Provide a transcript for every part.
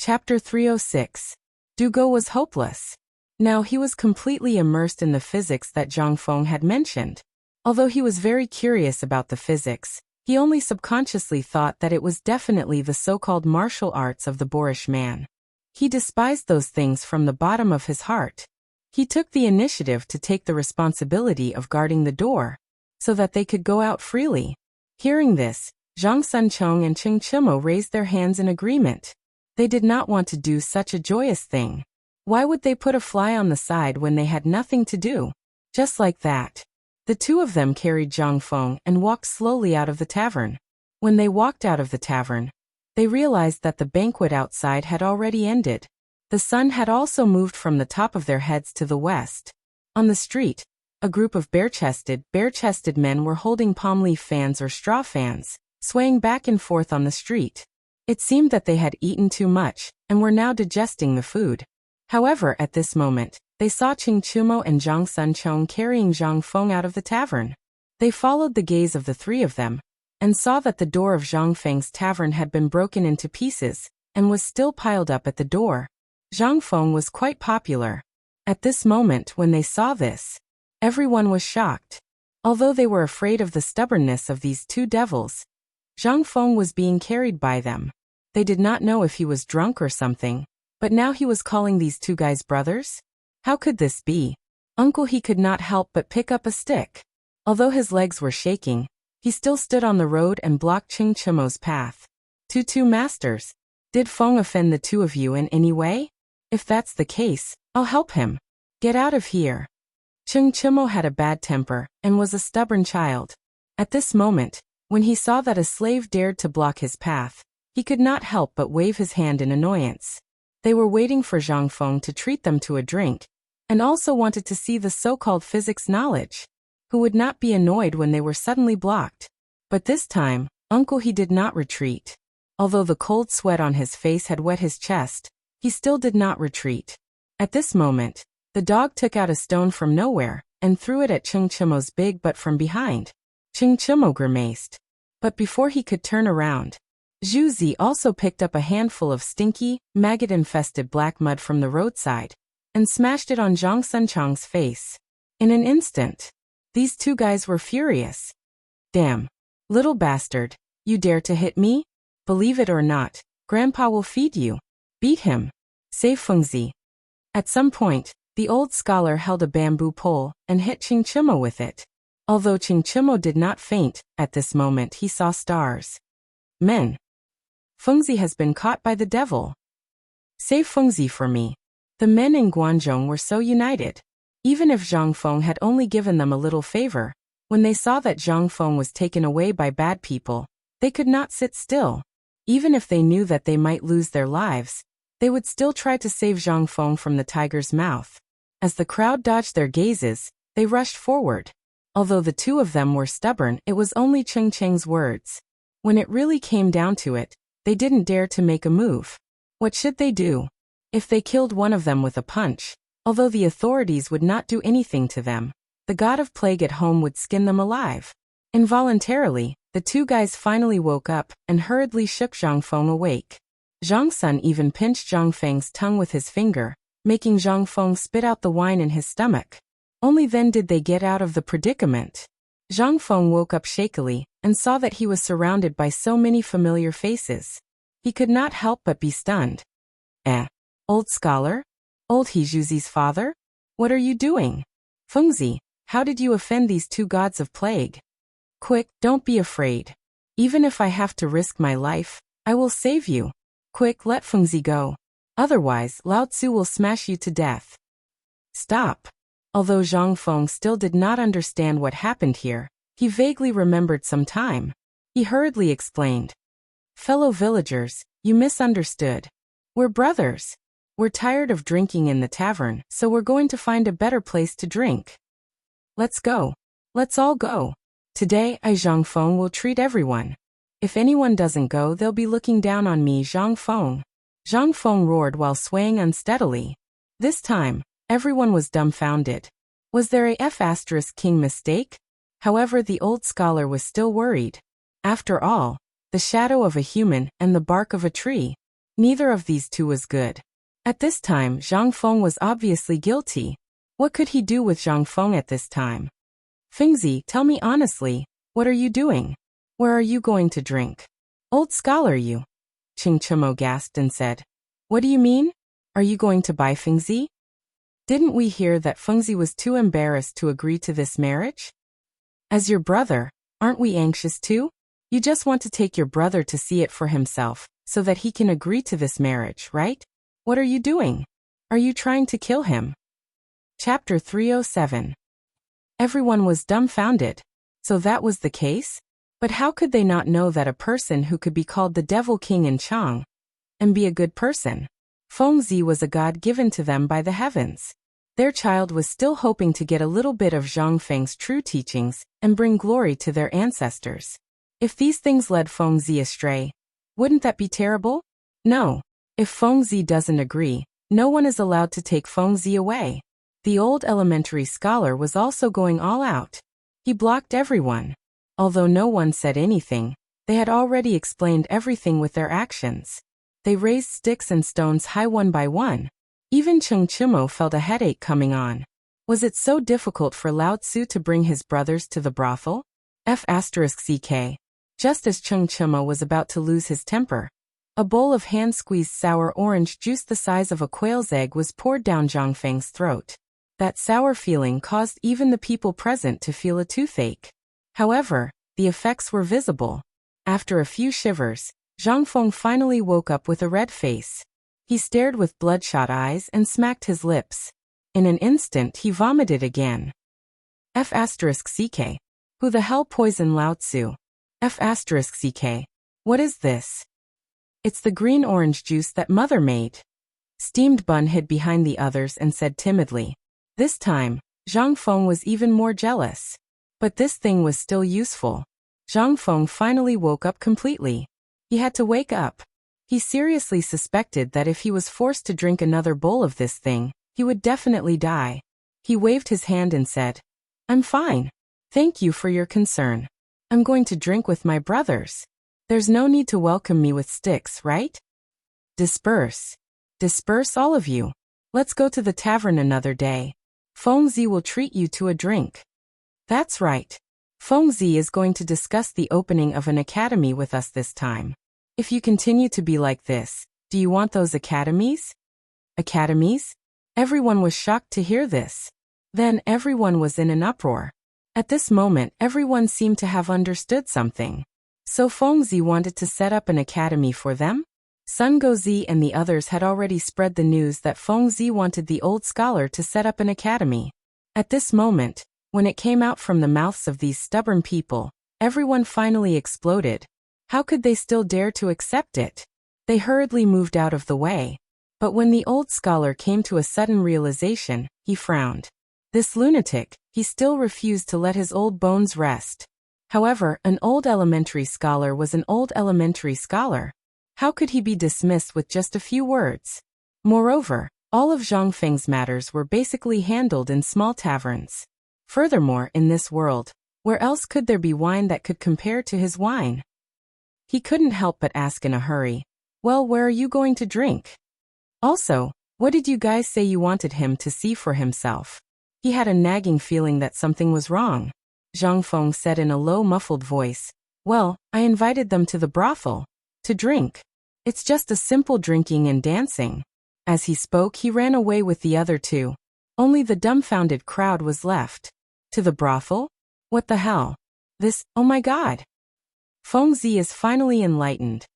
Chapter 306. Dugo was hopeless. Now he was completely immersed in the physics that Zhang Feng had mentioned. Although he was very curious about the physics, he only subconsciously thought that it was definitely the so-called martial arts of the boorish man. He despised those things from the bottom of his heart. He took the initiative to take the responsibility of guarding the door, so that they could go out freely. Hearing this, Zhang Suncheng and Cheng Chimo raised their hands in agreement. They did not want to do such a joyous thing. Why would they put a fly on the side when they had nothing to do? Just like that, the two of them carried Zhang Feng and walked slowly out of the tavern. When they walked out of the tavern, they realized that the banquet outside had already ended. The sun had also moved from the top of their heads to the west. On the street, a group of bare-chested men were holding palm leaf fans or straw fans, swaying back and forth on the street. It seemed that they had eaten too much, and were now digesting the food. However, at this moment, they saw Cheng Chimo and Zhang Suncheng carrying Zhang Feng out of the tavern. They followed the gaze of the three of them, and saw that the door of Zhang Feng's tavern had been broken into pieces, and was still piled up at the door. Zhang Feng was quite popular. At this moment when they saw this, everyone was shocked. Although they were afraid of the stubbornness of these two devils, Zhang Feng was being carried by them. They did not know if he was drunk or something, but now he was calling these two guys brothers? How could this be? Uncle, he could not help but pick up a stick. Although his legs were shaking, he still stood on the road and blocked Cheng Chimo's path. Two masters, did Feng offend the two of you in any way? If that's the case, I'll help him. Get out of here. Cheng Chimo had a bad temper and was a stubborn child. At this moment, when he saw that a slave dared to block his path, he could not help but wave his hand in annoyance. They were waiting for Zhang Feng to treat them to a drink, and also wanted to see the so-called physics knowledge. Who would not be annoyed when they were suddenly blocked? But this time, Uncle, he did not retreat. Although the cold sweat on his face had wet his chest, he still did not retreat. At this moment, the dog took out a stone from nowhere and threw it at Cheng Chimo's big butt from behind. Cheng Chimo grimaced. But before he could turn around, Zhu Zi also picked up a handful of stinky, maggot-infested black mud from the roadside and smashed it on Zhang Suncheng's face. In an instant, these two guys were furious. Damn. Little bastard, you dare to hit me? Believe it or not, Grandpa will feed you. Beat him. Say Fengzi. At some point, the old scholar held a bamboo pole and hit Cheng Chimo with it. Although Cheng Chimo did not faint, at this moment he saw stars. Men. Fengzi has been caught by the devil. Save Fengzi for me. The men in Guanzhong were so united. Even if Zhang Feng had only given them a little favor, when they saw that Zhang Feng was taken away by bad people, they could not sit still. Even if they knew that they might lose their lives, they would still try to save Zhang Feng from the tiger's mouth. As the crowd dodged their gazes, they rushed forward. Although the two of them were stubborn, it was only Cheng Cheng's words. When it really came down to it, they didn't dare to make a move. What should they do? If they killed one of them with a punch, although the authorities would not do anything to them, the god of plague at home would skin them alive. Involuntarily, the two guys finally woke up and hurriedly shook Zhang Feng awake. Zhang Sun even pinched Zhang Feng's tongue with his finger, making Zhang Feng spit out the wine in his stomach. Only then did they get out of the predicament. Zhang Feng woke up shakily and saw that he was surrounded by so many familiar faces. He could not help but be stunned. Old scholar? Old Hejuzi's father? What are you doing? Fengzi, how did you offend these two gods of plague? Quick, don't be afraid. Even if I have to risk my life, I will save you. Quick, let Fengzi go. Otherwise, Lao Tzu will smash you to death. Stop. Although Zhang Feng still did not understand what happened here, he vaguely remembered some time. He hurriedly explained. Fellow villagers, you misunderstood. We're brothers. We're tired of drinking in the tavern, so we're going to find a better place to drink. Let's go. Let's all go. Today, I Zhang Feng will treat everyone. If anyone doesn't go, they'll be looking down on me, Zhang Feng. Zhang Feng roared while swaying unsteadily. This time, everyone was dumbfounded. Was there a F***king mistake? However, the old scholar was still worried. After all, the shadow of a human and the bark of a tree. Neither of these two was good. At this time, Zhang Feng was obviously guilty. What could he do with Zhang Feng at this time? Fengzi, tell me honestly, what are you doing? Where are you going to drink? Old scholar you. Qing Chimo gasped and said. What do you mean? Are you going to buy Fengzi? Didn't we hear that Fengzi was too embarrassed to agree to this marriage? As your brother, aren't we anxious too? You just want to take your brother to see it for himself, so that he can agree to this marriage, right? What are you doing? Are you trying to kill him? Chapter 307. Everyone was dumbfounded. So that was the case? But how could they not know that a person who could be called the Devil King in Chang and be a good person? Fengzi was a god given to them by the heavens. Their child was still hoping to get a little bit of Zhang Feng's true teachings and bring glory to their ancestors. If these things led Fengzi astray, wouldn't that be terrible? No. If Fengzi doesn't agree, no one is allowed to take Fengzi away. The old elementary scholar was also going all out. He blocked everyone. Although no one said anything, they had already explained everything with their actions. They raised sticks and stones high one by one. Even Cheng Chimo felt a headache coming on. Was it so difficult for Lao Tzu to bring his brothers to the brothel? F***ck. Just as Cheng Chimo was about to lose his temper, a bowl of hand-squeezed sour orange juice the size of a quail's egg was poured down Zhang Feng's throat. That sour feeling caused even the people present to feel a toothache. However, the effects were visible. After a few shivers, Zhang Feng finally woke up with a red face. He stared with bloodshot eyes and smacked his lips. In an instant he vomited again. F***ck. Who the hell poisoned Lao Tzu? F***ck. What is this? It's the green orange juice that mother made. Steamed Bun hid behind the others and said timidly. This time, Zhang Feng was even more jealous. But this thing was still useful. Zhang Feng finally woke up completely. He had to wake up. He seriously suspected that if he was forced to drink another bowl of this thing, he would definitely die. He waved his hand and said, I'm fine. Thank you for your concern. I'm going to drink with my brothers. There's no need to welcome me with sticks, right? Disperse. Disperse all of you. Let's go to the tavern another day. Fengzi will treat you to a drink. That's right. Fengzi is going to discuss the opening of an academy with us this time. If you continue to be like this, do you want those academies? Academies? Everyone was shocked to hear this. Then everyone was in an uproar. At this moment, everyone seemed to have understood something. So Fengzi wanted to set up an academy for them? Sun Gozi and the others had already spread the news that Fengzi wanted the old scholar to set up an academy. At this moment, when it came out from the mouths of these stubborn people, everyone finally exploded. How could they still dare to accept it? They hurriedly moved out of the way. But when the old scholar came to a sudden realization, he frowned. This lunatic, he still refused to let his old bones rest. However, an old elementary scholar was an old elementary scholar. How could he be dismissed with just a few words? Moreover, all of Zhang Feng's matters were basically handled in small taverns. Furthermore, in this world, where else could there be wine that could compare to his wine? He couldn't help but ask in a hurry, well, where are you going to drink? Also, what did you guys say you wanted him to see for himself? He had a nagging feeling that something was wrong. Zhang Feng said in a low muffled voice, well, I invited them to the brothel. To drink. It's just a simple drinking and dancing. As he spoke, he ran away with the other two. Only the dumbfounded crowd was left. To the brothel? What the hell? This, oh my god. Fengzi is finally enlightened.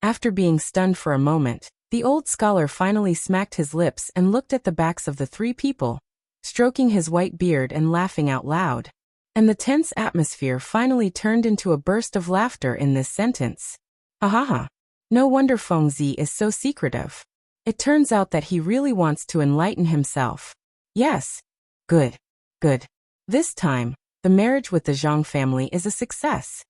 After being stunned for a moment, the old scholar finally smacked his lips and looked at the backs of the three people, stroking his white beard and laughing out loud. And the tense atmosphere finally turned into a burst of laughter in this sentence. Ha ha ha. No wonder Fengzi is so secretive. It turns out that he really wants to enlighten himself. Yes. Good. Good. This time, the marriage with the Zhang family is a success.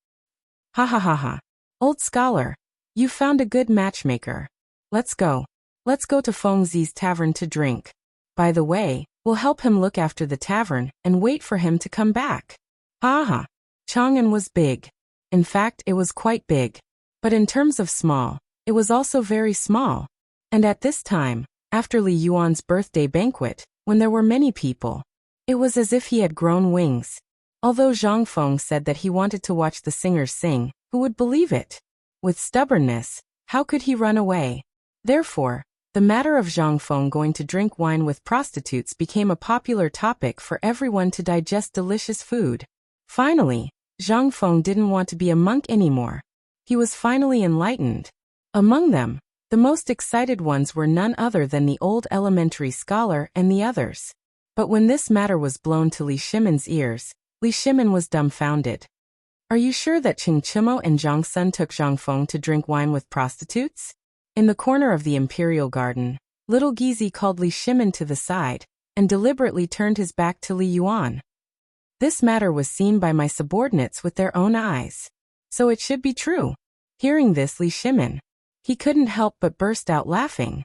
Ha ha ha ha. Old scholar, you found a good matchmaker. Let's go. Let's go to Fengzi's tavern to drink. By the way, we'll help him look after the tavern and wait for him to come back. Ha ha. Chang'an was big. In fact, it was quite big. But in terms of small, It was also very small. And at this time, after Li Yuan's birthday banquet, when there were many people, it was as if he had grown wings. Although Zhang Feng said that he wanted to watch the singers sing, who would believe it? With stubbornness, how could he run away? Therefore, the matter of Zhang Feng going to drink wine with prostitutes became a popular topic for everyone to digest delicious food. Finally, Zhang Feng didn't want to be a monk anymore. He was finally enlightened. Among them, the most excited ones were none other than the old elementary scholar and the others. But when this matter was blown to Li Shimon's ears, Li Shimon was dumbfounded. Are you sure that Qing Chimo and Zhang Sun took Zhang Feng to drink wine with prostitutes? In the corner of the imperial garden, little Gizi called Li Shimon to the side, and deliberately turned his back to Li Yuan. This matter was seen by my subordinates with their own eyes. So it should be true. Hearing this, Li Shimon, he couldn't help but burst out laughing.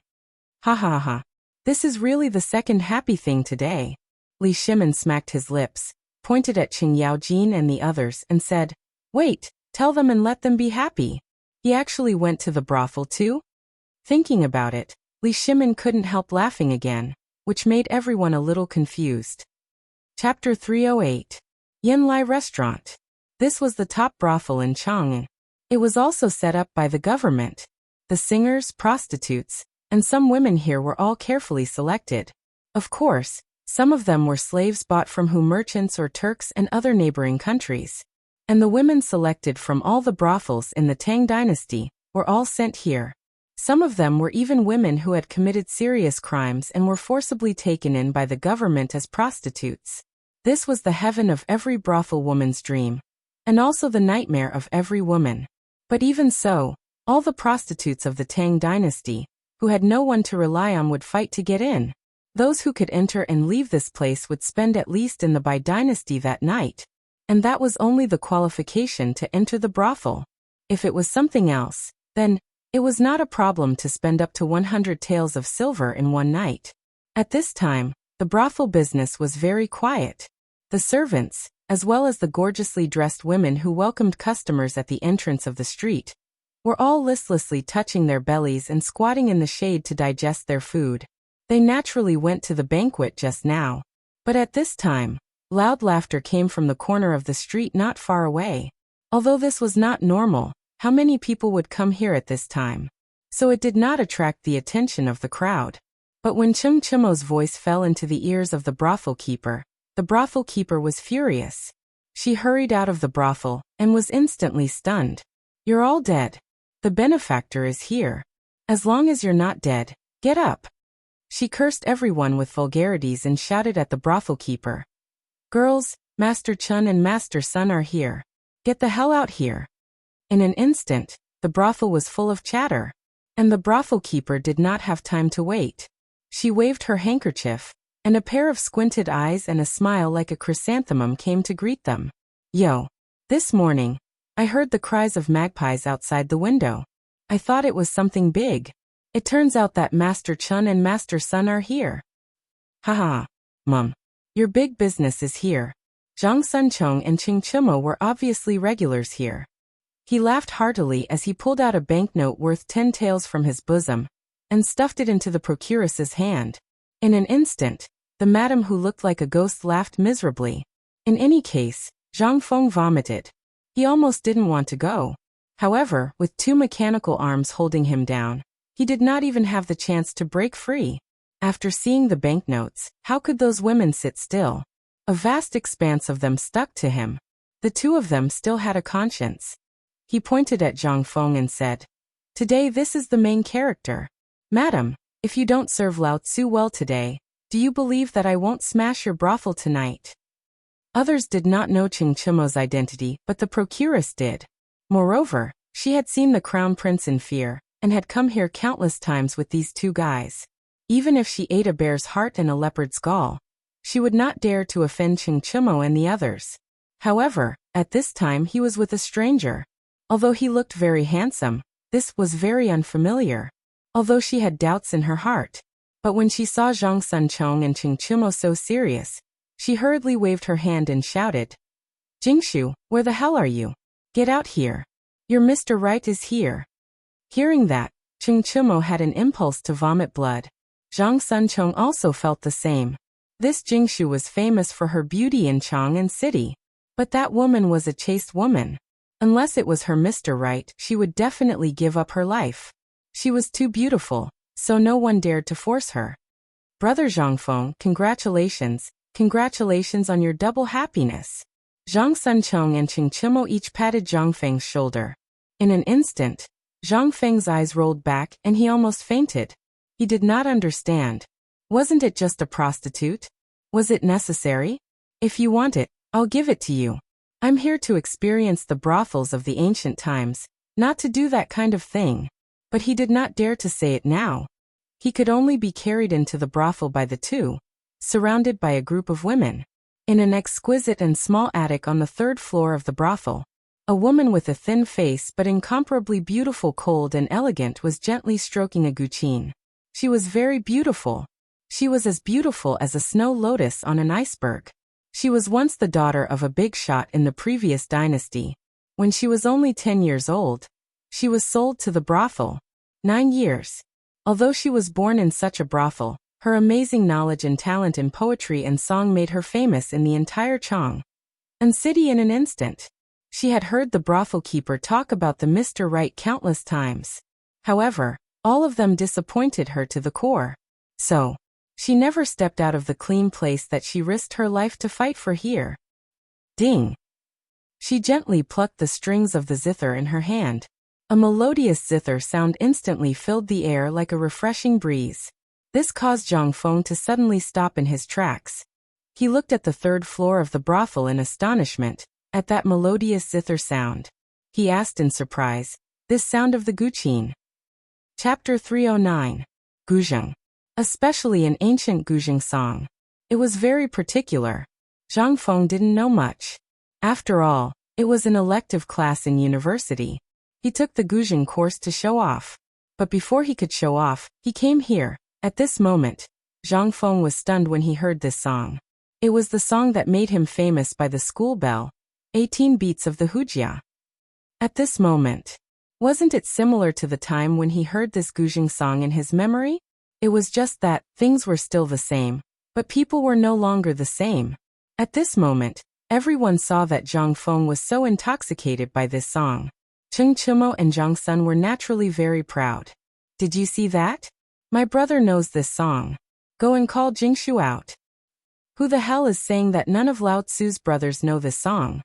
Ha ha ha. This is really the second happy thing today. Li Shimon smacked his lips, pointed at Qing Yaojin and the others, and said, Wait, tell them and let them be happy. He actually went to the brothel too? Thinking about it, Li Shimon couldn't help laughing again, which made everyone a little confused. Chapter 308. Yanlai Restaurant. This was the top brothel in Chang'an. It was also set up by the government. The singers, prostitutes, and some women here were all carefully selected. Of course, some of them were slaves bought from merchants or Turks and other neighboring countries. And the women selected from all the brothels in the Tang dynasty were all sent here. Some of them were even women who had committed serious crimes and were forcibly taken in by the government as prostitutes. This was the heaven of every brothel woman's dream, and also the nightmare of every woman. But even so, all the prostitutes of the Tang dynasty, who had no one to rely on, would fight to get in. Those who could enter and leave this place would spend at least in the Bai dynasty that night. And that was only the qualification to enter the brothel. If it was something else, then it was not a problem to spend up to 100 taels of silver in one night. At this time, the brothel business was very quiet. The servants, as well as the gorgeously dressed women who welcomed customers at the entrance of the street, were all listlessly touching their bellies and squatting in the shade to digest their food. They naturally went to the banquet just now. But at this time, loud laughter came from the corner of the street not far away. Although this was not normal, how many people would come here at this time? So it did not attract the attention of the crowd. But when Cheng Chimo's voice fell into the ears of the brothel keeper was furious. She hurried out of the brothel and was instantly stunned. You're all dead. The benefactor is here. As long as you're not dead, get up. She cursed everyone with vulgarities and shouted at the brothel keeper. Girls, Master Chun and Master Sun are here. Get the hell out here. In an instant, the brothel was full of chatter. And the brothel keeper did not have time to wait. She waved her handkerchief, and a pair of squinted eyes and a smile like a chrysanthemum came to greet them. Yo. This morning, I heard the cries of magpies outside the window. I thought it was something big. It turns out that Master Chun and Master Sun are here. Haha, Mum. Your big business is here. Zhang Sunchong and Qing Chimo were obviously regulars here. He laughed heartily as he pulled out a banknote worth 10 taels from his bosom and stuffed it into the procuress's hand. In an instant, the madam who looked like a ghost laughed miserably. In any case, Zhang Feng vomited. He almost didn't want to go. However, with two mechanical arms holding him down, he did not even have the chance to break free. After seeing the banknotes, how could those women sit still? A vast expanse of them stuck to him. The two of them still had a conscience. He pointed at Zhang Feng and said, Today this is the main character. Madam, if you don't serve Lao Tzu well today, do you believe that I won't smash your brothel tonight? Others did not know Qing Chimo's identity, but the procuress did. Moreover, she had seen the crown prince in fear, and had come here countless times with these two guys. Even if she ate a bear's heart and a leopard's gall, she would not dare to offend Qing Chimo and the others. However, at this time he was with a stranger. Although he looked very handsome, this was very unfamiliar. Although she had doubts in her heart. But when she saw Zhang Sunchong and Qing Chimo so serious, she hurriedly waved her hand and shouted, Jingshu, where the hell are you? Get out here. Your Mr. Right is here. Hearing that, Cheng Chimo had an impulse to vomit blood. Zhang Sunchong also felt the same. This Jingshu was famous for her beauty in Chang'an City. But that woman was a chaste woman. Unless it was her Mr. Right, she would definitely give up her life. She was too beautiful, so no one dared to force her. Brother Zhangfeng, congratulations. Congratulations on your double happiness. Zhang Sunchong and Cheng Chimo each patted Zhang Feng's shoulder. In an instant, Zhang Feng's eyes rolled back and he almost fainted. He did not understand. Wasn't it just a prostitute? Was it necessary? If you want it, I'll give it to you. I'm here to experience the brothels of the ancient times, not to do that kind of thing. But he did not dare to say it now. He could only be carried into the brothel by the two, surrounded by a group of women. In an exquisite and small attic on the third floor of the brothel, a woman with a thin face but incomparably beautiful, cold and elegant, was gently stroking a guqin. She was very beautiful. She was as beautiful as a snow lotus on an iceberg. She was once the daughter of a big shot in the previous dynasty. When she was only 10 years old, she was sold to the brothel. 9 years. Although she was born in such a brothel, her amazing knowledge and talent in poetry and song made her famous in the entire Chang'an City in an instant. She had heard the brothel keeper talk about the Mr. Right countless times. However, all of them disappointed her to the core. So, she never stepped out of the clean place that she risked her life to fight for here. Ding! She gently plucked the strings of the zither in her hand. A melodious zither sound instantly filled the air like a refreshing breeze. This caused Zhang Feng to suddenly stop in his tracks. He looked at the third floor of the brothel in astonishment, at that melodious zither sound. He asked in surprise, "This sound of the guqin?" Chapter 309. Guzheng. Especially an ancient Guzheng song. It was very particular. Zhang Feng didn't know much. After all, it was an elective class in university. He took the Guzheng course to show off. But before he could show off, he came here. At this moment, Zhang Feng was stunned when he heard this song. It was the song that made him famous by the school bell, 18 beats of the hujia. At this moment, wasn't it similar to the time when he heard this Guzheng song in his memory? It was just that things were still the same, but people were no longer the same. At this moment, everyone saw that Zhang Feng was so intoxicated by this song. Cheng Chimo and Zhang Sun were naturally very proud. Did you see that? My brother knows this song. Go and call Jingshu out. Who the hell is saying that none of Lao Tzu's brothers know this song?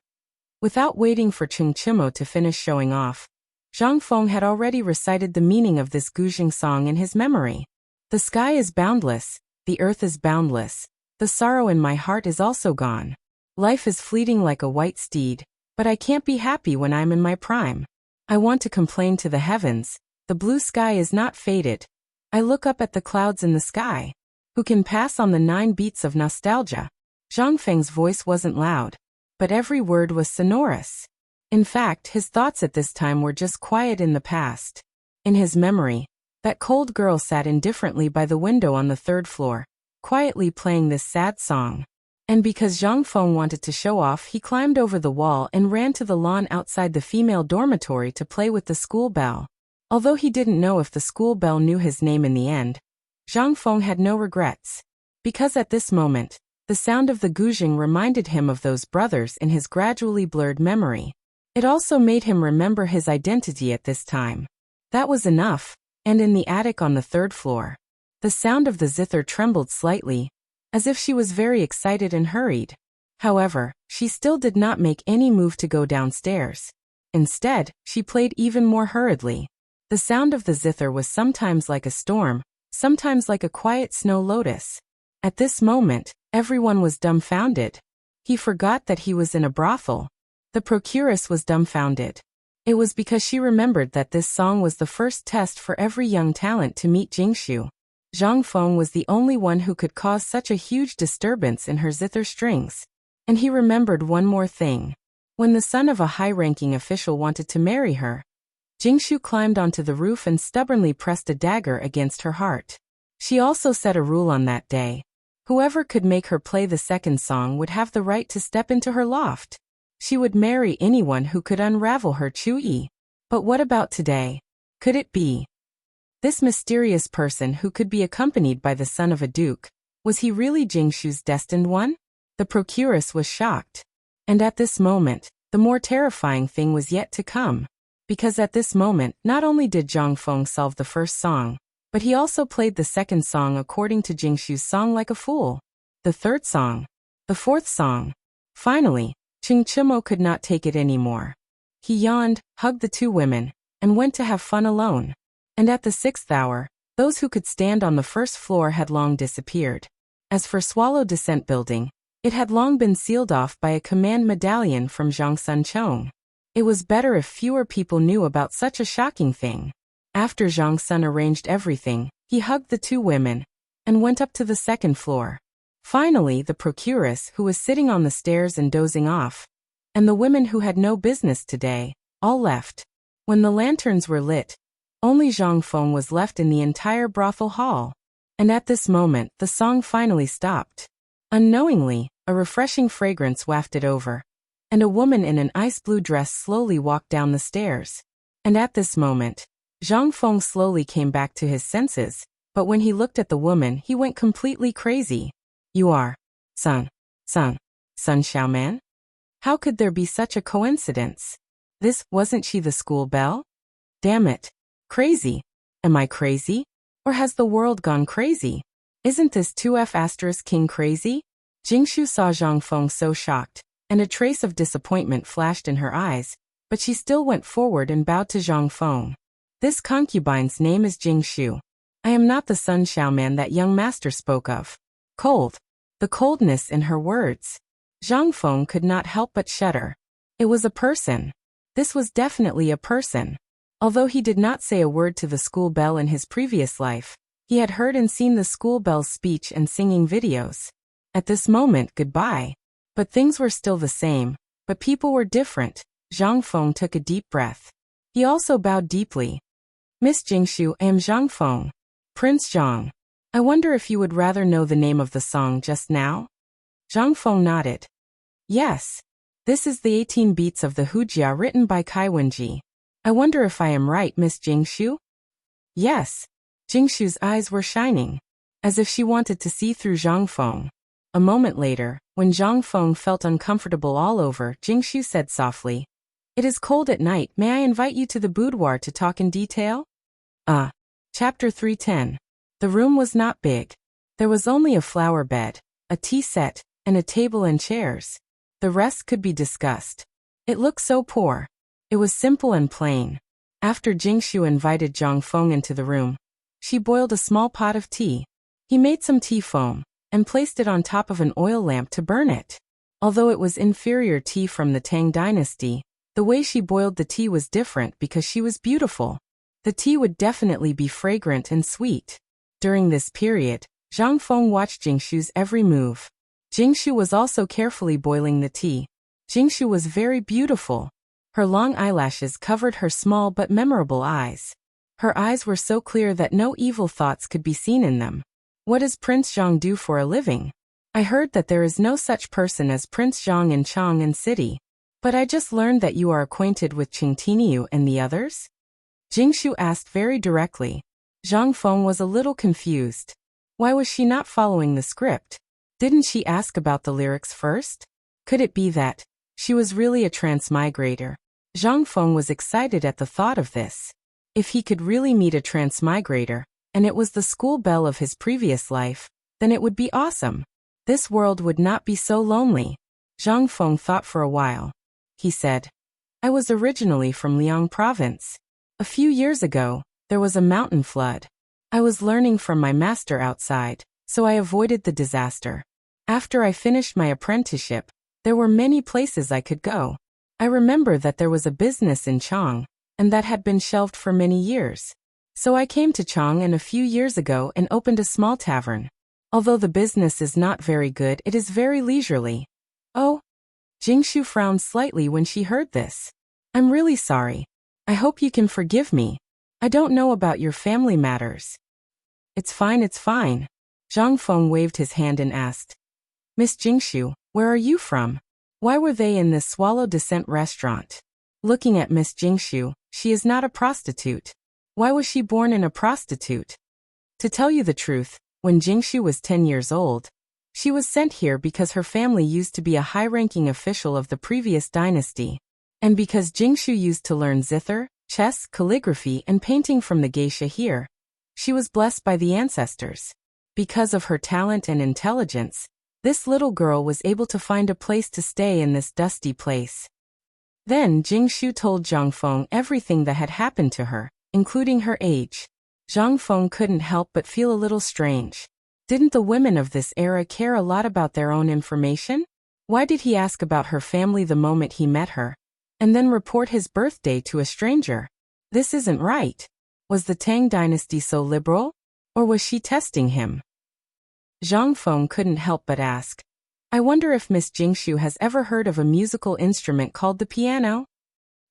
Without waiting for Cheng Chimo to finish showing off, Zhang Feng had already recited the meaning of this Guzheng song in his memory. The sky is boundless, the earth is boundless, the sorrow in my heart is also gone. Life is fleeting like a white steed, but I can't be happy when I'm in my prime. I want to complain to the heavens, the blue sky is not faded. I look up at the clouds in the sky. Who can pass on the 9 beats of nostalgia? Zhang Feng's voice wasn't loud, but every word was sonorous. In fact, his thoughts at this time were just quiet in the past. In his memory, that cold girl sat indifferently by the window on the third floor, quietly playing this sad song. And because Zhang Feng wanted to show off, he climbed over the wall and ran to the lawn outside the female dormitory to play with the school bell. Although he didn't know if the school bell knew his name in the end, Zhang Feng had no regrets. Because at this moment, the sound of the Guzheng reminded him of those brothers in his gradually blurred memory. It also made him remember his identity at this time. That was enough. And in the attic on the third floor, the sound of the zither trembled slightly, as if she was very excited and hurried. However, she still did not make any move to go downstairs. Instead, she played even more hurriedly. The sound of the zither was sometimes like a storm, sometimes like a quiet snow lotus. At this moment, everyone was dumbfounded. He forgot that he was in a brothel. The procuress was dumbfounded. It was because she remembered that this song was the first test for every young talent to meet Jingshu. Zhang Feng was the only one who could cause such a huge disturbance in her zither strings. And he remembered one more thing. When the son of a high-ranking official wanted to marry her, Jingshu climbed onto the roof and stubbornly pressed a dagger against her heart. She also set a rule on that day. Whoever could make her play the second song would have the right to step into her loft. She would marry anyone who could unravel her Chu-yi. But what about today? Could it be this mysterious person who could be accompanied by the son of a duke? Was he really Jingshu's destined one? The procuress was shocked. And at this moment, the more terrifying thing was yet to come. Because at this moment, not only did Zhang Feng solve the first song, but he also played the second song according to Jingshu's song like a fool. The third song. The fourth song. Finally, Ching Chimo could not take it anymore. He yawned, hugged the two women, and went to have fun alone. And at the 6th hour, those who could stand on the first floor had long disappeared. As for Swallow Descent Building, it had long been sealed off by a command medallion from Zhang Sunchong. It was better if fewer people knew about such a shocking thing. After Zhang Sun arranged everything, he hugged the two women and went up to the 2nd floor. Finally, the procuress, who was sitting on the stairs and dozing off, and the women who had no business today, all left. When the lanterns were lit, only Zhang Feng was left in the entire brothel hall. And at this moment, the song finally stopped. Unknowingly, a refreshing fragrance wafted over, and a woman in an ice-blue dress slowly walked down the stairs. And at this moment, Zhang Feng slowly came back to his senses, but when he looked at the woman, he went completely crazy. You are Sun Xiaoman? How could there be such a coincidence? Wasn't she the school belle? Damn it. Crazy. Am I crazy? Or has the world gone crazy? Isn't this 2F** king crazy? Jingshu saw Zhang Feng so shocked, and a trace of disappointment flashed in her eyes, but she still went forward and bowed to Zhang Feng. This concubine's name is Jingshu. I am not the Sun Xiaoman that young master spoke of. Cold. The coldness in her words. Zhang Feng could not help but shudder. It was a person. This was definitely a person. Although he did not say a word to the school bell in his previous life, he had heard and seen the school bell's speech and singing videos. At this moment, goodbye. But things were still the same, but people were different. Zhang Feng took a deep breath. He also bowed deeply. Miss Jingshu, I am Zhang Feng. Prince Zhang. I wonder if you would rather know the name of the song just now? Zhang Feng nodded. Yes. This is the 18 beats of the Hujia written by Kai Wenji. I wonder if I am right, Miss Jingshu? Yes. Jingshu's eyes were shining, as if she wanted to see through Zhang Feng. A moment later, when Zhang Feng felt uncomfortable all over, Jingshu said softly, It is cold at night, may I invite you to the boudoir to talk in detail? Chapter 310. The room was not big. There was only a flower bed, a tea set, and a table and chairs. The rest could be discussed. It looked so poor. It was simple and plain. After Jingshu invited Zhang Feng into the room, she boiled a small pot of tea. He made some tea foam, and placed it on top of an oil lamp to burn it. Although it was inferior tea from the Tang dynasty, the way she boiled the tea was different because she was beautiful. The tea would definitely be fragrant and sweet. During this period, Zhang Feng watched Jingshu's every move. Jingshu was also carefully boiling the tea. Jingshu was very beautiful. Her long eyelashes covered her small but memorable eyes. Her eyes were so clear that no evil thoughts could be seen in them. What does Prince Zhang do for a living? I heard that there is no such person as Prince Zhang in Chang'an City. But I just learned that you are acquainted with Qingtiniu and the others? Jingshu asked very directly. Zhang Feng was a little confused. Why was she not following the script? Didn't she ask about the lyrics first? Could it be that she was really a transmigrator? Zhang Feng was excited at the thought of this. If he could really meet a transmigrator, and it was the school belle of his previous life, then it would be awesome. This world would not be so lonely. Zhang Feng thought for a while. He said, I was originally from Liang province. A few years ago, there was a mountain flood. I was learning from my master outside, so I avoided the disaster. After I finished my apprenticeship, there were many places I could go. I remember that there was a business in Chang, and that had been shelved for many years. So I came to Chang'an a few years ago and opened a small tavern. Although the business is not very good, it is very leisurely. Oh. Jingshu frowned slightly when she heard this. I'm really sorry. I hope you can forgive me. I don't know about your family matters. It's fine, it's fine. Zhang Feng waved his hand and asked, Miss Jingshu, where are you from? Why were they in this Swallow Descent restaurant? Looking at Miss Jingshu, she is not a prostitute. Why was she born in a prostitute? To tell you the truth, when Jingshu was 10 years old, she was sent here because her family used to be a high-ranking official of the previous dynasty, and because Jingshu used to learn zither, chess, calligraphy, and painting from the geisha here. She was blessed by the ancestors. Because of her talent and intelligence, this little girl was able to find a place to stay in this dusty place. Then Jingshu told Zhang Feng everything that had happened to her, including her age. Zhang Feng couldn't help but feel a little strange. Didn't the women of this era care a lot about their own information? Why did he ask about her family the moment he met her, and then report his birthday to a stranger? This isn't right. Was the Tang dynasty so liberal? Or was she testing him? Zhang Feng couldn't help but ask, I wonder if Miss Jingshu has ever heard of a musical instrument called the piano?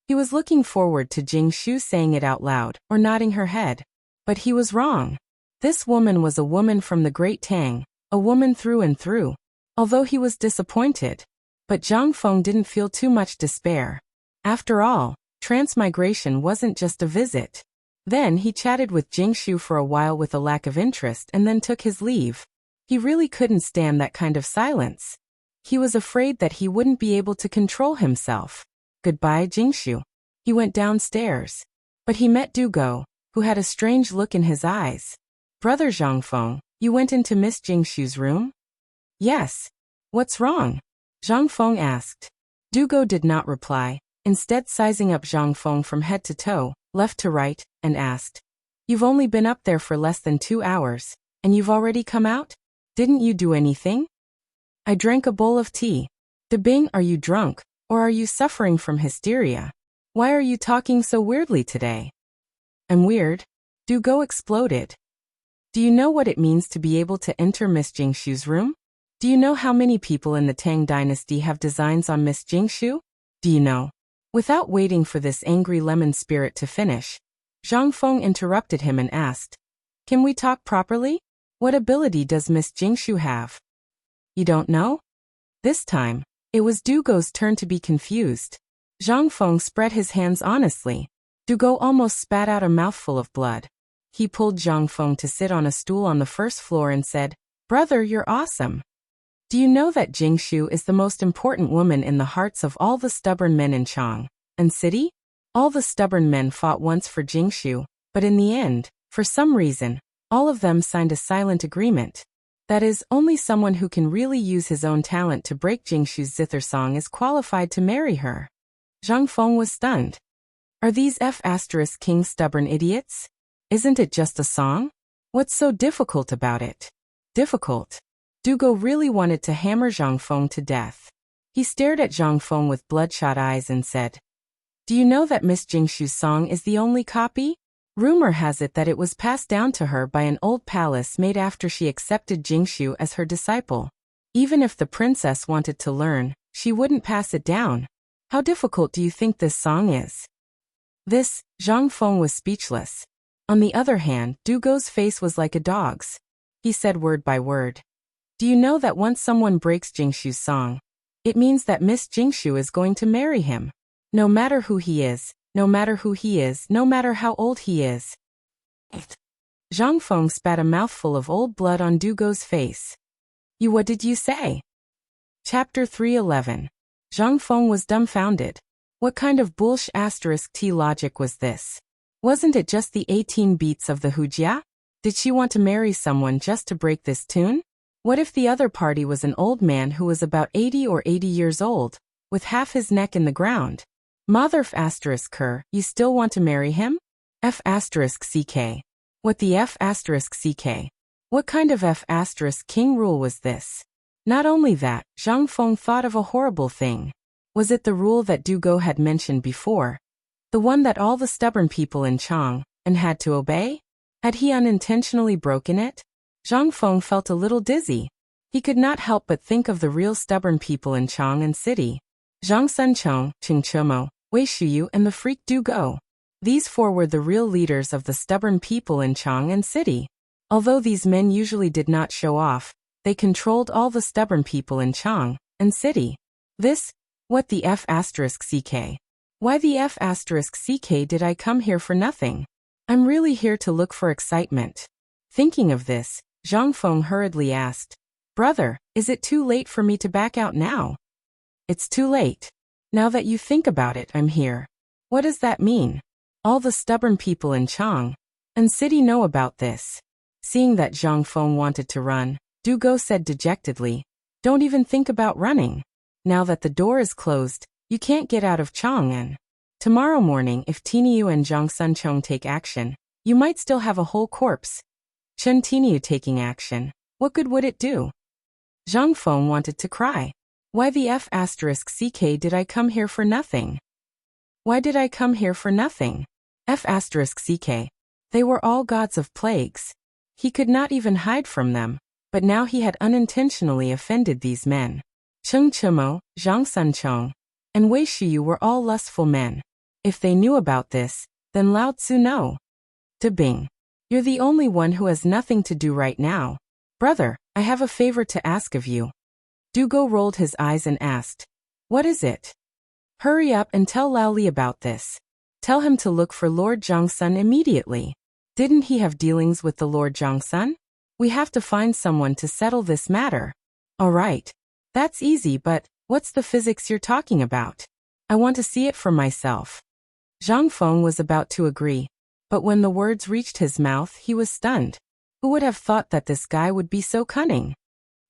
He was looking forward to Jingshu saying it out loud, or nodding her head. But he was wrong. This woman was a woman from the great Tang, a woman through and through. Although he was disappointed, but Zhang Feng didn't feel too much despair. After all, transmigration wasn't just a visit. Then he chatted with Jingshu for a while with a lack of interest and then took his leave. He really couldn't stand that kind of silence. He was afraid that he wouldn't be able to control himself. Goodbye, Jingshu. He went downstairs. But he met Dugo, who had a strange look in his eyes. Brother Zhang Feng, you went into Miss Jingshu's room? Yes. What's wrong? Zhang Feng asked. Dugo did not reply, instead sizing up Zhang Feng from head to toe, left to right, and asked, You've only been up there for less than 2 hours, and you've already come out? Didn't you do anything? I drank a bowl of tea. Debing, are you drunk, or are you suffering from hysteria? Why are you talking so weirdly today? I'm weird. Dugo exploded. Do you know what it means to be able to enter Miss Jingshu's room? Do you know how many people in the Tang dynasty have designs on Miss Jingshu? Do you know? Without waiting for this angry lemon spirit to finish, Zhang Feng interrupted him and asked, Can we talk properly? What ability does Miss Jingshu have? You don't know? This time, it was Dugo's turn to be confused. Zhang Feng spread his hands honestly. Dugo almost spat out a mouthful of blood. He pulled Zhang Feng to sit on a stool on the first floor and said, Brother, you're awesome. Do you know that Jingshu is the most important woman in the hearts of all the stubborn men in Chang and city? All the stubborn men fought once for Jingshu, but in the end, for some reason, all of them signed a silent agreement. That is, only someone who can really use his own talent to break Jingshu's zither song is qualified to marry her. Zhang Feng was stunned. Are these King stubborn idiots? Isn't it just a song? What's so difficult about it? Difficult? Dugo really wanted to hammer Zhang Feng to death. He stared at Zhang Feng with bloodshot eyes and said, Do you know that Miss Jingshu's song is the only copy? Rumor has it that it was passed down to her by an old palace made after she accepted Jingshu as her disciple. Even if the princess wanted to learn, she wouldn't pass it down. How difficult do you think this song is? Zhang Feng was speechless. On the other hand, Dugo's face was like a dog's. He said word by word. Do you know that once someone breaks Jingshu's song, it means that Miss Jingshu is going to marry him? No matter who he is, no matter who he is, no matter how old he is. Zhang Feng spat a mouthful of old blood on Dugo's face. What did you say? Chapter 311. Zhang Feng was dumbfounded. What kind of *T logic was this? Wasn't it just the 18 beats of the hujia? Did she want to marry someone just to break this tune? What if the other party was an old man who was about 80 or 80 years old, with half his neck in the ground? Mother you still want to marry him? F*ck. What the F*ck? What kind of F*king rule was this? Not only that, Zhang Feng thought of a horrible thing. Was it the rule that Dugo had mentioned before? The one that all the stubborn people in Chang and had to obey? Had he unintentionally broken it? Zhang Feng felt a little dizzy. He could not help but think of the real stubborn people in Chang and city. Zhang Sunchong, Qing Chomo, Wei Shuyu, and the freak Dugo. These four were the real leaders of the stubborn people in Chang and city. Although these men usually did not show off, they controlled all the stubborn people in Chang and city. What the F*ck? Why the F*ck did I come here for nothing? I'm really here to look for excitement. Thinking of this, Zhang Feng hurriedly asked, Brother, is it too late for me to back out now? It's too late. Now that you think about it, I'm here. What does that mean? All the stubborn people in Chang and city know about this. Seeing that Zhang Feng wanted to run, Du Go said dejectedly, Don't even think about running. Now that the door is closed, you can't get out of Chang'an. Tomorrow morning, if Tiniu and Zhang Sunchong take action, you might still have a whole corpse. Chen Tiniu taking action, what good would it do? Zhang Feng wanted to cry. Why the F***ck did I come here for nothing? Why did I come here for nothing? F***ck. They were all gods of plagues. He could not even hide from them, but now he had unintentionally offended these men. Cheng Chimo, Zhang Sunchong, and Wei Shiyu were all lustful men. If they knew about this, then Lao Tzu know. To Bing. You're the only one who has nothing to do right now. Brother, I have a favor to ask of you. Du Go rolled his eyes and asked, What is it? Hurry up and tell Lao Li about this. Tell him to look for Lord Zhongsun immediately. Didn't he have dealings with the Lord Zhongsun? We have to find someone to settle this matter. All right. That's easy, but what's the physics you're talking about? I want to see it for myself. Zhang Feng was about to agree, but when the words reached his mouth, he was stunned. Who would have thought that this guy would be so cunning?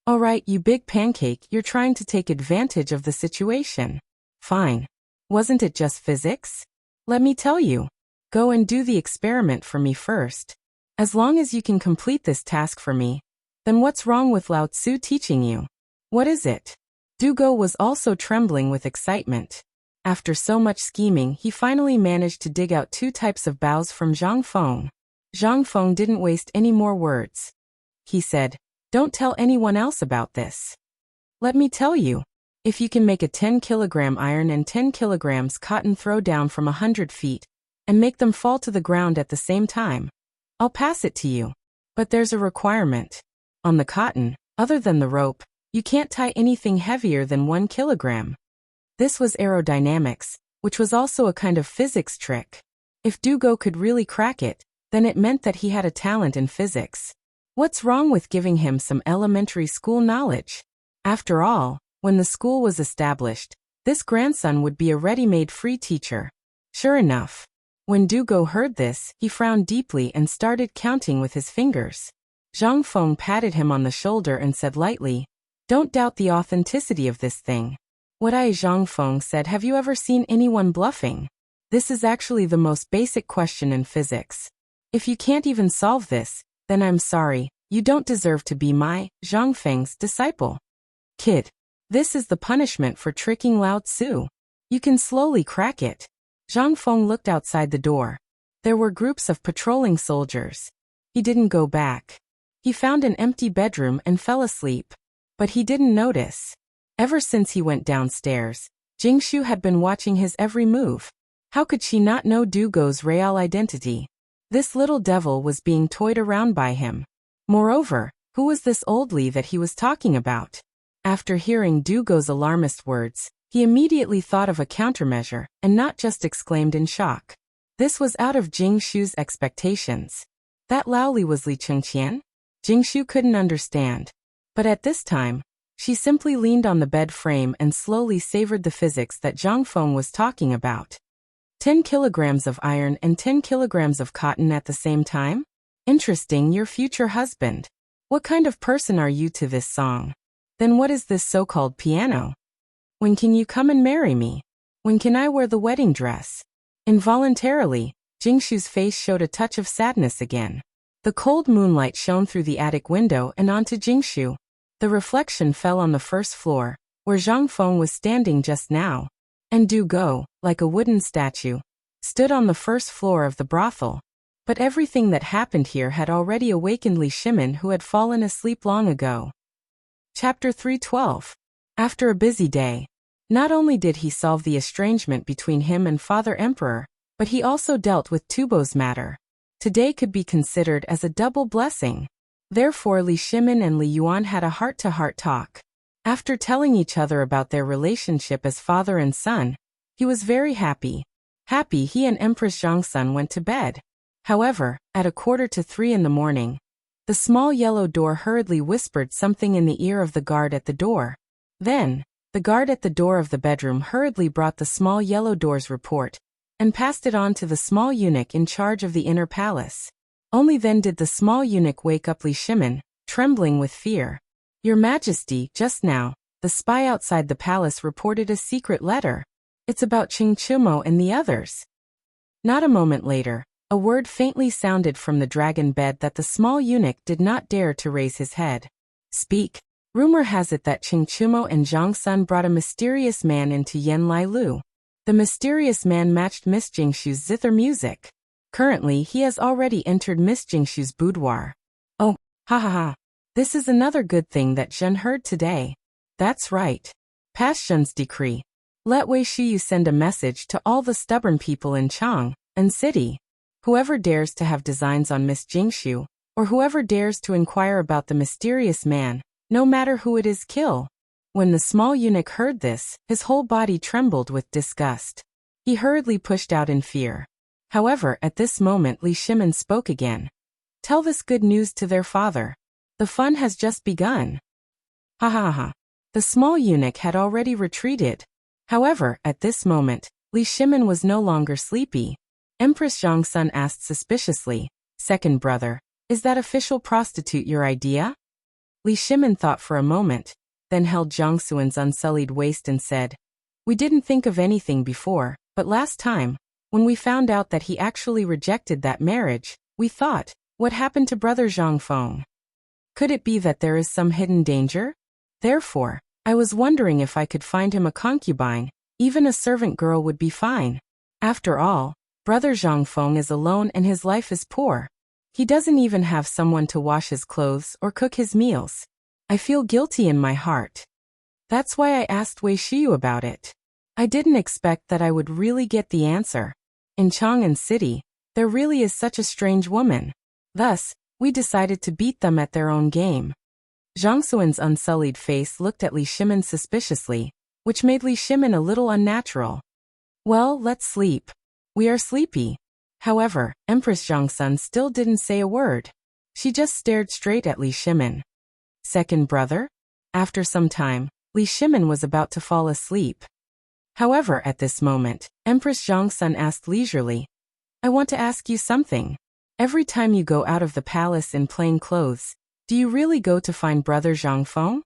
All right, you big pancake, you're trying to take advantage of the situation. Fine. Wasn't it just physics? Let me tell you. Go and do the experiment for me first. As long as you can complete this task for me, then what's wrong with Lao Tzu teaching you? What is it? Du Go was also trembling with excitement. After so much scheming, he finally managed to dig out 2 types of bows from Zhang Feng. Zhang Feng didn't waste any more words. He said, Don't tell anyone else about this. Let me tell you. If you can make a 10-kilogram iron and 10 kilograms cotton throw down from 100 feet, and make them fall to the ground at the same time, I'll pass it to you. But there's a requirement. On the cotton, other than the rope, you can't tie anything heavier than 1 kilogram. This was aerodynamics, which was also a kind of physics trick. If Du Go could really crack it, then it meant that he had a talent in physics. What's wrong with giving him some elementary school knowledge? After all, when the school was established, this grandson would be a ready-made free teacher. Sure enough. When Du Go heard this, he frowned deeply and started counting with his fingers. Zhang Feng patted him on the shoulder and said lightly, Don't doubt the authenticity of this thing. What Zhang Feng said, Have you ever seen anyone bluffing? This is actually the most basic question in physics. If you can't even solve this, then I'm sorry, you don't deserve to be my, Zhang Feng's, disciple. Kid. This is the punishment for tricking Lao Tzu. You can slowly crack it. Zhang Feng looked outside the door. There were groups of patrolling soldiers. He didn't go back. He found an empty bedroom and fell asleep. But he didn't notice. Ever since he went downstairs, Jingshu had been watching his every move. How could she not know Du Go's real identity? This little devil was being toyed around by him. Moreover, who was this old Li that he was talking about? After hearing Du Go's alarmist words, he immediately thought of a countermeasure, and not just exclaimed in shock. This was out of Jingshu's expectations. That Lao Li was Li Chengqian? Jingshu couldn't understand. But at this time, she simply leaned on the bed frame and slowly savored the physics that Zhang Feng was talking about. 10 kilograms of iron and 10 kilograms of cotton at the same time? Interesting, your future husband. What kind of person are you to this song? Then what is this so-called piano? When can you come and marry me? When can I wear the wedding dress? Involuntarily, Jingshu's face showed a touch of sadness again. The cold moonlight shone through the attic window and onto Jingshu. The reflection fell on the first floor, where Zhang Feng was standing just now. And Du Go, like a wooden statue, stood on the first floor of the brothel. But everything that happened here had already awakened Li Shimin, who had fallen asleep long ago. Chapter 312. After a busy day, not only did he solve the estrangement between him and Father Emperor, but he also dealt with Tubo's matter. Today could be considered as a double blessing. Therefore Li Shimin and Li Yuan had a heart-to-heart talk. After telling each other about their relationship as father and son, he was very happy. He and Empress Zhongsun went to bed. However, at 2:45 in the morning, the small yellow door hurriedly whispered something in the ear of the guard at the door. Then, the guard at the door of the bedroom hurriedly brought the small yellow door's report and passed it on to the small eunuch in charge of the inner palace. Only then did the small eunuch wake up Li Shimin, trembling with fear. "Your Majesty, just now, the spy outside the palace reported a secret letter. It's about Qing Chumo and the others." Not a moment later, a word faintly sounded from the dragon bed that the small eunuch did not dare to raise his head. "Speak. Rumor has it that Qing Chumo and Zhang Sun brought a mysterious man into Yen Lai Lu. The mysterious man matched Miss Jingshu's zither music. Currently, he has already entered Miss Jingshu's boudoir." "Oh, ha ha ha. This is another good thing that Zhen heard today." "That's right. Pass Zhen's decree. Let Wei Shiyu send a message to all the stubborn people in Chang and city. Whoever dares to have designs on Miss Jingshu, or whoever dares to inquire about the mysterious man, no matter who it is, kill." When the small eunuch heard this, his whole body trembled with disgust. He hurriedly pushed out in fear. However, at this moment Li Shimin spoke again. "Tell this good news to their father. The fun has just begun." Ha ha ha. The small eunuch had already retreated. However, at this moment, Li Shimin was no longer sleepy. Empress Zhang Sun asked suspiciously, "Second brother, is that official prostitute your idea?" Li Shimin thought for a moment, then held Zhang Suan's unsullied waist and said, "We didn't think of anything before, but last time, when we found out that he actually rejected that marriage, we thought, what happened to brother Zhang Feng? Could it be that there is some hidden danger? Therefore, I was wondering if I could find him a concubine, even a servant girl would be fine. After all, brother Zhang Feng is alone and his life is poor. He doesn't even have someone to wash his clothes or cook his meals. I feel guilty in my heart. That's why I asked Wei Shiyu about it. I didn't expect that I would really get the answer. In Chang'an City, there really is such a strange woman. Thus, we decided to beat them at their own game." Zhang Suan's unsullied face looked at Li Shimin suspiciously, which made Li Shimin a little unnatural. "Well, let's sleep. We are sleepy." However, Empress Zhang Sun still didn't say a word. She just stared straight at Li Shimin. "Second brother?" After some time, Li Shimin was about to fall asleep. However, at this moment, Empress Zhang Sun asked leisurely, "I want to ask you something. Every time you go out of the palace in plain clothes, do you really go to find brother Zhang Feng?"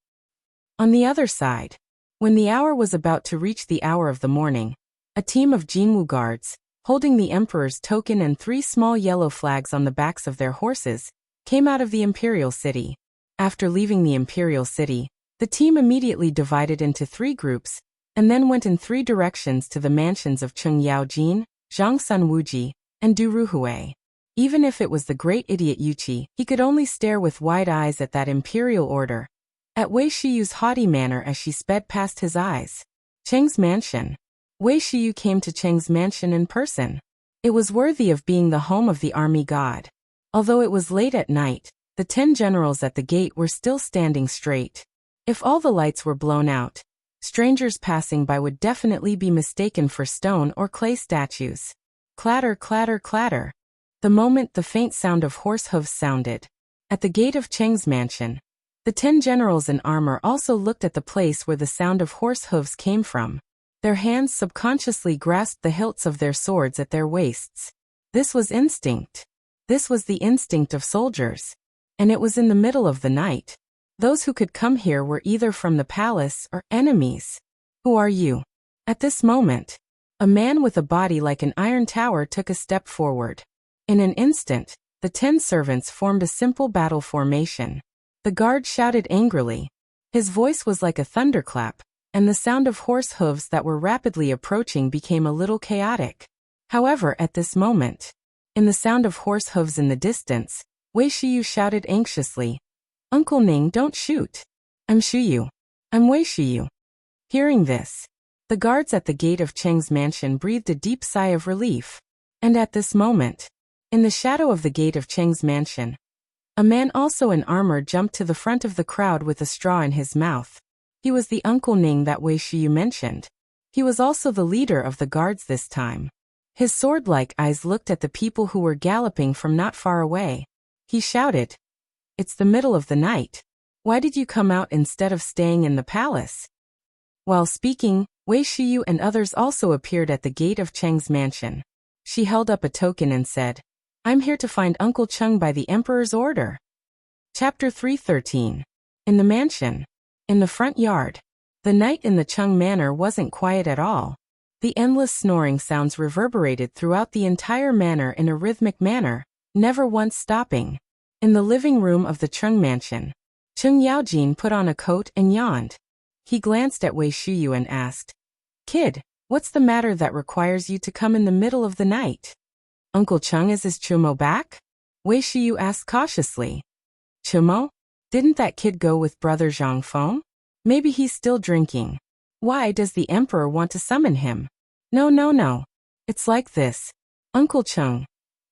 On the other side, when the hour was about to reach the hour of the morning, a team of Jinwu guards, holding the emperor's token and 3 small yellow flags on the backs of their horses, came out of the imperial city. After leaving the imperial city, the team immediately divided into 3 groups, and then went in 3 directions to the mansions of Cheng Yaojin, Zhang Sun Wuji, and Du Ruhui. Even if it was the great idiot Yuqi, he could only stare with wide eyes at that imperial order, at Wei Shiyu's haughty manner as she sped past his eyes. Cheng's mansion. Wei Shiyu came to Cheng's mansion in person. It was worthy of being the home of the army god. Although it was late at night, the 10 generals at the gate were still standing straight. If all the lights were blown out, strangers passing by would definitely be mistaken for stone or clay statues. Clatter, clatter, clatter. The moment the faint sound of horse hooves sounded, at the gate of Cheng's mansion, the 10 generals in armor also looked at the place where the sound of horse hooves came from. Their hands subconsciously grasped the hilts of their swords at their waists. This was instinct. This was the instinct of soldiers. And it was in the middle of the night. Those who could come here were either from the palace or enemies. "Who are you?" At this moment, a man with a body like an iron tower took a step forward. In an instant, the 10 servants formed a simple battle formation. The guard shouted angrily. His voice was like a thunderclap, and the sound of horse hooves that were rapidly approaching became a little chaotic. However, at this moment, in the sound of horse hooves in the distance, Wei Shiyu shouted anxiously, "Uncle Ning, don't shoot. I'm Shiyu. I'm Wei Shiyu." Hearing this, the guards at the gate of Cheng's mansion breathed a deep sigh of relief. And at this moment, in the shadow of the gate of Cheng's mansion, a man also in armor jumped to the front of the crowd with a straw in his mouth. He was the Uncle Ning that Wei Shiyu mentioned. He was also the leader of the guards this time. His sword-like eyes looked at the people who were galloping from not far away. He shouted, "It's the middle of the night. Why did you come out instead of staying in the palace?" While speaking, Wei Shiyu and others also appeared at the gate of Cheng's mansion. She held up a token and said, "I'm here to find Uncle Cheng by the Emperor's order." Chapter 313. In the mansion. In the front yard. The night in the Cheng manor wasn't quiet at all. The endless snoring sounds reverberated throughout the entire manor in a rhythmic manner, never once stopping. In the living room of the Cheng mansion, Cheng Yaojin put on a coat and yawned. He glanced at Wei Shiyu and asked, "Kid, what's the matter that requires you to come in the middle of the night?" "Uncle Cheng, is his Chumo back?" Wei Shiyu asked cautiously. "Chumo? Didn't that kid go with brother Zhang Feng? Maybe he's still drinking. Why does the emperor want to summon him?" No. It's like this. Uncle Cheng."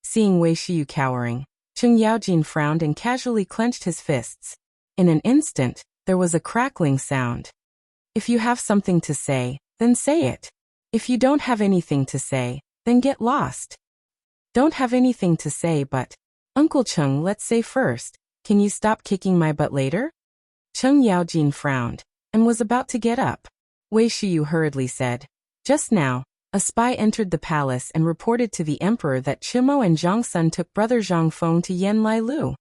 Seeing Wei Shiyu cowering, Cheng Yaojin frowned and casually clenched his fists. In an instant, there was a crackling sound. "If you have something to say, then say it. If you don't have anything to say, then get lost." "Don't have anything to say, but Uncle Cheng, let's say first, can you stop kicking my butt later?" Cheng Yaojin frowned and was about to get up. Wei Shiyu hurriedly said, "Just now, a spy entered the palace and reported to the emperor that Chimo and Zhang Sun took brother Zhang Feng to Yen Lai Lu."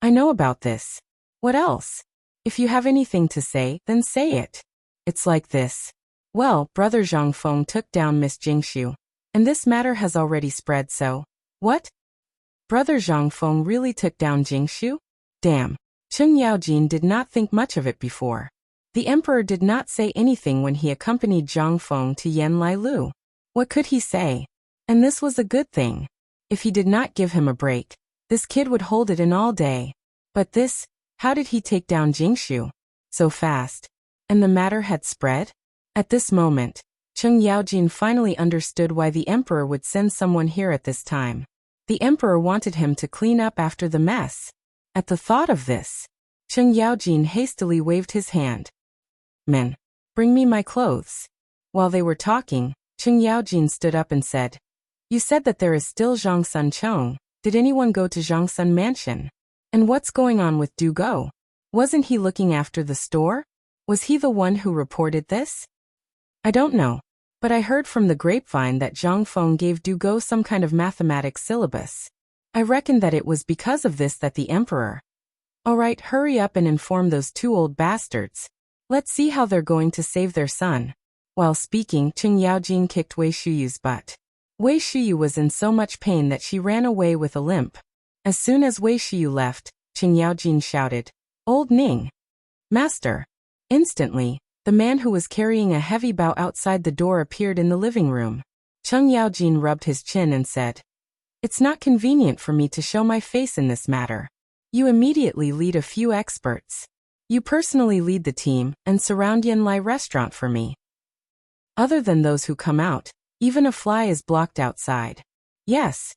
"I know about this. What else? If you have anything to say, then say it." "It's like this. Well, brother Zhang Feng took down Miss Jingshu, and this matter has already spread, so..." "What? Brother Zhang Feng really took down Jingshu? Damn." Cheng Yaojin did not think much of it before. The emperor did not say anything when he accompanied Zhang Feng to Yen Lai Lu. What could he say? And this was a good thing. If he did not give him a break, this kid would hold it in all day. But this, how did he take down Jingshu? So fast. And the matter had spread? At this moment, Cheng Yaojin finally understood why the emperor would send someone here at this time. The emperor wanted him to clean up after the mess. At the thought of this, Cheng Yaojin hastily waved his hand. "Men, bring me my clothes." While they were talking, Cheng Yaojin stood up and said, "You said that there is still Zhang Sun Chong. Did anyone go to Zhang Sun Mansion? And what's going on with Du Go? Wasn't he looking after the store? Was he the one who reported this?" "I don't know. But I heard from the grapevine that Zhang Feng gave Du Go some kind of mathematics syllabus. I reckon that it was because of this that the emperor..." "All right, hurry up and inform those two old bastards. Let's see how they're going to save their son." While speaking, Cheng Yaojin kicked Wei Shiyu's butt. Wei Shiyu was in so much pain that she ran away with a limp. As soon as Wei Shiyu left, Cheng Yaojin shouted, "Old Ning! Master!" Instantly, the man who was carrying a heavy bow outside the door appeared in the living room. Cheng Yaojin rubbed his chin and said, "It's not convenient for me to show my face in this matter. You immediately lead a few experts. You personally lead the team and surround Yanlai restaurant for me. Other than those who come out, even a fly is blocked outside." "Yes."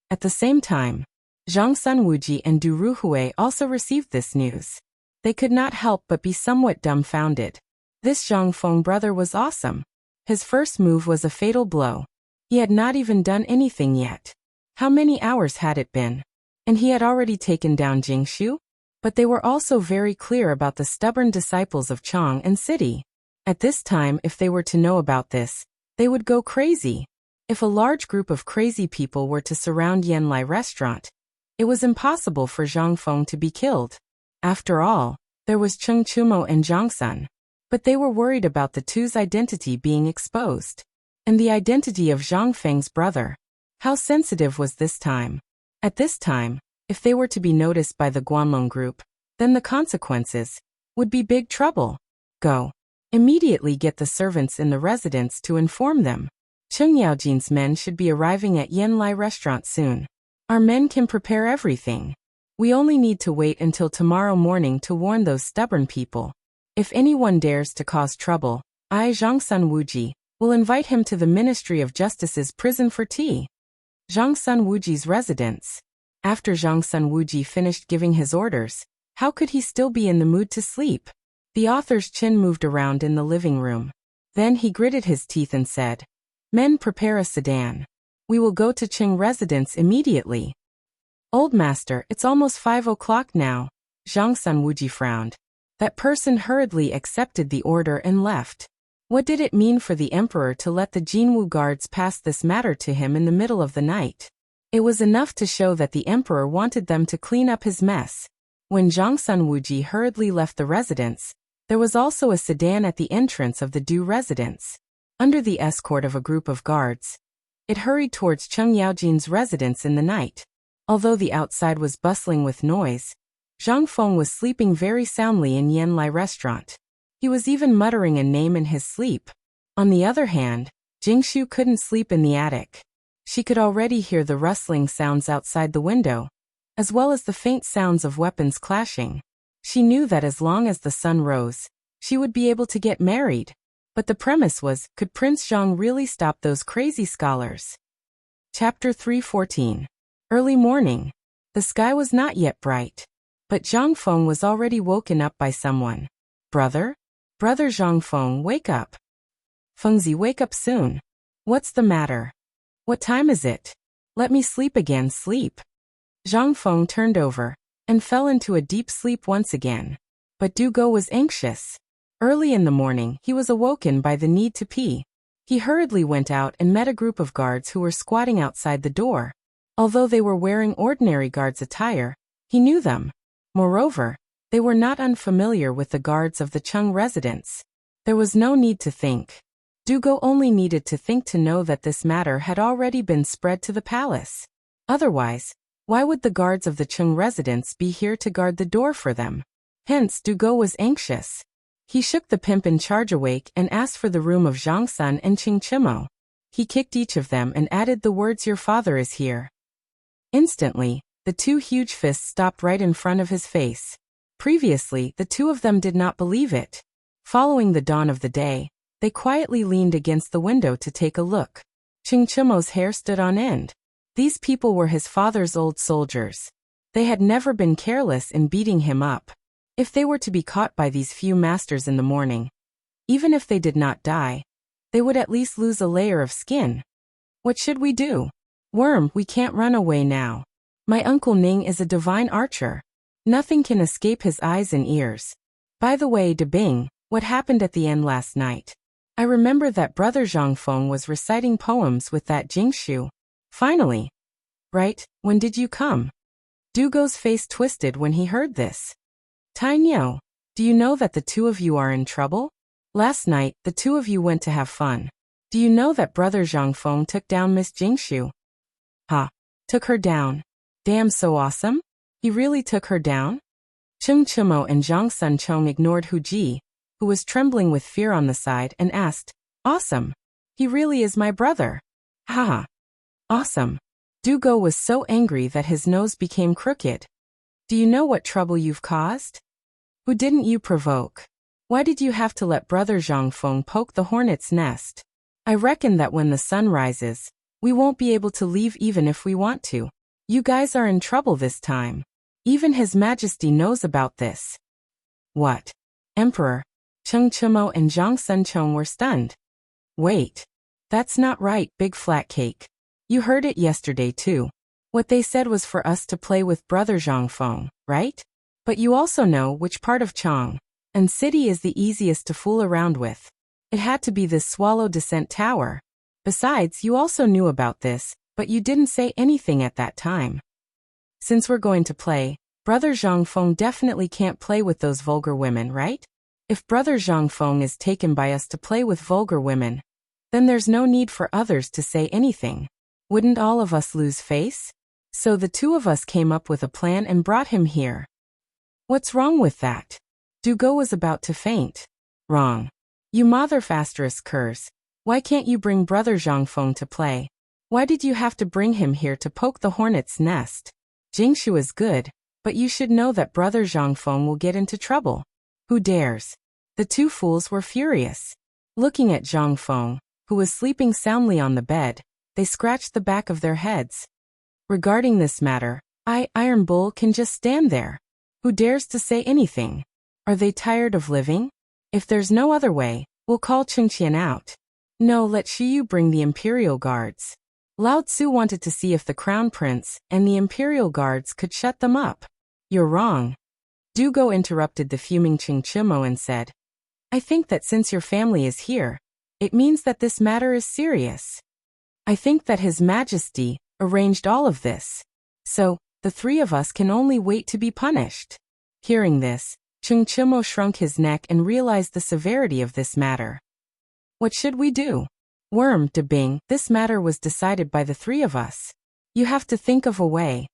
At the same time, Zhang Sun Wuji and Du Ruhui also received this news. They could not help but be somewhat dumbfounded. This Zhang Feng brother was awesome. His first move was a fatal blow. He had not even done anything yet. How many hours had it been? And he had already taken down Jingshu? But they were also very clear about the stubborn disciples of Chang and City. At this time, if they were to know about this, they would go crazy. If a large group of crazy people were to surround Yanlai restaurant, it was impossible for Zhang Feng to be killed. After all, there was Cheng Chumo and Zhang Sun. But they were worried about the two's identity being exposed. And the identity of Zhang Feng's brother. How sensitive was this time? At this time, if they were to be noticed by the Guanlong group, then the consequences would be big trouble. Go. Immediately get the servants in the residence to inform them. Cheng Yaojin's men should be arriving at Yanlai restaurant soon. Our men can prepare everything. We only need to wait until tomorrow morning to warn those stubborn people. If anyone dares to cause trouble, I, Zhang Sun Wuji, will invite him to the Ministry of Justice's prison for tea." Zhang Sun Wuji's residence. After Zhang Sun Wuji finished giving his orders, how could he still be in the mood to sleep? The author's chin moved around in the living room. Then he gritted his teeth and said, "Men, prepare a sedan." We will go to Qing residence immediately. Old master, it's almost 5 o'clock now. Zhang Sunwuji frowned. That person hurriedly accepted the order and left. What did it mean for the emperor to let the Jinwu guards pass this matter to him in the middle of the night? It was enough to show that the emperor wanted them to clean up his mess. When Zhang Sunwuji hurriedly left the residence, there was also a sedan at the entrance of the Du residence. Under the escort of a group of guards, it hurried towards Cheng Yaojin's residence in the night. Although the outside was bustling with noise, Zhang Feng was sleeping very soundly in Yanlai restaurant. He was even muttering a name in his sleep. On the other hand, Jingshu couldn't sleep in the attic. She could already hear the rustling sounds outside the window, as well as the faint sounds of weapons clashing. She knew that as long as the sun rose, she would be able to get married. But the premise was, could Prince Zhang really stop those crazy scholars? Chapter 314. Early morning. The sky was not yet bright, but Zhang Feng was already woken up by someone. Brother? Brother Zhang Feng, wake up. Fengzi, wake up soon. What's the matter? What time is it? Let me sleep again, sleep. Zhang Feng turned over and fell into a deep sleep once again. But Du Go was anxious. Early in the morning, he was awoken by the need to pee. He hurriedly went out and met a group of guards who were squatting outside the door. Although they were wearing ordinary guards' attire, he knew them. Moreover, they were not unfamiliar with the guards of the Cheng residence. There was no need to think. Du Go only needed to think to know that this matter had already been spread to the palace. Otherwise, why would the guards of the Cheng residence be here to guard the door for them? Hence, Du Go was anxious. He shook the pimp in charge awake and asked for the room of Zhang Sun and Qing Chimo. He kicked each of them and added the words, "Your father is here." Instantly, the two huge fists stopped right in front of his face. Previously, the two of them did not believe it. Following the dawn of the day, they quietly leaned against the window to take a look. Qing Chimo's hair stood on end. These people were his father's old soldiers. They had never been careless in beating him up. If they were to be caught by these few masters in the morning, even if they did not die, they would at least lose a layer of skin. What should we do? Worm, we can't run away now. My uncle Ning is a divine archer. Nothing can escape his eyes and ears. By the way, De Bing, what happened at the end last night? I remember that brother Zhang Feng was reciting poems with that Jingshu. Finally. Right, when did you come? Du Go's face twisted when he heard this. Tai Niu, do you know that the two of you are in trouble? Last night, the two of you went to have fun. Do you know that brother Zhang Feng took down Miss Jingshu? Ha, took her down. Damn, so awesome? He really took her down? Qing Chimo and Zhang Sunchong ignored Hu Ji, who was trembling with fear on the side, and asked, "Awesome. He really is my brother." Ha! Awesome. Du Go was so angry that his nose became crooked. Do you know what trouble you've caused? Who didn't you provoke? Why did you have to let brother Zhang Feng poke the hornet's nest? I reckon that when the sun rises, we won't be able to leave even if we want to. You guys are in trouble this time. Even His Majesty knows about this. What? Emperor? Cheng Chimo and Zhang Sunchong were stunned. Wait. That's not right, Big Flat Cake. You heard it yesterday too. What they said was for us to play with brother Zhang Feng, right? But you also know which part of Chang and city is the easiest to fool around with. It had to be this Swallow Descent Tower. Besides, you also knew about this, but you didn't say anything at that time. Since we're going to play, brother Zhang Feng definitely can't play with those vulgar women, right? If brother Zhang Feng is taken by us to play with vulgar women, then there's no need for others to say anything. Wouldn't all of us lose face? So the two of us came up with a plan and brought him here. What's wrong with that? Du Go was about to faint. Wrong. You motherfasterous curs. Why can't you bring brother Zhang Feng to play? Why did you have to bring him here to poke the hornet's nest? Jingshu is good, but you should know that brother Zhang Feng will get into trouble. Who dares? The two fools were furious. Looking at Zhang Feng, who was sleeping soundly on the bed, they scratched the back of their heads. Regarding this matter, Iron Bull can just stand there. Who dares to say anything? Are they tired of living? If there's no other way, we'll call Chengqian out. No, let Shiyu bring the Imperial Guards. Lao Tzu wanted to see if the crown prince and the imperial guards could shut them up. You're wrong. Dugo interrupted the fuming Chingchimo and said, I think that since your family is here, it means that this matter is serious. I think that His Majesty arranged all of this. So, the three of us can only wait to be punished. Hearing this, Chingchimo shrunk his neck and realized the severity of this matter. What should we do? Worm de Bing, this matter was decided by the three of us. You have to think of a way.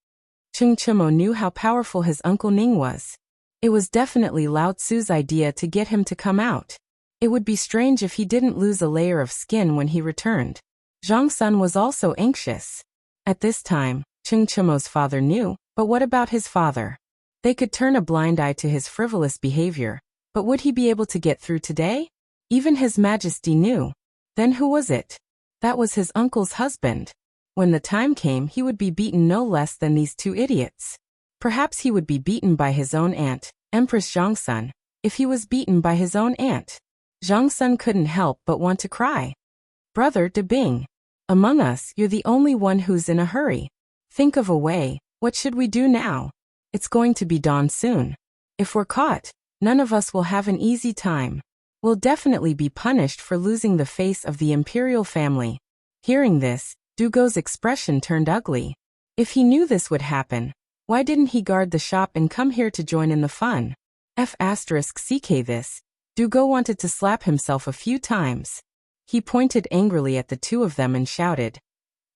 Chingchimo knew how powerful his Uncle Ning was. It was definitely Lao Tzu's idea to get him to come out. It would be strange if he didn't lose a layer of skin when he returned. Zhang Sun was also anxious. At this time, Chingchimo's father knew, but what about his father? They could turn a blind eye to his frivolous behavior, but would he be able to get through today? Even His Majesty knew. Then who was it? That was his uncle's husband. When the time came, he would be beaten no less than these two idiots. Perhaps he would be beaten by his own aunt, Empress Zhangsun, if he was beaten by his own aunt. Zhangsun couldn't help but want to cry. Brother de Bing, among us, you're the only one who's in a hurry. Think of a way. What should we do now? It's going to be dawn soon. If we're caught, none of us will have an easy time. We'll definitely be punished for losing the face of the imperial family. Hearing this, Dugo's expression turned ugly. If he knew this would happen, why didn't he guard the shop and come here to join in the fun? *CK this. Dugo wanted to slap himself a few times. He pointed angrily at the two of them and shouted,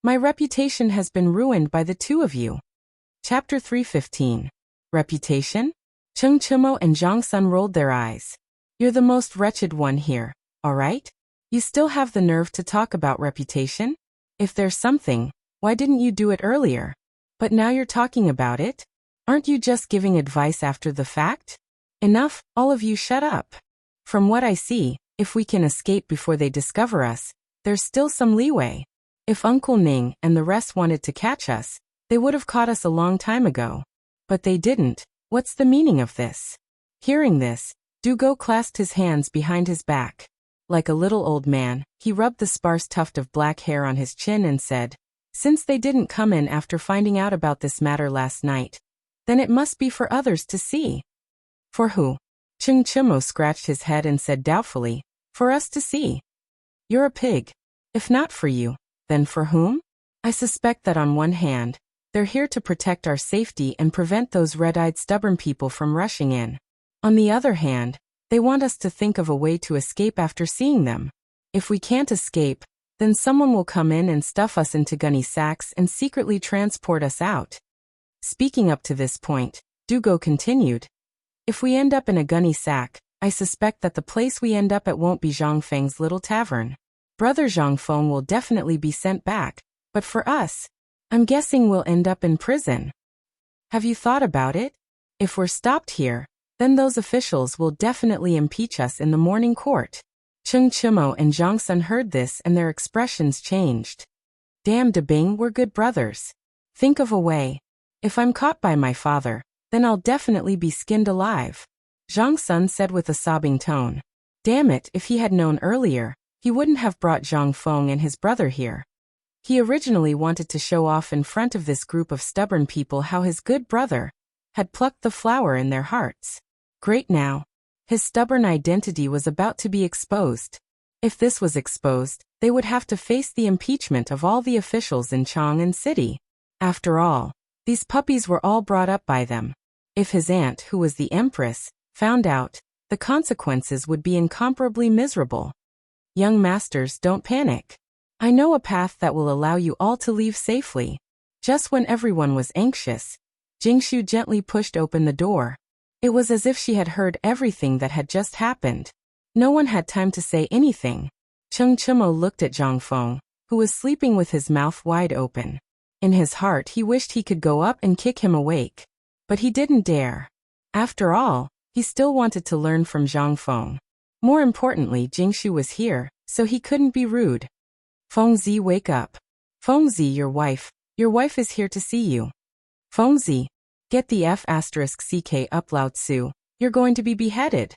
My reputation has been ruined by the two of you. Chapter 315. Reputation? Chingchimo and Zhang Sun rolled their eyes. You're the most wretched one here, all right? You still have the nerve to talk about reputation? If there's something, why didn't you do it earlier? But now you're talking about it? Aren't you just giving advice after the fact? Enough, all of you shut up. From what I see, if we can escape before they discover us, there's still some leeway. If Uncle Ning and the rest wanted to catch us, they would have caught us a long time ago. But they didn't. What's the meaning of this? Hearing this, Dugo clasped his hands behind his back. Like a little old man, he rubbed the sparse tuft of black hair on his chin and said, Since they didn't come in after finding out about this matter last night, then it must be for others to see. For who? Chingchimo scratched his head and said doubtfully, For us to see. You're a pig. If not for you, then for whom? I suspect that on one hand, they're here to protect our safety and prevent those red-eyed stubborn people from rushing in. On the other hand, they want us to think of a way to escape after seeing them. If we can't escape, then someone will come in and stuff us into gunny sacks and secretly transport us out. Speaking up to this point, Dugo continued, If we end up in a gunny sack, I suspect that the place we end up at won't be Zhang Feng's little tavern. Brother Zhang Feng will definitely be sent back, but for us, I'm guessing we'll end up in prison. Have you thought about it? If we're stopped here, then those officials will definitely impeach us in the morning court. Chingchimo and Zhang Sun heard this and their expressions changed. Damn de Bing, we're good brothers. Think of a way. If I'm caught by my father, then I'll definitely be skinned alive. Zhang Sun said with a sobbing tone. Damn it, if he had known earlier, he wouldn't have brought Zhang Feng and his brother here. He originally wanted to show off in front of this group of stubborn people how his good brother had plucked the flower in their hearts. Great now. His stubborn identity was about to be exposed. If this was exposed, they would have to face the impeachment of all the officials in Chang'an City. After all, these puppies were all brought up by them. If his aunt, who was the empress, found out, the consequences would be incomparably miserable. Young masters, don't panic. I know a path that will allow you all to leave safely. Just when everyone was anxious, Jingshu gently pushed open the door. It was as if she had heard everything that had just happened. No one had time to say anything. Chengchimo looked at Zhang Feng, who was sleeping with his mouth wide open. In his heart he wished he could go up and kick him awake. But he didn't dare. After all, he still wanted to learn from Zhang Feng. More importantly, Jingshu was here, so he couldn't be rude. Fengzi, wake up. Fengzi, your wife is here to see you. Fengzi, get the *CK up, Lao Tzu, you're going to be beheaded.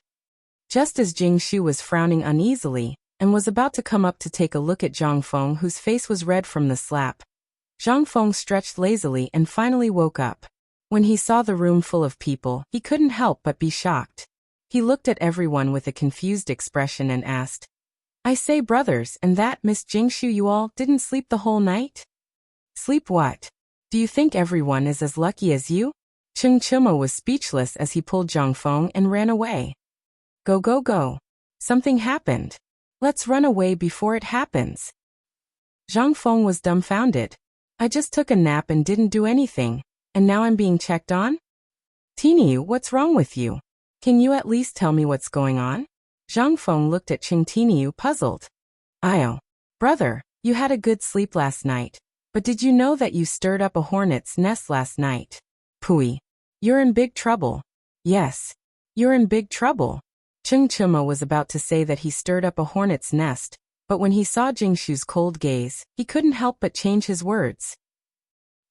Just as Jingshu was frowning uneasily, and was about to come up to take a look at Zhang Feng, whose face was red from the slap. Zhang Feng stretched lazily and finally woke up. When he saw the room full of people, he couldn't help but be shocked. He looked at everyone with a confused expression and asked, "I say, brothers, and that Miss Jingshu, you all didn't sleep the whole night?" "Sleep what? Do you think everyone is as lucky as you?" Cheng Chimo was speechless as he pulled Zhang Feng and ran away. "Go, go, go. Something happened. Let's run away before it happens." Zhang Feng was dumbfounded. "I just took a nap and didn't do anything, and now I'm being checked on? Tiniu, what's wrong with you? Can you at least tell me what's going on?" Zhang Feng looked at Cheng Tiniu puzzled. "Io. Brother, you had a good sleep last night, but did you know that you stirred up a hornet's nest last night? Pui. You're in big trouble." "Yes. You're in big trouble." Cheng Chimo was about to say that he stirred up a hornet's nest, but when he saw Jingshu's cold gaze, he couldn't help but change his words.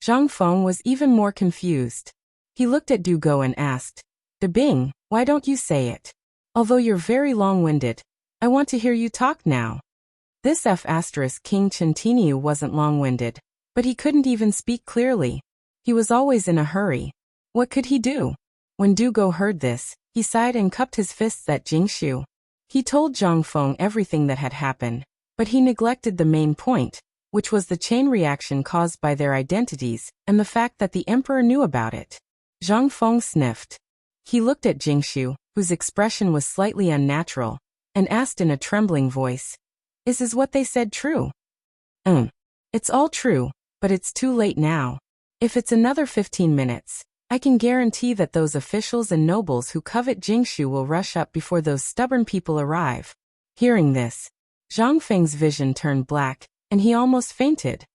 Zhang Feng was even more confused. He looked at Du Go and asked, "De Bing, why don't you say it? Although you're very long-winded, I want to hear you talk now." This King Chen Tiniu wasn't long-winded, but he couldn't even speak clearly. He was always in a hurry. What could he do? When Du Go heard this, he sighed and cupped his fists at Jingshu. He told Zhang Feng everything that had happened, but he neglected the main point, which was the chain reaction caused by their identities and the fact that the emperor knew about it. Zhang Feng sniffed. He looked at Jingshu, whose expression was slightly unnatural, and asked in a trembling voice, Is what they said true?" It's all true, but it's too late now. If it's another 15 minutes, I can guarantee that those officials and nobles who covet Jingshu will rush up before those stubborn people arrive." Hearing this, Zhang Feng's vision turned black, and he almost fainted.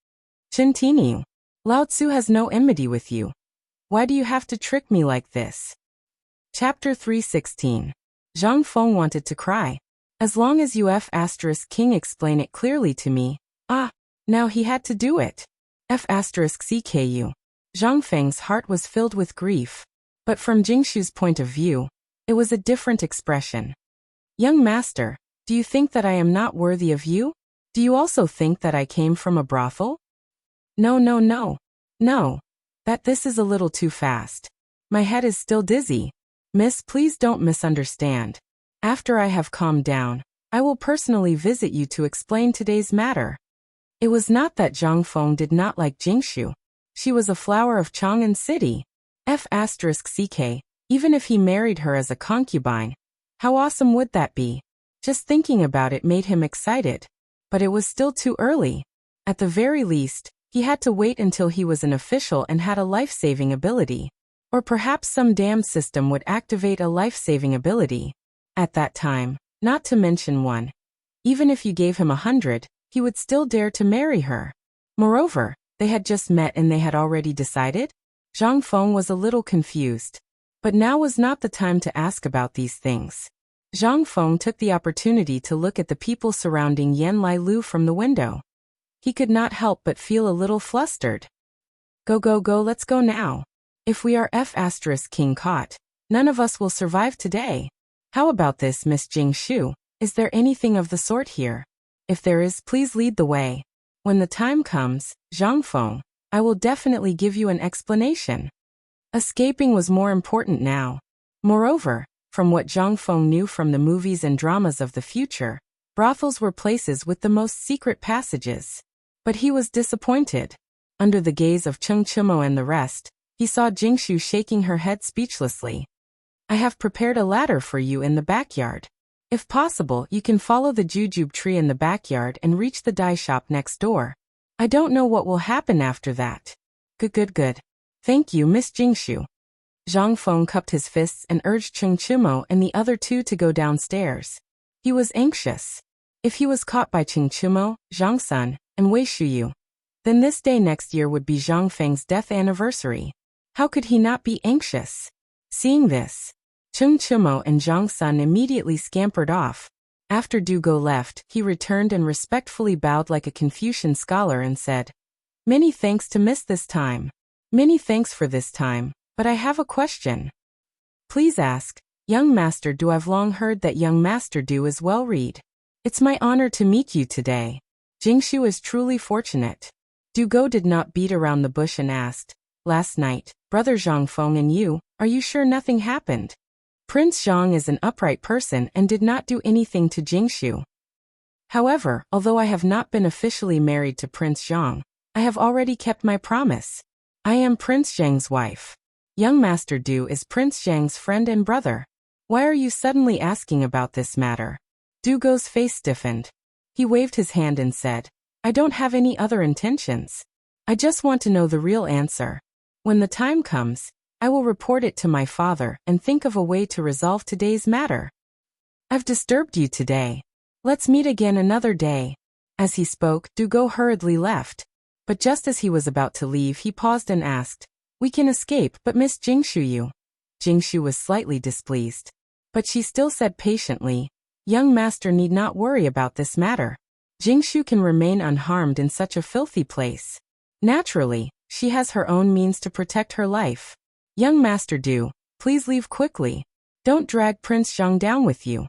"Chen Tiniu, Lao Tzu has no enmity with you. Why do you have to trick me like this?" Chapter 316. Zhang Feng wanted to cry. As long as King explain it clearly to me. Now he had to do it. CKU. Zhang Feng's heart was filled with grief. But from Jingshu's point of view, it was a different expression. "Young master, do you think that I am not worthy of you? Do you also think that I came from a brothel?" No. This is a little too fast. My head is still dizzy. Miss, please don't misunderstand. After I have calmed down, I will personally visit you to explain today's matter." It was not that Zhang Feng did not like Jingshu. She was a flower of Chang'an City. CK, even if he married her as a concubine. How awesome would that be? Just thinking about it made him excited. But it was still too early. At the very least, he had to wait until he was an official and had a life-saving ability. Or perhaps some damned system would activate a life-saving ability. At that time, not to mention one. Even if you gave him 100, he would still dare to marry her. Moreover, they had just met and they had already decided? Zhang Feng was a little confused. But now was not the time to ask about these things. Zhang Feng took the opportunity to look at the people surrounding Yan Lai Lu from the window. He could not help but feel a little flustered. Go, let's go now. If we are King caught, none of us will survive today. How about this, Miss Jingshu? Is there anything of the sort here? If there is, please lead the way. When the time comes, Zhang Feng, I will definitely give you an explanation. Escaping was more important now. Moreover, from what Zhang Feng knew from the movies and dramas of the future, brothels were places with the most secret passages. But he was disappointed. Under the gaze of Cheng Chimo and the rest, he saw Jingshu shaking her head speechlessly. I have prepared a ladder for you in the backyard. If possible, you can follow the jujube tree in the backyard and reach the dye shop next door. I don't know what will happen after that. Good. Thank you, Miss Jingshu. Zhang Feng cupped his fists and urged Cheng Chimo and the other two to go downstairs. He was anxious. If he was caught by Cheng Chimo, Zhang Sun, and Wei Shuyu, then this day next year would be Zhang Feng's death anniversary. How could he not be anxious? Seeing this, Cheng Chimo and Zhang Sun immediately scampered off. After Du Go left, he returned and respectfully bowed like a Confucian scholar and said, Many thanks to Miss this time. Many thanks for this time, but I have a question. Please ask. Young Master Du, I've long heard that young Master Du is well read. It's my honor to meet you today. Jingshu is truly fortunate. Du Go did not beat around the bush and asked, last night, Brother Zhang Feng and you, are you sure nothing happened? Prince Zhang is an upright person and did not do anything to Jingshu. However, although I have not been officially married to Prince Zhang, I have already kept my promise. I am Prince Zhang's wife. Young Master Du is Prince Zhang's friend and brother. Why are you suddenly asking about this matter? Du Go's face stiffened. He waved his hand and said, I don't have any other intentions. I just want to know the real answer. When the time comes, I will report it to my father and think of a way to resolve today's matter. I've disturbed you today. Let's meet again another day. As he spoke, Du Go hurriedly left. But just as he was about to leave, he paused and asked, We can escape, but Miss Jingshu you. Jingshu was slightly displeased. But she still said patiently, Young master need not worry about this matter. Jingshu can remain unharmed in such a filthy place. Naturally, she has her own means to protect her life. Young Master Du, please leave quickly. Don't drag Prince Zhang down with you.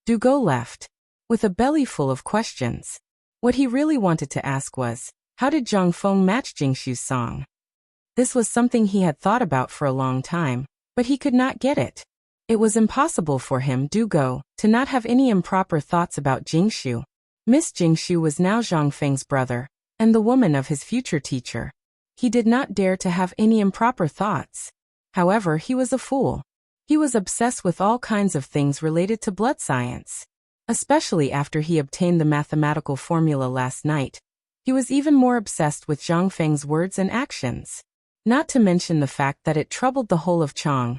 Du Go left, with a belly full of questions. What he really wanted to ask was, how did Zhang Feng match Jingshu's song? This was something he had thought about for a long time, but he could not get it. It was impossible for him, Du Go, to not have any improper thoughts about Jingshu. Miss Jingshu was now Zhang Feng's brother, and the woman of his future teacher. He did not dare to have any improper thoughts. However, he was a fool. He was obsessed with all kinds of things related to blood science. Especially after he obtained the mathematical formula last night. He was even more obsessed with Zhang Feng's words and actions. Not to mention the fact that it troubled the whole of Chang,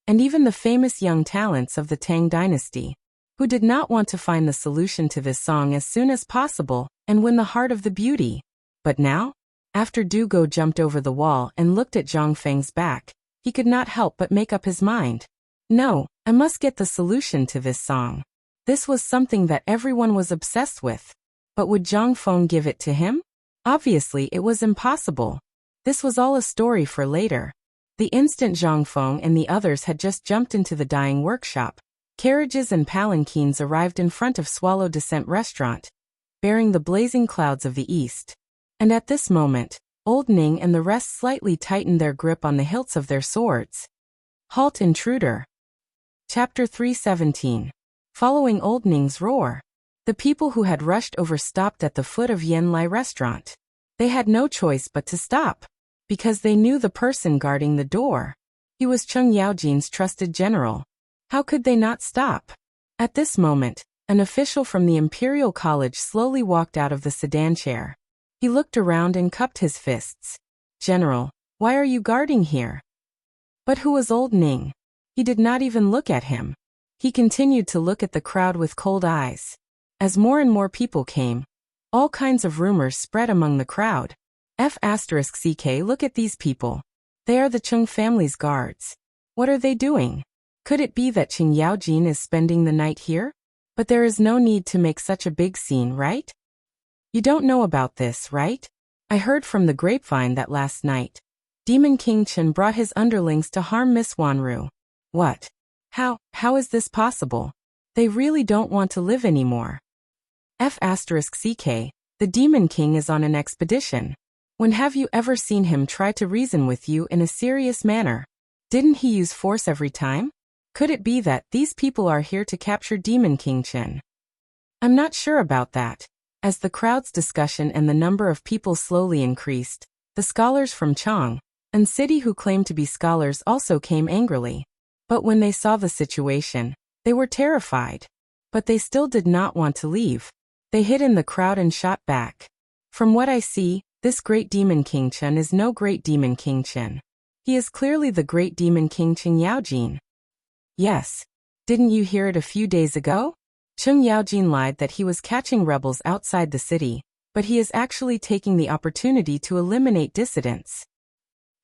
and even the famous young talents of the Tang dynasty, who did not want to find the solution to this song as soon as possible and win the heart of the beauty. But now, after Du Go jumped over the wall and looked at Zhang Feng's back, he could not help but make up his mind. No, I must get the solution to this song. This was something that everyone was obsessed with. But would Zhang Feng give it to him? Obviously, it was impossible. This was all a story for later. The instant Zhang Feng and the others had just jumped into the dyeing workshop, carriages and palanquins arrived in front of Swallow Descent Restaurant, bearing the blazing clouds of the east. And at this moment, Old Ning and the rest slightly tightened their grip on the hilts of their swords. Halt, intruder! Chapter 317. Following Old Ning's roar, the people who had rushed over stopped at the foot of Yen Lai Restaurant. They had no choice but to stop, because they knew the person guarding the door. He was Cheng Yaojin's trusted general. How could they not stop? At this moment, an official from the Imperial College slowly walked out of the sedan chair. He looked around and cupped his fists. General, why are you guarding here? But who was Old Ning? He did not even look at him. He continued to look at the crowd with cold eyes. As more and more people came, all kinds of rumors spread among the crowd. F***ck, look at these people. They are the Cheng family's guards. What are they doing? Could it be that Cheng Yaojin is spending the night here? But there is no need to make such a big scene, right? You don't know about this, right? I heard from the grapevine that last night, Demon King Chen brought his underlings to harm Miss Wanru. What? How is this possible? They really don't want to live anymore. F***ck, the Demon King is on an expedition. When have you ever seen him try to reason with you in a serious manner? Didn't he use force every time? Could it be that these people are here to capture Demon King Chen? I'm not sure about that. As the crowd's discussion and the number of people slowly increased, the scholars from Chang and city who claimed to be scholars also came angrily. But when they saw the situation, they were terrified. But they still did not want to leave. They hid in the crowd and shot back. From what I see, this great Demon King Chen is no great Demon King Chen. He is clearly the great Demon King Cheng Yaojin. Yes. Didn't you hear it a few days ago? Cheng Yaojin lied that he was catching rebels outside the city, but he is actually taking the opportunity to eliminate dissidents.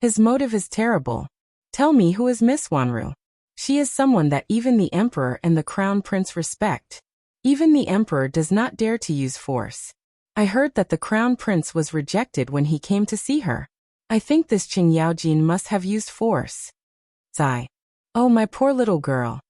His motive is terrible. Tell me, who is Miss Wanru? She is someone that even the emperor and the crown prince respect. Even the emperor does not dare to use force. I heard that the crown prince was rejected when he came to see her. I think this Cheng Yaojin must have used force. Sigh. Oh, my poor little girl.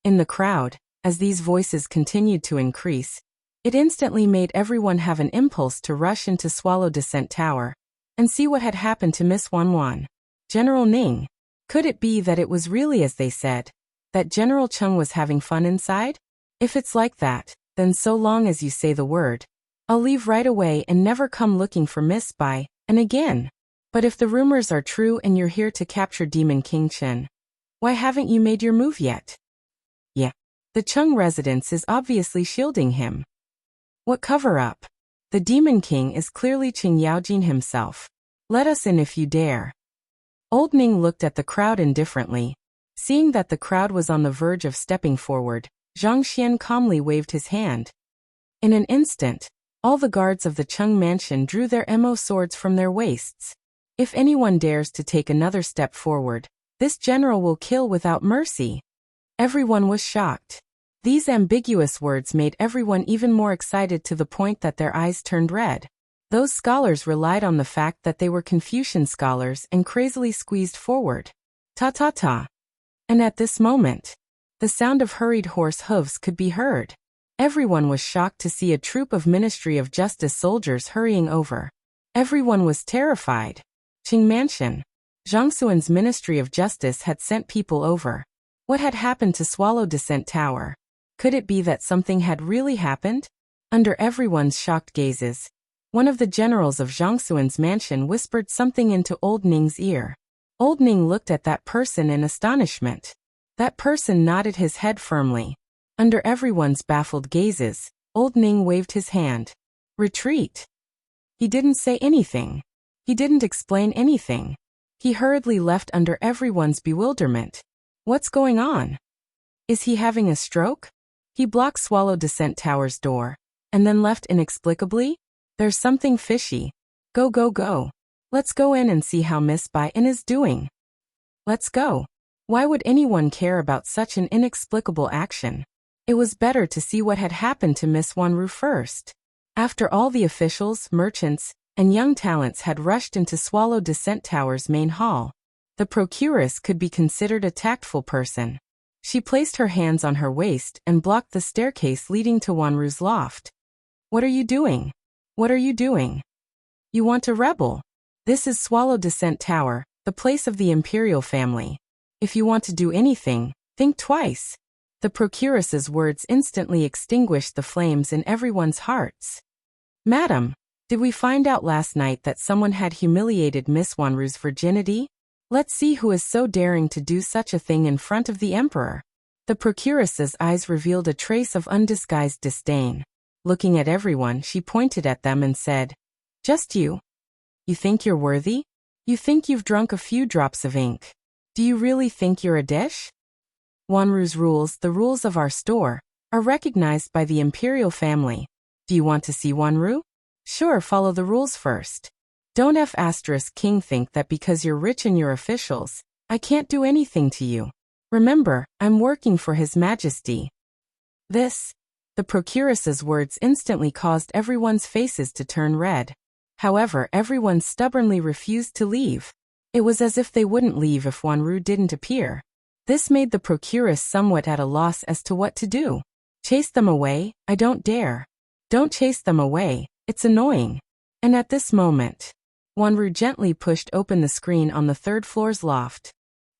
In the crowd, As these voices continued to increase, it instantly made everyone have an impulse to rush into Swallow Descent Tower and see what had happened to Miss Wanwan. General Ning. Could it be that it was really as they said, that General Chung was having fun inside? If it's like that, then so long as you say the word, I'll leave right away and never come looking for Miss Bai, and again. But if the rumors are true and you're here to capture Demon King Chen, why haven't you made your move yet? Yeah. The Chung residence is obviously shielding him. What cover-up? The Demon King is clearly Qing Yaojin himself. Let us in if you dare. Old Ning looked at the crowd indifferently. Seeing that the crowd was on the verge of stepping forward, Zhang Xian calmly waved his hand. In an instant, all the guards of the Chung mansion drew their mo swords from their waists. If anyone dares to take another step forward, this general will kill without mercy. Everyone was shocked. These ambiguous words made everyone even more excited to the point that their eyes turned red. Those scholars relied on the fact that they were Confucian scholars and crazily squeezed forward. Ta-ta-ta. And at this moment, the sound of hurried horse hooves could be heard. Everyone was shocked to see a troop of Ministry of Justice soldiers hurrying over. Everyone was terrified. Qing Mansion. Zhang Xuan's Ministry of Justice had sent people over. What had happened to Swallow Descent Tower? Could it be that something had really happened? Under everyone's shocked gazes, one of the generals of Zhang Xuan's mansion whispered something into Old Ning's ear. Old Ning looked at that person in astonishment. That person nodded his head firmly. Under everyone's baffled gazes, Old Ning waved his hand. Retreat. He didn't say anything. He didn't explain anything. He hurriedly left under everyone's bewilderment. What's going on? Is he having a stroke? He blocked Swallow Descent Tower's door, and then left inexplicably? There's something fishy. Go, go, go. Let's go in and see how Miss Bai is doing. Let's go. Why would anyone care about such an inexplicable action? It was better to see what had happened to Miss Wanru first. After all the officials, merchants, and young talents had rushed into Swallow Descent Tower's main hall, the procuress could be considered a tactful person. She placed her hands on her waist and blocked the staircase leading to Wanru's loft. What are you doing? What are you doing? You want to rebel? This is Swallow Descent Tower, the place of the imperial family. If you want to do anything, think twice. The procuress's words instantly extinguished the flames in everyone's hearts. Madam, did we find out last night that someone had humiliated Miss Wanru's virginity? Let's see who is so daring to do such a thing in front of the emperor. The procuress's eyes revealed a trace of undisguised disdain. Looking at everyone, she pointed at them and said, Just you? You think you're worthy? You think you've drunk a few drops of ink? Do you really think you're a dish? Wanru's rules, the rules of our store, are recognized by the imperial family. Do you want to see Wanru? Sure, follow the rules first. Don't King think that because you're rich and you're officials, I can't do anything to you. Remember, I'm working for His Majesty. The procuress's words instantly caused everyone's faces to turn red. However, everyone stubbornly refused to leave. It was as if they wouldn't leave if Wanru didn't appear. This made the procuress somewhat at a loss as to what to do. Chase them away? I don't dare. Don't chase them away, it's annoying. And at this moment, Wanru gently pushed open the screen on the third floor's loft.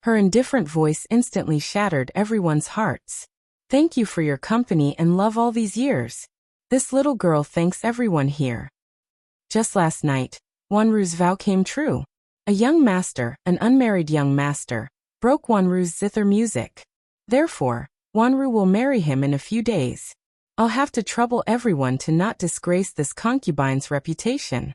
Her indifferent voice instantly shattered everyone's hearts. Thank you for your company and love all these years. This little girl thanks everyone here. Just last night, Wanru's vow came true. A young master, an unmarried young master, broke Wanru's zither music. Therefore, Wanru will marry him in a few days. I'll have to trouble everyone to not disgrace this concubine's reputation.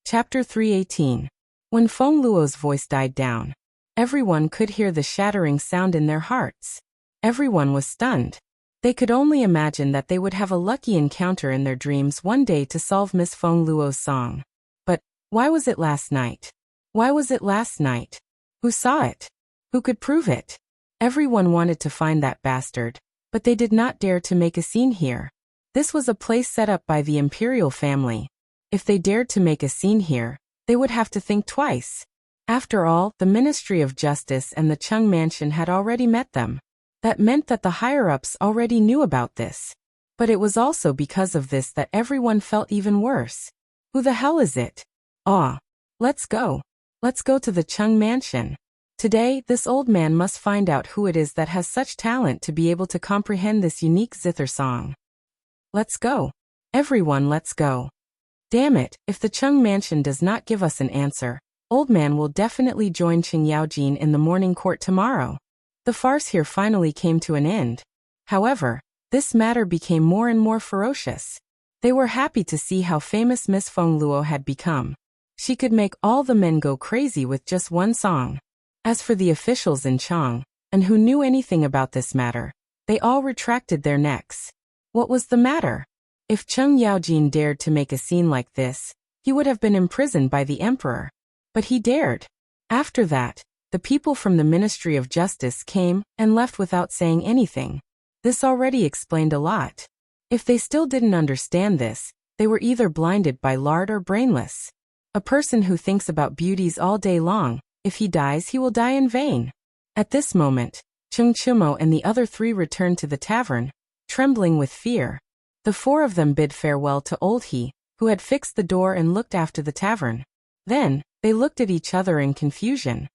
Chapter 318. When Feng Luo's voice died down, everyone could hear the shattering sound in their hearts. Everyone was stunned. They could only imagine that they would have a lucky encounter in their dreams one day to solve Miss Feng Luo's song. But, why was it last night? Why was it last night? Who saw it? Who could prove it? Everyone wanted to find that bastard, but they did not dare to make a scene here. This was a place set up by the imperial family. If they dared to make a scene here, they would have to think twice. After all, the Ministry of Justice and the Chung Mansion had already met them. That meant that the higher-ups already knew about this. But it was also because of this that everyone felt even worse. Who the hell is it? Ah, let's go. Let's go to the Chung mansion. Today, this old man must find out who it is that has such talent to be able to comprehend this unique zither song. Let's go. Everyone, let's go. Damn it, if the Chung mansion does not give us an answer, old man will definitely join Qing Yaojin in the morning court tomorrow. The farce here finally came to an end. However, this matter became more and more ferocious. They were happy to see how famous Miss Feng Luo had become. She could make all the men go crazy with just one song. As for the officials in Chang, and who knew anything about this matter, they all retracted their necks. What was the matter? If Qing Yaojin dared to make a scene like this, he would have been imprisoned by the emperor. But he dared. After that, the people from the Ministry of Justice came and left without saying anything. This already explained a lot. If they still didn't understand this, they were either blinded by lard or brainless. A person who thinks about beauties all day long, if he dies he will die in vain. At this moment, Chung Chumo and the other three returned to the tavern, trembling with fear. The four of them bid farewell to Old He, who had fixed the door and looked after the tavern. Then, they looked at each other in confusion.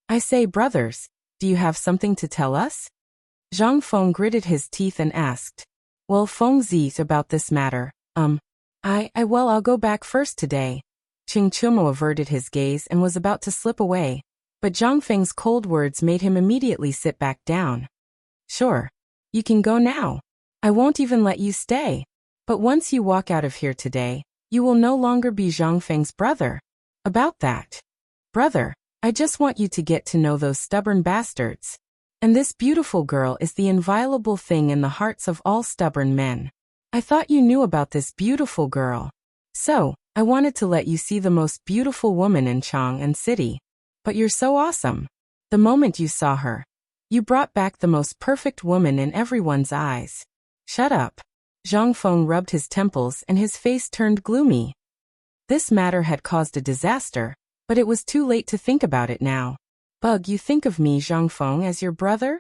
I say, brothers, do you have something to tell us? Zhang Feng gritted his teeth and asked. Well, Feng Zi, about this matter, well, I'll go back first today. Qing Chumo averted his gaze and was about to slip away, but Zhang Feng's cold words made him immediately sit back down. Sure. You can go now. I won't even let you stay. But once you walk out of here today, you will no longer be Zhang Feng's brother. About that. Brother, I just want you to get to know those stubborn bastards. And this beautiful girl is the inviolable thing in the hearts of all stubborn men. I thought you knew about this beautiful girl. So, I wanted to let you see the most beautiful woman in Chang and City. But you're so awesome. The moment you saw her, you brought back the most perfect woman in everyone's eyes. Shut up. Zhang Feng rubbed his temples and his face turned gloomy. This matter had caused a disaster, but it was too late to think about it now. Bug, you think of me, Zhang Feng, as your brother?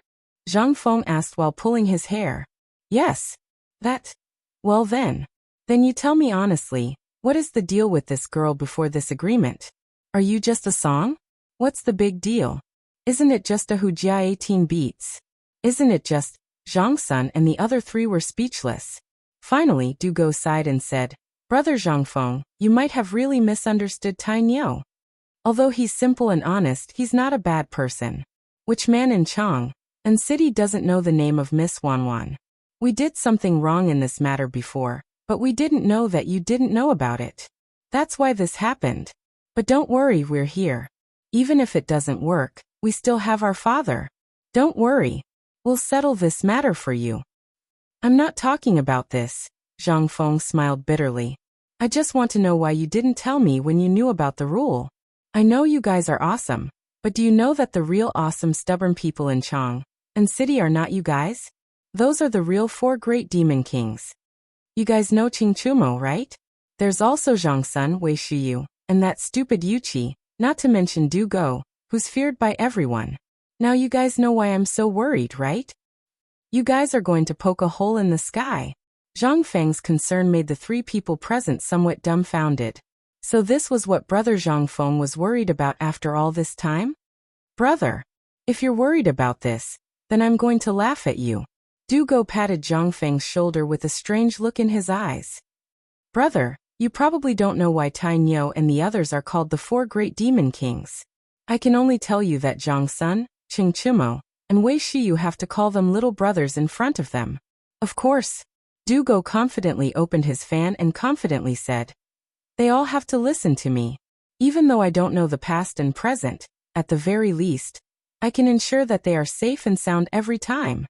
Zhang Feng asked while pulling his hair. Yes. That. Well then. Then you tell me honestly, what is the deal with this girl before this agreement? Are you just a song? What's the big deal? Isn't it just a Hujia 18 beats? Isn't it just? Zhang Sun and the other three were speechless. Finally, Du Go sighed and said, Brother Zhang Feng, you might have really misunderstood Tai Niu. Although he's simple and honest, he's not a bad person. Which man in Chang and City doesn't know the name of Miss Wanwan? We did something wrong in this matter before, but we didn't know that you didn't know about it. That's why this happened. But don't worry, we're here. Even if it doesn't work, we still have our father. Don't worry. We'll settle this matter for you. I'm not talking about this, Zhang Feng smiled bitterly. I just want to know why you didn't tell me when you knew about the rule. I know you guys are awesome, but do you know that the real awesome stubborn people in Chang and City are not you guys? Those are the real four great demon kings. You guys know Qing Chumo, right? There's also Zhang Sun, Wei Shiyu, and that stupid Yuqi, not to mention Du Go, who's feared by everyone. Now you guys know why I'm so worried, right? You guys are going to poke a hole in the sky. Zhang Feng's concern made the three people present somewhat dumbfounded. So this was what Brother Zhang Feng was worried about after all this time? Brother, if you're worried about this, then I'm going to laugh at you. Du Go patted Zhang Feng's shoulder with a strange look in his eyes. Brother, you probably don't know why Tai Niu and the others are called the four great demon kings. I can only tell you that Zhang Sun, Qing Chumo, and Wei Shiyu have to call them little brothers in front of them. Of course. Du Go confidently opened his fan and confidently said, They all have to listen to me. Even though I don't know the past and present, at the very least, I can ensure that they are safe and sound every time.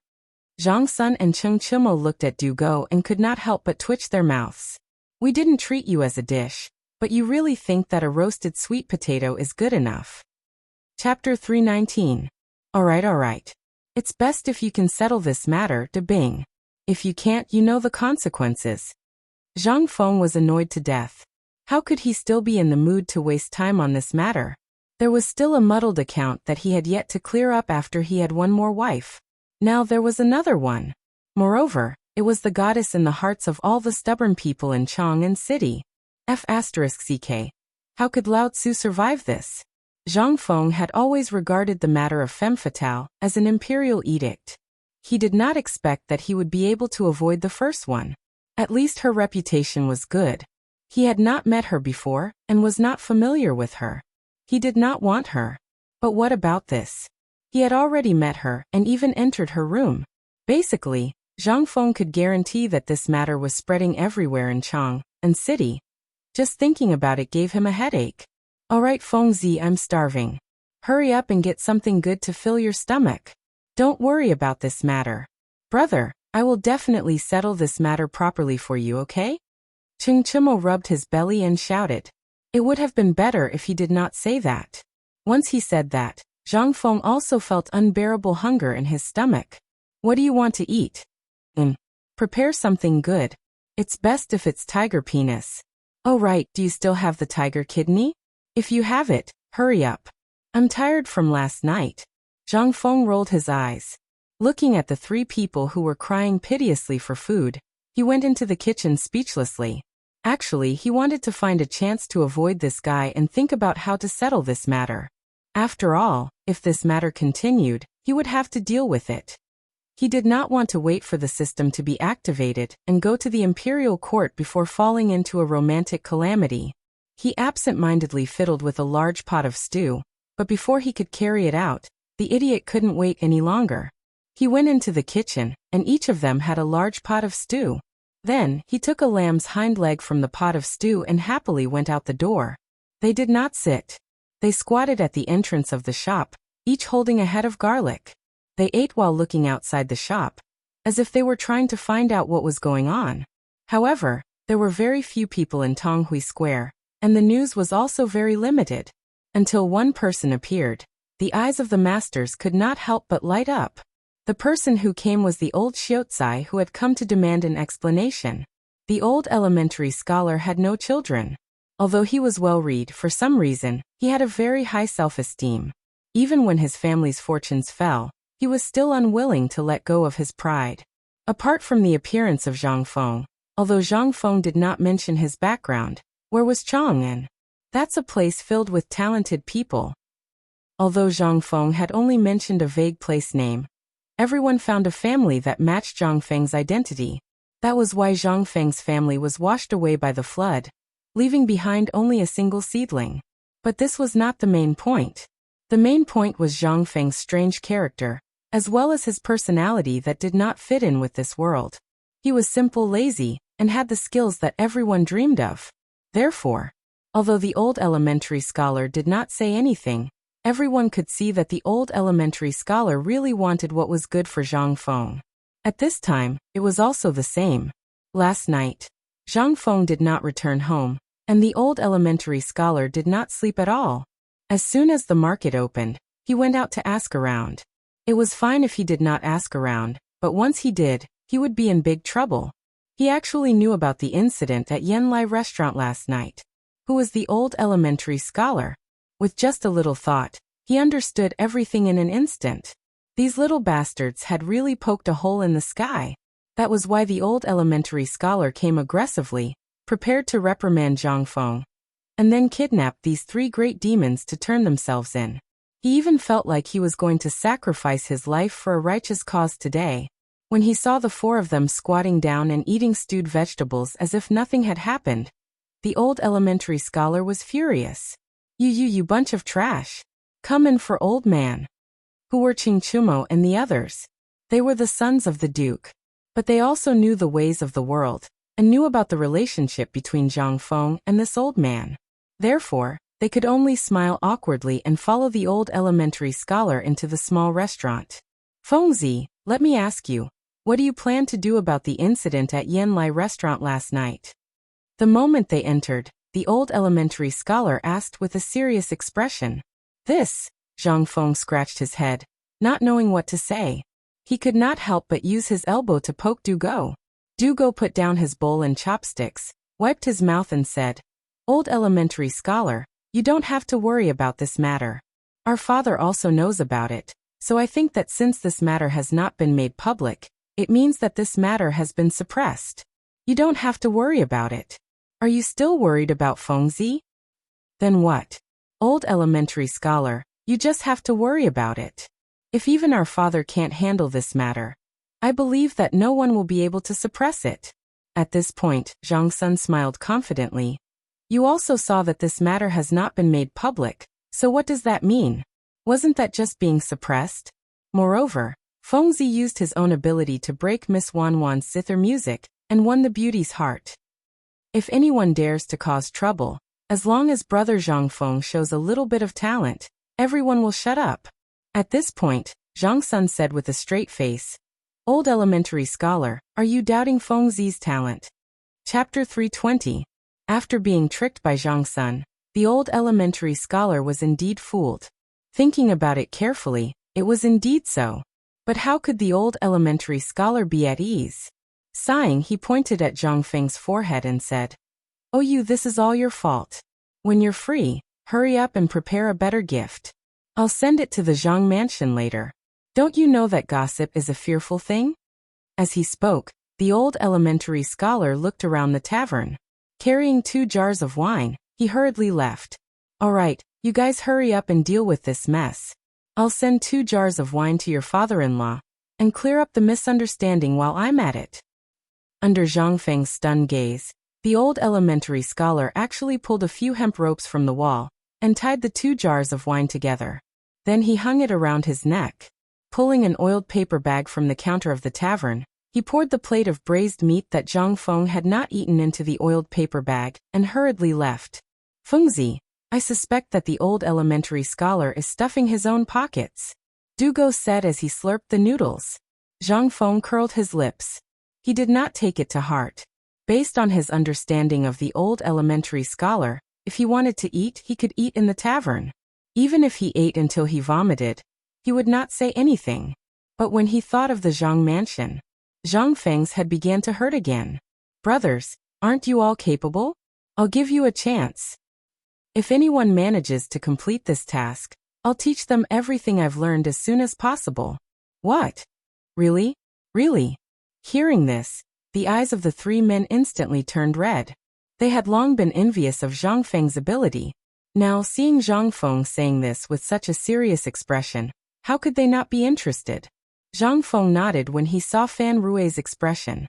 Zhang Sun and Qing Chumo looked at Du Go and could not help but twitch their mouths. We didn't treat you as a dish, but you really think that a roasted sweet potato is good enough. Chapter 319. Alright. It's best if you can settle this matter, De Bing. If you can't, you know the consequences. Zhang Feng was annoyed to death. How could he still be in the mood to waste time on this matter? There was still a muddled account that he had yet to clear up after he had one more wife. Now there was another one. Moreover, it was the goddess in the hearts of all the stubborn people in Chang'an City. F***ck. How could Lao Tzu survive this? Zhang Feng had always regarded the matter of femme fatale as an imperial edict. He did not expect that he would be able to avoid the first one. At least her reputation was good. He had not met her before and was not familiar with her. He did not want her. But what about this? He had already met her and even entered her room. Basically, Zhang Feng could guarantee that this matter was spreading everywhere in Chang'an City. Just thinking about it gave him a headache. Alright Fengzi, I'm starving. Hurry up and get something good to fill your stomach. Don't worry about this matter. Brother, I will definitely settle this matter properly for you, okay? Ching Chimo rubbed his belly and shouted. It would have been better if he did not say that. Once he said that, Zhang Feng also felt unbearable hunger in his stomach. What do you want to eat? Prepare something good. It's best if it's tiger penis. Oh right, do you still have the tiger kidney? If you have it, hurry up. I'm tired from last night. Zhang Feng rolled his eyes. Looking at the three people who were crying piteously for food, he went into the kitchen speechlessly. Actually, he wanted to find a chance to avoid this guy and think about how to settle this matter. After all, if this matter continued, he would have to deal with it. He did not want to wait for the system to be activated and go to the imperial court before falling into a romantic calamity. He absent-mindedly fiddled with a large pot of stew, but before he could carry it out, the idiot couldn't wait any longer. He went into the kitchen, and each of them had a large pot of stew. Then, he took a lamb's hind leg from the pot of stew and happily went out the door. They did not sit. They squatted at the entrance of the shop, each holding a head of garlic. They ate while looking outside the shop, as if they were trying to find out what was going on. However, there were very few people in Tonghui Square, and the news was also very limited. Until one person appeared, the eyes of the masters could not help but light up. The person who came was the old Xiaozai who had come to demand an explanation. The old elementary scholar had no children. Although he was well-read, for some reason, he had a very high self-esteem. Even when his family's fortunes fell, he was still unwilling to let go of his pride. Apart from the appearance of Zhang Feng, although Zhang Feng did not mention his background, where was Chang'an? That's a place filled with talented people. Although Zhang Feng had only mentioned a vague place name, everyone found a family that matched Zhang Feng's identity. That was why Zhang Feng's family was washed away by the flood, leaving behind only a single seedling. But this was not the main point. The main point was Zhang Feng's strange character, as well as his personality that did not fit in with this world. He was simple, lazy, and had the skills that everyone dreamed of. Therefore, although the old elementary scholar did not say anything, everyone could see that the old elementary scholar really wanted what was good for Zhang Feng. At this time, it was also the same. Last night, Zhang Feng did not return home, and the old elementary scholar did not sleep at all. As soon as the market opened, he went out to ask around. It was fine if he did not ask around, but once he did, he would be in big trouble. He actually knew about the incident at Yanlai restaurant last night. Who was the old elementary scholar? With just a little thought, he understood everything in an instant. These little bastards had really poked a hole in the sky. That was why the old elementary scholar came aggressively, prepared to reprimand Zhang Feng, and then kidnap these three great demons to turn themselves in. He even felt like he was going to sacrifice his life for a righteous cause today. When he saw the four of them squatting down and eating stewed vegetables as if nothing had happened, the old elementary scholar was furious. You bunch of trash. Come in for old man. Who were Ching Chumo and the others? They were the sons of the Duke. But they also knew the ways of the world, and knew about the relationship between Zhang Feng and this old man. Therefore, they could only smile awkwardly and follow the old elementary scholar into the small restaurant. Fengzi, let me ask you, what do you plan to do about the incident at Yanlai restaurant last night? The moment they entered, the old elementary scholar asked with a serious expression. This, Zhang Feng scratched his head, not knowing what to say. He could not help but use his elbow to poke Dugo. Dugo put down his bowl and chopsticks, wiped his mouth and said, Old elementary scholar, you don't have to worry about this matter. Our father also knows about it, So I think that since this matter has not been made public, it means that this matter has been suppressed. You don't have to worry about it. Are you still worried about Fengzi? Then what? Old elementary scholar, you just have to worry about it. If even our father can't handle this matter, I believe that no one will be able to suppress it. At this point, Zhang Sun smiled confidently. You also saw that this matter has not been made public, so what does that mean? Wasn't that just being suppressed? Moreover, Fengzi used his own ability to break Miss Wanwan's zither music and won the beauty's heart. If anyone dares to cause trouble, as long as brother Zhang Feng shows a little bit of talent, everyone will shut up. At this point, Zhang Sun said with a straight face, Old elementary scholar, are you doubting Fengzi's talent? Chapter 320. After being tricked by Zhang Sun, the old elementary scholar was indeed fooled. Thinking about it carefully, it was indeed so. But how could the old elementary scholar be at ease? Sighing, he pointed at Zhang Feng's forehead and said, Oh, this is all your fault. When you're free, hurry up and prepare a better gift. I'll send it to the Zhang mansion later. Don't you know that gossip is a fearful thing? As he spoke, the old elementary scholar looked around the tavern. Carrying 2 jars of wine, he hurriedly left. All right, you guys hurry up and deal with this mess. I'll send 2 jars of wine to your father-in-law and clear up the misunderstanding while I'm at it. Under Zhang Feng's stunned gaze, the old elementary scholar actually pulled a few hemp ropes from the wall and tied the 2 jars of wine together. Then he hung it around his neck. Pulling an oiled paper bag from the counter of the tavern, he poured the plate of braised meat that Zhang Feng had not eaten into the oiled paper bag and hurriedly left. Fengzi, I suspect that the old elementary scholar is stuffing his own pockets, Dugo said as he slurped the noodles. Zhang Feng curled his lips. He did not take it to heart. Based on his understanding of the old elementary scholar, if he wanted to eat, he could eat in the tavern. Even if he ate until he vomited, he would not say anything. But when he thought of the Zhang mansion, Zhang Feng's head began to hurt again. Brothers, aren't you all capable? I'll give you a chance. If anyone manages to complete this task, I'll teach them everything I've learned as soon as possible. What? Really? Really? Hearing this, the eyes of the 3 men instantly turned red. They had long been envious of Zhang Feng's ability. Now, seeing Zhang Feng saying this with such a serious expression, how could they not be interested? Zhang Feng nodded when he saw Fan Rui's expression.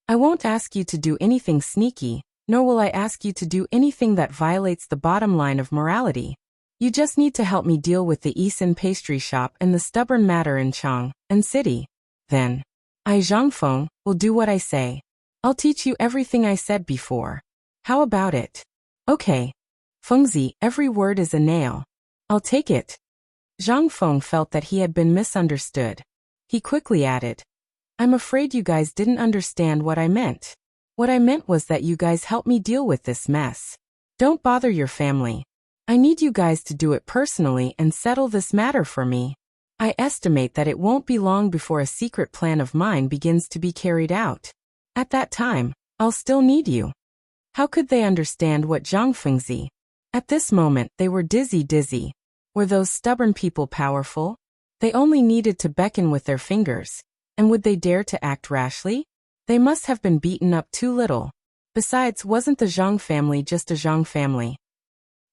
I won't ask you to do anything sneaky, nor will I ask you to do anything that violates the bottom line of morality. You just need to help me deal with the Isan pastry shop and the stubborn matter in Chang and City. Then, I, Zhang Feng, will do what I say. I'll teach you everything I said before. How about it? Okay. Fengzi, every word is a nail. I'll take it. Zhang Feng felt that he had been misunderstood. He quickly added, I'm afraid you guys didn't understand what I meant. What I meant was that you guys help me deal with this mess. Don't bother your family. I need you guys to do it personally and settle this matter for me. I estimate that it won't be long before a secret plan of mine begins to be carried out. At that time, I'll still need you. How could they understand what Zhang Fengzi? At this moment, they were dizzy. Were those stubborn people powerful? They only needed to beckon with their fingers. And would they dare to act rashly? They must have been beaten up too little. Besides, wasn't the Zhang family just a Zhang family?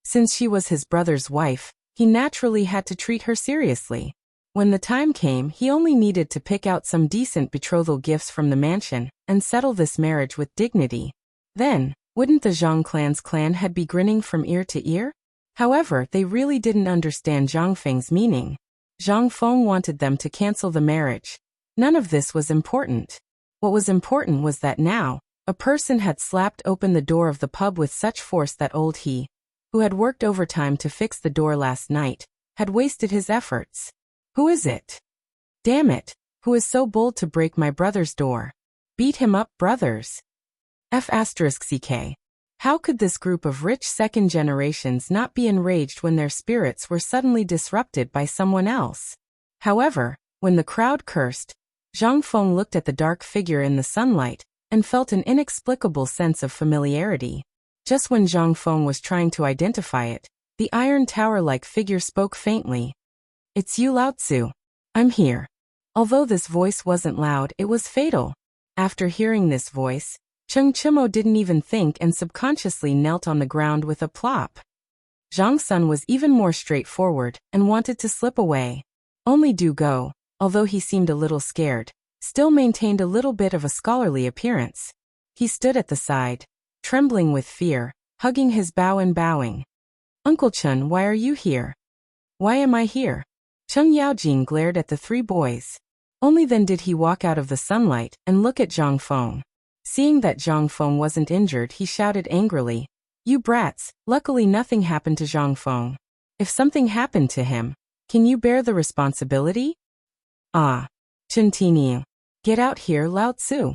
Since she was his brother's wife, he naturally had to treat her seriously. When the time came, he only needed to pick out some decent betrothal gifts from the mansion and settle this marriage with dignity. Then, wouldn't the Zhang clan's clan head be grinning from ear to ear? However, they really didn't understand Zhang Feng's meaning. Zhang Feng wanted them to cancel the marriage. None of this was important. What was important was that now, a person had slapped open the door of the pub with such force that old he, who had worked overtime to fix the door last night, had wasted his efforts. Who is it? Damn it, who is so bold to break my brother's door? Beat him up, brothers. F***ck. How could this group of rich second generations not be enraged when their spirits were suddenly disrupted by someone else? However, when the crowd cursed, Zhang Feng looked at the dark figure in the sunlight and felt an inexplicable sense of familiarity. Just when Zhang Feng was trying to identify it, the iron tower-like figure spoke faintly. It's you, Lao Tzu. I'm here. Although this voice wasn't loud, it was fatal. After hearing this voice, Chung Chimo didn't even think and subconsciously knelt on the ground with a plop. Zhang Sun was even more straightforward and wanted to slip away. Only Do Go, although he seemed a little scared, still maintained a little bit of a scholarly appearance. He stood at the side, trembling with fear, hugging his bow and bowing. Uncle Chun, why are you here? Why am I here? Chung Yaojin glared at the three boys. Only then did he walk out of the sunlight and look at Zhang Feng. Seeing that Zhang Feng wasn't injured, he shouted angrily, "You brats, luckily nothing happened to Zhang Feng. If something happened to him, can you bear the responsibility?" "Ah. Chen Tiniu. Get out here, Lao Tzu."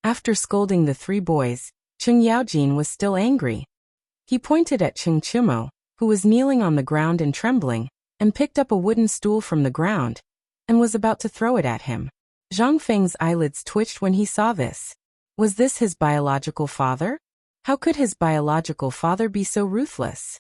After scolding the three boys, Chung Yaojin was still angry. He pointed at Chung Chimo, who was kneeling on the ground and trembling, and picked up a wooden stool from the ground, and was about to throw it at him. Zhang Feng's eyelids twitched when he saw this. Was this his biological father? How could his biological father be so ruthless?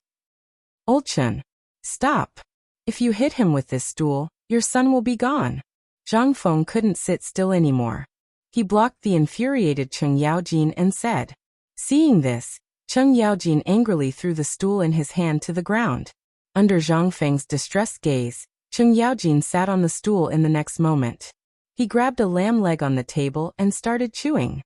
"Old Chun, stop. If you hit him with this stool, your son will be gone." Zhang Feng couldn't sit still anymore. He blocked the infuriated Chung Yaojin and said. Seeing this, Chung Yaojin angrily threw the stool in his hand to the ground. Under Zhang Feng's distressed gaze, Chung Yaojin sat on the stool in the next moment. He grabbed a lamb leg on the table and started chewing.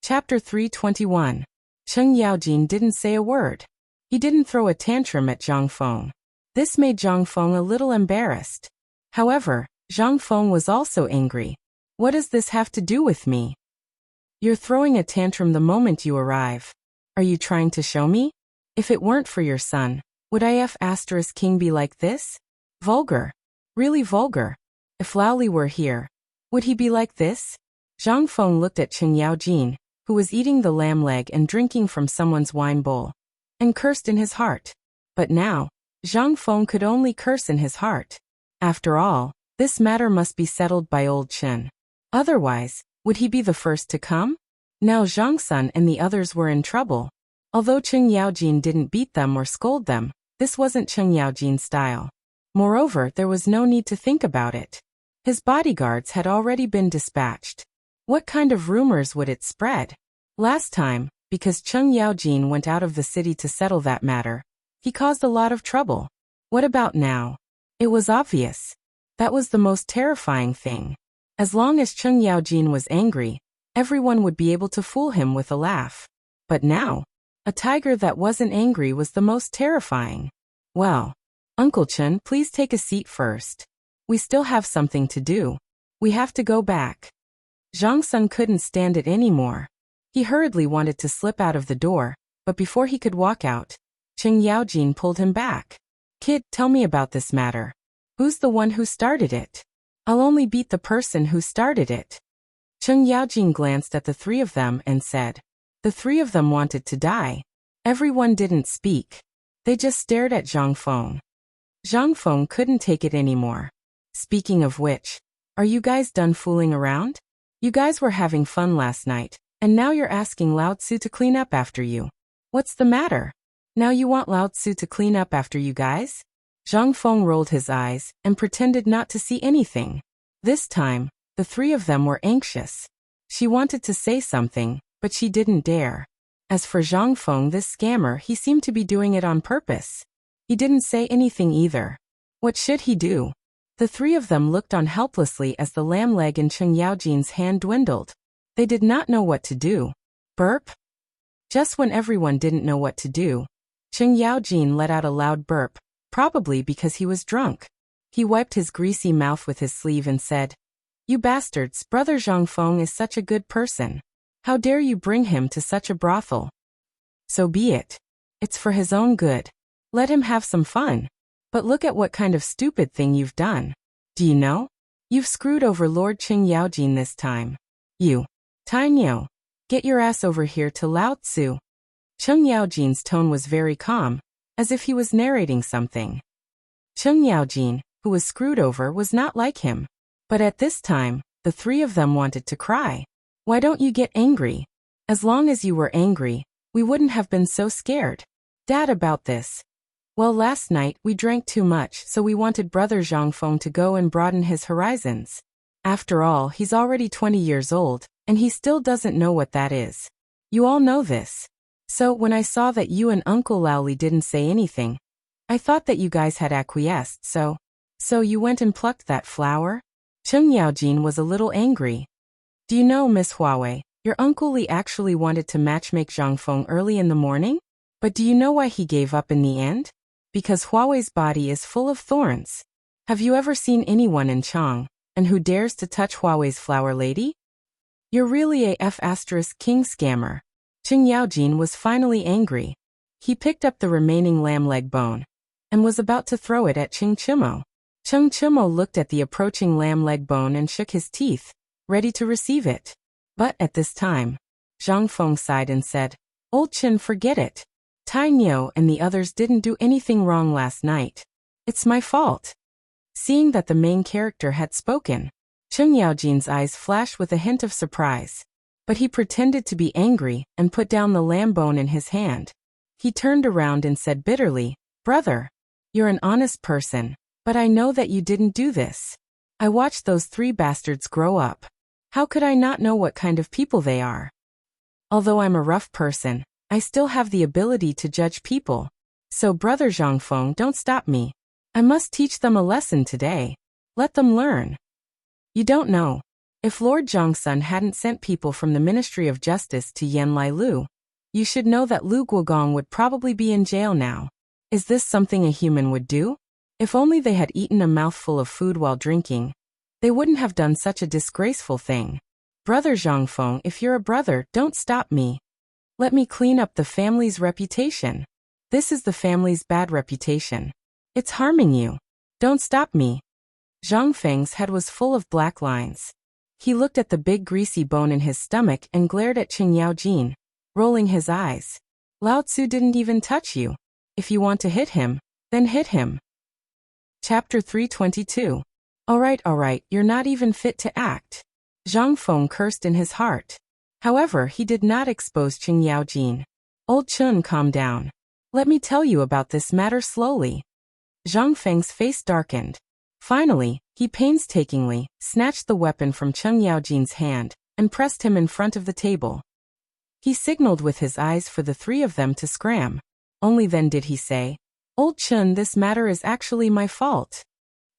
Chapter 321. Chung Yaojin didn't say a word. He didn't throw a tantrum at Zhang Feng. This made Zhang Feng a little embarrassed. However, Zhang Feng was also angry. What does this have to do with me? You're throwing a tantrum the moment you arrive. Are you trying to show me? If it weren't for your son, would IF * King be like this? Vulgar. Really vulgar. If Laoli were here, would he be like this? Zhang Feng looked at Chung Yaojin, who was eating the lamb leg and drinking from someone's wine bowl, and cursed in his heart. But now, Zhang Feng could only curse in his heart. After all, this matter must be settled by old Chen. Otherwise, would he be the first to come? Now Zhang Sun and the others were in trouble. Although Chung Yaojin didn't beat them or scold them, this wasn't Chung Yaojin's style. Moreover, there was no need to think about it. His bodyguards had already been dispatched. What kind of rumors would it spread? Last time, because Chung Yaojin went out of the city to settle that matter, he caused a lot of trouble. What about now? It was obvious. That was the most terrifying thing. As long as Chung Yaojin was angry, everyone would be able to fool him with a laugh. But now, a tiger that wasn't angry was the most terrifying. Well, Uncle Chen, please take a seat first. We still have something to do. We have to go back. Zhang Sun couldn't stand it anymore. He hurriedly wanted to slip out of the door, but before he could walk out, Chung Yaojin pulled him back. Kid, tell me about this matter. Who's the one who started it? I'll only beat the person who started it. Chung Yaojin glanced at the three of them and said. The three of them wanted to die. Everyone didn't speak. They just stared at Zhang Feng. Zhang Feng couldn't take it anymore. Speaking of which, are you guys done fooling around? You guys were having fun last night, and now you're asking Lao Tzu to clean up after you. What's the matter? Now you want Lao Tzu to clean up after you guys? Zhang Feng rolled his eyes and pretended not to see anything. This time, the three of them were anxious. She wanted to say something, but she didn't dare. As for Zhang Feng, this scammer, he seemed to be doing it on purpose. He didn't say anything either. What should he do? The three of them looked on helplessly as the lamb leg in Chung Yaojin's hand dwindled. They did not know what to do. Burp? Just when everyone didn't know what to do, Chung Yaojin let out a loud burp, probably because he was drunk. He wiped his greasy mouth with his sleeve and said, You bastards, Brother Zhang Feng is such a good person. How dare you bring him to such a brothel? So be it. It's for his own good. Let him have some fun. But look at what kind of stupid thing you've done. Do you know? You've screwed over Lord Chung Yaojin this time. You. Tainyo. Get your ass over here to Lao Tzu. Chung Yaojin's tone was very calm, as if he was narrating something. Chung Yaojin, who was screwed over, was not like him. But at this time, the three of them wanted to cry. Why don't you get angry? As long as you were angry, we wouldn't have been so scared. Dad, about this. Well, last night we drank too much, so we wanted Brother Zhang Feng to go and broaden his horizons. After all, he's already 20 years old, and he still doesn't know what that is. You all know this. So when I saw that you and Uncle Laoli didn't say anything, I thought that you guys had acquiesced, so you went and plucked that flower? Cheng Yaojin was a little angry. Do you know, Miss Huawei, your Uncle Li actually wanted to matchmake Zhang Feng early in the morning? But do you know why he gave up in the end? Because Huawei's body is full of thorns. Have you ever seen anyone in Chang, and who dares to touch Huawei's flower lady? You're really a F*** king scammer. Cheng Yaojin was finally angry. He picked up the remaining lamb leg bone, and was about to throw it at Cheng Chimo. Cheng Chimo looked at the approaching lamb leg bone and shook his teeth, ready to receive it. But at this time, Zhang Feng sighed and said, Old Chen, forget it. Tai Niu and the others didn't do anything wrong last night. It's my fault. Seeing that the main character had spoken, Cheng Yaojin's eyes flashed with a hint of surprise. But he pretended to be angry and put down the lamb bone in his hand. He turned around and said bitterly, Brother, you're an honest person, but I know that you didn't do this. I watched those 3 bastards grow up. How could I not know what kind of people they are? Although I'm a rough person, I still have the ability to judge people. So Brother Zhang Feng, don't stop me. I must teach them a lesson today. Let them learn. You don't know. If Lord Zhongsun hadn't sent people from the Ministry of Justice to Yanlai Lu, you should know that Lu Guogong would probably be in jail now. Is this something a human would do? If only they had eaten a mouthful of food while drinking, they wouldn't have done such a disgraceful thing. Brother Zhang Feng, if you're a brother, don't stop me. Let me clean up the family's reputation. This is the family's bad reputation. It's harming you. Don't stop me. Zhang Feng's head was full of black lines. He looked at the big greasy bone in his stomach and glared at Cheng Yaojin, rolling his eyes. Lao Tzu didn't even touch you. If you want to hit him, then hit him. Chapter 322. All right, you're not even fit to act. Zhang Feng cursed in his heart. However, he did not expose Cheng Yaojin. Old Chun, calm down. Let me tell you about this matter slowly. Zhang Feng's face darkened. Finally, he painstakingly snatched the weapon from Cheng Yaojin's hand and pressed him in front of the table. He signaled with his eyes for the 3 of them to scram. Only then did he say, Old Chun, this matter is actually my fault.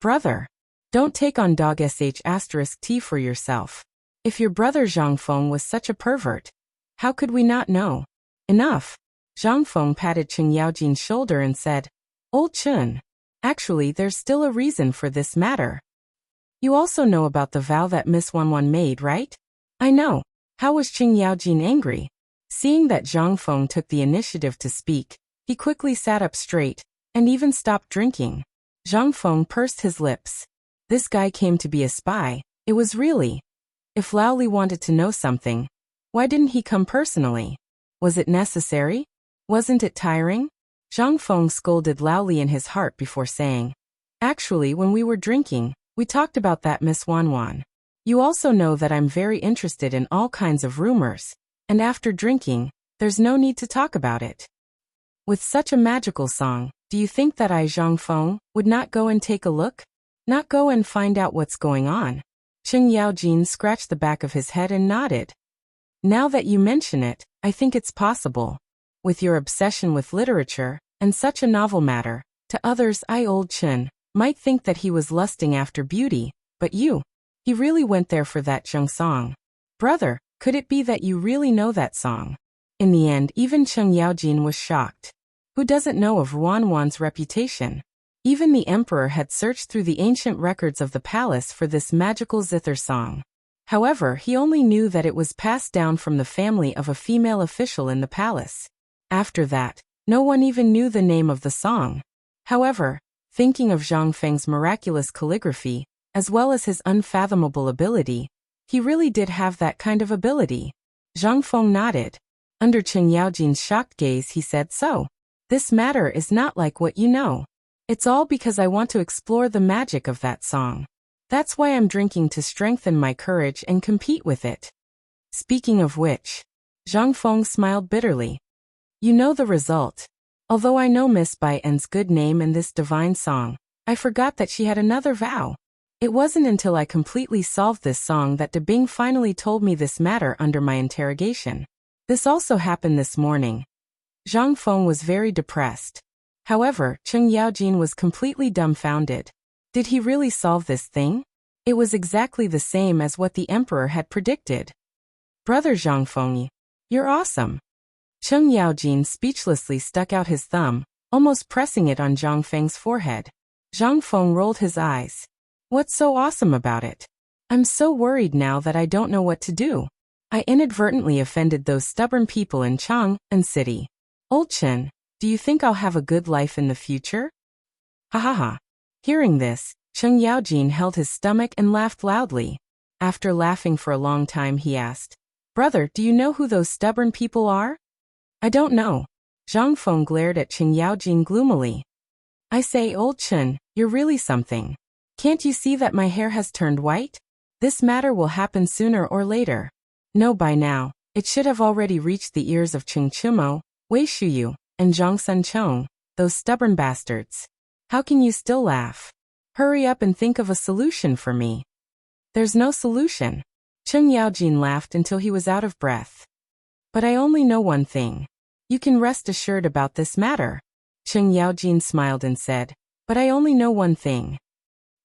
Brother, don't take on dog sh*t for yourself. If your brother Zhang Feng was such a pervert, how could we not know? Enough. Zhang Feng patted Cheng Yaojin's shoulder and said, Old Chun, actually there's still a reason for this matter. You also know about the vow that Miss Wanwan made, right? I know. How was Cheng Yaojin angry? Seeing that Zhang Feng took the initiative to speak, he quickly sat up straight, and even stopped drinking. Zhang Feng pursed his lips. This guy came to be a spy. It was really. If Laoli wanted to know something, why didn't he come personally? Was it necessary? Wasn't it tiring? Zhang Feng scolded Laoli in his heart before saying, Actually, when we were drinking, we talked about that Miss Wanwan. You also know that I'm very interested in all kinds of rumors, and after drinking, there's no need to talk about it. With such a magical song, do you think that I, Zhang Feng, would not go and take a look? Not go and find out what's going on? Cheng Yaojin scratched the back of his head and nodded. Now that you mention it, I think it's possible. With your obsession with literature, and such a novel matter, to others Old Chen might think that he was lusting after beauty, but he really went there for that Zheng song. Brother, could it be that you really know that song? In the end, even Cheng Yaojin was shocked. Who doesn't know of Wanwan's reputation? Even the emperor had searched through the ancient records of the palace for this magical zither song. However, he only knew that it was passed down from the family of a female official in the palace. After that, no one even knew the name of the song. However, thinking of Zhang Feng's miraculous calligraphy, as well as his unfathomable ability, he really did have that kind of ability. Zhang Feng nodded. Under Cheng Yaojin's shocked gaze, he said, So, this matter is not like what you know. It's all because I want to explore the magic of that song. That's why I'm drinking, to strengthen my courage and compete with it. Speaking of which, Zhang Feng smiled bitterly. You know the result. Although I know Miss Bai En's good name and this divine song, I forgot that she had another vow. It wasn't until I completely solved this song that De Bing finally told me this matter under my interrogation. This also happened this morning. Zhang Feng was very depressed. However, Cheng Yaojin was completely dumbfounded. Did he really solve this thing? It was exactly the same as what the emperor had predicted. Brother Zhang Feng, you're awesome. Cheng Yaojin speechlessly stuck out his thumb, almost pressing it on Zhang Feng's forehead. Zhang Feng rolled his eyes. What's so awesome about it? I'm so worried now that I don't know what to do. I inadvertently offended those stubborn people in Chang'an City. Old Chen, do you think I'll have a good life in the future? Ha ha ha. Hearing this, Cheng Yaojin held his stomach and laughed loudly. After laughing for a long time, he asked, Brother, do you know who those stubborn people are? I don't know. Zhang Feng glared at Cheng Yaojin gloomily. I say, Old Chen, you're really something. Can't you see that my hair has turned white? This matter will happen sooner or later. No, by now, it should have already reached the ears of Cheng Chimo, Wei Shuyu, and Zhang Sunchong, those stubborn bastards. How can you still laugh? Hurry up and think of a solution for me. There's no solution. Cheng Yaojin laughed until he was out of breath. But I only know one thing. You can rest assured about this matter. Cheng Yaojin smiled and said, But I only know one thing.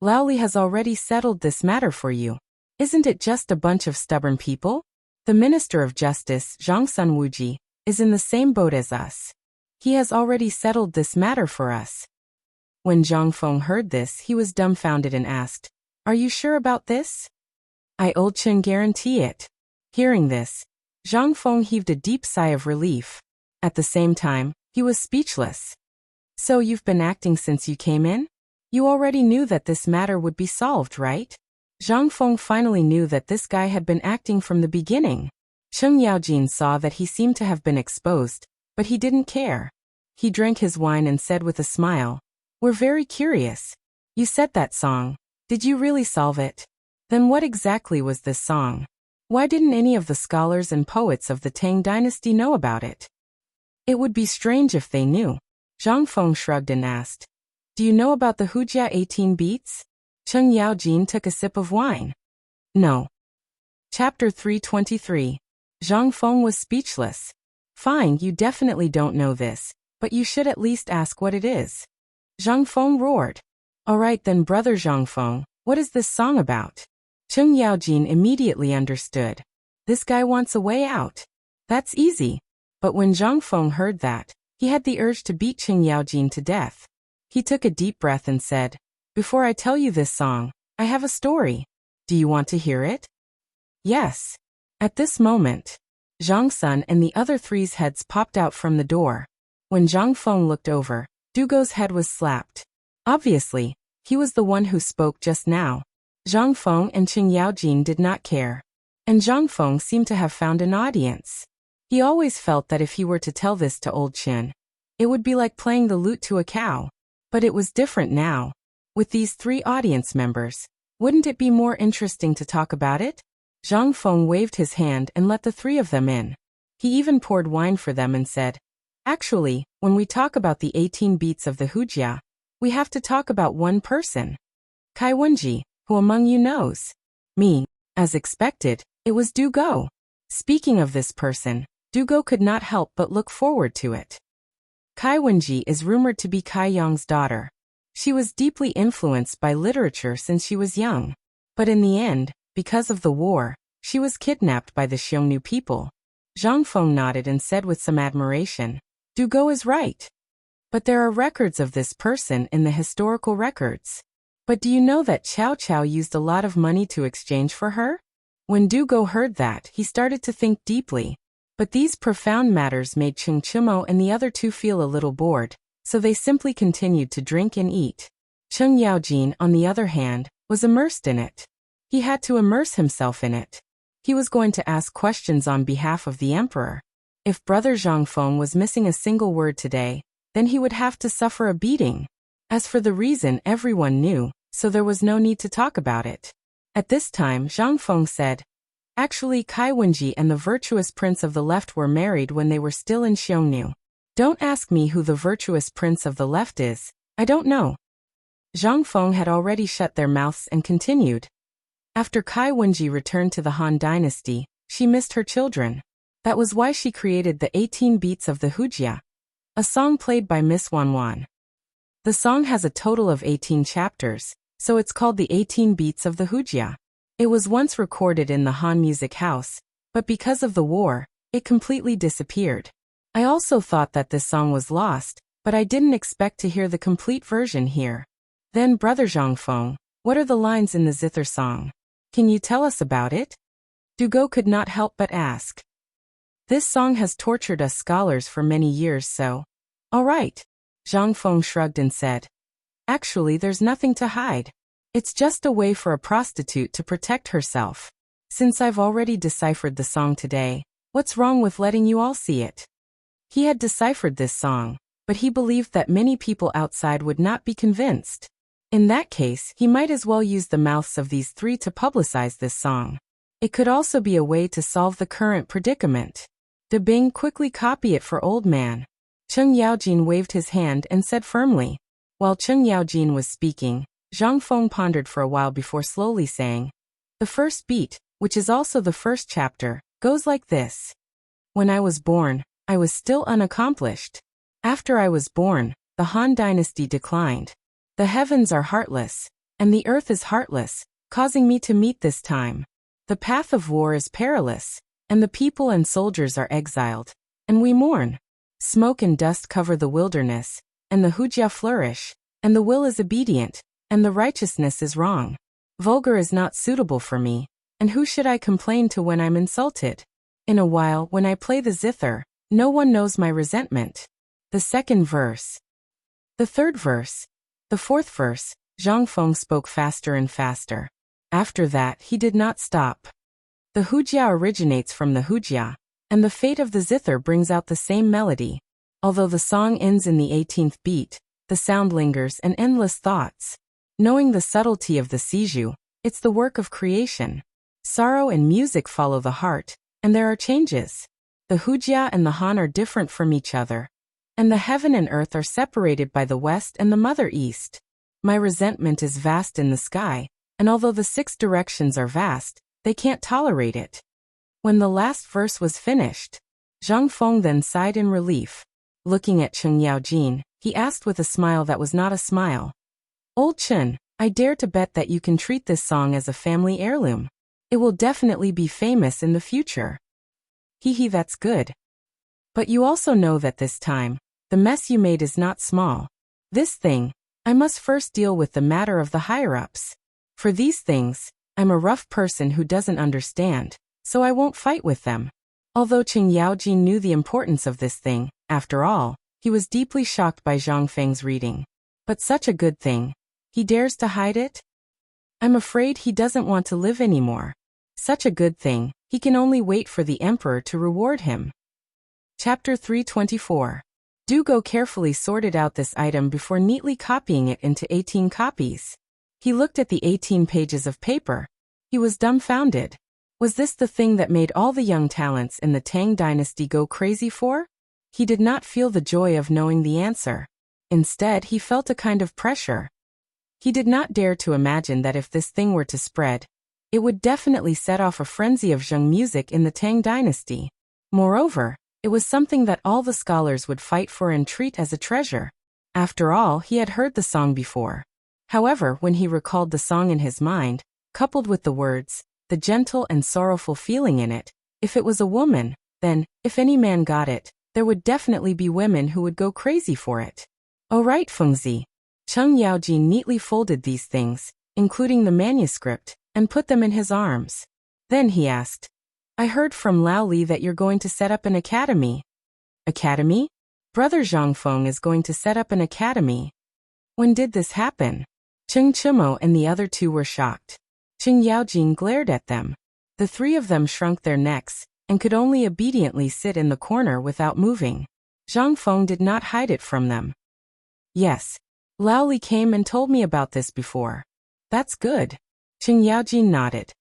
Laoli has already settled this matter for you. Isn't it just a bunch of stubborn people? The Minister of Justice, Zhang Sunwuji, is in the same boat as us. He has already settled this matter for us. When Zhang Feng heard this, he was dumbfounded and asked, Are you sure about this? I Old Chen guarantee it. Hearing this, Zhang Feng heaved a deep sigh of relief. At the same time, he was speechless. So you've been acting since you came in? You already knew that this matter would be solved, right? Zhang Feng finally knew that this guy had been acting from the beginning. Cheng Yaojin saw that he seemed to have been exposed, but he didn't care. He drank his wine and said with a smile, We're very curious. You said that song. Did you really solve it? Then what exactly was this song? Why didn't any of the scholars and poets of the Tang dynasty know about it? It would be strange if they knew. Zhang Feng shrugged and asked, Do you know about the Hujia 18 beats? Cheng Yaojin took a sip of wine. No. Chapter 323. Zhang Feng was speechless. Fine, you definitely don't know this, but you should at least ask what it is. Zhang Feng roared. Alright then, brother Zhang Feng, what is this song about? Cheng Yaojin immediately understood. This guy wants a way out. That's easy. But when Zhang Feng heard that, he had the urge to beat Cheng Yaojin to death. He took a deep breath and said, Before I tell you this song, I have a story. Do you want to hear it? Yes. At this moment, Zhang Sun and the other three's heads popped out from the door. When Zhang Feng looked over, Dugo's head was slapped. Obviously, he was the one who spoke just now. Zhang Feng and Cheng Yaojin did not care. And Zhang Feng seemed to have found an audience. He always felt that if he were to tell this to Old Chen, it would be like playing the lute to a cow. But it was different now. With these three audience members, wouldn't it be more interesting to talk about it? Zhang Feng waved his hand and let the three of them in. He even poured wine for them and said, Actually, when we talk about the 18 beats of the Hujia, we have to talk about one person. Kai Wenji, who among you knows? Me. As expected, it was Dugo. Speaking of this person, Dugo could not help but look forward to it. Kai Wenji is rumored to be Kai Yong's daughter. She was deeply influenced by literature since she was young. But in the end, because of the war, she was kidnapped by the Xiongnu people. Zhang Feng nodded and said with some admiration, Dugo is right. But there are records of this person in the historical records. But do you know that Cao Cao used a lot of money to exchange for her? When Dugo heard that, he started to think deeply. But these profound matters made Cheng Chimo and the other two feel a little bored, so they simply continued to drink and eat. Cheng Yaojin, on the other hand, was immersed in it. He had to immerse himself in it. He was going to ask questions on behalf of the emperor. If brother Zhang Feng was missing a single word today, then he would have to suffer a beating. As for the reason, everyone knew, so there was no need to talk about it. At this time, Zhang Feng said, Actually, Kai Wenji and the virtuous prince of the left were married when they were still in Xiongnu. Don't ask me who the virtuous prince of the left is, I don't know. Zhang Feng had already shut their mouths and continued. After Kai Wenji returned to the Han dynasty, she missed her children. That was why she created the 18 Beats of the Hujia, a song played by Miss Wanwan. The song has a total of 18 chapters, so it's called the 18 Beats of the Hujia. It was once recorded in the Han Music House, but because of the war, it completely disappeared. I also thought that this song was lost, but I didn't expect to hear the complete version here. Then Brother Zhang Feng, what are the lines in the zither song? Can you tell us about it? Dugo could not help but ask. This song has tortured us scholars for many years, so. All right. Zhang Feng shrugged and said. Actually, there's nothing to hide. It's just a way for a prostitute to protect herself. Since I've already deciphered the song today, what's wrong with letting you all see it? He had deciphered this song, but he believed that many people outside would not be convinced. In that case, he might as well use the mouths of these three to publicize this song. It could also be a way to solve the current predicament. De Bing, quickly copy it for old man. Cheng Yaojin waved his hand and said firmly. While Cheng Yaojin was speaking, Zhang Feng pondered for a while before slowly saying, the first beat, which is also the first chapter, goes like this. When I was born, I was still unaccomplished. After I was born, the Han dynasty declined. The heavens are heartless, and the earth is heartless, causing me to meet this time. The path of war is perilous, and the people and soldiers are exiled, and we mourn. Smoke and dust cover the wilderness, and the Hujia flourish, and the will is obedient, and the righteousness is wrong. Vulgar is not suitable for me, and who should I complain to when I'm insulted? In a while, when I play the zither, no one knows my resentment. The second verse. The third verse. The fourth verse. Zhang Feng spoke faster and faster. After that, he did not stop. The Hujia originates from the Hujia, and the fate of the zither brings out the same melody. Although the song ends in the 18th beat, the sound lingers and endless thoughts. Knowing the subtlety of the Siju, it's the work of creation. Sorrow and music follow the heart, and there are changes. The Hujia and the Han are different from each other, and the heaven and earth are separated by the west and the mother east. My resentment is vast in the sky, and although the 6 directions are vast, they can't tolerate it. When the last verse was finished, Zhang Feng then sighed in relief. Looking at Cheng Yaojin, he asked with a smile that was not a smile. Old Chen, I dare to bet that you can treat this song as a family heirloom. It will definitely be famous in the future. Hee, that's good. But you also know that this time, the mess you made is not small. This thing, I must first deal with the matter of the higher-ups. For these things, I'm a rough person who doesn't understand, so I won't fight with them. Although Cheng Yaojin knew the importance of this thing, after all, he was deeply shocked by Zhang Feng's reading. But such a good thing. He dares to hide it? I'm afraid he doesn't want to live anymore. Such a good thing, he can only wait for the emperor to reward him. Chapter 324. Dugo carefully sorted out this item before neatly copying it into 18 copies. He looked at the 18 pages of paper. He was dumbfounded. Was this the thing that made all the young talents in the Tang dynasty go crazy for? He did not feel the joy of knowing the answer. Instead, he felt a kind of pressure. He did not dare to imagine that if this thing were to spread, it would definitely set off a frenzy of Zheng music in the Tang dynasty. Moreover, it was something that all the scholars would fight for and treat as a treasure. After all, he had heard the song before. However, when he recalled the song in his mind, coupled with the words, the gentle and sorrowful feeling in it, if it was a woman, then, if any man got it, there would definitely be women who would go crazy for it. Oh right, Fengzi. Cheng Yaojin neatly folded these things, including the manuscript, and put them in his arms. Then he asked, I heard from Lao Li that you're going to set up an academy. Academy? Brother Zhang Feng is going to set up an academy. When did this happen? Cheng Chimo and the other two were shocked. Cheng Yaojin glared at them. The three of them shrunk their necks, and could only obediently sit in the corner without moving. Zhang Feng did not hide it from them. Yes. Lao Li came and told me about this before. That's good. Cheng Yaojin nodded.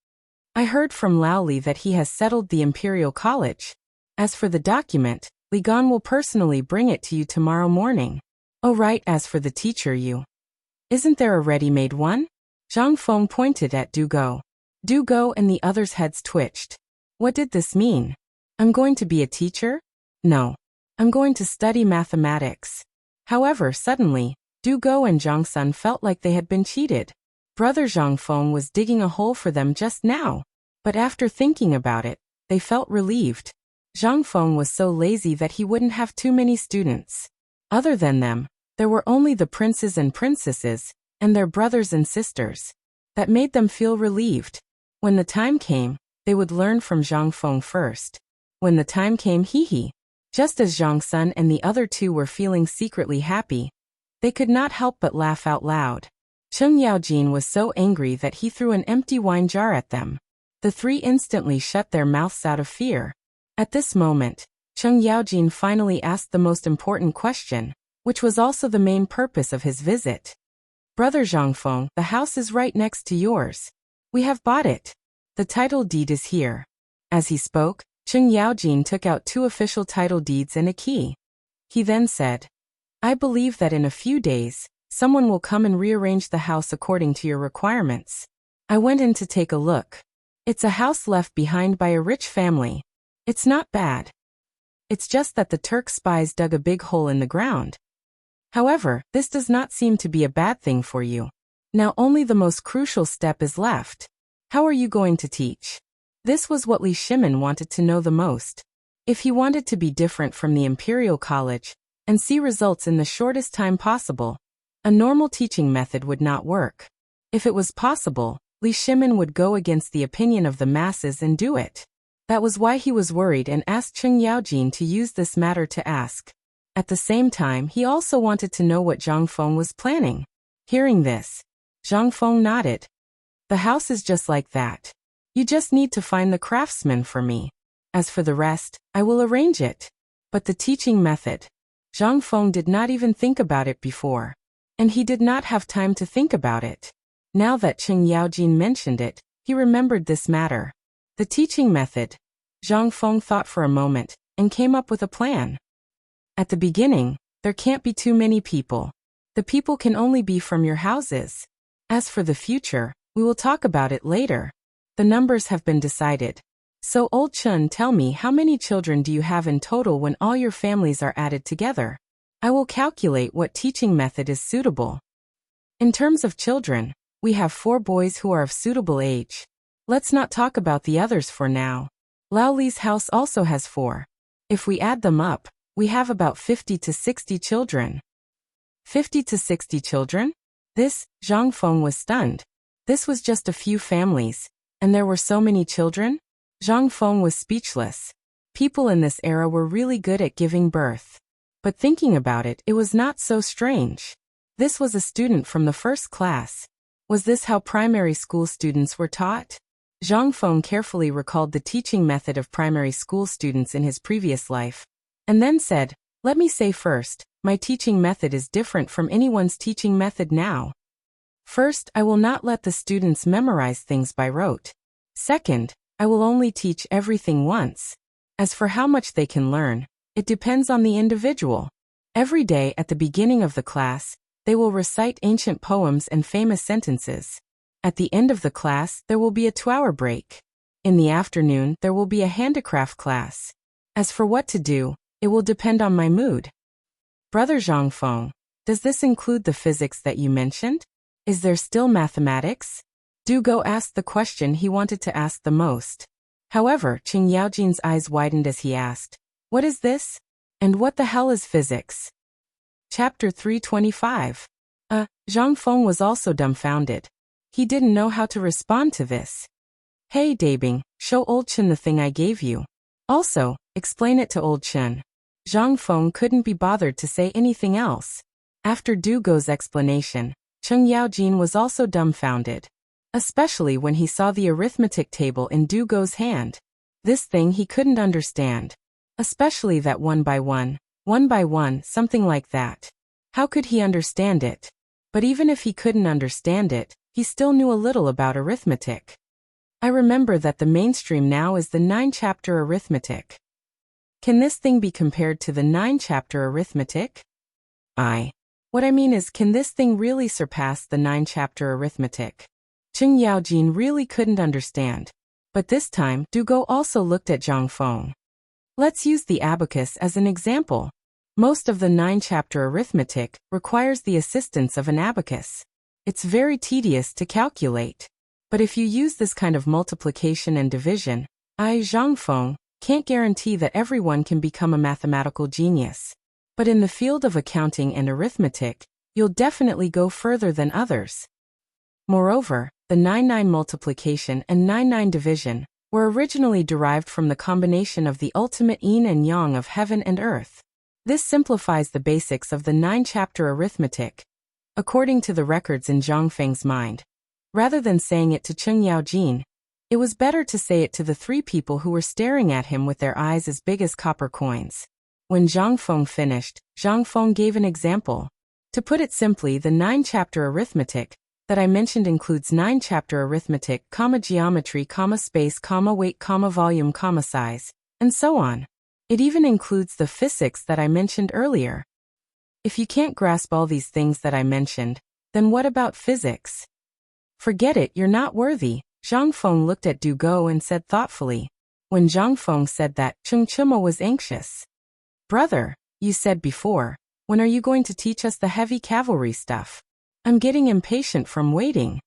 I heard from Lao Li that he has settled the Imperial College. As for the document, Li Gan will personally bring it to you tomorrow morning. Oh right, as for the teacher isn't there a ready-made one? Zhang Feng pointed at Du Go. Du Go and the others' heads twitched. What did this mean? I'm going to be a teacher? No. I'm going to study mathematics. However, suddenly, Du Go and Zhang Sun felt like they had been cheated. Brother Zhang Feng was digging a hole for them just now. But after thinking about it, they felt relieved. Zhang Feng was so lazy that he wouldn't have too many students. Other than them, there were only the princes and princesses, and their brothers and sisters. That made them feel relieved. When the time came, they would learn from Zhang Feng first. When the time came, just as Zhang Sun and the other two were feeling secretly happy, they could not help but laugh out loud. Cheng Yaojin was so angry that he threw an empty wine jar at them. The three instantly shut their mouths out of fear. At this moment, Cheng Yaojin finally asked the most important question, which was also the main purpose of his visit. Brother Zhang Feng, the house is right next to yours. We have bought it. The title deed is here. As he spoke, Cheng Yaojin took out 2 official title deeds and a key. He then said, I believe that in a few days, someone will come and rearrange the house according to your requirements. I went in to take a look. It's a house left behind by a rich family. It's not bad. It's just that the Turk spies dug a big hole in the ground. However, this does not seem to be a bad thing for you. Now only the most crucial step is left. How are you going to teach? This was what Li Shimin wanted to know the most. If he wanted to be different from the Imperial College and see results in the shortest time possible, a normal teaching method would not work. If it was possible, Li Shimin would go against the opinion of the masses and do it. That was why he was worried and asked Cheng Yaojin to use this matter to ask. At the same time, he also wanted to know what Zhang Feng was planning. Hearing this, Zhang Feng nodded. The house is just like that. You just need to find the craftsman for me. As for the rest, I will arrange it. But the teaching method, Zhang Feng did not even think about it before. And he did not have time to think about it. Now that Cheng Yaojin mentioned it, he remembered this matter. The teaching method. Zhang Feng thought for a moment, and came up with a plan. At the beginning, there can't be too many people. The people can only be from your houses. As for the future, we will talk about it later. The numbers have been decided. So Old Chun, tell me, how many children do you have in total when all your families are added together? I will calculate what teaching method is suitable. In terms of children, we have 4 boys who are of suitable age. Let's not talk about the others for now. Lao Li's house also has 4. If we add them up, we have about 50 to 60 children. 50 to 60 children? Zhang Feng was stunned. This was just a few families, and there were so many children? Zhang Feng was speechless. People in this era were really good at giving birth. But thinking about it, it was not so strange. This was a student from the first class. Was this how primary school students were taught? Zhang Feng carefully recalled the teaching method of primary school students in his previous life, and then said, let me say first, my teaching method is different from anyone's teaching method now. First, I will not let the students memorize things by rote. Second, I will only teach everything once. As for how much they can learn, it depends on the individual. Every day at the beginning of the class, they will recite ancient poems and famous sentences. At the end of the class, there will be a 2-hour break. In the afternoon, there will be a handicraft class. As for what to do, it will depend on my mood. Brother Zhang Feng, does this include the physics that you mentioned? Is there still mathematics? Du Go asked the question he wanted to ask the most. However, Cheng Yaojin's eyes widened as he asked, what is this? And what the hell is physics? Chapter 325. Zhang Feng was also dumbfounded. He didn't know how to respond to this. Hey Dabing, show Old Chen the thing I gave you. Also, explain it to Old Chen. Zhang Feng couldn't be bothered to say anything else. After Du Go's explanation, Cheng Yaojin was also dumbfounded. Especially when he saw the arithmetic table in Du Go's hand. This thing he couldn't understand. Especially that 1 by 1, 1 by 1, something like that. How could he understand it? But even if he couldn't understand it, he still knew a little about arithmetic. I remember that the mainstream now is the 9-chapter arithmetic. Can this thing be compared to the 9-chapter arithmetic? What I mean is, can this thing really surpass the 9-chapter arithmetic? Cheng Yaojin really couldn't understand. But this time, Dugo also looked at Zhang Feng. Let's use the abacus as an example. Most of the 9-chapter arithmetic requires the assistance of an abacus. It's very tedious to calculate. But if you use this kind of multiplication and division, Zhang Feng, can't guarantee that everyone can become a mathematical genius. But in the field of accounting and arithmetic, you'll definitely go further than others. Moreover, the 9-9 multiplication and 9-9 division were originally derived from the combination of the ultimate yin and yang of heaven and earth. This simplifies the basics of the 9-chapter arithmetic, according to the records in Zhang Feng's mind. Rather than saying it to Cheng Yaojin, it was better to say it to the 3 people who were staring at him with their eyes as big as copper coins. When Zhang Feng finished, Zhang Feng gave an example. To put it simply, the 9-chapter arithmetic that I mentioned includes 9-chapter arithmetic, geometry, space, weight, volume, size, and so on. It even includes the physics that I mentioned earlier. If you can't grasp all these things that I mentioned, then what about physics? Forget it, you're not worthy. Zhang Feng looked at Dugo and said thoughtfully. When Zhang Feng said that, Cheng Chima was anxious. Brother, you said before, when are you going to teach us the heavy cavalry stuff? I'm getting impatient from waiting.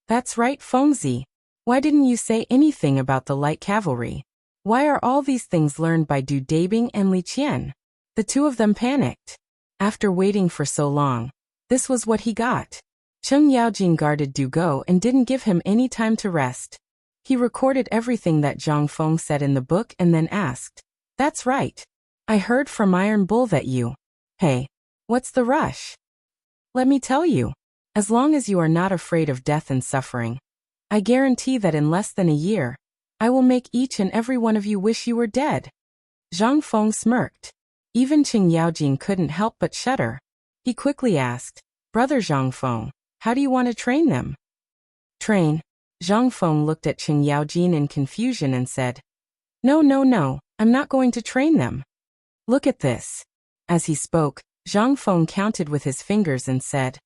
That's right, Fengzi. Why didn't you say anything about the light cavalry? Why are all these things learned by Du Dabing and Li Qian? The 2 of them panicked. After waiting for so long, this was what he got. Cheng Yaojin guarded Dugo and didn't give him any time to rest. He recorded everything that Zhang Feng said in the book and then asked, "That's right. I heard from Iron Bull that you... Hey, what's the rush? Let me tell you. As long as you are not afraid of death and suffering, I guarantee that in less than a year, I will make each and every one of you wish you were dead." Zhang Feng smirked. Even Cheng Yaojin couldn't help but shudder. He quickly asked, "Brother Zhang Feng, how do you want to train them?" "Train?" Zhang Feng looked at Cheng Yaojin in confusion and said, No, I'm not going to train them. Look at this." As he spoke, Zhang Feng counted with his fingers and said,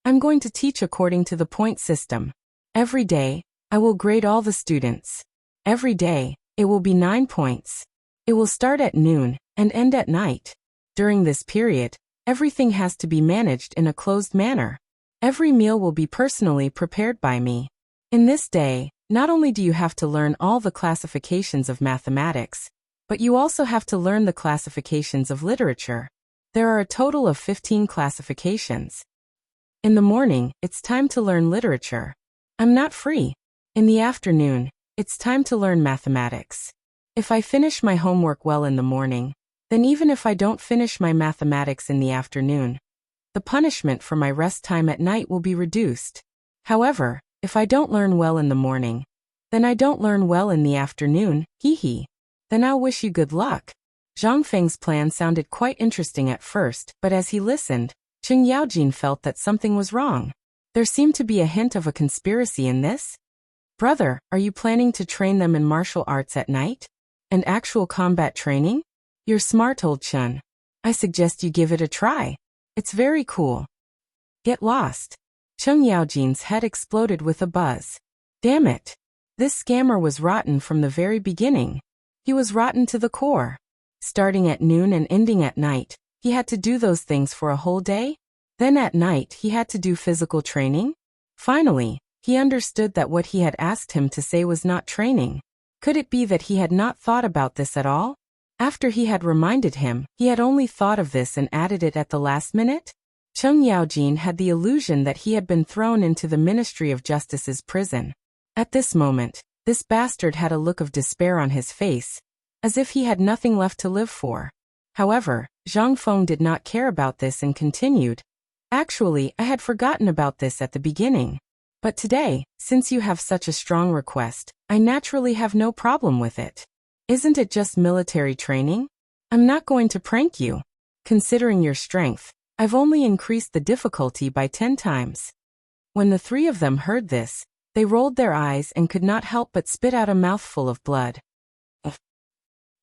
"I'm going to teach according to the point system. Every day, I will grade all the students. Every day, it will be 9 points. It will start at noon and end at night. During this period, everything has to be managed in a closed manner. Every meal will be personally prepared by me. In this day, not only do you have to learn all the classifications of mathematics, but you also have to learn the classifications of literature. There are a total of 15 classifications. In the morning, it's time to learn literature. I'm not free. In the afternoon, it's time to learn mathematics. If I finish my homework well in the morning, then even if I don't finish my mathematics in the afternoon, the punishment for my rest time at night will be reduced. However, if I don't learn well in the morning, then I don't learn well in the afternoon, hee. Then I'll wish you good luck." Zhang Feng's plan sounded quite interesting at first, but as he listened, Cheng Yaojin felt that something was wrong. There seemed to be a hint of a conspiracy in this. "Brother, are you planning to train them in martial arts at night? And actual combat training? You're smart, old Chun. I suggest you give it a try. It's very cool." Get lost. Cheng Yaojin's head exploded with a buzz. Damn it. This scammer was rotten from the very beginning. He was rotten to the core. Starting at noon and ending at night, he had to do those things for a whole day? Then at night he had to do physical training? Finally, he understood that what he had asked him to say was not training. Could it be that he had not thought about this at all? After he had reminded him, he had only thought of this and added it at the last minute? Cheng Yaojin had the illusion that he had been thrown into the Ministry of Justice's prison. At this moment, this bastard had a look of despair on his face, as if he had nothing left to live for. However, Zhang Feng did not care about this and continued, "Actually, I had forgotten about this at the beginning. But today, since you have such a strong request, I naturally have no problem with it. Isn't it just military training? I'm not going to prank you. Considering your strength, I've only increased the difficulty by 10 times." When the 3 of them heard this, they rolled their eyes and could not help but spit out a mouthful of blood.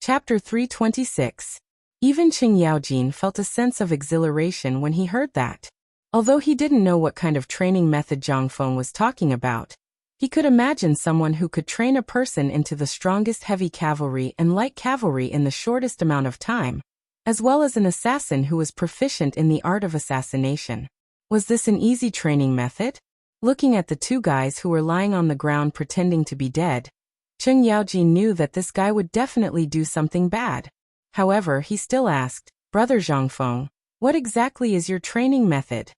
Chapter 326. Even Qing Yaojin felt a sense of exhilaration when he heard that. Although he didn't know what kind of training method Zhang Feng was talking about, he could imagine someone who could train a person into the strongest heavy cavalry and light cavalry in the shortest amount of time, as well as an assassin who was proficient in the art of assassination. Was this an easy training method? Looking at the two guys who were lying on the ground pretending to be dead, Qing Yaojin knew that this guy would definitely do something bad. However, he still asked, "Brother Zhang Feng, what exactly is your training method?"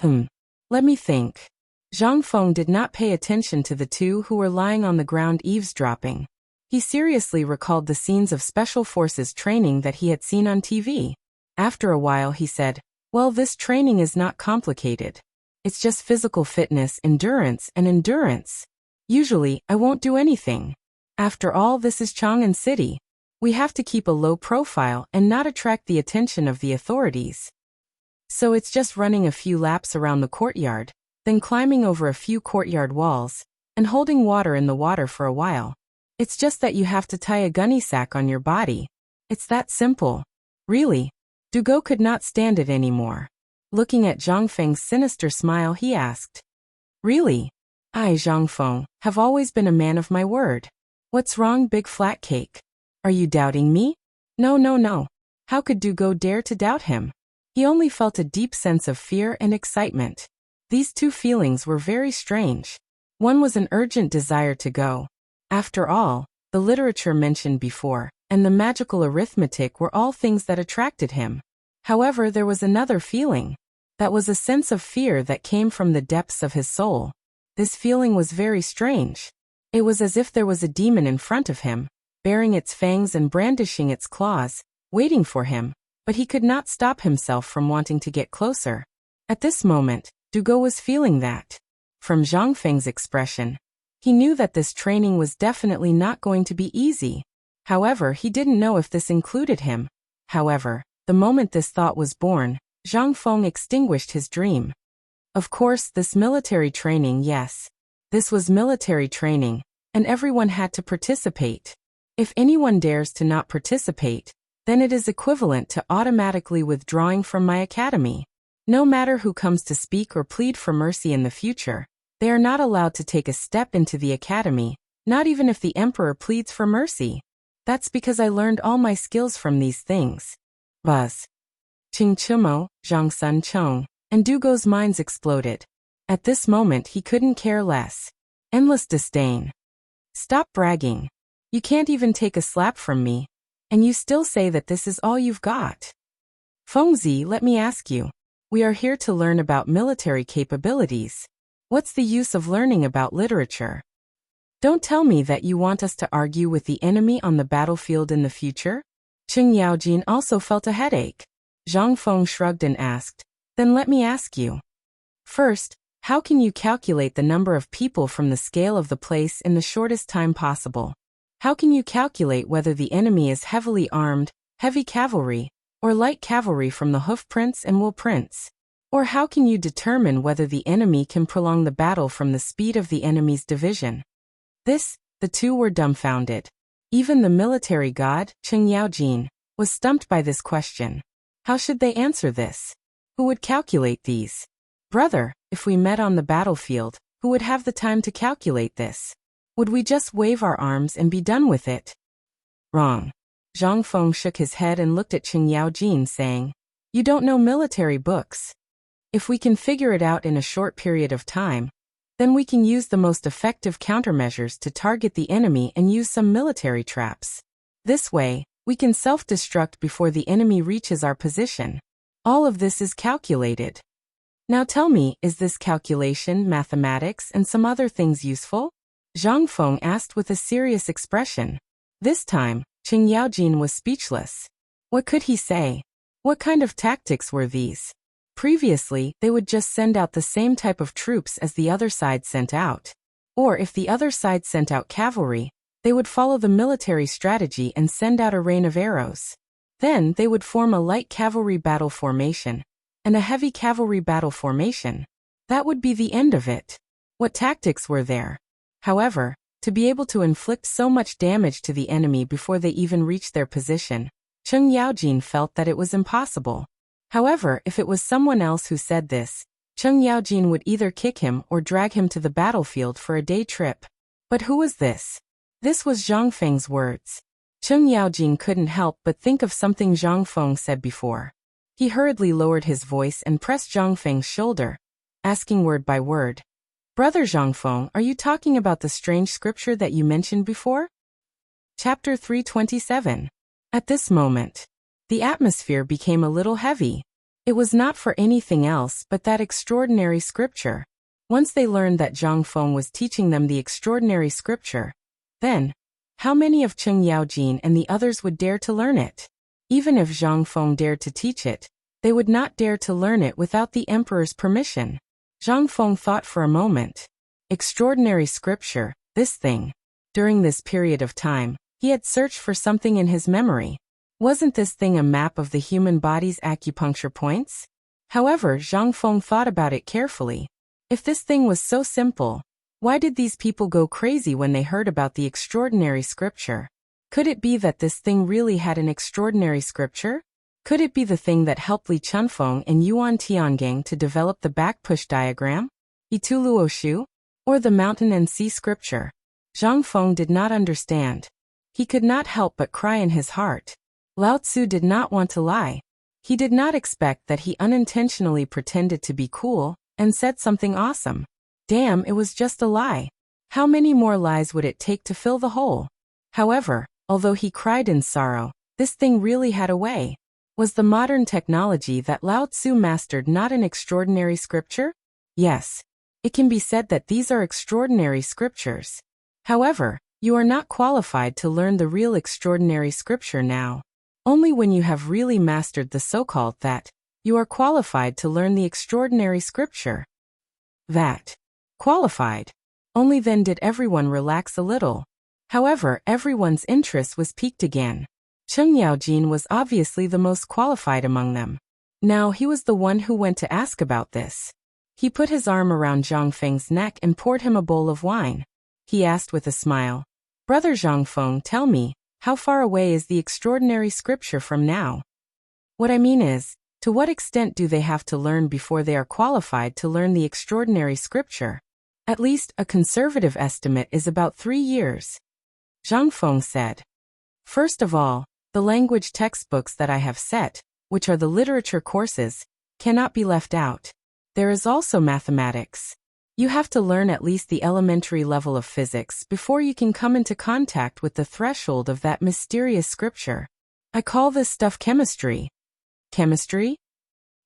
Let me think. Zhang Feng did not pay attention to the two who were lying on the ground eavesdropping. He seriously recalled the scenes of Special Forces training that he had seen on TV. After a while he said, "Well, this training is not complicated. It's just physical fitness, endurance, and endurance. Usually, I won't do anything. After all, this is Chang'an City. We have to keep a low profile and not attract the attention of the authorities. So it's just running a few laps around the courtyard, then climbing over a few courtyard walls, and holding water in the water for a while. It's just that you have to tie a gunny sack on your body. It's that simple." Really? Dugo could not stand it anymore. Looking at Zhang Feng's sinister smile, he asked, "Really? I, Zhang Feng, have always been a man of my word. What's wrong, big flat cake? Are you doubting me?" No. How could Dugo dare to doubt him? He only felt a deep sense of fear and excitement. These two feelings were very strange. One was an urgent desire to go. After all, the literature mentioned before, and the magical arithmetic were all things that attracted him. However, there was another feeling. That was a sense of fear that came from the depths of his soul. This feeling was very strange. It was as if there was a demon in front of him, baring its fangs and brandishing its claws, waiting for him, but he could not stop himself from wanting to get closer. At this moment, Dugo was feeling that. From Zhang Feng's expression, he knew that this training was definitely not going to be easy. However, he didn't know if this included him. However, the moment this thought was born, Zhang Feng extinguished his dream. Of course, this military training, yes. This was military training, and everyone had to participate. If anyone dares to not participate, then it is equivalent to automatically withdrawing from my academy. No matter who comes to speak or plead for mercy in the future, they are not allowed to take a step into the academy, not even if the emperor pleads for mercy. That's because I learned all my skills from these things. Buzz. Qing Chimo, Zhang Sun Chong, and Dugo's minds exploded. At this moment he couldn't care less. Endless disdain. "Stop bragging. You can't even take a slap from me. And you still say that this is all you've got. Fengzi, let me ask you. We are here to learn about military capabilities. What's the use of learning about literature? Don't tell me that you want us to argue with the enemy on the battlefield in the future?" Qing Yaojin also felt a headache. Zhang Feng shrugged and asked, "Then let me ask you. First, how can you calculate the number of people from the scale of the place in the shortest time possible? How can you calculate whether the enemy is heavily armed, heavy cavalry, or light cavalry from the hoof prints and wool prints? Or how can you determine whether the enemy can prolong the battle from the speed of the enemy's division?" The two were dumbfounded. Even the military god, Qing Yaojin, was stumped by this question. How should they answer this? Who would calculate these? Brother, if we met on the battlefield, who would have the time to calculate this? Would we just wave our arms and be done with it? Wrong. Zhang Feng shook his head and looked at Qing Yaojin, saying, "You don't know military books. If we can figure it out in a short period of time, then we can use the most effective countermeasures to target the enemy and use some military traps. This way, we can self-destruct before the enemy reaches our position. All of this is calculated. Now tell me, is this calculation, mathematics, and some other things useful?" Zhang Feng asked with a serious expression. This time, Qing Yaojin was speechless. What could he say? What kind of tactics were these? Previously, they would just send out the same type of troops as the other side sent out. Or if the other side sent out cavalry, they would follow the military strategy and send out a rain of arrows. Then they would form a light cavalry battle formation and a heavy cavalry battle formation. That would be the end of it. What tactics were there? However, To be able to inflict so much damage to the enemy before they even reached their position, Cheng Yaojin felt that it was impossible. However, if it was someone else who said this, Cheng Yaojin would either kick him or drag him to the battlefield for a day trip. But who was this? This was Zhang Feng's words. Cheng Yaojin couldn't help but think of something Zhang Feng said before. He hurriedly lowered his voice and pressed Zhang Feng's shoulder, asking word by word, "Brother Zhang Feng, are you talking about the strange scripture that you mentioned before?" Chapter 327. At this moment, the atmosphere became a little heavy. It was not for anything else but that extraordinary scripture. Once they learned that Zhang Feng was teaching them the extraordinary scripture, then, how many of Cheng Yaojin and the others would dare to learn it? Even if Zhang Feng dared to teach it, they would not dare to learn it without the emperor's permission. Zhang Feng thought for a moment. Extraordinary scripture, this thing. During this period of time, he had searched for something in his memory. Wasn't this thing a map of the human body's acupuncture points? However, Zhang Feng thought about it carefully. If this thing was so simple, why did these people go crazy when they heard about the extraordinary scripture? Could it be that this thing really had an extraordinary scripture? Could it be the thing that helped Li Chunfeng and Yuan Tiangang to develop the back-push diagram? Ituluoshu? Or the mountain and sea scripture? Zhang Feng did not understand. He could not help but cry in his heart. Lao Tzu did not want to lie. He did not expect that he unintentionally pretended to be cool and said something awesome. Damn, it was just a lie. How many more lies would it take to fill the hole? However, although he cried in sorrow, this thing really had a way. Was the modern technology that Lao Tzu mastered not an extraordinary scripture? Yes. It can be said that these are extraordinary scriptures. However, you are not qualified to learn the real extraordinary scripture now. Only when you have really mastered the so-called that, you are qualified to learn the extraordinary scripture. That. Qualified. Only then did everyone relax a little. However, everyone's interest was piqued again. Cheng Yaojin was obviously the most qualified among them. Now he was the one who went to ask about this. He put his arm around Zhang Feng's neck and poured him a bowl of wine. He asked with a smile, "Brother Zhang Feng, tell me, how far away is the extraordinary scripture from now?" What I mean is, to what extent do they have to learn before they are qualified to learn the extraordinary scripture? At least, a conservative estimate is about 3 years. Zhang Feng said. First of all, the language textbooks that I have set, which are the literature courses, cannot be left out. There is also mathematics. You have to learn at least the elementary level of physics before you can come into contact with the threshold of that mysterious scripture. I call this stuff chemistry. Chemistry?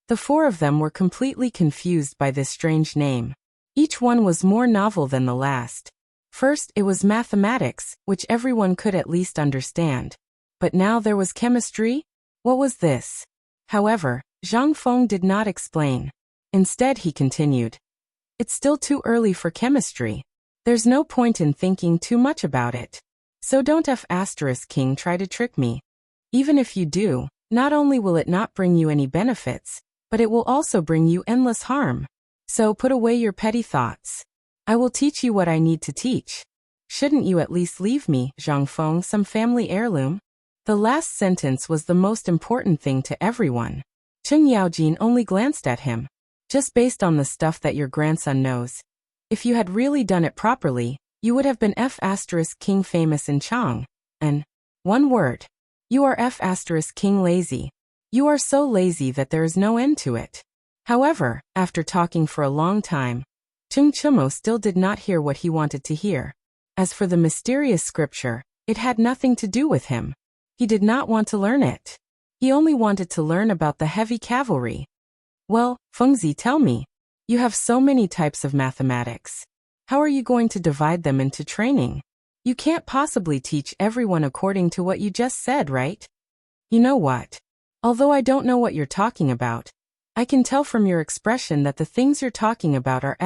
The 4 of them were completely confused by this strange name. Each one was more novel than the last. First, it was mathematics, which everyone could at least understand. But now there was chemistry? What was this? However, Zhang Feng did not explain. Instead, he continued. It's still too early for chemistry. There's no point in thinking too much about it. So don't King try to trick me. Even if you do, not only will it not bring you any benefits, but it will also bring you endless harm. So put away your petty thoughts. I will teach you what I need to teach. Shouldn't you at least leave me, Zhang Feng, some family heirloom? The last sentence was the most important thing to everyone. Cheng Yaojin only glanced at him. Just based on the stuff that your grandson knows. If you had really done it properly, you would have been King famous in Chang. And, one word. You are King lazy. You are so lazy that there is no end to it. However, after talking for a long time, Cheng Chumo still did not hear what he wanted to hear. As for the mysterious scripture, it had nothing to do with him. He did not want to learn it. He only wanted to learn about the heavy cavalry. Well, Fengzi, tell me. You have so many types of mathematics. How are you going to divide them into training? You can't possibly teach everyone according to what you just said, right? You know what? Although I don't know what you're talking about, I can tell from your expression that the things you're talking about are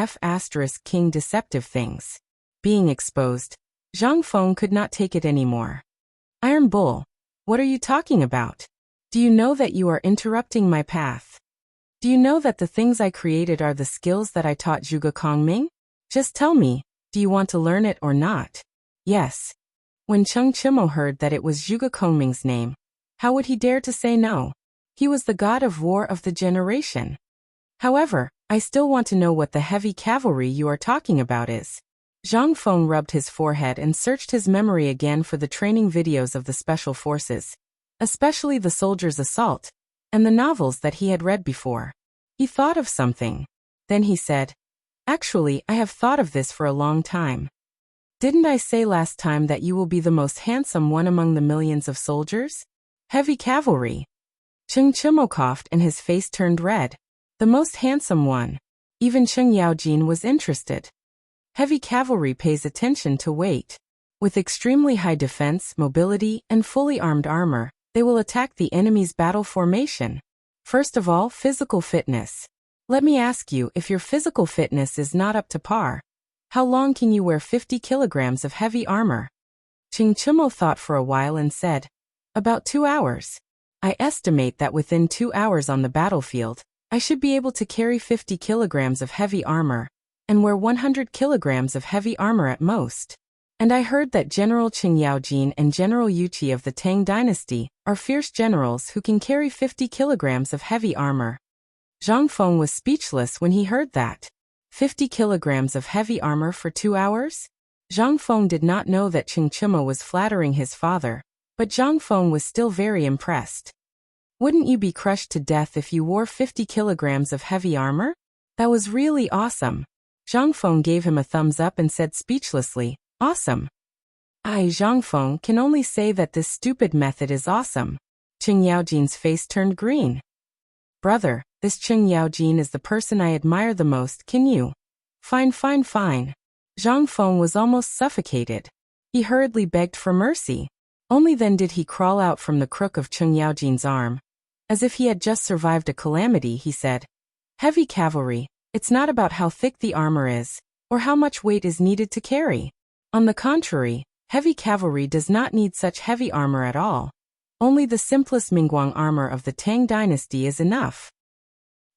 King deceptive things. Being exposed, Zhang Feng could not take it anymore. Iron Bull, what are you talking about? Do you know that you are interrupting my path? Do you know that the things I created are the skills that I taught Zhuge Kongming? Just tell me, do you want to learn it or not? Yes. When Cheng Chimo heard that it was Zhuge Kongming's name, how would he dare to say no? He was the god of war of the generation. However, I still want to know what the heavy cavalry you are talking about is. Zhang Feng rubbed his forehead and searched his memory again for the training videos of the special forces, especially the soldier's assault, and the novels that he had read before. He thought of something. Then he said, "Actually, I have thought of this for a long time. Didn't I say last time that you will be the most handsome one among the millions of soldiers? Heavy cavalry." Cheng Chimo coughed and his face turned red. The most handsome one. Even Cheng Yaojin was interested. Heavy cavalry pays attention to weight. With extremely high defense, mobility, and fully armed armor, they will attack the enemy's battle formation. First of all, physical fitness. Let me ask you, if your physical fitness is not up to par, how long can you wear 50 kilograms of heavy armor? Cheng Chimo thought for a while and said, "About 2 hours. I estimate that within 2 hours on the battlefield, I should be able to carry 50 kilograms of heavy armor, and wear 100 kilograms of heavy armor at most. And I heard that General Cheng Yaojin and General Yuqi of the Tang dynasty are fierce generals who can carry 50 kilograms of heavy armor." Zhang Feng was speechless when he heard that. 50 kilograms of heavy armor for 2 hours? Zhang Feng did not know that Cheng Chimo was flattering his father, but Zhang Feng was still very impressed. Wouldn't you be crushed to death if you wore 50 kilograms of heavy armor? That was really awesome. Zhang Feng gave him a thumbs up and said speechlessly, "Awesome." I, Zhang Feng, can only say that this stupid method is awesome. Cheng Yaojin's face turned green. "Brother, this Cheng Yaojin is the person I admire the most, can you?" Fine. Zhang Feng was almost suffocated. He hurriedly begged for mercy. Only then did he crawl out from the crook of Cheng Yaojin's arm. As if he had just survived a calamity, he said, "Heavy cavalry, it's not about how thick the armor is, or how much weight is needed to carry. On the contrary, heavy cavalry does not need such heavy armor at all. Only the simplest Mingguang armor of the Tang dynasty is enough."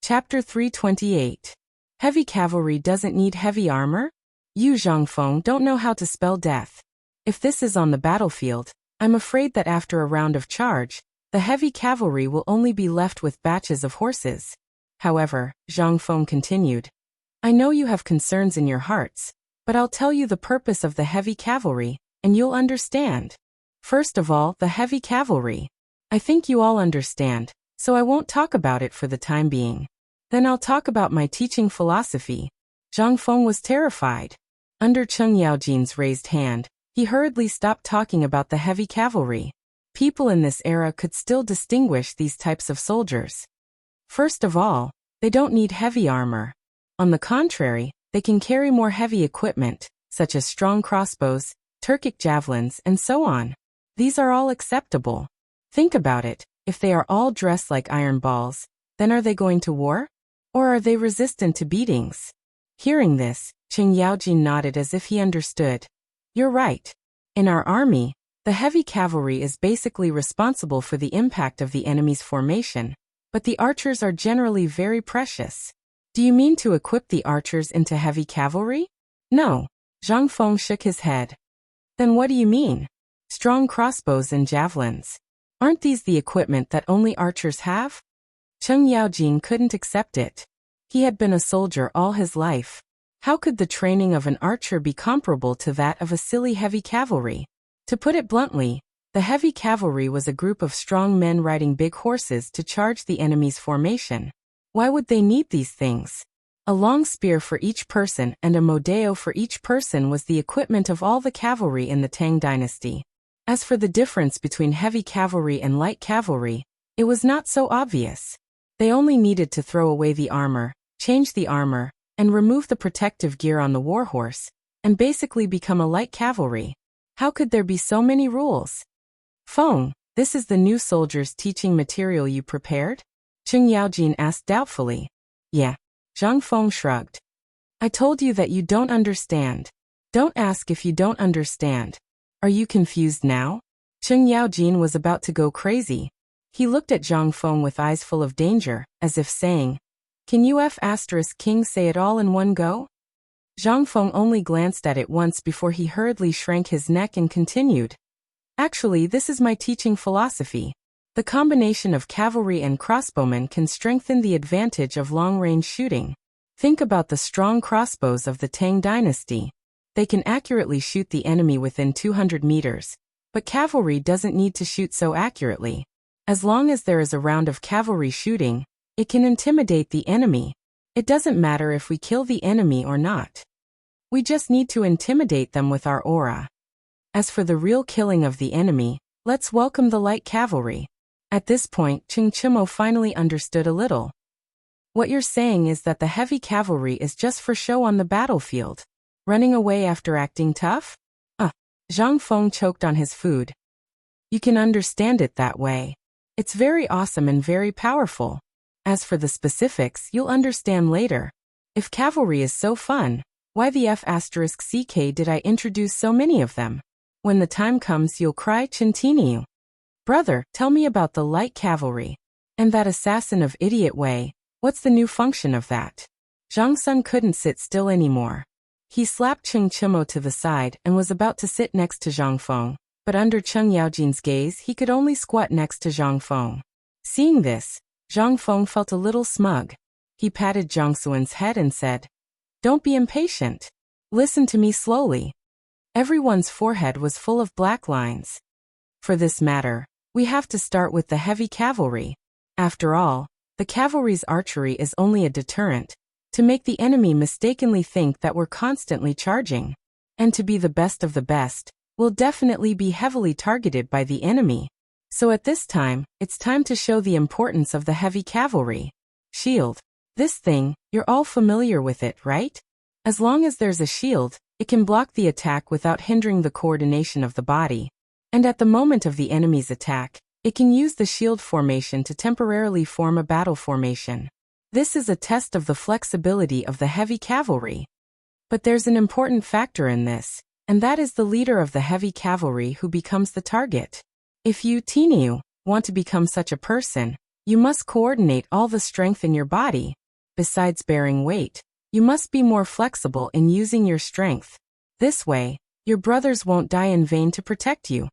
Chapter 328. Heavy cavalry doesn't need heavy armor? You, Zhang Feng, don't know how to spell death. If this is on the battlefield, I'm afraid that after a round of charge, the heavy cavalry will only be left with batches of horses. However, Zhang Feng continued, "I know you have concerns in your hearts, but I'll tell you the purpose of the heavy cavalry, and you'll understand. First of all, the heavy cavalry. I think you all understand, so I won't talk about it for the time being. Then I'll talk about my teaching philosophy." Zhang Feng was terrified. Under Cheng Yaojin's raised hand, he hurriedly stopped talking about the heavy cavalry. People in this era could still distinguish these types of soldiers. First of all, they don't need heavy armor. On the contrary, they can carry more heavy equipment, such as strong crossbows, Turkic javelins, and so on. These are all acceptable. Think about it, if they are all dressed like iron balls, then are they going to war? Or are they resistant to beatings? Hearing this, Cheng Yaojin nodded as if he understood. You're right. In our army, the heavy cavalry is basically responsible for the impact of the enemy's formation, but the archers are generally very precious. Do you mean to equip the archers into heavy cavalry? No. Zhang Feng shook his head. Then what do you mean? Strong crossbows and javelins. Aren't these the equipment that only archers have? Cheng Yaojin couldn't accept it. He had been a soldier all his life. How could the training of an archer be comparable to that of a silly heavy cavalry? To put it bluntly, the heavy cavalry was a group of strong men riding big horses to charge the enemy's formation. Why would they need these things? A long spear for each person and a modeo for each person was the equipment of all the cavalry in the Tang dynasty. As for the difference between heavy cavalry and light cavalry, it was not so obvious. They only needed to throw away the armor, change the armor, and remove the protective gear on the warhorse, and basically become a light cavalry. How could there be so many rules? Feng, this is the new soldiers' teaching material you prepared? Cheng Yaojin asked doubtfully. Yeah. Zhang Feng shrugged. I told you that you don't understand. Don't ask if you don't understand. Are you confused now? Cheng Yaojin was about to go crazy. He looked at Zhang Feng with eyes full of danger, as if saying, Can you King say it all in one go? Zhang Feng only glanced at it once before he hurriedly shrank his neck and continued. Actually, this is my teaching philosophy. The combination of cavalry and crossbowmen can strengthen the advantage of long-range shooting. Think about the strong crossbows of the Tang dynasty. They can accurately shoot the enemy within 200 meters, but cavalry doesn't need to shoot so accurately. As long as there is a round of cavalry shooting, it can intimidate the enemy. It doesn't matter if we kill the enemy or not. We just need to intimidate them with our aura. As for the real killing of the enemy, let's welcome the light cavalry. At this point, Ching Chimo finally understood a little. What you're saying is that the heavy cavalry is just for show on the battlefield. Running away after acting tough? Zhang Feng choked on his food. You can understand it that way. It's very awesome and very powerful. As for the specifics, you'll understand later. If cavalry is so fun, why the F***ck did I introduce so many of them? When the time comes, you'll cry Chintiniu. Brother, tell me about the light cavalry. And that assassin of idiot way, what's the new function of that? Zhang Sun couldn't sit still anymore. He slapped Cheng Chimo to the side and was about to sit next to Zhang Feng, but under Cheng Yaojin's gaze he could only squat next to Zhang Feng. Seeing this, Zhang Feng felt a little smug. He patted Zhang Suan's head and said, "Don't be impatient. Listen to me slowly." Everyone's forehead was full of black lines. For this matter, we have to start with the heavy cavalry. After all, the cavalry's archery is only a deterrent, to make the enemy mistakenly think that we're constantly charging. And to be the best of the best, we'll definitely be heavily targeted by the enemy. So at this time, it's time to show the importance of the heavy cavalry. Shield. This thing, you're all familiar with it, right? As long as there's a shield, it can block the attack without hindering the coordination of the body. And at the moment of the enemy's attack, it can use the shield formation to temporarily form a battle formation. This is a test of the flexibility of the heavy cavalry. But there's an important factor in this, and that is the leader of the heavy cavalry who becomes the target. If you, Tiniu, want to become such a person, you must coordinate all the strength in your body. Besides bearing weight, you must be more flexible in using your strength. This way, your brothers won't die in vain to protect you.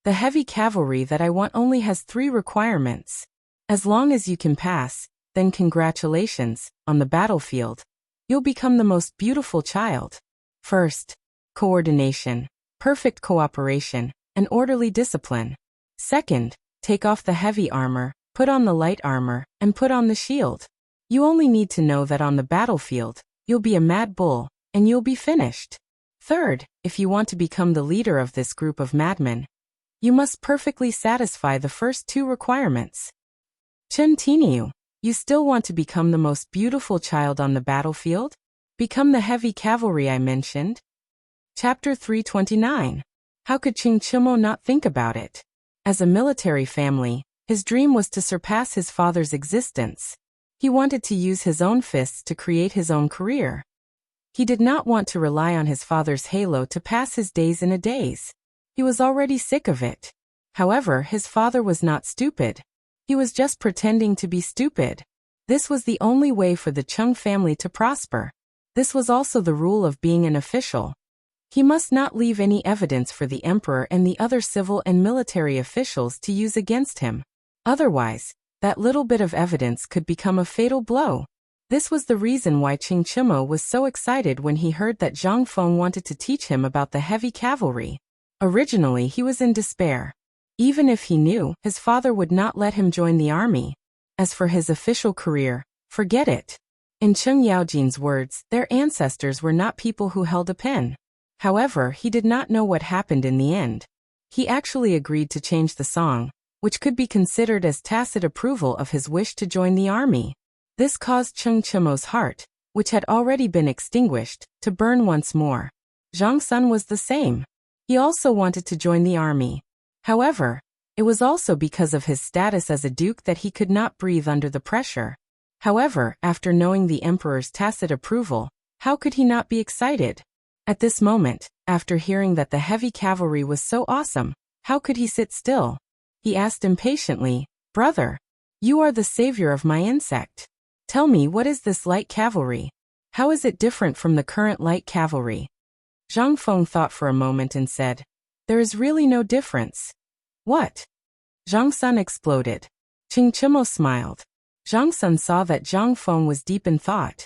The heavy cavalry that I want only has 3 requirements. As long as you can pass, then congratulations, on the battlefield. You'll become the most beautiful child. First, coordination, perfect cooperation, and orderly discipline. Second, take off the heavy armor, put on the light armor, and put on the shield. You only need to know that on the battlefield, you'll be a mad bull, and you'll be finished. Third, if you want to become the leader of this group of madmen, you must perfectly satisfy the first 2 requirements. Chen Tiniu, you still want to become the most beautiful child on the battlefield? Become the heavy cavalry I mentioned? Chapter 329. How could Ching Chimo not think about it? As a military family, his dream was to surpass his father's existence. He wanted to use his own fists to create his own career. He did not want to rely on his father's halo to pass his days in a daze. He was already sick of it. However, his father was not stupid. He was just pretending to be stupid. This was the only way for the Chung family to prosper. This was also the rule of being an official. He must not leave any evidence for the emperor and the other civil and military officials to use against him. Otherwise, that little bit of evidence could become a fatal blow. This was the reason why Ching Chimo was so excited when he heard that Zhang Feng wanted to teach him about the heavy cavalry. Originally, he was in despair. Even if he knew, his father would not let him join the army. As for his official career, forget it. In Cheng Yaojin's words, their ancestors were not people who held a pen. However, he did not know what happened in the end. He actually agreed to change the song, which could be considered as tacit approval of his wish to join the army. This caused Cheng Chimo's heart, which had already been extinguished, to burn once more. Zhang Sun was the same. He also wanted to join the army. However, it was also because of his status as a duke that he could not breathe under the pressure. However, after knowing the emperor's tacit approval, how could he not be excited? At this moment, after hearing that the heavy cavalry was so awesome, how could he sit still? He asked impatiently, "Brother, you are the savior of my insect. Tell me, what is this light cavalry? How is it different from the current light cavalry? Zhang Feng thought for a moment and said, there is really no difference. What? Zhang Sun exploded. Qing Chimo smiled. Zhang Sun saw that Zhang Feng was deep in thought.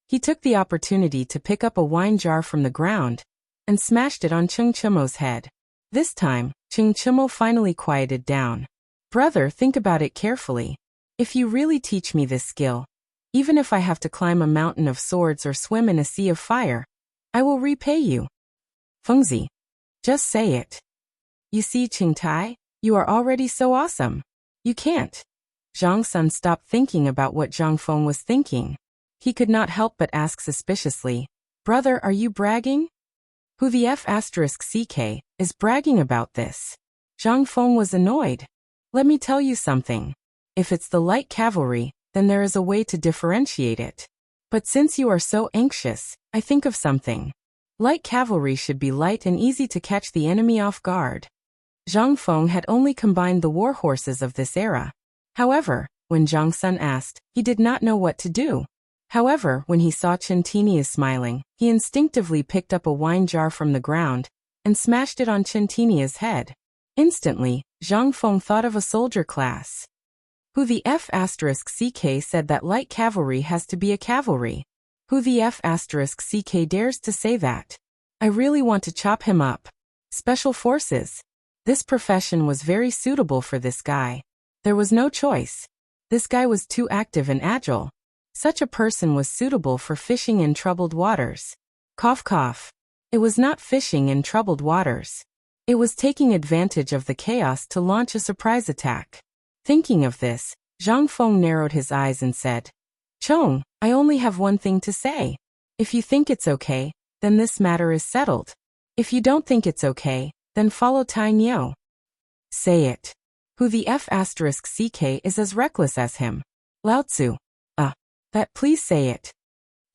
He took the opportunity to pick up a wine jar from the ground and smashed it on Qing Chimo's head. This time, Qing Chimo finally quieted down. Brother, think about it carefully. If you really teach me this skill, even if I have to climb a mountain of swords or swim in a sea of fire, I will repay you. Fengzi. Just say it. You see, Qing Tai, you are already so awesome. You can't. Zhang Sun stopped thinking about what Zhang Feng was thinking. He could not help but ask suspiciously, brother, are you bragging? Who the F***CK is bragging about this? Zhang Feng was annoyed. Let me tell you something. If it's the light cavalry, then there is a way to differentiate it. But since you are so anxious, I think of something. Light cavalry should be light and easy to catch the enemy off guard. Zhang Feng had only combined the war horses of this era. However, when Zhang Sun asked, he did not know what to do. However, when he saw Chen Tinius smiling, he instinctively picked up a wine jar from the ground and smashed it on Chen Tinius' head. Instantly, Zhang Feng thought of a soldier class. Who the F***CK said that light cavalry has to be a cavalry? Who the F***CK dares to say that? I really want to chop him up. Special forces. This profession was very suitable for this guy. There was no choice. This guy was too active and agile. Such a person was suitable for fishing in troubled waters. Cough cough. It was not fishing in troubled waters. It was taking advantage of the chaos to launch a surprise attack. Thinking of this, Zhang Feng narrowed his eyes and said, Chong, I only have one thing to say. If you think it's okay, then this matter is settled. If you don't think it's okay, then follow Tang Yo. Say it. Who the F***CK is as reckless as him? Lao Tzu. That please say it.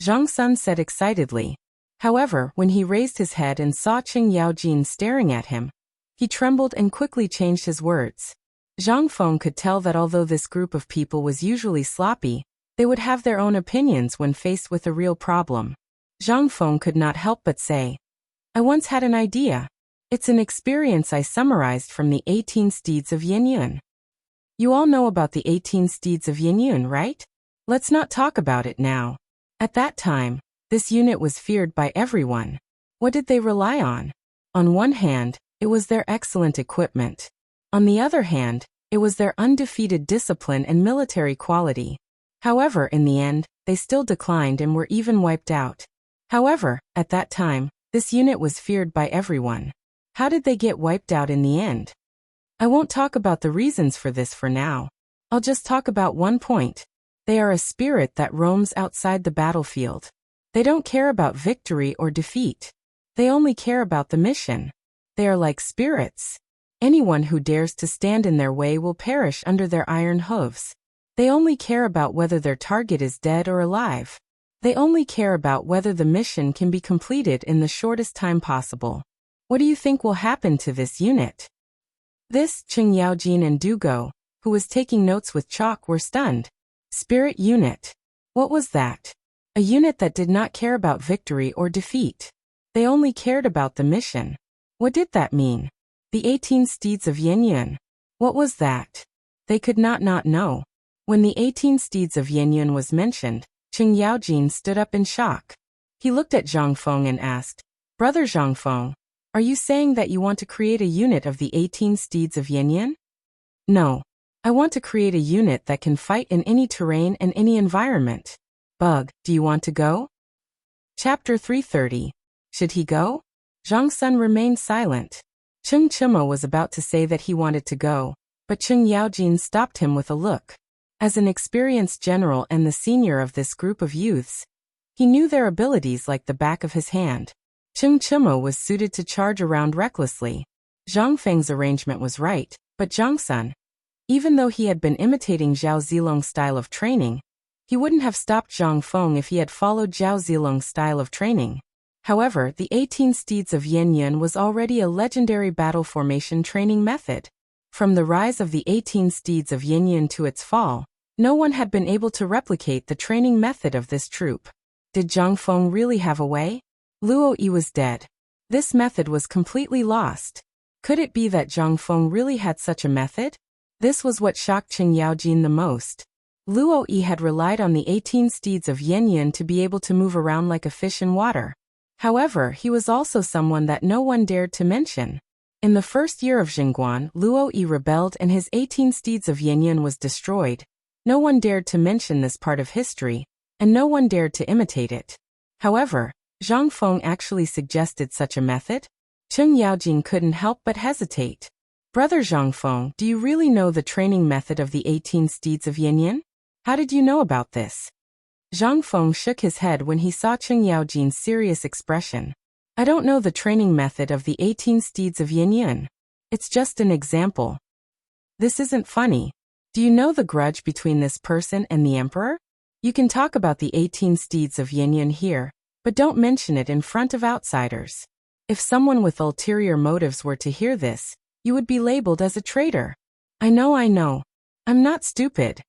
Zhang Sun said excitedly. However, when he raised his head and saw Qing Yaojin staring at him, he trembled and quickly changed his words. Zhang Feng could tell that although this group of people was usually sloppy, they would have their own opinions when faced with a real problem. Zhang Feng could not help but say, I once had an idea. It's an experience I summarized from the 18 Steeds of Yinyun. You all know about the 18 Steeds of Yinyun, right? Let's not talk about it now. At that time, this unit was feared by everyone. What did they rely on? On one hand, it was their excellent equipment. On the other hand, it was their undefeated discipline and military quality. However, in the end, they still declined and were even wiped out. However, at that time, this unit was feared by everyone. How did they get wiped out in the end? I won't talk about the reasons for this for now. I'll just talk about one point. They are a spirit that roams outside the battlefield. They don't care about victory or defeat. They only care about the mission. They are like spirits. Anyone who dares to stand in their way will perish under their iron hooves. They only care about whether their target is dead or alive. They only care about whether the mission can be completed in the shortest time possible. What do you think will happen to this unit? This, Qing Yaojin and Dugo, who was taking notes with chalk, were stunned. Spirit unit. What was that? A unit that did not care about victory or defeat. They only cared about the mission. What did that mean? The 18 Steeds of Yinyun. What was that? They could not know. When the 18 Steeds of Yinyun was mentioned, Qing Yaojin stood up in shock. He looked at Zhang Feng and asked, Brother Zhang Feng, are you saying that you want to create a unit of the 18 Steeds of Yinyun? No. I want to create a unit that can fight in any terrain and any environment. Bug, do you want to go? Chapter 330. Should he go? Zhang Sun remained silent. Qing Chimo was about to say that he wanted to go, but Qing Yaojin stopped him with a look. As an experienced general and the senior of this group of youths, he knew their abilities like the back of his hand. Qing Chimo was suited to charge around recklessly. Zhang Feng's arrangement was right, but Zhang Sun, even though he had been imitating Zhao Zilong's style of training, he wouldn't have stopped Zhang Feng if he had followed Zhao Zilong's style of training. However, the 18 Steeds of Yinyun was already a legendary battle formation training method. From the rise of the 18 Steeds of Yinyun to its fall, no one had been able to replicate the training method of this troop. Did Zhang Feng really have a way? Luo Yi was dead. This method was completely lost. Could it be that Zhang Feng really had such a method? This was what shocked Qing Yaojin the most. Luo Yi had relied on the 18 steeds of Yin to be able to move around like a fish in water. However, he was also someone that no one dared to mention. In the first year of Jingguan, Luo Yi rebelled and his 18 steeds of Yin was destroyed. No one dared to mention this part of history, and no one dared to imitate it. However, Zhang Feng actually suggested such a method. Qing Yaojin couldn't help but hesitate. Brother Zhang Feng, do you really know the training method of the 18 steeds of Yin? How did you know about this? Zhang Feng shook his head when he saw Qing Yaojin's serious expression. I don't know the training method of the 18 steeds of Yin. It's just an example. This isn't funny. Do you know the grudge between this person and the emperor? You can talk about the 18 steeds of Yin here, but don't mention it in front of outsiders. If someone with ulterior motives were to hear this, you would be labeled as a traitor. I know. I'm not stupid.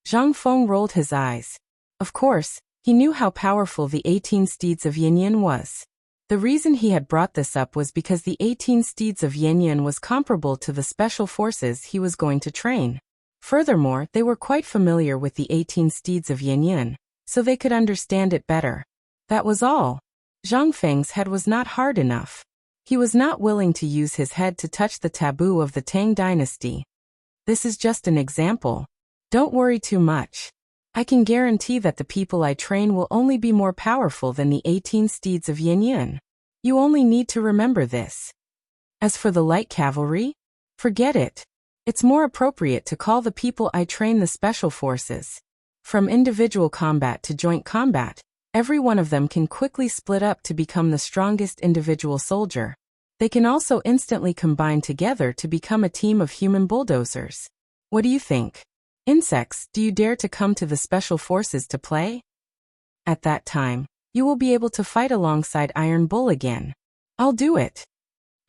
Zhang Feng rolled his eyes. Of course, he knew how powerful the 18 steeds of Yin was. The reason he had brought this up was because the 18 steeds of Yin was comparable to the special forces he was going to train. Furthermore, they were quite familiar with the 18 steeds of Yin, so they could understand it better. That was all. Zhang Feng's head was not hard enough. He was not willing to use his head to touch the taboo of the Tang dynasty. This is just an example. Don't worry too much. I can guarantee that the people I train will only be more powerful than the 18 steeds of Yin. You only need to remember this. As for the light cavalry, forget it. It's more appropriate to call the people I train the special forces. From individual combat to joint combat, every one of them can quickly split up to become the strongest individual soldier. They can also instantly combine together to become a team of human bulldozers. What do you think? Insects, do you dare to come to the special forces to play? At that time, you will be able to fight alongside Iron Bull again. I'll do it.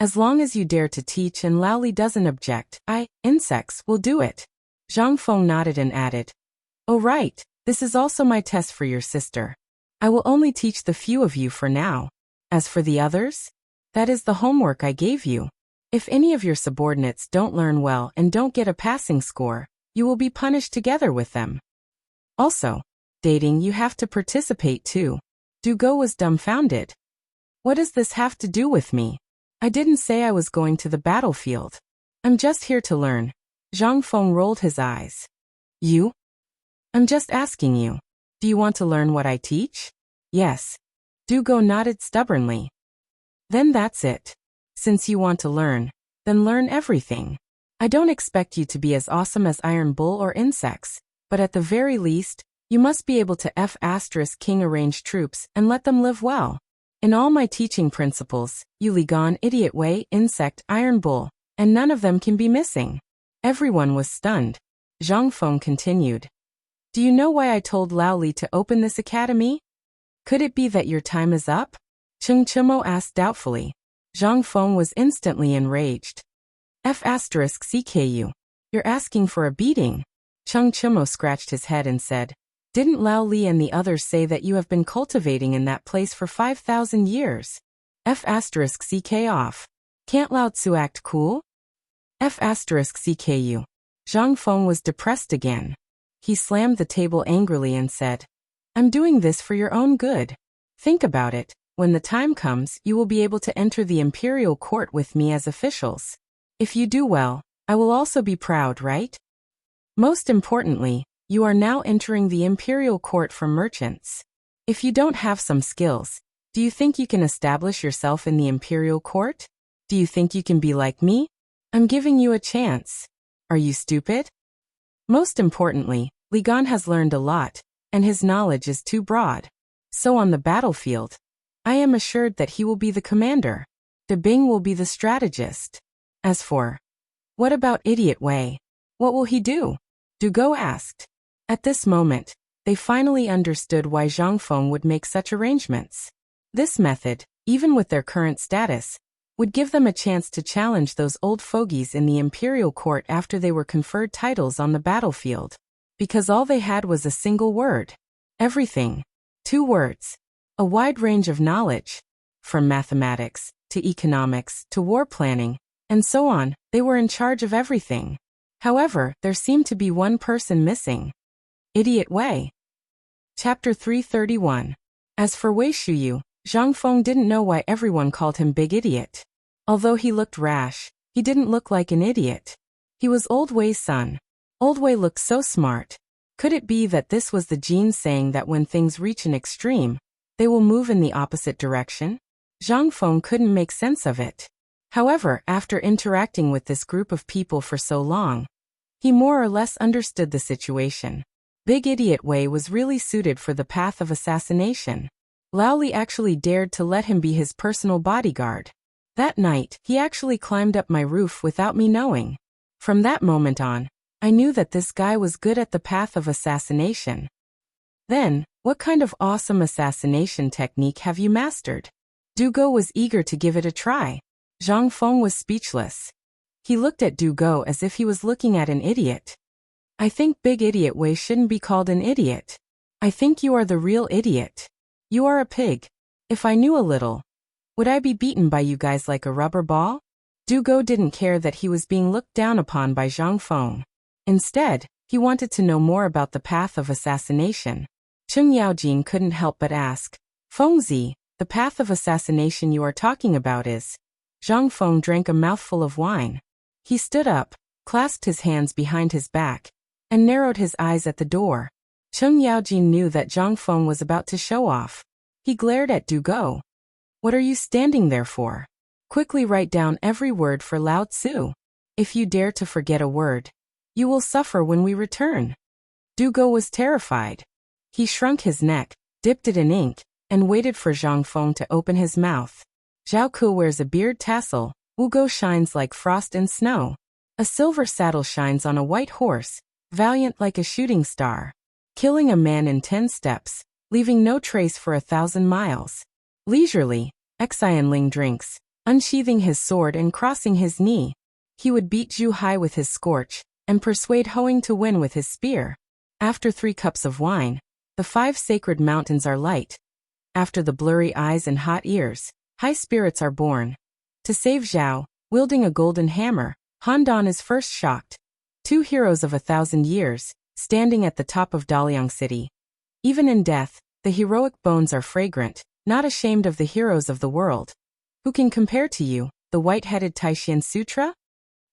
As long as you dare to teach and Lao Li doesn't object, insects, will do it. Zhang Feng nodded and added, Oh right, this is also my test for your sister. I will only teach the few of you for now. As for the others, that is the homework I gave you. If any of your subordinates don't learn well and don't get a passing score, you will be punished together with them. Also, dating, you have to participate too. Dugo was dumbfounded. What does this have to do with me? I didn't say I was going to the battlefield. I'm just here to learn. Zhang Feng rolled his eyes. You? I'm just asking you. Do you want to learn what I teach? Yes. Dugo nodded stubbornly. Then that's it. Since you want to learn, then learn everything. I don't expect you to be as awesome as Iron Bull or insects, but at the very least, you must be able to King arrange troops and let them live well. In all my teaching principles, you Ligon, Idiot Way, Insect, Iron Bull, and none of them can be missing. Everyone was stunned. Zhang Feng continued. Do you know why I told Lao Li to open this academy? Could it be that your time is up? Cheng Chimo asked doubtfully. Zhang Feng was instantly enraged. CKU. You're asking for a beating. Cheng Chimo scratched his head and said, Didn't Lao Li and the others say that you have been cultivating in that place for 5,000 years? CK off. Can't Lao Tzu act cool? CKU. Zhang Feng was depressed again. He slammed the table angrily and said, I'm doing this for your own good. Think about it. When the time comes, you will be able to enter the imperial court with me as officials. If you do well, I will also be proud, right? Most importantly, you are now entering the imperial court for merchants. If you don't have some skills, do you think you can establish yourself in the imperial court? Do you think you can be like me? I'm giving you a chance. Are you stupid? Most importantly, Li Gan has learned a lot, and his knowledge is too broad. So on the battlefield, I am assured that he will be the commander. De Bing will be the strategist. As for, what about Idiot Wei? What will he do? Dugo asked. At this moment, they finally understood why Zhang Feng would make such arrangements. This method, even with their current status, would give them a chance to challenge those old fogies in the imperial court after they were conferred titles on the battlefield. Because all they had was a single word. Everything. 2 words. A wide range of knowledge. From mathematics, to economics, to war planning, and so on, they were in charge of everything. However, there seemed to be one person missing. Idiot Wei. Chapter 331. As for Wei Shuyu, Zhang Feng didn't know why everyone called him Big Idiot. Although he looked rash, he didn't look like an idiot. He was Old Wei's son. Old Wei looked so smart. Could it be that this was the gene saying that when things reach an extreme, they will move in the opposite direction? Zhang Feng couldn't make sense of it. However, after interacting with this group of people for so long, he more or less understood the situation. Big Idiot Wei was really suited for the path of assassination. Lao Li actually dared to let him be his personal bodyguard. That night, he actually climbed up my roof without me knowing. From that moment on, I knew that this guy was good at the path of assassination. Then, what kind of awesome assassination technique have you mastered? Du Go was eager to give it a try. Zhang Feng was speechless. He looked at Du Go as if he was looking at an idiot. I think Big Idiot Wei shouldn't be called an idiot. I think you are the real idiot. You are a pig. If I knew a little, would I be beaten by you guys like a rubber ball? Du Go didn't care that he was being looked down upon by Zhang Feng. Instead, he wanted to know more about the path of assassination. Cheng Yaojin couldn't help but ask, Fengzi, the path of assassination you are talking about is? Zhang Feng drank a mouthful of wine. He stood up, clasped his hands behind his back, and narrowed his eyes at the door. Cheng Yaojin knew that Zhang Feng was about to show off. He glared at Du Go. What are you standing there for? Quickly write down every word for Lao Tzu. If you dare to forget a word, you will suffer when we return. Du Go was terrified. He shrunk his neck, dipped it in ink, and waited for Zhang Feng to open his mouth. Zhao Ke wears a beard tassel, Wu Go shines like frost and snow. A silver saddle shines on a white horse, valiant like a shooting star. Killing a man in 10 steps, leaving no trace for 1,000 miles. Leisurely, Xianling drinks, unsheathing his sword and crossing his knee. He would beat Zhu Hai with his scorch, and persuade Hoang to win with his spear. After 3 cups of wine, the 5 sacred mountains are light. After the blurry eyes and hot ears, high spirits are born. To save Zhao, wielding a golden hammer, Han Dan is first shocked. 2 heroes of 1,000 years, standing at the top of Daliang City. Even in death, the heroic bones are fragrant, not ashamed of the heroes of the world. Who can compare to you, the white-headed Taishan Sutra?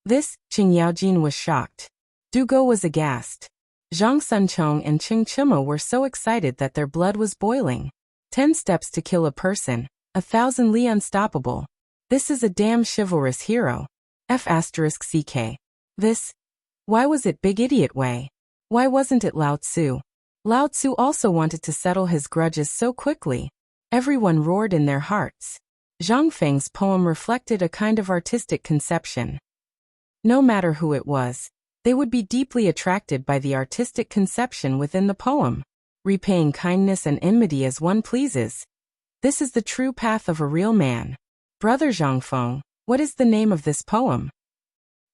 This, Qing Yaojin was shocked. Du Go was aghast. Zhang Sunchong and Cheng Chima were so excited that their blood was boiling. 10 steps to kill a person, 1,000 li unstoppable. This is a damn chivalrous hero. F***CK. This. Why was it Big Idiot Wei? Why wasn't it Lao Tzu? Lao Tzu also wanted to settle his grudges so quickly. Everyone roared in their hearts. Zhang Feng's poem reflected a kind of artistic conception. No matter who it was, they would be deeply attracted by the artistic conception within the poem, repaying kindness and enmity as one pleases. This is the true path of a real man. Brother Zhang Feng, what is the name of this poem?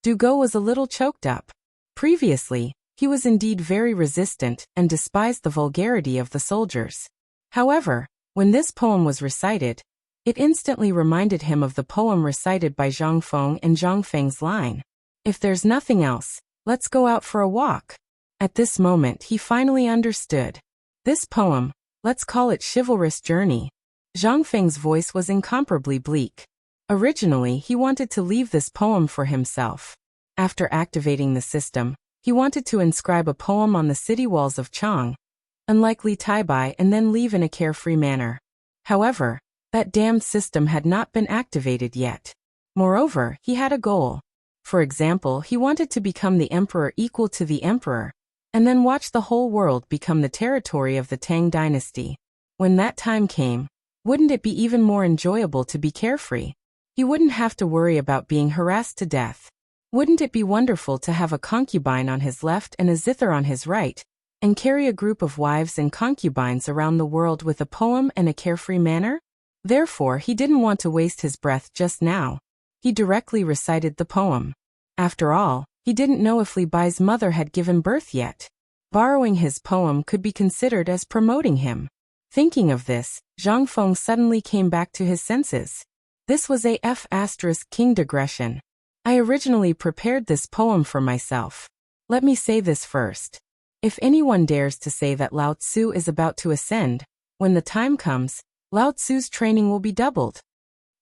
Du Go was a little choked up. Previously, he was indeed very resistant and despised the vulgarity of the soldiers. However, when this poem was recited, it instantly reminded him of the poem recited by Zhang Feng and Zhang Feng's line. If there's nothing else, let's go out for a walk. At this moment he finally understood. This poem, let's call it Chivalrous Journey. Zhang Feng's voice was incomparably bleak. Originally he wanted to leave this poem for himself. After activating the system, he wanted to inscribe a poem on the city walls of Chang, unlike Li Taibai, and then leave in a carefree manner. However, that damned system had not been activated yet. Moreover, he had a goal. For example, he wanted to become the emperor equal to the emperor, and then watch the whole world become the territory of the Tang dynasty. When that time came, wouldn't it be even more enjoyable to be carefree? He wouldn't have to worry about being harassed to death. Wouldn't it be wonderful to have a concubine on his left and a zither on his right, and carry a group of wives and concubines around the world with a poem and a carefree manner? Therefore, he didn't want to waste his breath just now. He directly recited the poem. After all, he didn't know if Li Bai's mother had given birth yet. Borrowing his poem could be considered as promoting him. Thinking of this, Zhang Feng suddenly came back to his senses. This was a King digression. I originally prepared this poem for myself. Let me say this first. If anyone dares to say that Lao Tzu is about to ascend, when the time comes, Lao Tzu's training will be doubled.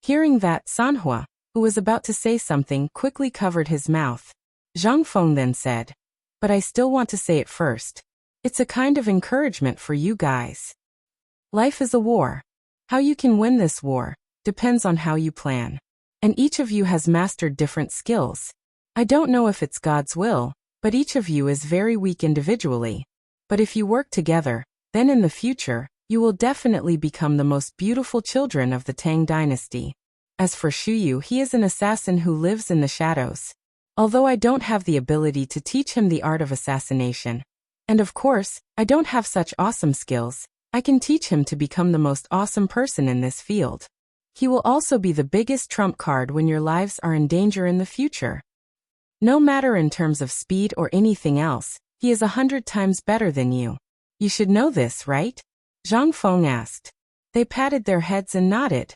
Hearing that, Sanhua, who was about to say something, quickly covered his mouth. Zhang Feng then said, "But I still want to say it first. It's a kind of encouragement for you guys. Life is a war. How you can win this war depends on how you plan. And each of you has mastered different skills. I don't know if it's God's will, but each of you is very weak individually. But if you work together, then in the future, you will definitely become the most beautiful children of the Tang dynasty. As for Shuyu, he is an assassin who lives in the shadows. Although I don't have the ability to teach him the art of assassination. And of course, I don't have such awesome skills. I can teach him to become the most awesome person in this field. He will also be the biggest trump card when your lives are in danger in the future. No matter in terms of speed or anything else, he is 100 times better than you. You should know this, right?" Zhang Feng asked. They patted their heads and nodded.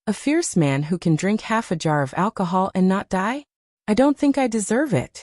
A fierce man who can drink half a jar of alcohol and not die? I don't think I deserve it.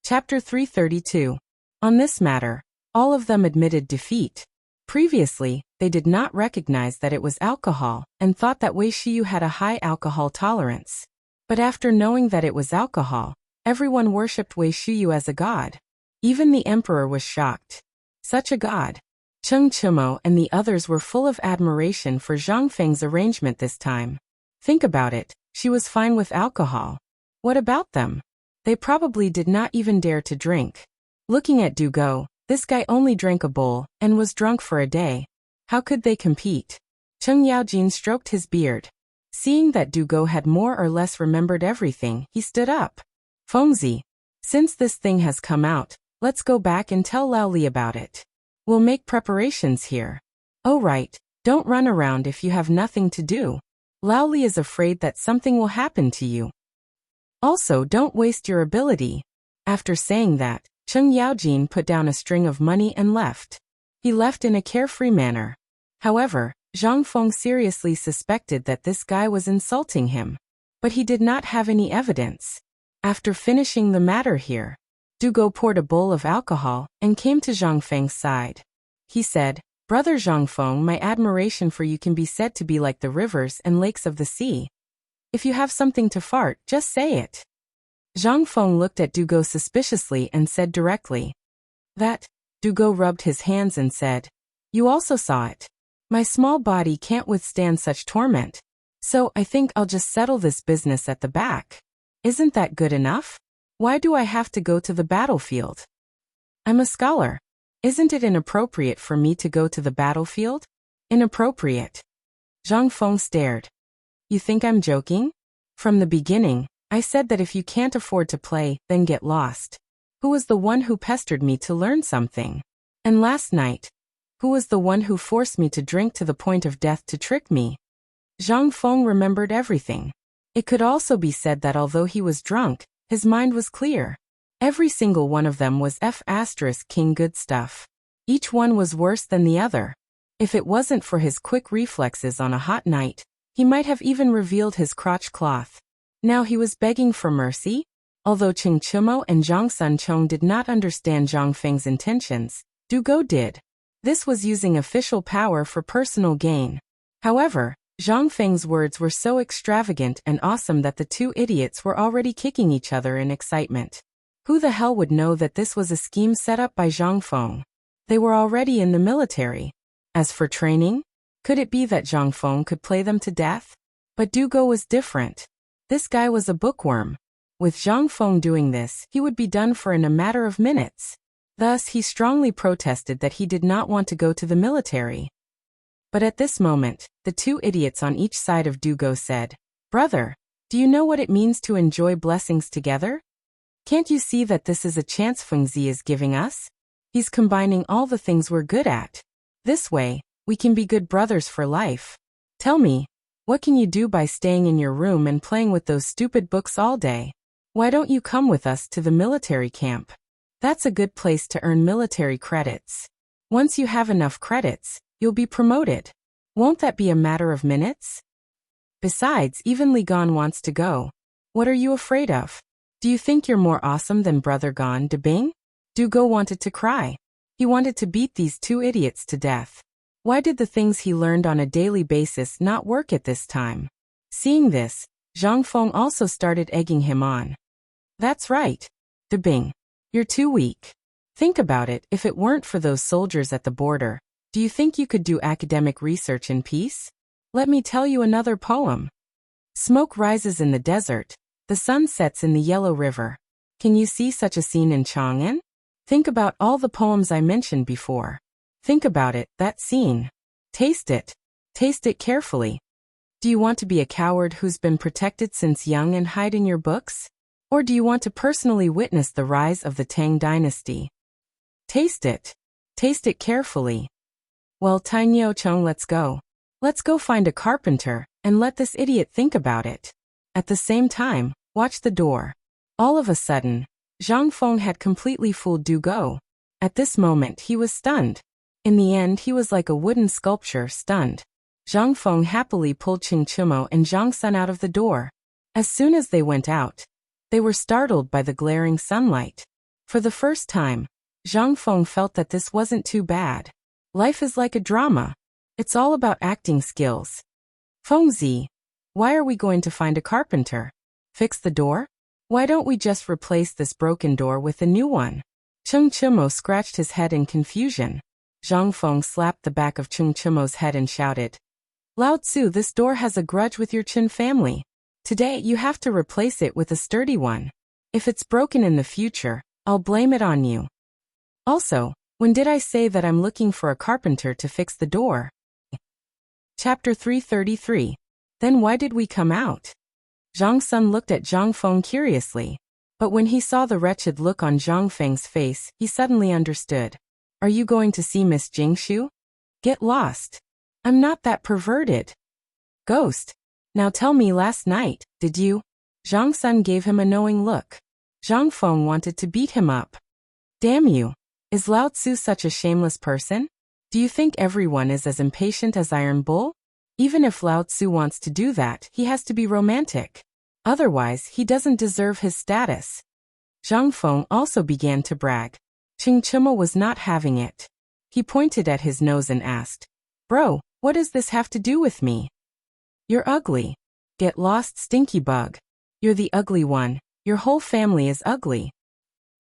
Chapter 332. On this matter, all of them admitted defeat. Previously, they did not recognize that it was alcohol and thought that Wei Shiyu had a high alcohol tolerance. But after knowing that it was alcohol, everyone worshipped Wei Shiyu as a god. Even the emperor was shocked. Such a god. Cheng Chimo and the others were full of admiration for Zhang Feng's arrangement this time. Think about it, she was fine with alcohol. What about them? They probably did not even dare to drink. Looking at Du Go, this guy only drank a bowl and was drunk for a day. How could they compete? Cheng Yaojin stroked his beard. Seeing that Du Go had more or less remembered everything, he stood up. Fengzi, since this thing has come out, let's go back and tell Lao Li about it. We'll make preparations here. Oh right, don't run around if you have nothing to do. Lao Li is afraid that something will happen to you. Also, don't waste your ability. After saying that, Cheng Yaojin put down a string of money and left. He left in a carefree manner. However, Zhang Feng seriously suspected that this guy was insulting him. But he did not have any evidence. After finishing the matter here, Du Go poured a bowl of alcohol and came to Zhang Feng's side. He said, "Brother Zhang Feng, my admiration for you can be said to be like the rivers and lakes of the sea. If you have something to fart, just say it." Zhang Feng looked at Du Go suspiciously and said directly, "That." Du Go rubbed his hands and said, "You also saw it. My small body can't withstand such torment. So I think I'll just settle this business at the back. Isn't that good enough? Why do I have to go to the battlefield? I'm a scholar. Isn't it inappropriate for me to go to the battlefield? Inappropriate." Zhang Feng stared. "You think I'm joking? From the beginning, I said that if you can't afford to play, then get lost. Who was the one who pestered me to learn something? And last night, who was the one who forced me to drink to the point of death to trick me?" Zhang Feng remembered everything. It could also be said that although he was drunk, his mind was clear. Every single one of them was King good stuff. Each one was worse than the other. If it wasn't for his quick reflexes on a hot night, he might have even revealed his crotch cloth. Now he was begging for mercy? Although Cheng Chimo and Zhang Sunchong did not understand Zhang Feng's intentions, Du Go did. This was using official power for personal gain. However, Zhang Feng's words were so extravagant and awesome that the two idiots were already kicking each other in excitement. Who the hell would know that this was a scheme set up by Zhang Feng? They were already in the military. As for training, could it be that Zhang Feng could play them to death? But Du Go was different. This guy was a bookworm. With Zhang Feng doing this, he would be done for in a matter of minutes. Thus, he strongly protested that he did not want to go to the military. But at this moment, the two idiots on each side of Du Go said, "Brother, do you know what it means to enjoy blessings together? Can't you see that this is a chance Fengzi is giving us? He's combining all the things we're good at. This way, we can be good brothers for life. Tell me, what can you do by staying in your room and playing with those stupid books all day? Why don't you come with us to the military camp? That's a good place to earn military credits. Once you have enough credits, You'll be promoted. Won't that be a matter of minutes? Besides, even Li Gan wants to go. What are you afraid of? Do you think you're more awesome than Brother Gan de Bing? Du Go wanted to cry. He wanted to beat these two idiots to death. Why did the things he learned on a daily basis not work at this time? Seeing this, Zhang Feng also started egging him on. That's right. De Bing. You're too weak. Think about it, if it weren't for those soldiers at the border, do you think you could do academic research in peace? Let me tell you another poem. Smoke rises in the desert. The sun sets in the Yellow River. Can you see such a scene in Chang'an? Think about all the poems I mentioned before. Think about it, that scene. Taste it. Taste it carefully. Do you want to be a coward who's been protected since young and hide in your books? Or do you want to personally witness the rise of the Tang dynasty? Taste it. Taste it carefully. Well, Tai Niu Chung, let's go. Let's go find a carpenter, and let this idiot think about it. At the same time, watch the door. All of a sudden, Zhang Feng had completely fooled Du Go. At this moment he was stunned. In the end he was like a wooden sculpture, stunned. Zhang Feng happily pulled Qing Chimo and Zhang Sun out of the door. As soon as they went out, they were startled by the glaring sunlight. For the first time, Zhang Feng felt that this wasn't too bad. Life is like a drama. It's all about acting skills. Fengzi, why are we going to find a carpenter? Fix the door? Why don't we just replace this broken door with a new one? Qing Chimo scratched his head in confusion. Zhang Feng slapped the back of Qing Chimo's head and shouted, Lao Tzu, this door has a grudge with your Qin family. Today you have to replace it with a sturdy one. If it's broken in the future, I'll blame it on you. Also, when did I say that I'm looking for a carpenter to fix the door? Chapter 333. Then why did we come out? Zhang Sun looked at Zhang Feng curiously. But when he saw the wretched look on Zhang Feng's face, he suddenly understood. Are you going to see Miss Jingshu? Get lost. I'm not that perverted. Ghost. Now tell me, last night, did you? Zhang Sun gave him a knowing look. Zhang Feng wanted to beat him up. Damn you. Is Lao Tzu such a shameless person? Do you think everyone is as impatient as Iron Bull? Even if Lao Tzu wants to do that, he has to be romantic. Otherwise, he doesn't deserve his status. Zhang Feng also began to brag. Qing Chimo was not having it. He pointed at his nose and asked, Bro, what does this have to do with me? You're ugly. Get lost, stinky bug. You're the ugly one. Your whole family is ugly.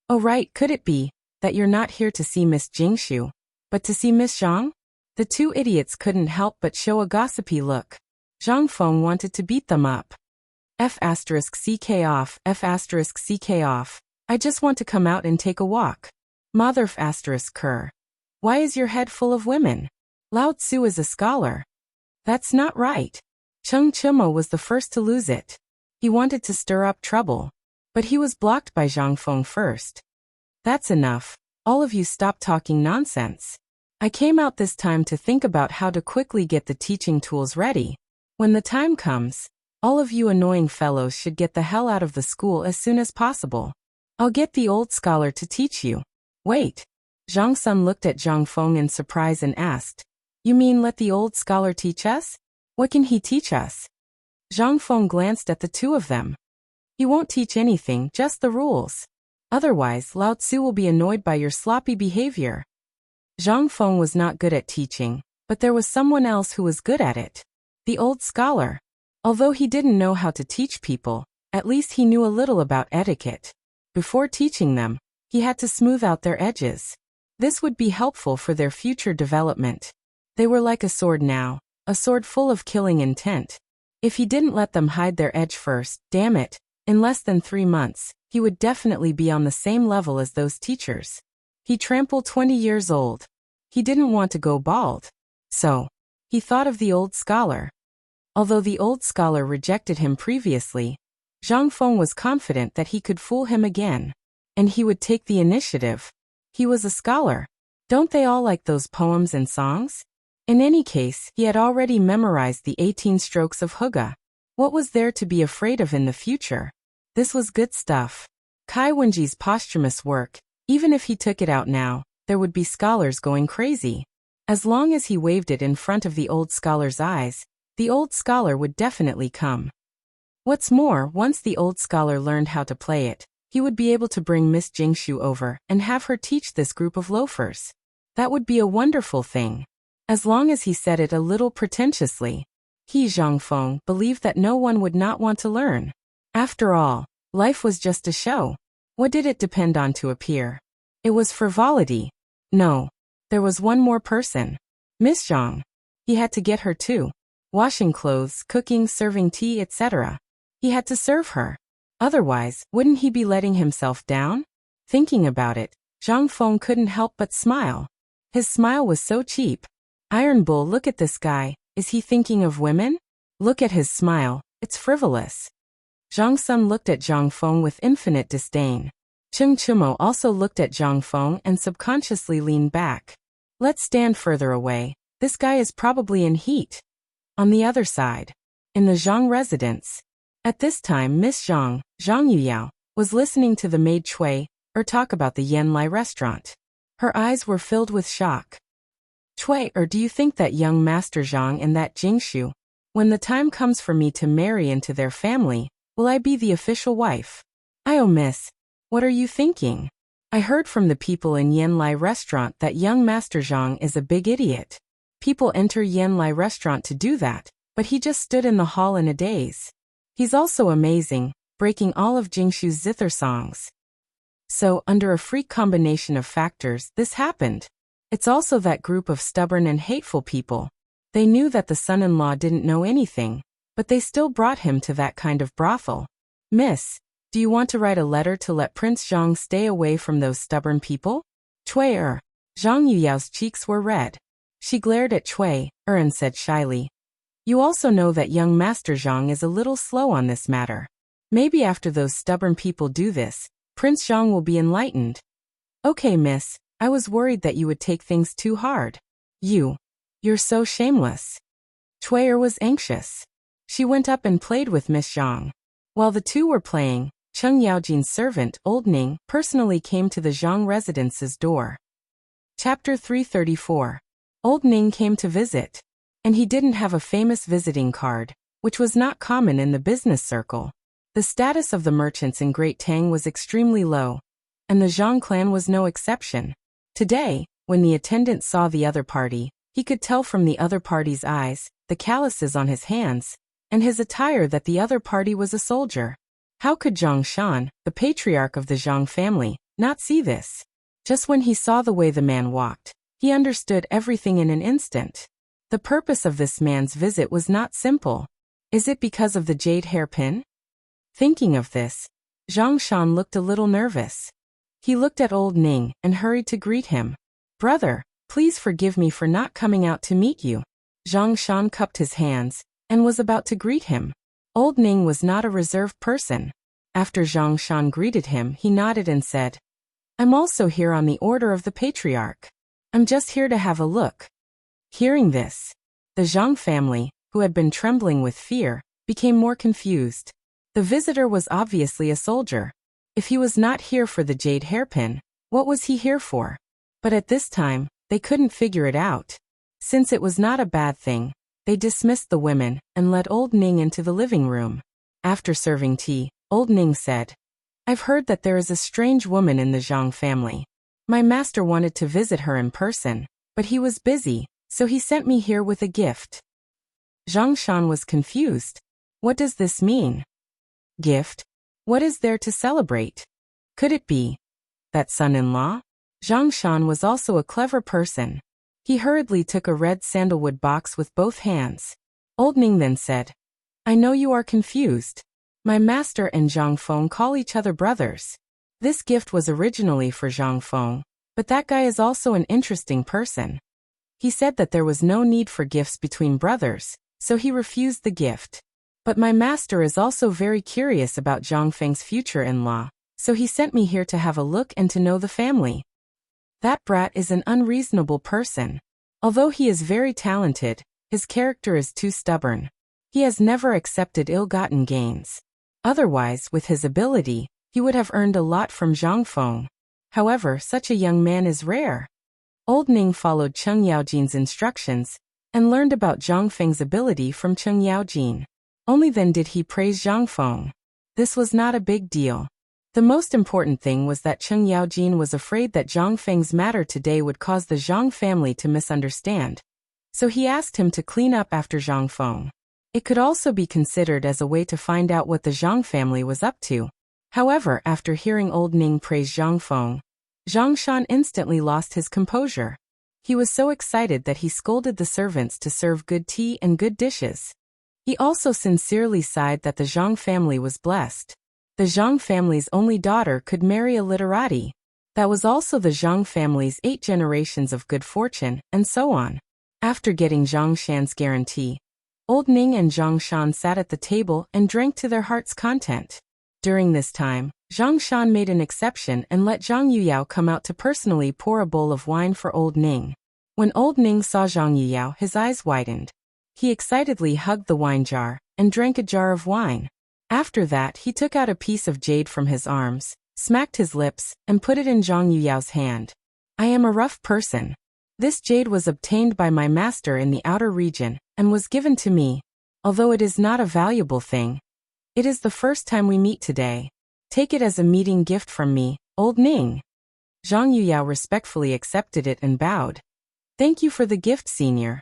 Oh right, could it be that you're not here to see Miss Jingshu, but to see Miss Zhang? The two idiots couldn't help but show a gossipy look. Zhang Feng wanted to beat them up. F***ck off, F***ck off. I just want to come out and take a walk. Mother f***ker. Why is your head full of women? Lao Tzu is a scholar. That's not right. Qing Chimo was the first to lose it. He wanted to stir up trouble. But he was blocked by Zhang Feng first. That's enough. All of you stop talking nonsense. I came out this time to think about how to quickly get the teaching tools ready. When the time comes, all of you annoying fellows should get the hell out of the school as soon as possible. I'll get the old scholar to teach you. Wait. Zhang Sun looked at Zhang Feng in surprise and asked, You mean let the old scholar teach us? What can he teach us? Zhang Feng glanced at the two of them. He won't teach anything, just the rules. Otherwise, Lao Tzu will be annoyed by your sloppy behavior. Zhang Feng was not good at teaching, but there was someone else who was good at it. The old scholar. Although he didn't know how to teach people, at least he knew a little about etiquette. Before teaching them, he had to smooth out their edges. This would be helpful for their future development. They were like a sword now, a sword full of killing intent. If he didn't let them hide their edge first, damn it, in less than 3 months, he would definitely be on the same level as those teachers. He trampled 20 years old. He didn't want to go bald. So, he thought of the old scholar. Although the old scholar rejected him previously, Zhang Feng was confident that he could fool him again. And he would take the initiative. He was a scholar. Don't they all like those poems and songs? In any case, he had already memorized the 18 strokes of Hygge. What was there to be afraid of in the future? This was good stuff. Kai Wenji's posthumous work, even if he took it out now, there would be scholars going crazy. As long as he waved it in front of the old scholar's eyes, the old scholar would definitely come. What's more, once the old scholar learned how to play it, he would be able to bring Miss Jingshu over and have her teach this group of loafers. That would be a wonderful thing. As long as he said it a little pretentiously. He, Zhang Feng, believed that no one would not want to learn. After all, life was just a show. What did it depend on to appear? It was frivolity. No. There was one more person. Miss Zhang. He had to get her too. Washing clothes, cooking, serving tea, etc. He had to serve her. Otherwise, wouldn't he be letting himself down? Thinking about it, Zhang Feng couldn't help but smile. His smile was so cheap. Iron Bull, look at this guy. Is he thinking of women? Look at his smile. It's frivolous. Zhang Sun looked at Zhang Feng with infinite disdain. Cheng Chumo also looked at Zhang Feng and subconsciously leaned back. Let's stand further away. This guy is probably in heat. On the other side, in the Zhang residence. At this time, Miss Zhang, Zhang Yuyao, was listening to the maid Cui talk about the Yan Lai restaurant. Her eyes were filled with shock. Cui, do you think that young Master Zhang and that Jingshu, when the time comes for me to marry into their family, will I be the official wife? Miss, what are you thinking? I heard from the people in Yan Lai restaurant that young Master Zhang is a big idiot. People enter Yan Lai restaurant to do that, but he just stood in the hall in a daze. He's also amazing, breaking all of Jingshu's zither songs. So, under a freak combination of factors, this happened. It's also that group of stubborn and hateful people. They knew that the son-in-law didn't know anything, but they still brought him to that kind of brothel. Miss, do you want to write a letter to let Prince Zhang stay away from those stubborn people? Cui Zhang Yuyao's cheeks were red. She glared at Cui and said shyly, you also know that young Master Zhang is a little slow on this matter. Maybe after those stubborn people do this, Prince Zhang will be enlightened. Okay, miss, I was worried that you would take things too hard. You're so shameless. Cui was anxious. She went up and played with Miss Zhang. While the two were playing, Cheng Yaojin's servant, Old Ning, personally came to the Zhang residence's door. Chapter 334. Old Ning came to visit. And he didn't have a famous visiting card, which was not common in the business circle. The status of the merchants in Great Tang was extremely low, and the Zhang clan was no exception. Today, when the attendant saw the other party, he could tell from the other party's eyes, the calluses on his hands, and his attire that the other party was a soldier. How could Zhang Shan, the patriarch of the Zhang family, not see this? Just when he saw the way the man walked, he understood everything in an instant. The purpose of this man's visit was not simple. Is it because of the jade hairpin? Thinking of this, Zhang Shan looked a little nervous. He looked at Old Ning and hurried to greet him. Brother, please forgive me for not coming out to meet you. Zhang Shan cupped his hands and was about to greet him. Old Ning was not a reserved person. After Zhang Shan greeted him, he nodded and said, I'm also here on the order of the patriarch. I'm just here to have a look. Hearing this, the Zhang family, who had been trembling with fear, became more confused. The visitor was obviously a soldier. If he was not here for the jade hairpin, what was he here for? But at this time, they couldn't figure it out. Since it was not a bad thing, they dismissed the women and led Old Ning into the living room. After serving tea, Old Ning said, I've heard that there is a strange woman in the Zhang family. My master wanted to visit her in person, but he was busy, so he sent me here with a gift. Zhang Shan was confused. What does this mean? Gift? What is there to celebrate? Could it be that son-in-law? Zhang Shan was also a clever person. He hurriedly took a red sandalwood box with both hands. Old Ning then said, I know you are confused. My master and Zhang Feng call each other brothers. This gift was originally for Zhang Feng, but that guy is also an interesting person. He said that there was no need for gifts between brothers, so he refused the gift. But my master is also very curious about Zhang Feng's future in-law, so he sent me here to have a look and to know the family. That brat is an unreasonable person. Although he is very talented, his character is too stubborn. He has never accepted ill-gotten gains. Otherwise, with his ability, he would have earned a lot from Zhang Feng. However, such a young man is rare. Old Ning followed Cheng Yaojin's instructions and learned about Zhang Feng's ability from Cheng Yaojin. Only then did he praise Zhang Feng. This was not a big deal. The most important thing was that Cheng Yaojin was afraid that Zhang Feng's matter today would cause the Zhang family to misunderstand. So he asked him to clean up after Zhang Feng. It could also be considered as a way to find out what the Zhang family was up to. However, after hearing Old Ning praise Zhang Feng, Zhang Shan instantly lost his composure. He was so excited that he scolded the servants to serve good tea and good dishes. He also sincerely sighed that the Zhang family was blessed. The Zhang family's only daughter could marry a literati. That was also the Zhang family's 8 generations of good fortune, and so on. After getting Zhang Shan's guarantee, Old Ning and Zhang Shan sat at the table and drank to their heart's content. During this time, Zhang Shan made an exception and let Zhang Yuyao come out to personally pour a bowl of wine for Old Ning. When Old Ning saw Zhang Yuyao, his eyes widened. He excitedly hugged the wine jar and drank a jar of wine. After that, he took out a piece of jade from his arms, smacked his lips, and put it in Zhang Yuyao's hand. I am a rough person. This jade was obtained by my master in the outer region and was given to me. Although it is not a valuable thing, it is the first time we meet today. Take it as a meeting gift from me, Old Ning. Zhang Yuyao respectfully accepted it and bowed. Thank you for the gift, senior.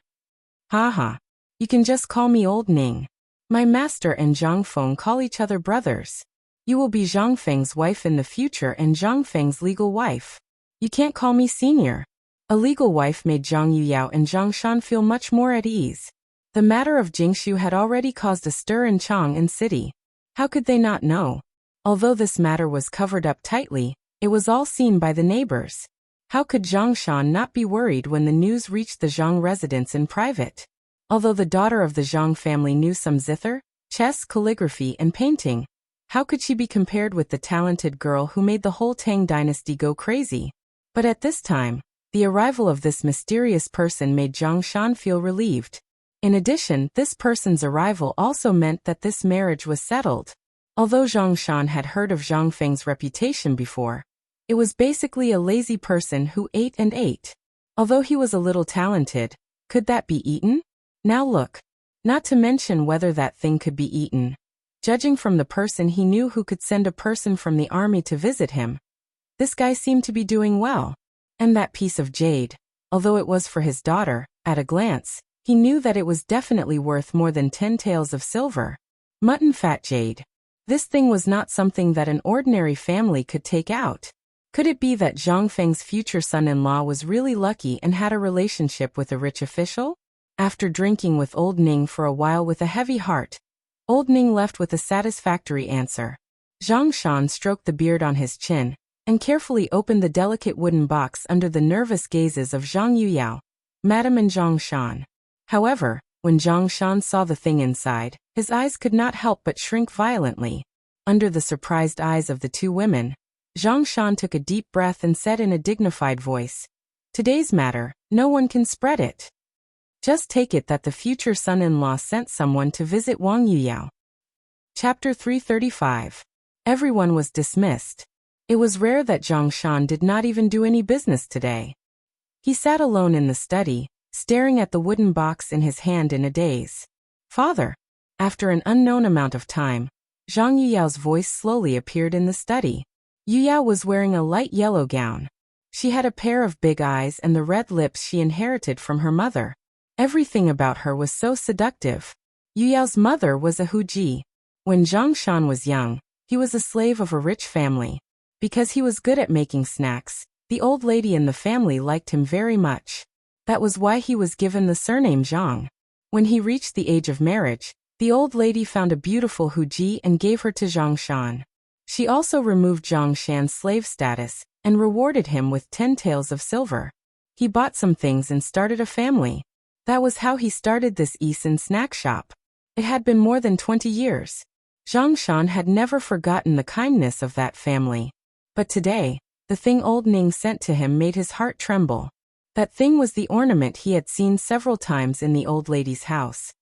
Haha. You can just call me Old Ning. My master and Zhang Feng call each other brothers. You will be Zhang Feng's wife in the future and Zhang Feng's legal wife. You can't call me senior. A legal wife made Zhang Yuyao and Zhang Shan feel much more at ease. The matter of Jingshu had already caused a stir in Chang'an City. How could they not know? Although this matter was covered up tightly, it was all seen by the neighbors. How could Zhang Shan not be worried when the news reached the Zhang residence in private? Although the daughter of the Zhang family knew some zither, chess, calligraphy, and painting, how could she be compared with the talented girl who made the whole Tang dynasty go crazy? But at this time, the arrival of this mysterious person made Zhang Shan feel relieved. In addition, this person's arrival also meant that this marriage was settled. Although Zhang Shan had heard of Zhang Feng's reputation before, it was basically a lazy person who ate and ate. Although he was a little talented, could that be eaten? Now look. Not to mention whether that thing could be eaten. Judging from the person he knew who could send a person from the army to visit him, this guy seemed to be doing well. And that piece of jade, although it was for his daughter, at a glance, he knew that it was definitely worth more than 10 taels of silver. Mutton fat jade. This thing was not something that an ordinary family could take out. Could it be that Zhang Feng's future son-in-law was really lucky and had a relationship with a rich official? After drinking with Old Ning for a while with a heavy heart, Old Ning left with a satisfactory answer. Zhang Shan stroked the beard on his chin and carefully opened the delicate wooden box under the nervous gazes of Zhang Yuyao, Madame and Zhang Shan. However, when Zhang Shan saw the thing inside, his eyes could not help but shrink violently. Under the surprised eyes of the two women, Zhang Shan took a deep breath and said in a dignified voice, "Today's matter, no one can spread it. Just take it that the future son-in-law sent someone to visit Wang Yuyao." Chapter 335. Everyone was dismissed. It was rare that Zhang Shan did not even do any business today. He sat alone in the study, staring at the wooden box in his hand in a daze. "Father." After an unknown amount of time, Zhang Yuyao's voice slowly appeared in the study. Yuyao was wearing a light yellow gown. She had a pair of big eyes and the red lips she inherited from her mother. Everything about her was so seductive. Yuyao's mother was a huji. When Zhang Shan was young, he was a slave of a rich family. Because he was good at making snacks, the old lady in the family liked him very much. That was why he was given the surname Zhang. When he reached the age of marriage, the old lady found a beautiful huji and gave her to Zhang Shan. She also removed Zhang Shan's slave status and rewarded him with 10 taels of silver. He bought some things and started a family. That was how he started this Eason snack shop. It had been more than 20 years. Zhang Shan had never forgotten the kindness of that family. But today, the thing Old Ning sent to him made his heart tremble. That thing was the ornament he had seen several times in the old lady's house.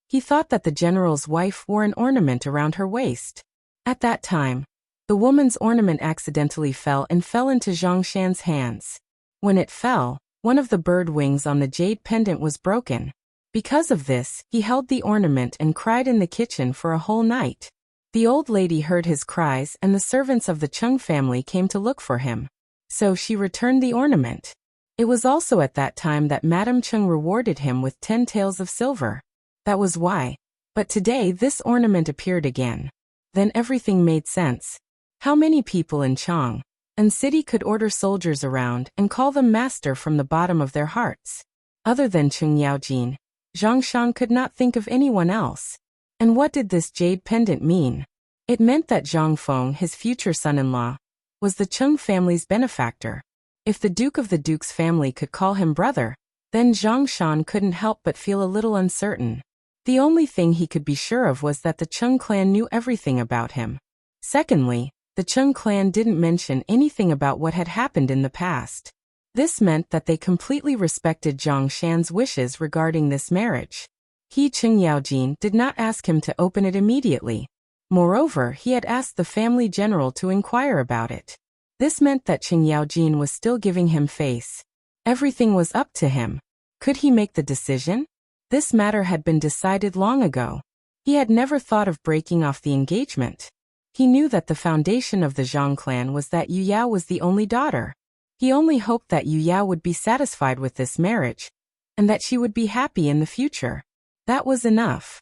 He thought that the general's wife wore an ornament around her waist. At that time, the woman's ornament accidentally fell into Zhang Shan's hands. When it fell, One of the bird wings on the jade pendant was broken. Because of this, he held the ornament and cried in the kitchen for a whole night. The old lady heard his cries and the servants of the Chung family came to look for him. So she returned the ornament. It was also at that time that Madame Chung rewarded him with 10 taels of silver. That was why. But today this ornament appeared again. Then everything made sense. How many people in Chang and city could order soldiers around and call them master from the bottom of their hearts? Other than Chung Yaojin, Zhang Shan could not think of anyone else. And what did this jade pendant mean? It meant that Zhang Feng, his future son-in-law, was the Chung family's benefactor. If the Duke of the Duke's family could call him brother, then Zhang Shan couldn't help but feel a little uncertain. The only thing he could be sure of was that the Chung clan knew everything about him. Secondly, the Chung clan didn't mention anything about what had happened in the past. This meant that they completely respected Zhang Shan's wishes regarding this marriage. He, Chung Yaojin, did not ask him to open it immediately. Moreover, he had asked the family general to inquire about it. This meant that Chung Yaojin was still giving him face. Everything was up to him. Could he make the decision? This matter had been decided long ago. He had never thought of breaking off the engagement. He knew that the foundation of the Zhang clan was that Yu Yao was the only daughter. He only hoped that Yu Yao would be satisfied with this marriage, and that she would be happy in the future. That was enough.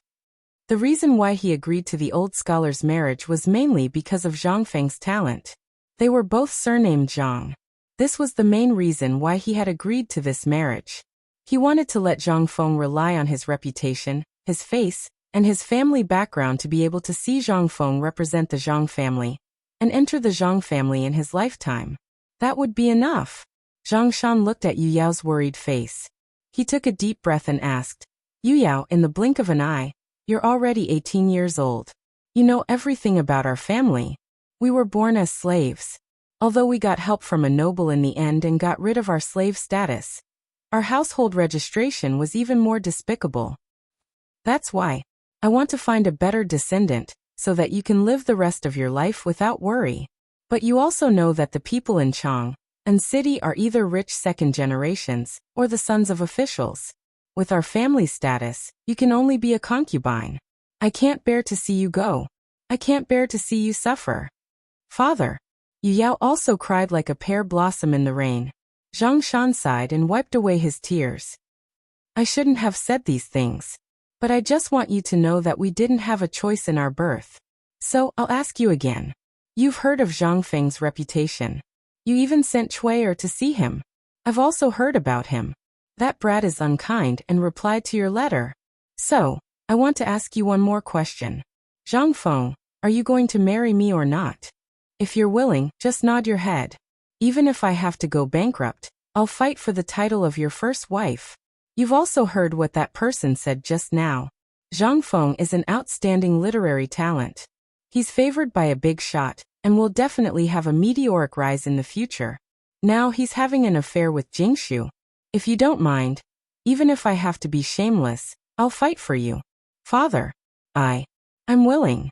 The reason why he agreed to the old scholar's marriage was mainly because of Zhang Feng's talent. They were both surnamed Zhang. This was the main reason why he had agreed to this marriage. He wanted to let Zhang Feng rely on his reputation, his face, and his family background to be able to see Zhang Feng represent the Zhang family, and enter the Zhang family in his lifetime. That would be enough. Zhang Shan looked at Yu Yao's worried face. He took a deep breath and asked, Yu Yao, in the blink of an eye, you're already 18 years old. You know everything about our family. We were born as slaves. Although we got help from a noble in the end and got rid of our slave status, our household registration was even more despicable. That's why I want to find a better descendant, so that you can live the rest of your life without worry. But you also know that the people in Chang and city are either rich second generations or the sons of officials. With our family status, you can only be a concubine. I can't bear to see you go. I can't bear to see you suffer. Father. Yu Yao also cried like a pear blossom in the rain. Zhang Shan sighed and wiped away his tears. I shouldn't have said these things. But I just want you to know that we didn't have a choice in our birth. So, I'll ask you again. You've heard of Zhang Feng's reputation. You even sent Chui'er to see him. I've also heard about him. That brat is unkind and replied to your letter. So, I want to ask you one more question. Zhang Feng, are you going to marry me or not? If you're willing, just nod your head. Even if I have to go bankrupt, I'll fight for the title of your first wife. You've also heard what that person said just now. Zhang Feng is an outstanding literary talent. He's favored by a big shot, and will definitely have a meteoric rise in the future. Now he's having an affair with Jingshu. If you don't mind, even if I have to be shameless, I'll fight for you. Father. I'm willing.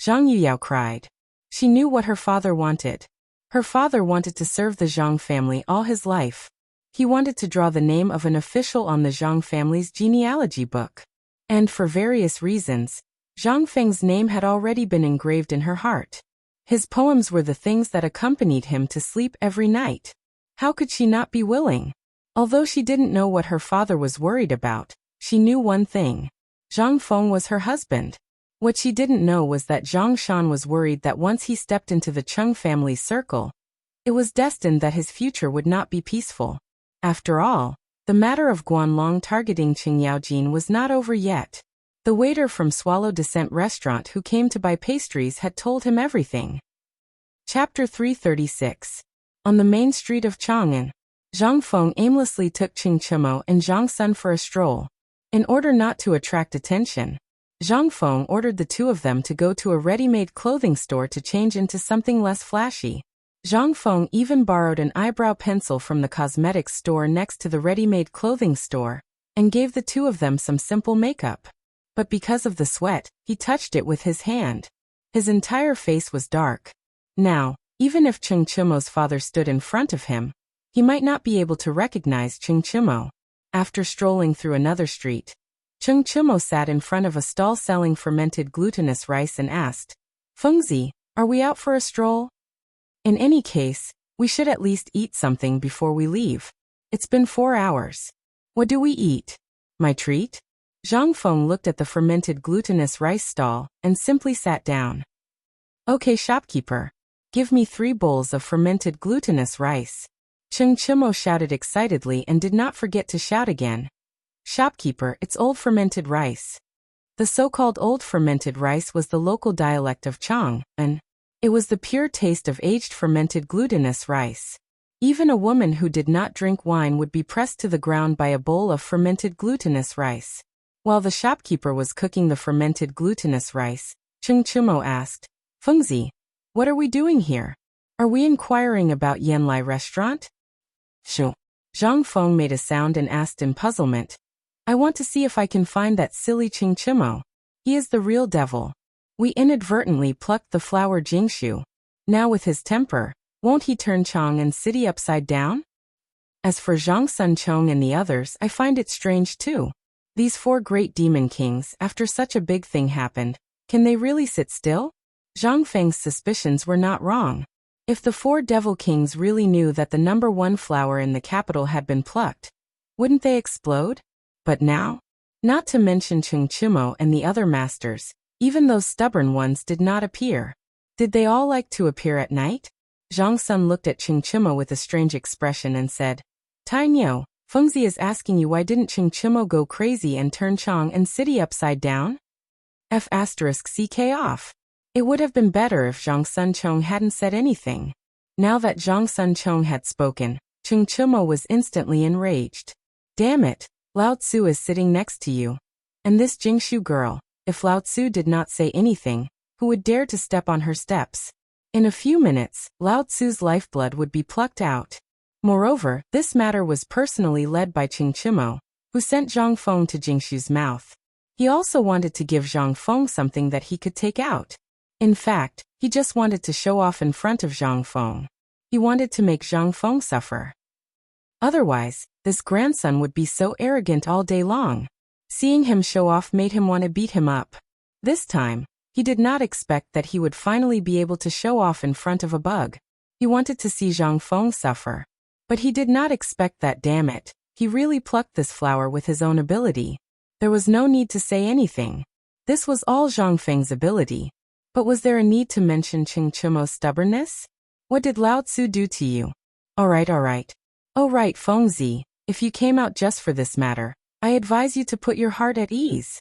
Zhang Yuyao cried. She knew what her father wanted. Her father wanted to serve the Zhang family all his life. He wanted to draw the name of an official on the Zhang family's genealogy book. And for various reasons, Zhang Feng's name had already been engraved in her heart. His poems were the things that accompanied him to sleep every night. How could she not be willing? Although she didn't know what her father was worried about, she knew one thing. Zhang Feng was her husband. What she didn't know was that Zhang Shan was worried that once he stepped into the Chung family's circle, it was destined that his future would not be peaceful. After all, the matter of Guanlong targeting Qing Yaojin was not over yet. The waiter from Swallow Descent restaurant who came to buy pastries had told him everything. Chapter 336. On the main street of Chang'an, Zhang Feng aimlessly took Qing Chimo and Zhang Sun for a stroll. In order not to attract attention, Zhang Feng ordered the two of them to go to a ready-made clothing store to change into something less flashy. Zhang Feng even borrowed an eyebrow pencil from the cosmetics store next to the ready-made clothing store, and gave the two of them some simple makeup. But because of the sweat, he touched it with his hand. His entire face was dark. Now, even if Cheng Chimo's father stood in front of him, He might not be able to recognize Chung Chimo. After strolling through another street, Chung Chimo sat in front of a stall selling fermented glutinous rice and asked, Fengzi, are we out for a stroll? In any case, we should at least eat something before we leave. It's been 4 hours. What do we eat? My treat? Zhang Feng looked at the fermented glutinous rice stall and simply sat down. Okay, shopkeeper. Give me 3 bowls of fermented glutinous rice. Chung Chimo shouted excitedly and did not forget to shout again. Shopkeeper, it's old fermented rice. The so-called old fermented rice was the local dialect of Chang, and it was the pure taste of aged fermented glutinous rice. Even a woman who did not drink wine would be pressed to the ground by a bowl of fermented glutinous rice. While the shopkeeper was cooking the fermented glutinous rice, Chung Chimo asked, Fengzi, what are we doing here? Are we inquiring about Yanlai restaurant? Shu. Zhang Feng made a sound and asked in puzzlement, I want to see if I can find that silly Chung Chimo. He is the real devil. We inadvertently plucked the flower Jingshu. Now with his temper, won't he turn Chang and city upside down? As for Zhang Sun Chong and the others, I find it strange too. These 4 great demon kings, after such a big thing happened, can they really sit still? Zhang Feng's suspicions were not wrong. If the 4 devil kings really knew that the number 1 flower in the capital had been plucked, wouldn't they explode? But now? Not to mention Chung Chimo and the other masters, even those stubborn ones did not appear. Did they all like to appear at night? Zhang Sun looked at Chung Chimo with a strange expression and said, Tai Niu, Fengzi is asking you why didn't Chung Chimo go crazy and turn Chang and city upside down? F***ck off. It would have been better if Zhang Sun Chong hadn't said anything. Now that Zhang Sun Chong had spoken, Chung Chimo was instantly enraged. Damn it, Lao Tzu is sitting next to you. And this Jingshu girl, if Lao Tzu did not say anything, who would dare to step on her steps? In a few minutes, Lao Tzu's lifeblood would be plucked out. Moreover, this matter was personally led by Chung Chimo, who sent Zhang Feng to Jingshu's mouth. He also wanted to give Zhang Feng something that he could take out. In fact, he just wanted to show off in front of Zhang Feng. He wanted to make Zhang Feng suffer. Otherwise, this grandson would be so arrogant all day long. Seeing him show off made him want to beat him up. This time, he did not expect that he would finally be able to show off in front of a bug. He wanted to see Zhang Feng suffer. But he did not expect that, damn it, he really plucked this flower with his own ability. There was no need to say anything. This was all Zhang Feng's ability. But was there a need to mention Chung Chimo's stubbornness? What did Lao Tzu do to you? Alright. Oh right, Fengzi, if you came out just for this matter, I advise you to put your heart at ease.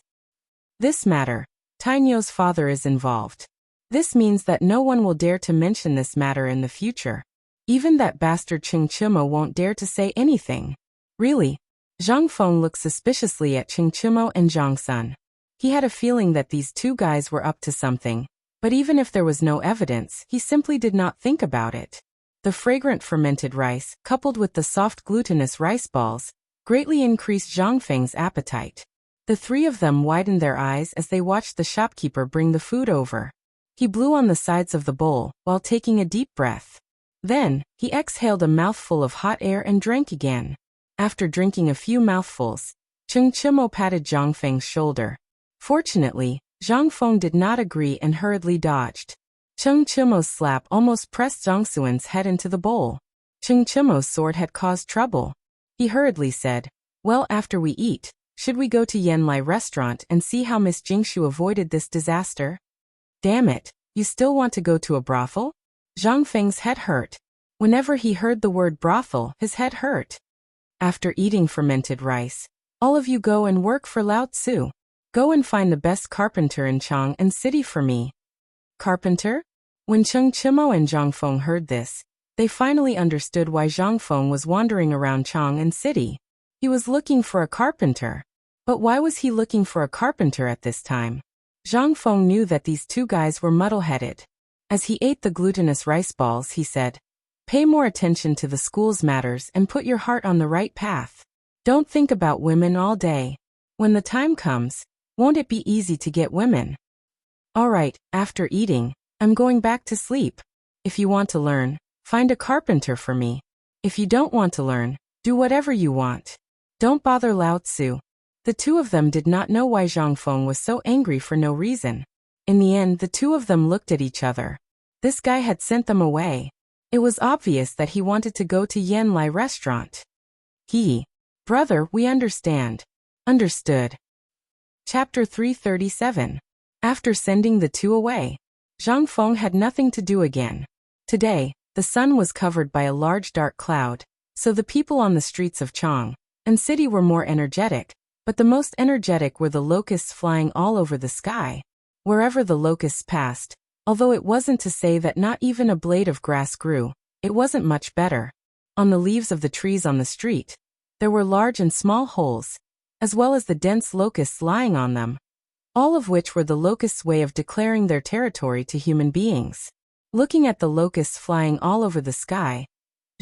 This matter, Tai Niu's father is involved. This means that no one will dare to mention this matter in the future. Even that bastard Chung Chimo won't dare to say anything. Really? Zhang Feng looked suspiciously at Chung Chimo and Zhang Sun. He had a feeling that these 2 guys were up to something, but even if there was no evidence, he simply did not think about it. The fragrant fermented rice, coupled with the soft glutinous rice balls, greatly increased Zhang Feng's appetite. The 3 of them widened their eyes as they watched the shopkeeper bring the food over. He blew on the sides of the bowl while taking a deep breath. Then, he exhaled a mouthful of hot air and drank again. After drinking a few mouthfuls, Chung Chimo patted Zhang Feng's shoulder. Fortunately, Zhang Feng did not agree and hurriedly dodged. Chung Chimo's slap almost pressed Zhang Suan's head into the bowl. Chung Chimo's sword had caused trouble. He hurriedly said, well, after we eat, should we go to Yanlai restaurant and see how Miss Jingshu avoided this disaster? Damn it, you still want to go to a brothel? Zhang Feng's head hurt. Whenever he heard the word brothel, his head hurt. After eating fermented rice, all of you go and work for Lao Tzu. Go and find the best carpenter in Chang and city for me. Carpenter? When Chung Chimo and Zhang Feng heard this, they finally understood why Zhang Feng was wandering around Chang and city. He was looking for a carpenter. But why was he looking for a carpenter at this time? Zhang Feng knew that these 2 guys were muddle-headed. As he ate the glutinous rice balls, he said, pay more attention to the school's matters and put your heart on the right path. Don't think about women all day. When the time comes, won't it be easy to get women? Alright, after eating, I'm going back to sleep. If you want to learn, find a carpenter for me. If you don't want to learn, do whatever you want. Don't bother Lao Tzu. The two of them did not know why Zhang Feng was so angry for no reason. In the end, the two of them looked at each other. This guy had sent them away. It was obvious that he wanted to go to Yen Lai restaurant. Brother, we understand. Understood. Chapter 337. After sending the two away, Zhang Feng had nothing to do again. Today, the sun was covered by a large dark cloud, so the people on the streets of Chang and city were more energetic, but the most energetic were the locusts flying all over the sky. Wherever the locusts passed, although it wasn't to say that not even a blade of grass grew, it wasn't much better. On the leaves of the trees on the street, there were large and small holes, as well as the dense locusts lying on them, all of which were the locusts' way of declaring their territory to human beings. Looking at the locusts flying all over the sky,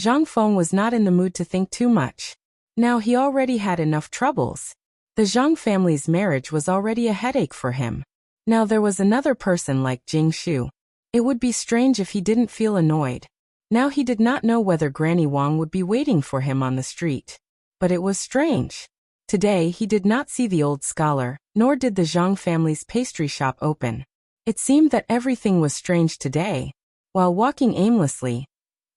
Zhang Feng was not in the mood to think too much. Now he already had enough troubles. The Zhang family's marriage was already a headache for him. Now there was another person like Jing Shu. It would be strange if he didn't feel annoyed. Now he did not know whether Granny Wang would be waiting for him on the street. But it was strange. Today he did not see the old scholar, nor did the Zhang family's pastry shop open. It seemed that everything was strange today. While walking aimlessly,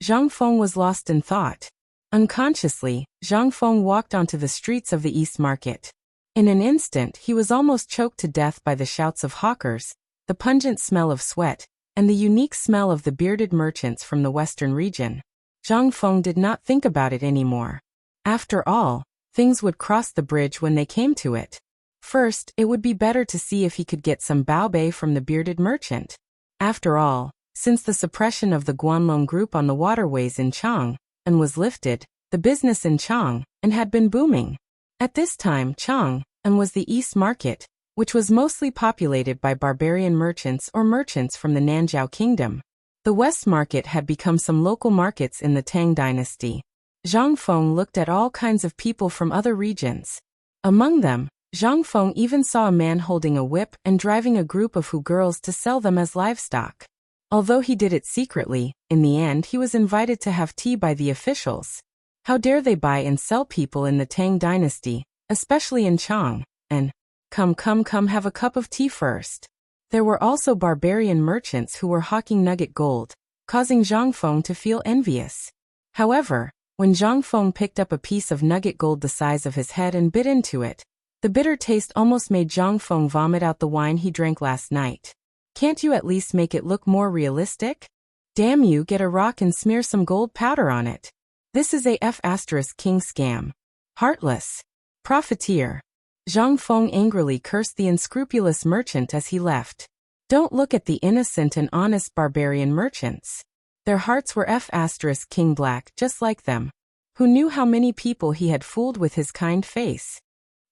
Zhang Feng was lost in thought. Unconsciously, Zhang Feng walked onto the streets of the East Market. In an instant he was almost choked to death by the shouts of hawkers, the pungent smell of sweat, and the unique smell of the bearded merchants from the western region. Zhang Feng did not think about it anymore. After all, things would cross the bridge when they came to it. First, it would be better to see if he could get some baobei from the bearded merchant. After all, since the suppression of the Guanlong group on the waterways in Chang and was lifted, the business in Chang and had been booming. At this time, Chang and was the East Market, which was mostly populated by barbarian merchants or merchants from the Nanzhao Kingdom. The West Market had become some local markets in the Tang dynasty. Zhang Feng looked at all kinds of people from other regions. Among them, Zhang Feng even saw a man holding a whip and driving a group of Hu girls to sell them as livestock. Although he did it secretly, in the end he was invited to have tea by the officials. How dare they buy and sell people in the Tang dynasty, especially in Chang, and, come have a cup of tea first. There were also barbarian merchants who were hawking nugget gold, causing Zhang Feng to feel envious. However, when Zhang Feng picked up a piece of nugget gold the size of his head and bit into it, the bitter taste almost made Zhang Feng vomit out the wine he drank last night. Can't you at least make it look more realistic? Damn you, get a rock and smear some gold powder on it. This is a F***king scam. Heartless. Profiteer. Zhang Feng angrily cursed the unscrupulous merchant as he left. Don't look at the innocent and honest barbarian merchants. Their hearts were F***king black just like them. Who knew how many people he had fooled with his kind face?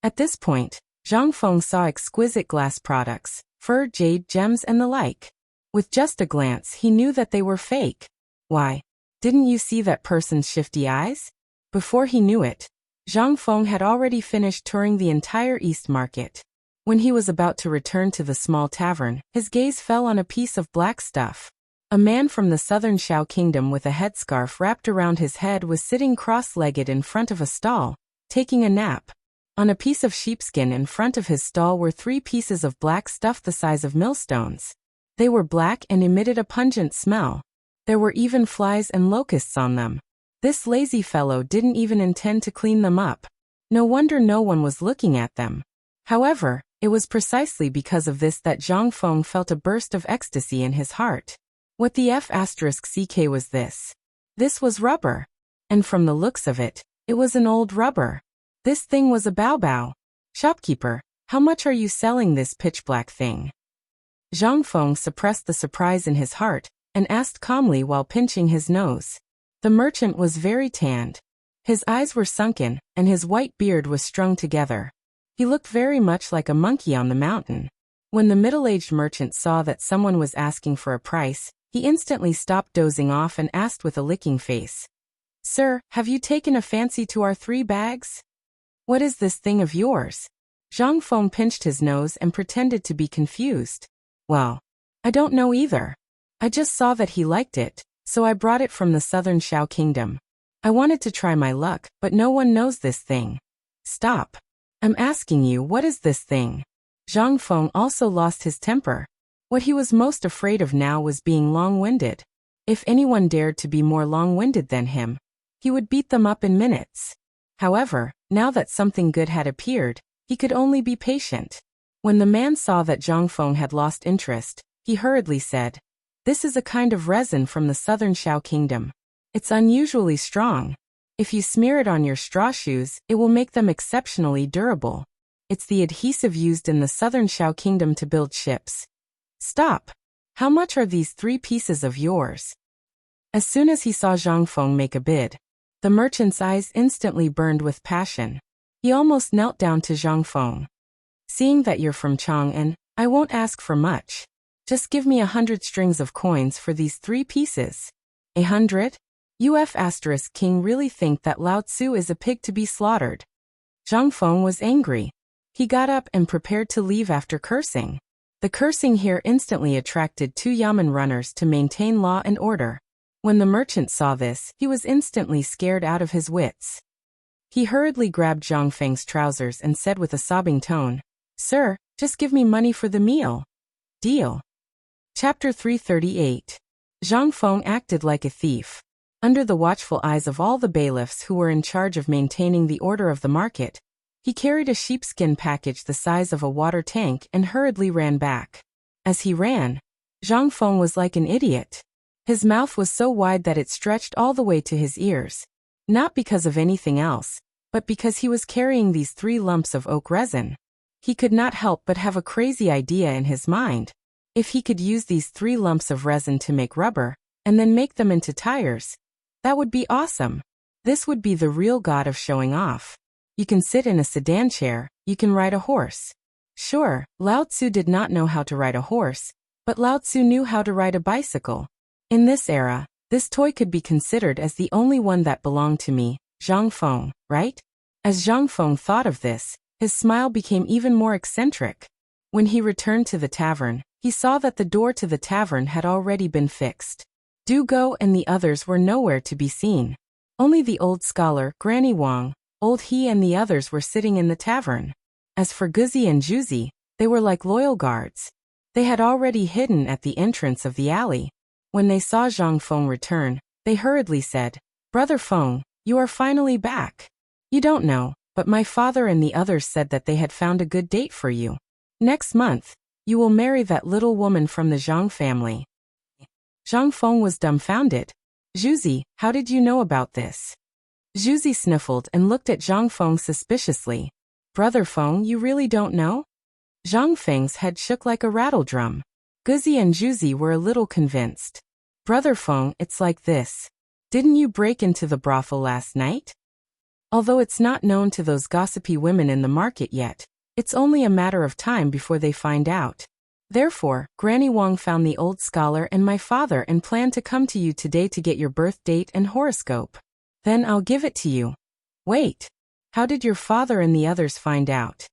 At this point, Zhang Feng saw exquisite glass products, fur, jade, gems and the like. With just a glance he knew that they were fake. Why? Didn't you see that person's shifty eyes? Before he knew it, Zhang Feng had already finished touring the entire East Market. When he was about to return to the small tavern, his gaze fell on a piece of black stuff. A man from the southern Shao Kingdom with a headscarf wrapped around his head was sitting cross-legged in front of a stall, taking a nap. On a piece of sheepskin in front of his stall were 3 pieces of black stuff the size of millstones. They were black and emitted a pungent smell. There were even flies and locusts on them. This lazy fellow didn't even intend to clean them up. No wonder no one was looking at them. However, it was precisely because of this that Zhang Feng felt a burst of ecstasy in his heart. What the F***ck was this? This was rubber. And from the looks of it, it was an old rubber. This thing was a baobao. Shopkeeper, how much are you selling this pitch-black thing? Zhang Feng suppressed the surprise in his heart and asked calmly while pinching his nose. The merchant was very tanned. His eyes were sunken, and his white beard was strung together. He looked very much like a monkey on the mountain. When the middle-aged merchant saw that someone was asking for a price, he instantly stopped dozing off and asked with a licking face. Sir, have you taken a fancy to our 3 bags? What is this thing of yours? Zhang Feng pinched his nose and pretended to be confused. Well, I don't know either. I just saw that he liked it, so I brought it from the southern Shao Kingdom. I wanted to try my luck, but no one knows this thing. Stop. I'm asking you, what is this thing? Zhang Feng also lost his temper. What he was most afraid of now was being long-winded. If anyone dared to be more long-winded than him, he would beat them up in minutes. However, now that something good had appeared, he could only be patient. When the man saw that Zhang Feng had lost interest, he hurriedly said, "This is a kind of resin from the southern Shao kingdom. It's unusually strong. If you smear it on your straw shoes, it will make them exceptionally durable. It's the adhesive used in the southern Shao kingdom to build ships." "Stop! How much are these 3 pieces of yours?" As soon as he saw Zhang Feng make a bid, the merchant's eyes instantly burned with passion. He almost knelt down to Zhang Feng. "Seeing that you're from Chang'an, I won't ask for much. Just give me 100 strings of coins for these 3 pieces. 100? UF** king really think that Lao Tzu is a pig to be slaughtered?" Zhang Feng was angry. He got up and prepared to leave after cursing. The cursing here instantly attracted 2 yamen runners to maintain law and order. When the merchant saw this, he was instantly scared out of his wits. He hurriedly grabbed Zhang Feng's trousers and said with a sobbing tone, "Sir, just give me money for the meal." Deal. Chapter 338. Zhang Feng acted like a thief. Under the watchful eyes of all the bailiffs who were in charge of maintaining the order of the market, he carried a sheepskin package the size of a water tank and hurriedly ran back. As he ran, Zhang Feng was like an idiot. His mouth was so wide that it stretched all the way to his ears. Not because of anything else, but because he was carrying these 3 lumps of oak resin. He could not help but have a crazy idea in his mind. If he could use these 3 lumps of resin to make rubber, and then make them into tires, that would be awesome. This would be the real god of showing off. You can sit in a sedan chair, you can ride a horse. Sure, Lao Tzu did not know how to ride a horse, but Lao Tzu knew how to ride a bicycle. In this era, this toy could be considered as the only one that belonged to me, Zhang Feng, right? As Zhang Feng thought of this, his smile became even more eccentric. When he returned to the tavern, he saw that the door to the tavern had already been fixed. Du Go and the others were nowhere to be seen. Only the old scholar, Granny Wang, Old He and the others were sitting in the tavern. As for Guzi and Juzi, they were like loyal guards. They had already hidden at the entrance of the alley. When they saw Zhang Feng return, they hurriedly said, "Brother Feng, you are finally back. You don't know, but my father and the others said that they had found a good date for you. Next month, you will marry that little woman from the Zhang family." Zhang Feng was dumbfounded. "Juzi, how did you know about this?" Juzi sniffled and looked at Zhang Feng suspiciously. "Brother Feng, you really don't know?" Zhang Feng's head shook like a rattle drum. Guzi and Juzi were a little convinced. "Brother Feng, it's like this. Didn't you break into the brothel last night?" Although it's not known to those gossipy women in the market yet, it's only a matter of time before they find out. Therefore, Granny Wang found the old scholar and my father and planned to come to you today to get your birth date and horoscope. Then I'll give it to you. Wait. How did your father and the others find out?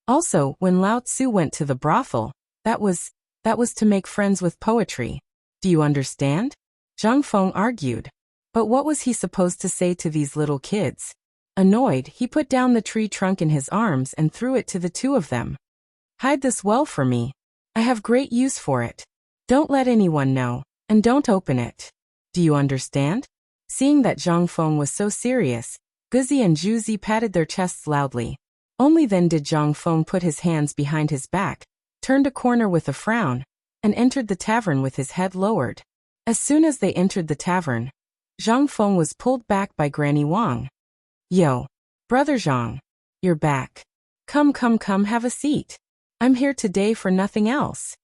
Also, when Lao Tzu went to the brothel, that was to make friends with poetry. Do you understand? Zhang Feng argued. But what was he supposed to say to these little kids? Annoyed, he put down the tree trunk in his arms and threw it to the 2 of them. "Hide this well for me. I have great use for it. Don't let anyone know, and don't open it. Do you understand?" Seeing that Zhang Feng was so serious, Guzi and Juzi patted their chests loudly. Only then did Zhang Feng put his hands behind his back, turned a corner with a frown, and entered the tavern with his head lowered. As soon as they entered the tavern, Zhang Feng was pulled back by Granny Wang. "Yo, Brother Zhang, you're back. Come, have a seat. I'm here today for nothing else.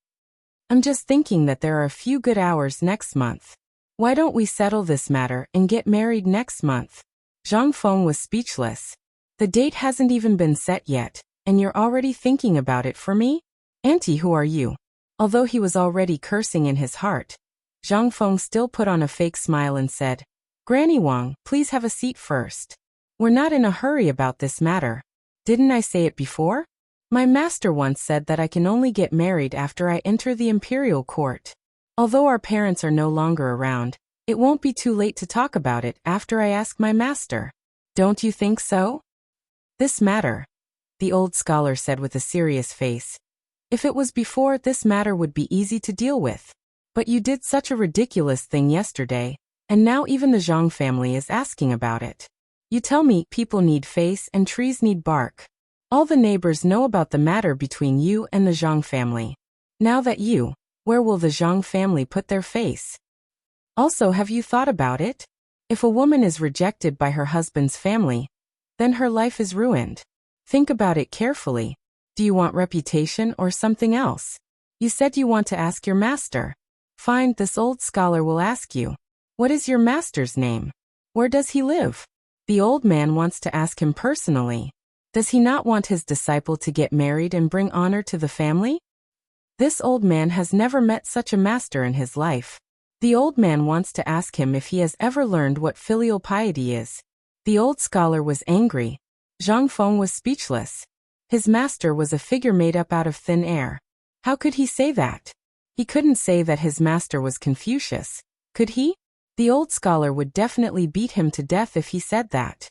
I'm just thinking that there are a few good hours next month. Why don't we settle this matter and get married next month?" Zhang Feng was speechless. "The date hasn't even been set yet, and you're already thinking about it for me? Auntie, who are you?" Although he was already cursing in his heart, Zhang Feng still put on a fake smile and said, "Granny Wang, please have a seat first. We're not in a hurry about this matter. Didn't I say it before? My master once said that I can only get married after I enter the imperial court. Although our parents are no longer around, It won't be too late to talk about it after I ask my master. Don't you think so? This matter, the old scholar said with a serious face. If it was before, this matter would be easy to deal with. But you did such a ridiculous thing yesterday, and now even the Zhang family is asking about it. You tell me people need face and trees need bark. All the neighbors know about the matter between you and the Zhang family. Now that where will the Zhang family put their face? Also, have you thought about it? If a woman is rejected by her husband's family, then her life is ruined. Think about it carefully. Do you want reputation or something else? You said you want to ask your master. Fine, this old scholar will ask you. What is your master's name? Where does he live? The old man wants to ask him personally. Does he not want his disciple to get married and bring honor to the family? This old man has never met such a master in his life. The old man wants to ask him if he has ever learned what filial piety is. The old scholar was angry. Zhang Feng was speechless. His master was a figure made up out of thin air. How could he say that? He couldn't say that his master was Confucius, could he? The old scholar would definitely beat him to death if he said that.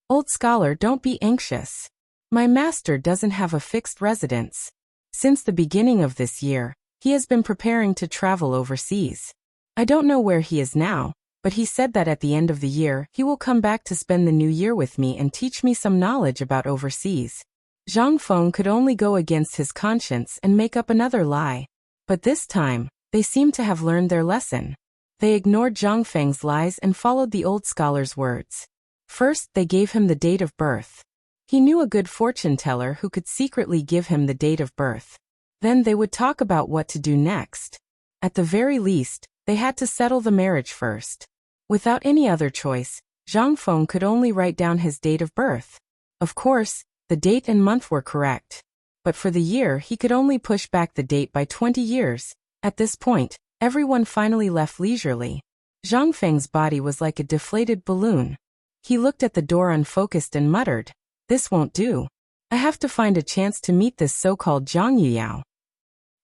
Old scholar, don't be anxious. My master doesn't have a fixed residence. Since the beginning of this year, he has been preparing to travel overseas. I don't know where he is now, but he said that at the end of the year he will come back to spend the new year with me and teach me some knowledge about overseas. Zhang Feng could only go against his conscience and make up another lie. But this time, they seemed to have learned their lesson. They ignored Zhang Feng's lies and followed the old scholar's words. First, they gave him the date of birth. He knew a good fortune teller who could secretly give him the date of birth. Then they would talk about what to do next. At the very least, they had to settle the marriage first. Without any other choice, Zhang Feng could only write down his date of birth. Of course, the date and month were correct. But for the year he could only push back the date by 20 years. At this point, everyone finally left leisurely. Zhang Feng's body was like a deflated balloon. He looked at the door unfocused and muttered, "This won't do. I have to find a chance to meet this so-called Zhang Yuyao.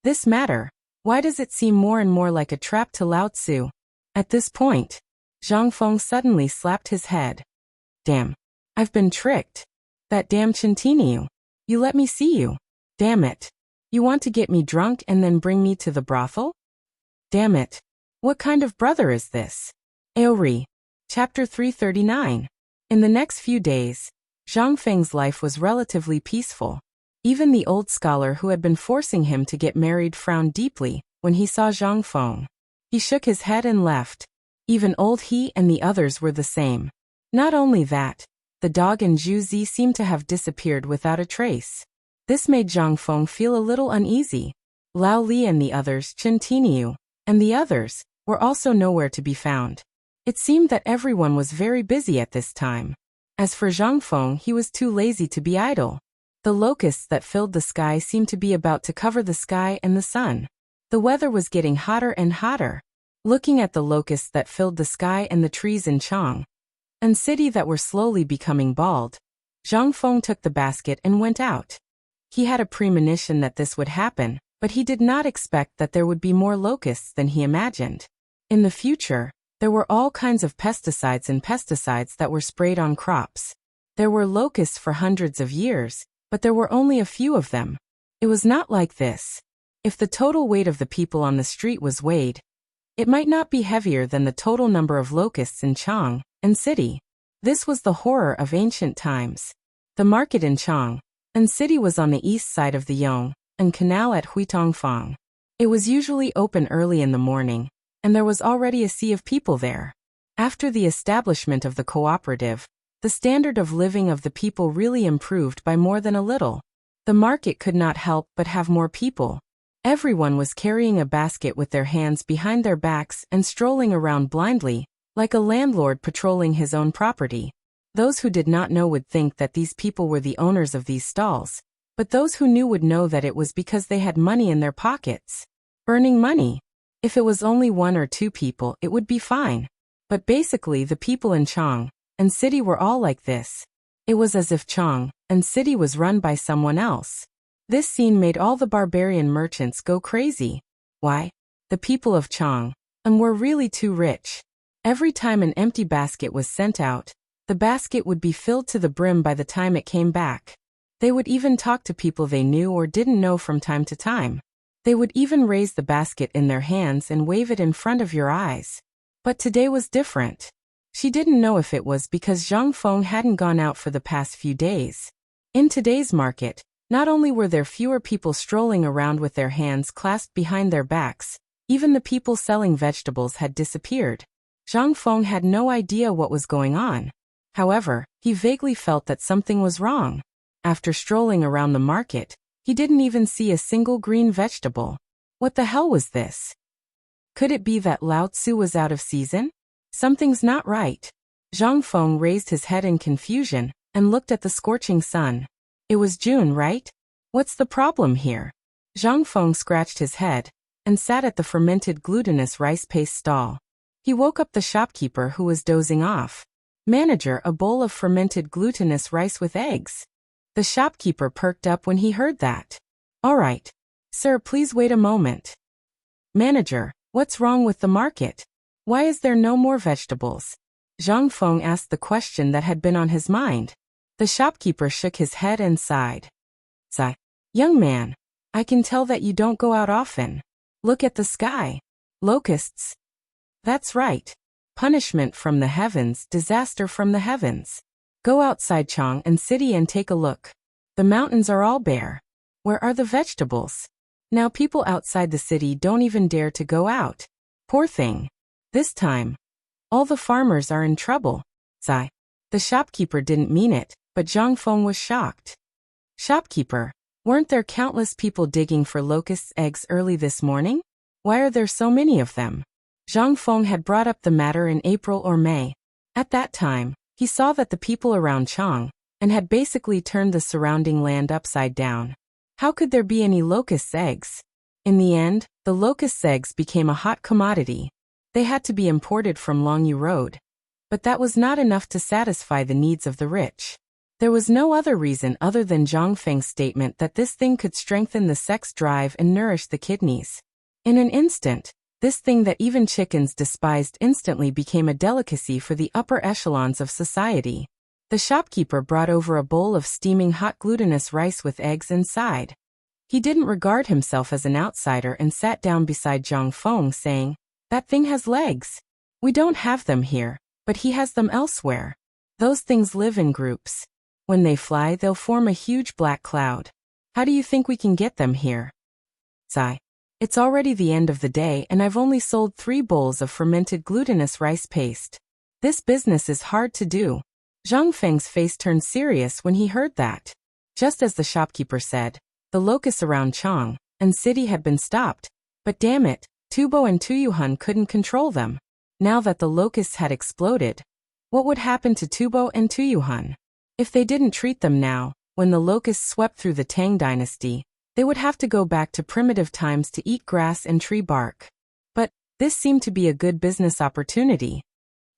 This matter, why does it seem more and more like a trap to Lao Tzu?" At this point, Zhang Feng suddenly slapped his head. "Damn. I've been tricked. That damn Chintiniu. You let me see you. Damn it. You want to get me drunk and then bring me to the brothel? Damn it. What kind of brother is this?" Aori. Chapter 339. In the next few days, Zhang Feng's life was relatively peaceful. Even the old scholar who had been forcing him to get married frowned deeply when he saw Zhang Feng. He shook his head and left. Even old he and the others were the same. Not only that, the dog and Zhu Zi seemed to have disappeared without a trace. This made Zhang Feng feel a little uneasy. Lao Li and the others, Chen Tiniu, and the others, were also nowhere to be found. It seemed that everyone was very busy at this time. As for Zhang Feng, he was too lazy to be idle. The locusts that filled the sky seemed to be about to cover the sky and the sun. The weather was getting hotter and hotter. Looking at the locusts that filled the sky and the trees in Chang, and city that were slowly becoming bald, Zhang Feng took the basket and went out. He had a premonition that this would happen, but he did not expect that there would be more locusts than he imagined. In the future, there were all kinds of pesticides that were sprayed on crops. There were locusts for hundreds of years, but there were only a few of them. It was not like this. If the total weight of the people on the street was weighed, it might not be heavier than the total number of locusts in Chang and city. This was the horror of ancient times. The market in Chang and city was on the east side of the Yong and canal at Huitongfang. It was usually open early in the morning, and there was already a sea of people there. After the establishment of the cooperative, the standard of living of the people really improved by more than a little. The market could not help but have more people. Everyone was carrying a basket with their hands behind their backs and strolling around blindly, like a landlord patrolling his own property. Those who did not know would think that these people were the owners of these stalls, but those who knew would know that it was because they had money in their pockets. Earning money. If it was only one or two people, it would be fine. But basically the people in Chang and city were all like this. It was as if Chang and city was run by someone else. This scene made all the barbarian merchants go crazy. Why? The people of Chang and were really too rich. Every time an empty basket was sent out, the basket would be filled to the brim by the time it came back. They would even talk to people they knew or didn't know from time to time. They would even raise the basket in their hands and wave it in front of your eyes. But today was different. She didn't know if it was because Zhang Feng hadn't gone out for the past few days. In today's market, not only were there fewer people strolling around with their hands clasped behind their backs, even the people selling vegetables had disappeared. Zhang Feng had no idea what was going on. However, he vaguely felt that something was wrong. After strolling around the market, he didn't even see a single green vegetable. What the hell was this? Could it be that Lao Tzu was out of season? Something's not right. Zhang Feng raised his head in confusion and looked at the scorching sun. It was June, right? What's the problem here? Zhang Feng scratched his head and sat at the fermented glutinous rice paste stall. He woke up the shopkeeper who was dozing off. Manager, a bowl of fermented glutinous rice with eggs. The shopkeeper perked up when he heard that. All right. Sir, please wait a moment. Manager, what's wrong with the market? Why is there no more vegetables? Zhang Feng asked the question that had been on his mind. The shopkeeper shook his head and sighed. Sigh. Young man, I can tell that you don't go out often. Look at the sky. Locusts. That's right. Punishment from the heavens, disaster from the heavens. Go outside Chang and city and take a look. The mountains are all bare. Where are the vegetables? Now people outside the city don't even dare to go out. Poor thing. This time, all the farmers are in trouble. Sigh. The shopkeeper didn't mean it, but Zhang Feng was shocked. Shopkeeper, weren't there countless people digging for locusts' eggs early this morning? Why are there so many of them? Zhang Feng had brought up the matter in April or May. At that time, he saw that the people around Chang and had basically turned the surrounding land upside down. How could there be any locusts' eggs? In the end, the locusts' eggs became a hot commodity. They had to be imported from Longyu Road. But that was not enough to satisfy the needs of the rich. There was no other reason other than Zhang Feng's statement that this thing could strengthen the sex drive and nourish the kidneys. In an instant, this thing that even chickens despised instantly became a delicacy for the upper echelons of society. The shopkeeper brought over a bowl of steaming hot glutinous rice with eggs and sighed. He didn't regard himself as an outsider and sat down beside Zhang Feng saying, "That thing has legs. We don't have them here, but he has them elsewhere. Those things live in groups. When they fly, they'll form a huge black cloud. How do you think we can get them here?" Sigh. It's already the end of the day and I've only sold 3 bowls of fermented glutinous rice paste. This business is hard to do. Zhang Feng's face turned serious when he heard that. Just as the shopkeeper said, the locusts around Chang and city had been stopped, but damn it, Tubo and Tuyuhan couldn't control them. Now that the locusts had exploded, what would happen to Tubo and Tuyuhan? If they didn't treat them now, when the locusts swept through the Tang dynasty, they would have to go back to primitive times to eat grass and tree bark. But this seemed to be a good business opportunity.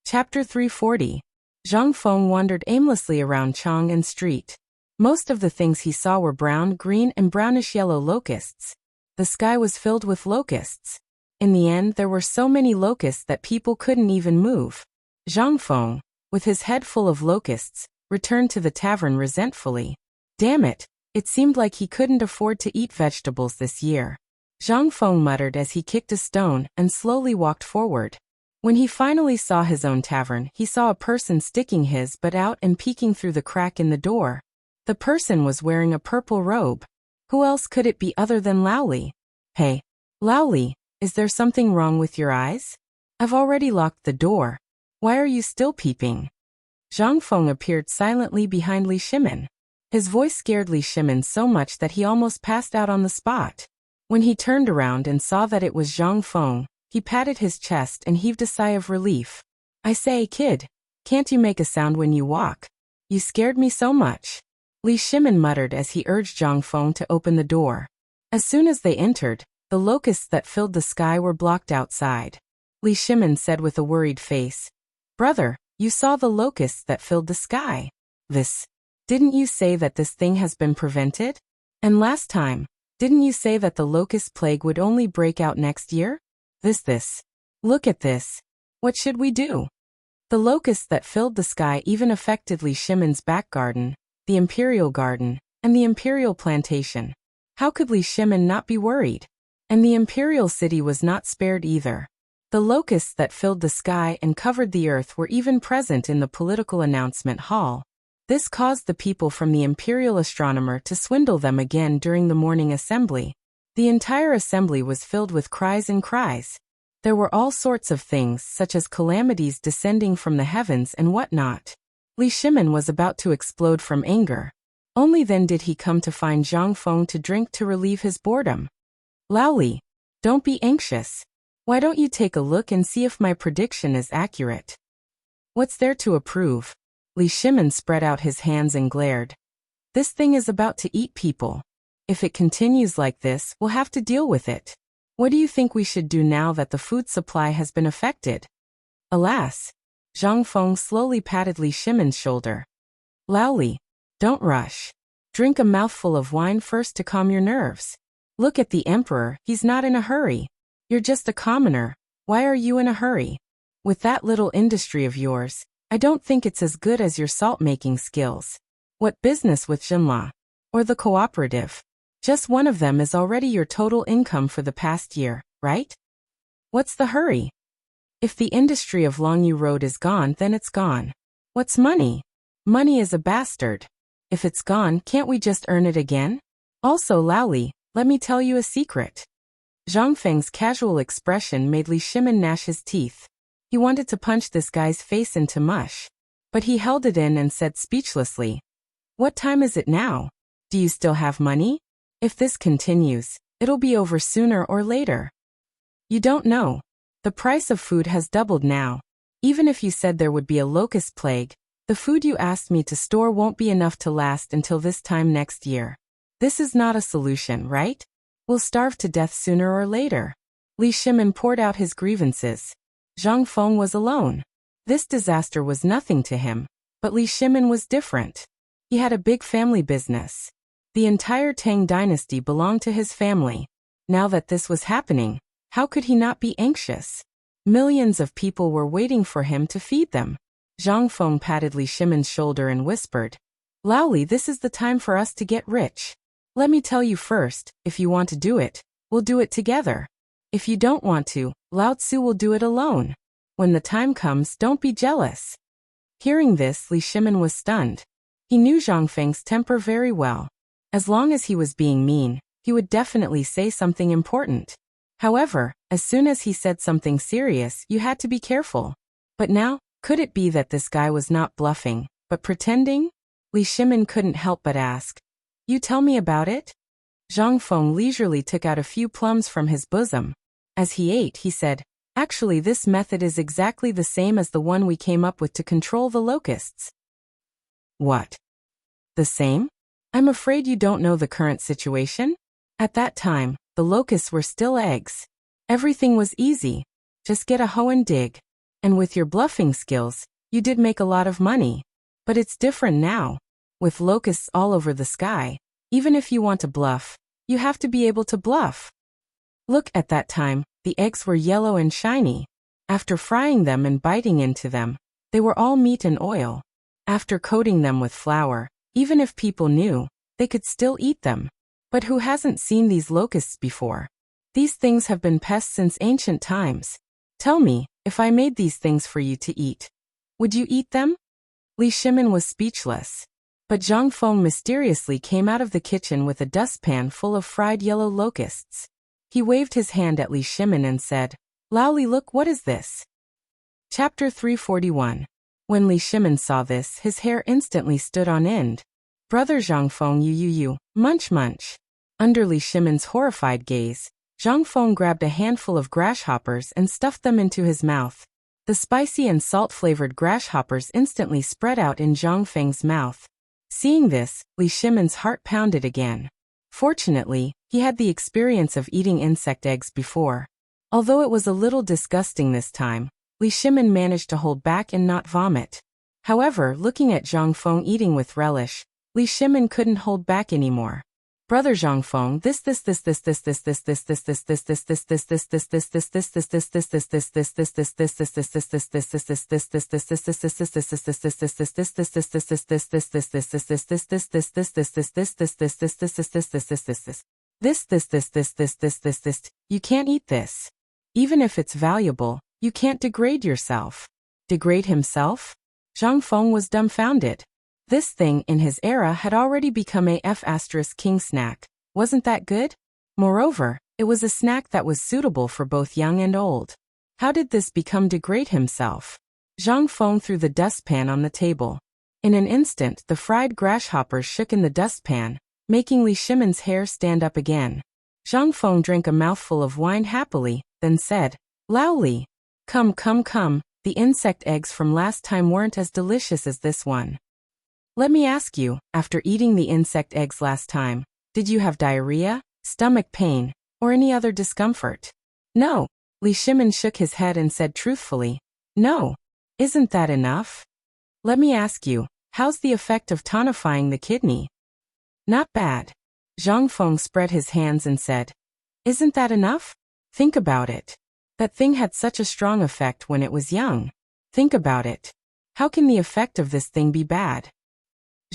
Chapter 340. Zhang Feng wandered aimlessly around Chang'an Street. Most of the things he saw were brown, green, and brownish-yellow locusts. The sky was filled with locusts. In the end, there were so many locusts that people couldn't even move. Zhang Feng, with his head full of locusts, returned to the tavern resentfully. Damn it! It seemed like he couldn't afford to eat vegetables this year. Zhang Feng muttered as he kicked a stone and slowly walked forward. When he finally saw his own tavern, he saw a person sticking his butt out and peeking through the crack in the door. The person was wearing a purple robe. Who else could it be other than Laoli? Hey, Laoli, is there something wrong with your eyes? I've already locked the door. Why are you still peeping? Zhang Feng appeared silently behind Li Shimin. His voice scared Li Shimin so much that he almost passed out on the spot. When he turned around and saw that it was Zhang Feng, he patted his chest and heaved a sigh of relief. I say, kid, can't you make a sound when you walk? You scared me so much. Li Shimin muttered as he urged Zhang Feng to open the door. As soon as they entered, the locusts that filled the sky were blocked outside. Li Shimin said with a worried face, "Brother, you saw the locusts that filled the sky. Didn't you say that this thing has been prevented? And last time, didn't you say that the locust plague would only break out next year? Look at this. What should we do? The locusts that filled the sky even affected Li Shimon's back garden, the imperial garden, and the imperial plantation. How could Li Shimon not be worried? And the imperial city was not spared either. The locusts that filled the sky and covered the earth were even present in the political announcement hall. This caused the people from the imperial astronomer to swindle them again during the morning assembly. The entire assembly was filled with cries and cries. There were all sorts of things such as calamities descending from the heavens and whatnot. Li Shimon was about to explode from anger. Only then did he come to find Zhang Feng to drink to relieve his boredom. Lao Li, don't be anxious. Why don't you take a look and see if my prediction is accurate? What's there to approve? Li Shimon spread out his hands and glared. This thing is about to eat people. If it continues like this, we'll have to deal with it. What do you think we should do now that the food supply has been affected? Alas! Zhang Feng slowly patted Li Shimon's shoulder. Lao Li, don't rush. Drink a mouthful of wine first to calm your nerves. Look at the emperor, he's not in a hurry. You're just a commoner, why are you in a hurry? With that little industry of yours, I don't think it's as good as your salt-making skills. What business with Jinla? Or the cooperative? Just one of them is already your total income for the past year, right? What's the hurry? If the industry of Longyu Road is gone, then it's gone. What's money? Money is a bastard. If it's gone, can't we just earn it again? Also, Lao Li, let me tell you a secret. Zhang Feng's casual expression made Li Shimon gnash his teeth. He wanted to punch this guy's face into mush. But he held it in and said speechlessly, "What time is it now? Do you still have money? If this continues, it'll be over sooner or later." You don't know. The price of food has doubled now. Even if you said there would be a locust plague, the food you asked me to store won't be enough to last until this time next year. This is not a solution, right? We'll starve to death sooner or later. Li Shimon poured out his grievances. Zhang Feng was alone. This disaster was nothing to him, but Li Shimon was different. He had a big family business. The entire Tang dynasty belonged to his family. Now that this was happening, how could he not be anxious? Millions of people were waiting for him to feed them. Zhang Feng patted Li Shimon's shoulder and whispered, "Lao Li, this is the time for us to get rich. Let me tell you first, if you want to do it, we'll do it together. If you don't want to, Lao Tzu will do it alone. When the time comes, don't be jealous." Hearing this, Li Shimon was stunned. He knew Zhang Feng's temper very well. As long as he was being mean, he would definitely say something important. However, as soon as he said something serious, you had to be careful. But now, could it be that this guy was not bluffing, but pretending? Li Shimon couldn't help but ask, "You tell me about it?" Zhang Feng leisurely took out a few plums from his bosom. As he ate, he said, "Actually, this method is exactly the same as the one we came up with to control the locusts." What? The same? I'm afraid you don't know the current situation. At that time, the locusts were still eggs. Everything was easy. Just get a hoe and dig. And with your bluffing skills, you did make a lot of money. But it's different now. With locusts all over the sky, even if you want to bluff, you have to be able to bluff. Look, at that time, the eggs were yellow and shiny. After frying them and biting into them, they were all meat and oil. After coating them with flour, even if people knew, they could still eat them. But who hasn't seen these locusts before? These things have been pests since ancient times. Tell me, if I made these things for you to eat, would you eat them? Li Shimon was speechless. But Zhang Feng mysteriously came out of the kitchen with a dustpan full of fried yellow locusts. He waved his hand at Li Shimon and said, "Lao Li, look, what is this?" Chapter 341. When Li Shimon saw this, his hair instantly stood on end. "Brother Zhang Feng, you, munch munch." Under Li Shimon's horrified gaze, Zhang Feng grabbed a handful of grasshoppers and stuffed them into his mouth. The spicy and salt-flavored grasshoppers instantly spread out in Zhang Feng's mouth. Seeing this, Li Shimon's heart pounded again. Fortunately, he had the experience of eating insect eggs before. Although it was a little disgusting this time, Li Shimon managed to hold back and not vomit. However, looking at Zhang Feng eating with relish, Li Shimon couldn't hold back anymore. Brother Zhangfeng, this you can't eat this. Even if it's valuable, you can't degrade yourself. Degrade himself? Zhang Feng was dumbfounded. This thing in his era had already become a F***king snack. Wasn't that good? Moreover, it was a snack that was suitable for both young and old. How did this become degrade himself? Zhang Feng threw the dustpan on the table. In an instant, the fried grasshoppers shook in the dustpan, making Li Shimon's hair stand up again. Zhang Feng drank a mouthful of wine happily, then said, Lao Li, come, the insect eggs from last time weren't as delicious as this one. Let me ask you, after eating the insect eggs last time, did you have diarrhea, stomach pain, or any other discomfort? No. Li Shimon shook his head and said truthfully, no. Isn't that enough? Let me ask you, how's the effect of tonifying the kidney? Not bad. Zhang Feng spread his hands and said, isn't that enough? Think about it. That thing had such a strong effect when it was young. Think about it. How can the effect of this thing be bad?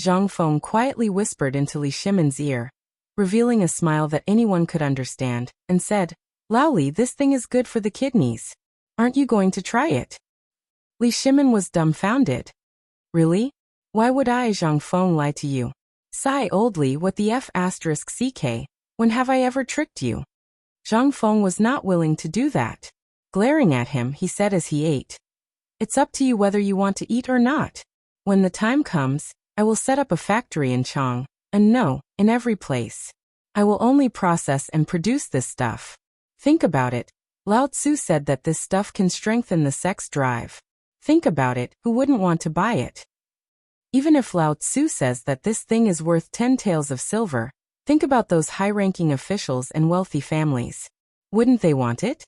Zhang Feng quietly whispered into Li Shimon's ear, revealing a smile that anyone could understand, and said, Lao Li, this thing is good for the kidneys. Aren't you going to try it? Li Shimon was dumbfounded. Really? Why would I, Zhang Feng, lie to you? Sigh oldly, what the F***ck, when have I ever tricked you? Zhang Feng was not willing to do that. Glaring at him, he said as he ate, it's up to you whether you want to eat or not. When the time comes, I will set up a factory in Chang, and no, in every place. I will only process and produce this stuff. Think about it. Lao Tzu said that this stuff can strengthen the sex drive. Think about it, who wouldn't want to buy it? Even if Lao Tzu says that this thing is worth 10 taels of silver, think about those high-ranking officials and wealthy families. Wouldn't they want it?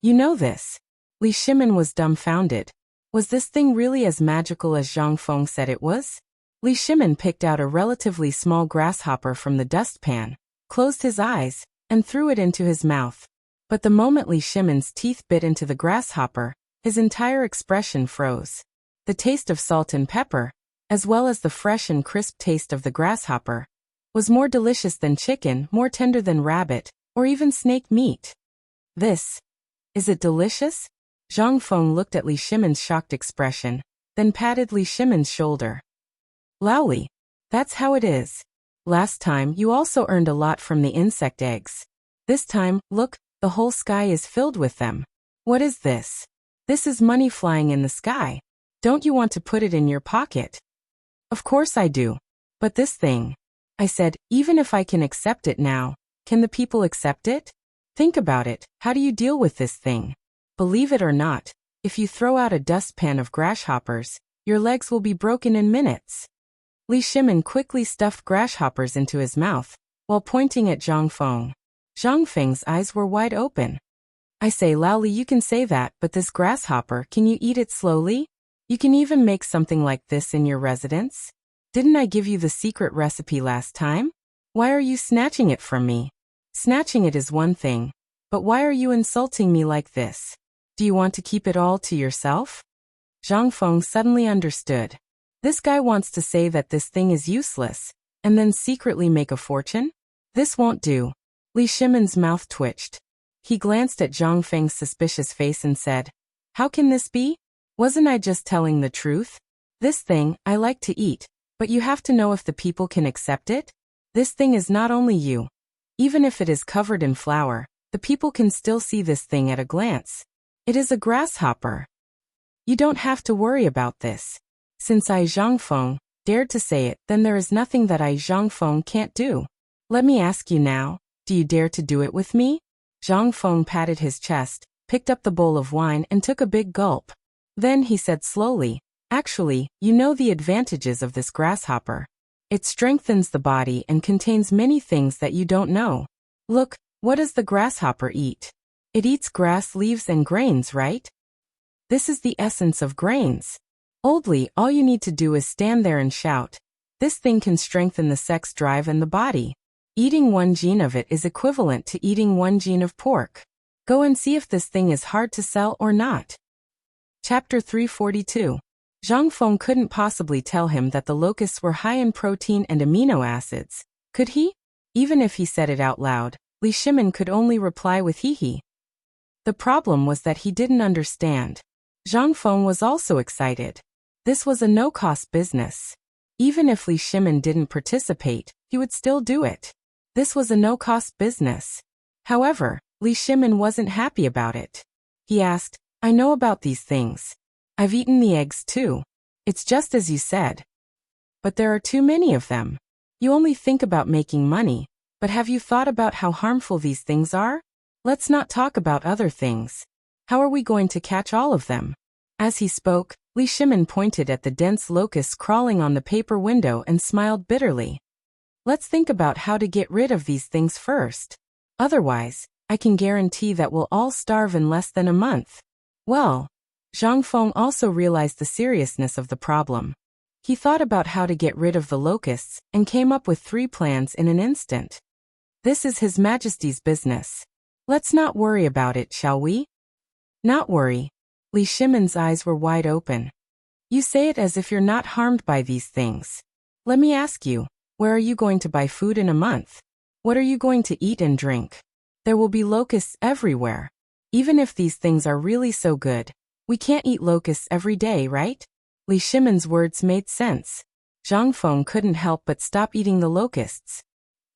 You know this. Li Shimon was dumbfounded. Was this thing really as magical as Zhang Feng said it was? Li Shimon picked out a relatively small grasshopper from the dustpan, closed his eyes, and threw it into his mouth. But the moment Li Shimon's teeth bit into the grasshopper, his entire expression froze. The taste of salt and pepper, as well as the fresh and crisp taste of the grasshopper, was more delicious than chicken, more tender than rabbit, or even snake meat. Is it delicious? Zhang Feng looked at Li Shimon's shocked expression, then patted Li Shimon's shoulder. Lao Li, that's how it is. Last time you also earned a lot from the insect eggs. This time, look, the whole sky is filled with them. What is this? This is money flying in the sky. Don't you want to put it in your pocket? Of course I do. But this thing. I said, even if I can accept it now, can the people accept it? Think about it, how do you deal with this thing? Believe it or not, if you throw out a dustpan of grasshoppers, your legs will be broken in minutes. Li Shimon quickly stuffed grasshoppers into his mouth, while pointing at Zhang Feng. Zhang Feng's eyes were wide open. I say, Lao Li, you can say that, but this grasshopper, can you eat it slowly? You can even make something like this in your residence? Didn't I give you the secret recipe last time? Why are you snatching it from me? Snatching it is one thing, but why are you insulting me like this? Do you want to keep it all to yourself? Zhang Feng suddenly understood. This guy wants to say that this thing is useless, and then secretly make a fortune? This won't do. Li Shimon's mouth twitched. He glanced at Zhang Feng's suspicious face and said, how can this be? Wasn't I just telling the truth? This thing, I like to eat, but you have to know if the people can accept it. This thing is not only you. Even if it is covered in flour, the people can still see this thing at a glance. It is a grasshopper. You don't have to worry about this. Since I, Zhang Feng, dared to say it, then there is nothing that I, Zhang Feng, can't do. Let me ask you now, do you dare to do it with me? Zhang Feng patted his chest, picked up the bowl of wine and took a big gulp. Then he said slowly, actually, you know the advantages of this grasshopper. It strengthens the body and contains many things that you don't know. Look, what does the grasshopper eat? It eats grass, leaves and grains, right? This is the essence of grains. Oldly, all you need to do is stand there and shout. This thing can strengthen the sex drive and the body. Eating 1 gene of it is equivalent to eating 1 gene of pork. Go and see if this thing is hard to sell or not. Chapter 342. Zhang Feng couldn't possibly tell him that the locusts were high in protein and amino acids, could he? Even if he said it out loud, Li Shimin could only reply with hee. The problem was that he didn't understand. Zhang Feng was also excited. This was a no-cost business. Even if Li Shimin didn't participate, he would still do it. This was a no-cost business. However, Li Shimin wasn't happy about it. He asked, I know about these things. I've eaten the eggs too. It's just as you said. But there are too many of them. You only think about making money, but have you thought about how harmful these things are? Let's not talk about other things. How are we going to catch all of them? As he spoke, Li Shimin pointed at the dense locusts crawling on the paper window and smiled bitterly. Let's think about how to get rid of these things first. Otherwise, I can guarantee that we'll all starve in less than a month. Well, Zhang Feng also realized the seriousness of the problem. He thought about how to get rid of the locusts and came up with 3 plans in an instant. This is His Majesty's business. Let's not worry about it, shall we? Not worry. Li Shimin's eyes were wide open. You say it as if you're not harmed by these things. Let me ask you, where are you going to buy food in a month? What are you going to eat and drink? There will be locusts everywhere. Even if these things are really so good, we can't eat locusts every day, right? Li Shimin's words made sense. Zhang Feng couldn't help but stop eating the locusts.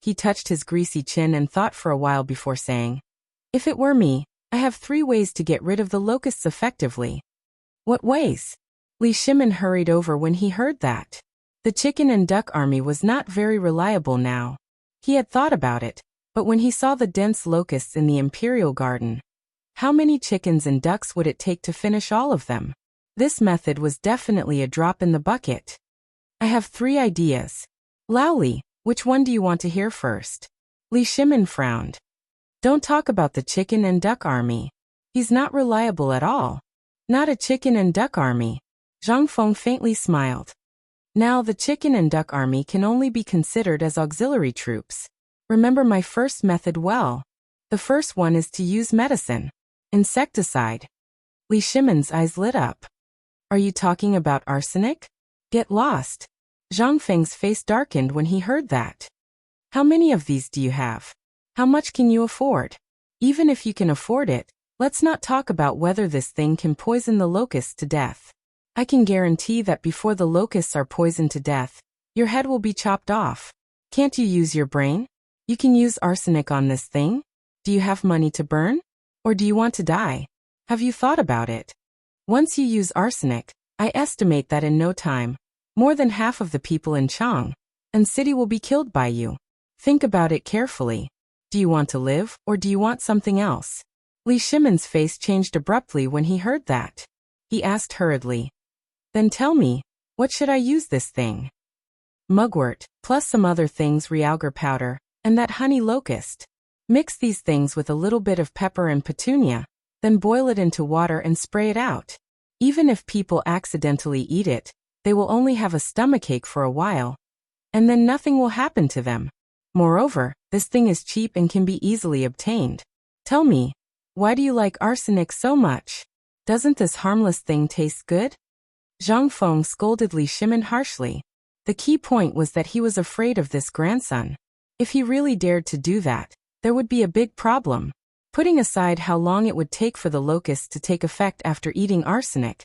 He touched his greasy chin and thought for a while before saying, If it were me, I have 3 ways to get rid of the locusts effectively. What ways? Li Shimin hurried over when he heard that. The chicken and duck army was not very reliable now. He had thought about it, but when he saw the dense locusts in the Imperial Garden, how many chickens and ducks would it take to finish all of them? This method was definitely a drop in the bucket. I have 3 ideas. Lao Li, which one do you want to hear first? Li Shimin frowned. Don't talk about the chicken and duck army. He's not reliable at all. Not a chicken and duck army. Zhang Feng faintly smiled. Now the chicken and duck army can only be considered as auxiliary troops. Remember my first method well. The first one is to use medicine. Insecticide. Li Shimin's eyes lit up. Are you talking about arsenic? Get lost. Zhang Feng's face darkened when he heard that. How many of these do you have? How much can you afford? Even if you can afford it, let's not talk about whether this thing can poison the locusts to death. I can guarantee that before the locusts are poisoned to death, your head will be chopped off. Can't you use your brain? You can use arsenic on this thing? Do you have money to burn? Or do you want to die? Have you thought about it? Once you use arsenic, I estimate that in no time, more than half of the people in Chang and city will be killed by you. Think about it carefully. Do you want to live, or do you want something else? Li Shimin's face changed abruptly when he heard that. He asked hurriedly. Then tell me, what should I use this thing? Mugwort, plus some other things, realgar powder, and that honey locust. Mix these things with a little bit of pepper and petunia, then boil it into water and spray it out. Even if people accidentally eat it, they will only have a stomachache for a while, and then nothing will happen to them. Moreover, this thing is cheap and can be easily obtained. Tell me, why do you like arsenic so much? Doesn't this harmless thing taste good? Zhang Feng scolded Li Shimin harshly. The key point was that he was afraid of this grandson. If he really dared to do that, there would be a big problem. Putting aside how long it would take for the locusts to take effect after eating arsenic,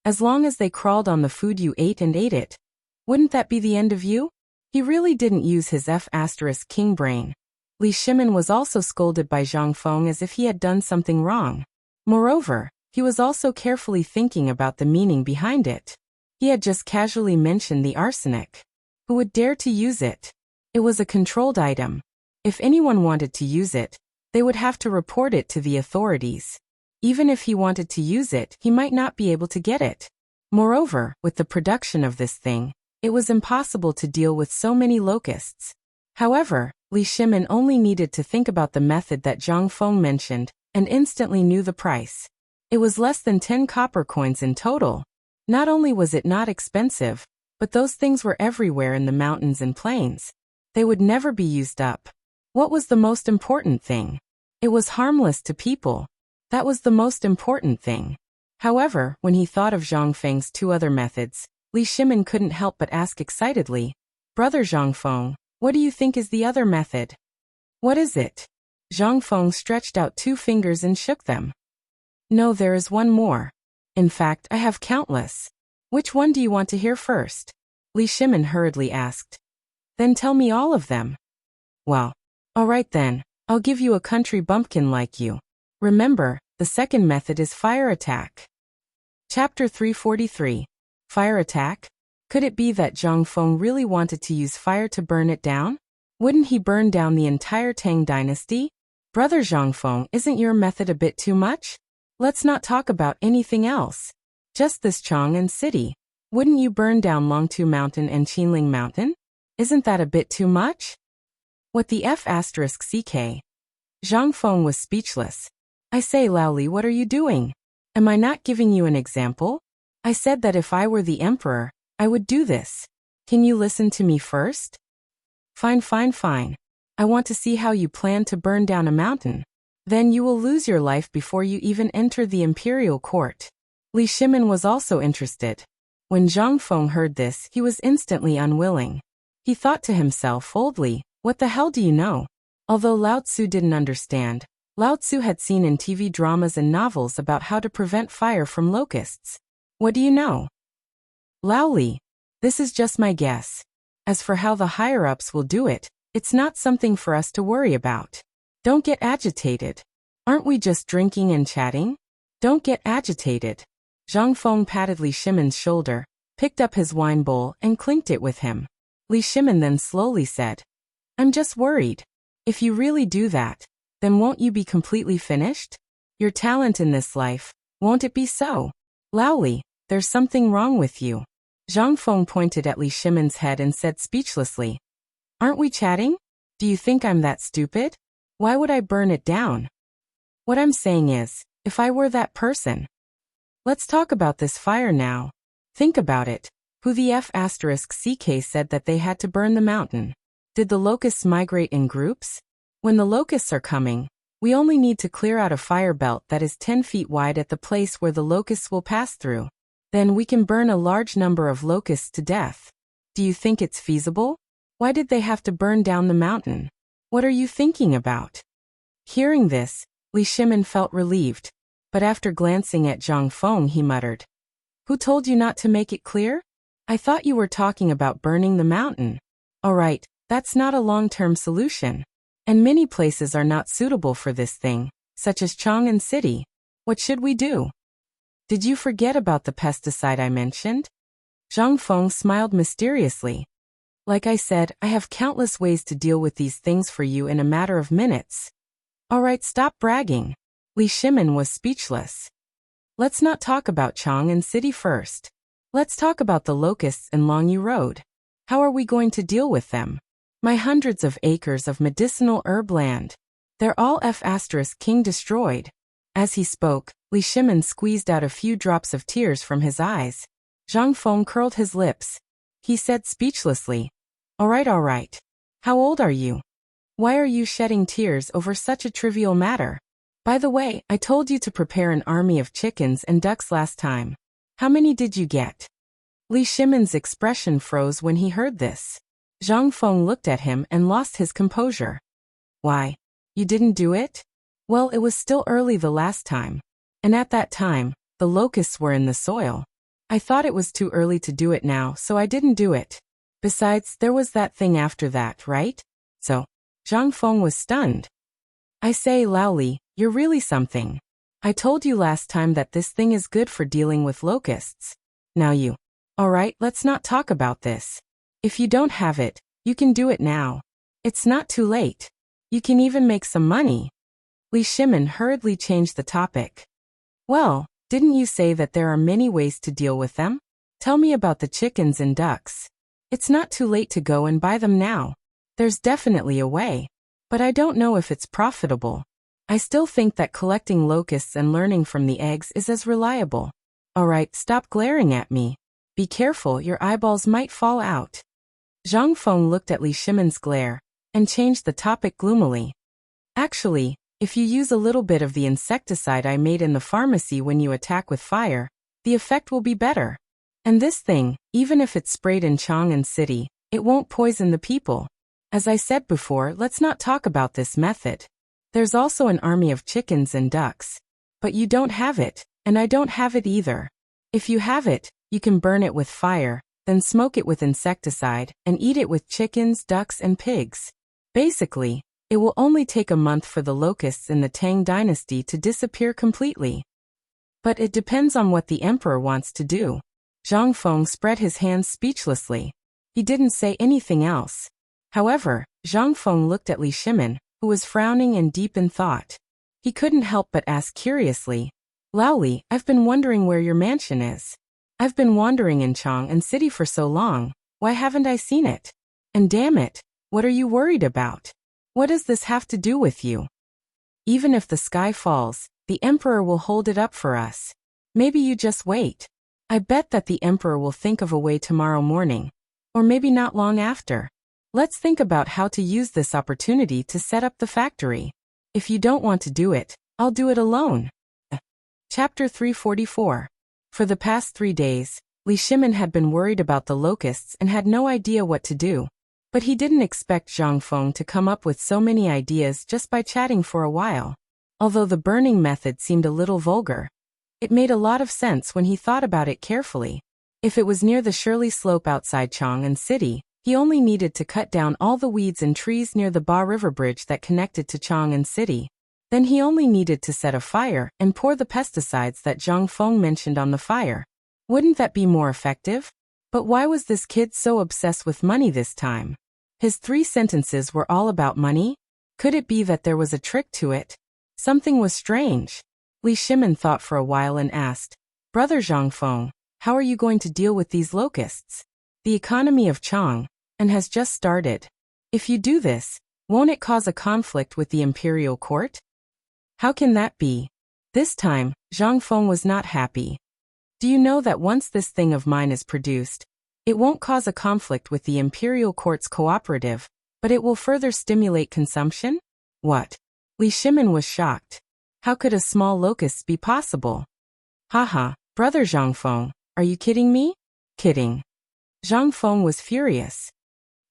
as long as they crawled on the food you ate and ate it, wouldn't that be the end of you? He really didn't use his F***king brain. Li Shimin was also scolded by Zhang Feng as if he had done something wrong. Moreover, he was also carefully thinking about the meaning behind it. He had just casually mentioned the arsenic. Who would dare to use it? It was a controlled item. If anyone wanted to use it, they would have to report it to the authorities. Even if he wanted to use it, he might not be able to get it. Moreover, with the production of this thing, it was impossible to deal with so many locusts. However, Li Shimin only needed to think about the method that Zhang Feng mentioned, and instantly knew the price. It was less than 10 copper coins in total. Not only was it not expensive, but those things were everywhere in the mountains and plains. They would never be used up. What was the most important thing? It was harmless to people. That was the most important thing. However, when he thought of Zhang Feng's two other methods, Li Shimin couldn't help but ask excitedly, "Brother Zhang Feng, what do you think is the other method?" "What is it?" Zhang Feng stretched out two fingers and shook them. "No, there is one more. In fact, I have countless. Which one do you want to hear first?" Li Shimin hurriedly asked. "Then tell me all of them." "Well, all right then, I'll give you a country bumpkin like you. Remember, the second method is fire attack." Chapter 343. Fire attack? Could it be that Zhang Feng really wanted to use fire to burn it down? Wouldn't he burn down the entire Tang dynasty? "Brother Zhang Feng, isn't your method a bit too much? Let's not talk about anything else. Just this Chang'an city. Wouldn't you burn down Longtu Mountain and Qinling Mountain? Isn't that a bit too much?" What the F***ck? Zhang Feng was speechless. "I say, Laoli, what are you doing? Am I not giving you an example? I said that if I were the emperor, I would do this. Can you listen to me first?" Fine. I want to see how you plan to burn down a mountain. Then you will lose your life before you even enter the imperial court." Li Shimin was also interested. When Zhang Feng heard this, he was instantly unwilling. He thought to himself boldly, "What the hell do you know?" Although Lao Tzu didn't understand, Lao Tzu had seen in TV dramas and novels about how to prevent fire from locusts. "What do you know?" "Laoli, this is just my guess. As for how the higher-ups will do it, it's not something for us to worry about. Don't get agitated. Aren't we just drinking and chatting? Don't get agitated." Zhang Feng patted Li Shimin's shoulder, picked up his wine bowl and clinked it with him. Li Shimin then slowly said, "I'm just worried. If you really do that, then won't you be completely finished? Your talent in this life, won't it be so? Laoli, there's something wrong with you." Zhang Feng pointed at Li Shimin's head and said speechlessly, "Aren't we chatting? Do you think I'm that stupid? Why would I burn it down? What I'm saying is, if I were that person. Let's talk about this fire now. Think about it. Who the F***ck said that they had to burn the mountain? Did the locusts migrate in groups? When the locusts are coming, we only need to clear out a fire belt that is 10 feet wide at the place where the locusts will pass through. Then we can burn a large number of locusts to death. Do you think it's feasible? Why did they have to burn down the mountain? What are you thinking about?" Hearing this, Li Shimin felt relieved, but after glancing at Zhang Feng he muttered, "Who told you not to make it clear? I thought you were talking about burning the mountain. All right, that's not a long-term solution. And many places are not suitable for this thing, such as Chang'an City. What should we do? Did you forget about the pesticide I mentioned?" Zhang Feng smiled mysteriously. "Like I said, I have countless ways to deal with these things for you in a matter of minutes." "All right, stop bragging." Li Shimin was speechless. "Let's not talk about Chang'an City first. Let's talk about the locusts in Longyu Road. How are we going to deal with them? My hundreds of acres of medicinal herb land. They're all F***king destroyed." As he spoke, Li Shimin squeezed out a few drops of tears from his eyes. Zhang Feng curled his lips. He said speechlessly, all right. How old are you? Why are you shedding tears over such a trivial matter? By the way, I told you to prepare an army of chickens and ducks last time. How many did you get?" Li Shimin's expression froze when he heard this. Zhang Feng looked at him and lost his composure. "Why? You didn't do it?" "Well, it was still early the last time. And at that time, the locusts were in the soil. I thought it was too early to do it now, so I didn't do it. Besides, there was that thing after that, right? So." Zhang Feng was stunned. "I say, Laoli, you're really something. I told you last time that this thing is good for dealing with locusts. Now you. All right, let's not talk about this. If you don't have it, you can do it now. It's not too late. You can even make some money." Li Shimin hurriedly changed the topic. "Well, didn't you say that there are many ways to deal with them? Tell me about the chickens and ducks. It's not too late to go and buy them now. There's definitely a way. But I don't know if it's profitable. I still think that collecting locusts and learning from the eggs is as reliable. All right, stop glaring at me. Be careful, your eyeballs might fall out." Zhang Feng looked at Li Shimon's glare and changed the topic gloomily. Actually, if you use a little bit of the insecticide I made in the pharmacy when you attack with fire, the effect will be better. And this thing, even if it's sprayed in Chang'an City, it won't poison the people. As I said before, let's not talk about this method. There's also an army of chickens and ducks. But you don't have it, and I don't have it either. If you have it, you can burn it with fire, then smoke it with insecticide, and eat it with chickens, ducks, and pigs. Basically, it will only take a month for the locusts in the Tang dynasty to disappear completely. But it depends on what the emperor wants to do. Zhang Feng spread his hands speechlessly. He didn't say anything else. However, Zhang Feng looked at Li Shimon, who was frowning and deep in thought. He couldn't help but ask curiously, "Laoli, I've been wondering where your mansion is. I've been wandering in Chang'an City for so long, why haven't I seen it? And damn it, what are you worried about? What does this have to do with you? Even if the sky falls, the emperor will hold it up for us. Maybe you just wait. I bet that the emperor will think of a way tomorrow morning. Or maybe not long after. Let's think about how to use this opportunity to set up the factory. If you don't want to do it, I'll do it alone." Chapter 344. For the past 3 days, Li Shimon had been worried about the locusts and had no idea what to do. But he didn't expect Zhang Feng to come up with so many ideas just by chatting for a while. Although the burning method seemed a little vulgar, it made a lot of sense when he thought about it carefully. If it was near the Shirley Slope outside Chang'an City, he only needed to cut down all the weeds and trees near the Ba River Bridge that connected to Chang'an City. Then he only needed to set a fire and pour the pesticides that Zhang Feng mentioned on the fire. Wouldn't that be more effective? But why was this kid so obsessed with money this time? His 3 sentences were all about money? Could it be that there was a trick to it? Something was strange. Li Shimon thought for a while and asked, "Brother Zhang Feng, how are you going to deal with these locusts? The economy of Chang and has just started. If you do this, won't it cause a conflict with the imperial court?" "How can that be?" This time, Zhang Feng was not happy. "Do you know that once this thing of mine is produced, it won't cause a conflict with the imperial court's cooperative, but it will further stimulate consumption?" "What?" Li Shimon was shocked. How could a small locust be possible? "Haha, brother Zhang Feng, are you kidding me?" "Kidding." Zhang Feng was furious.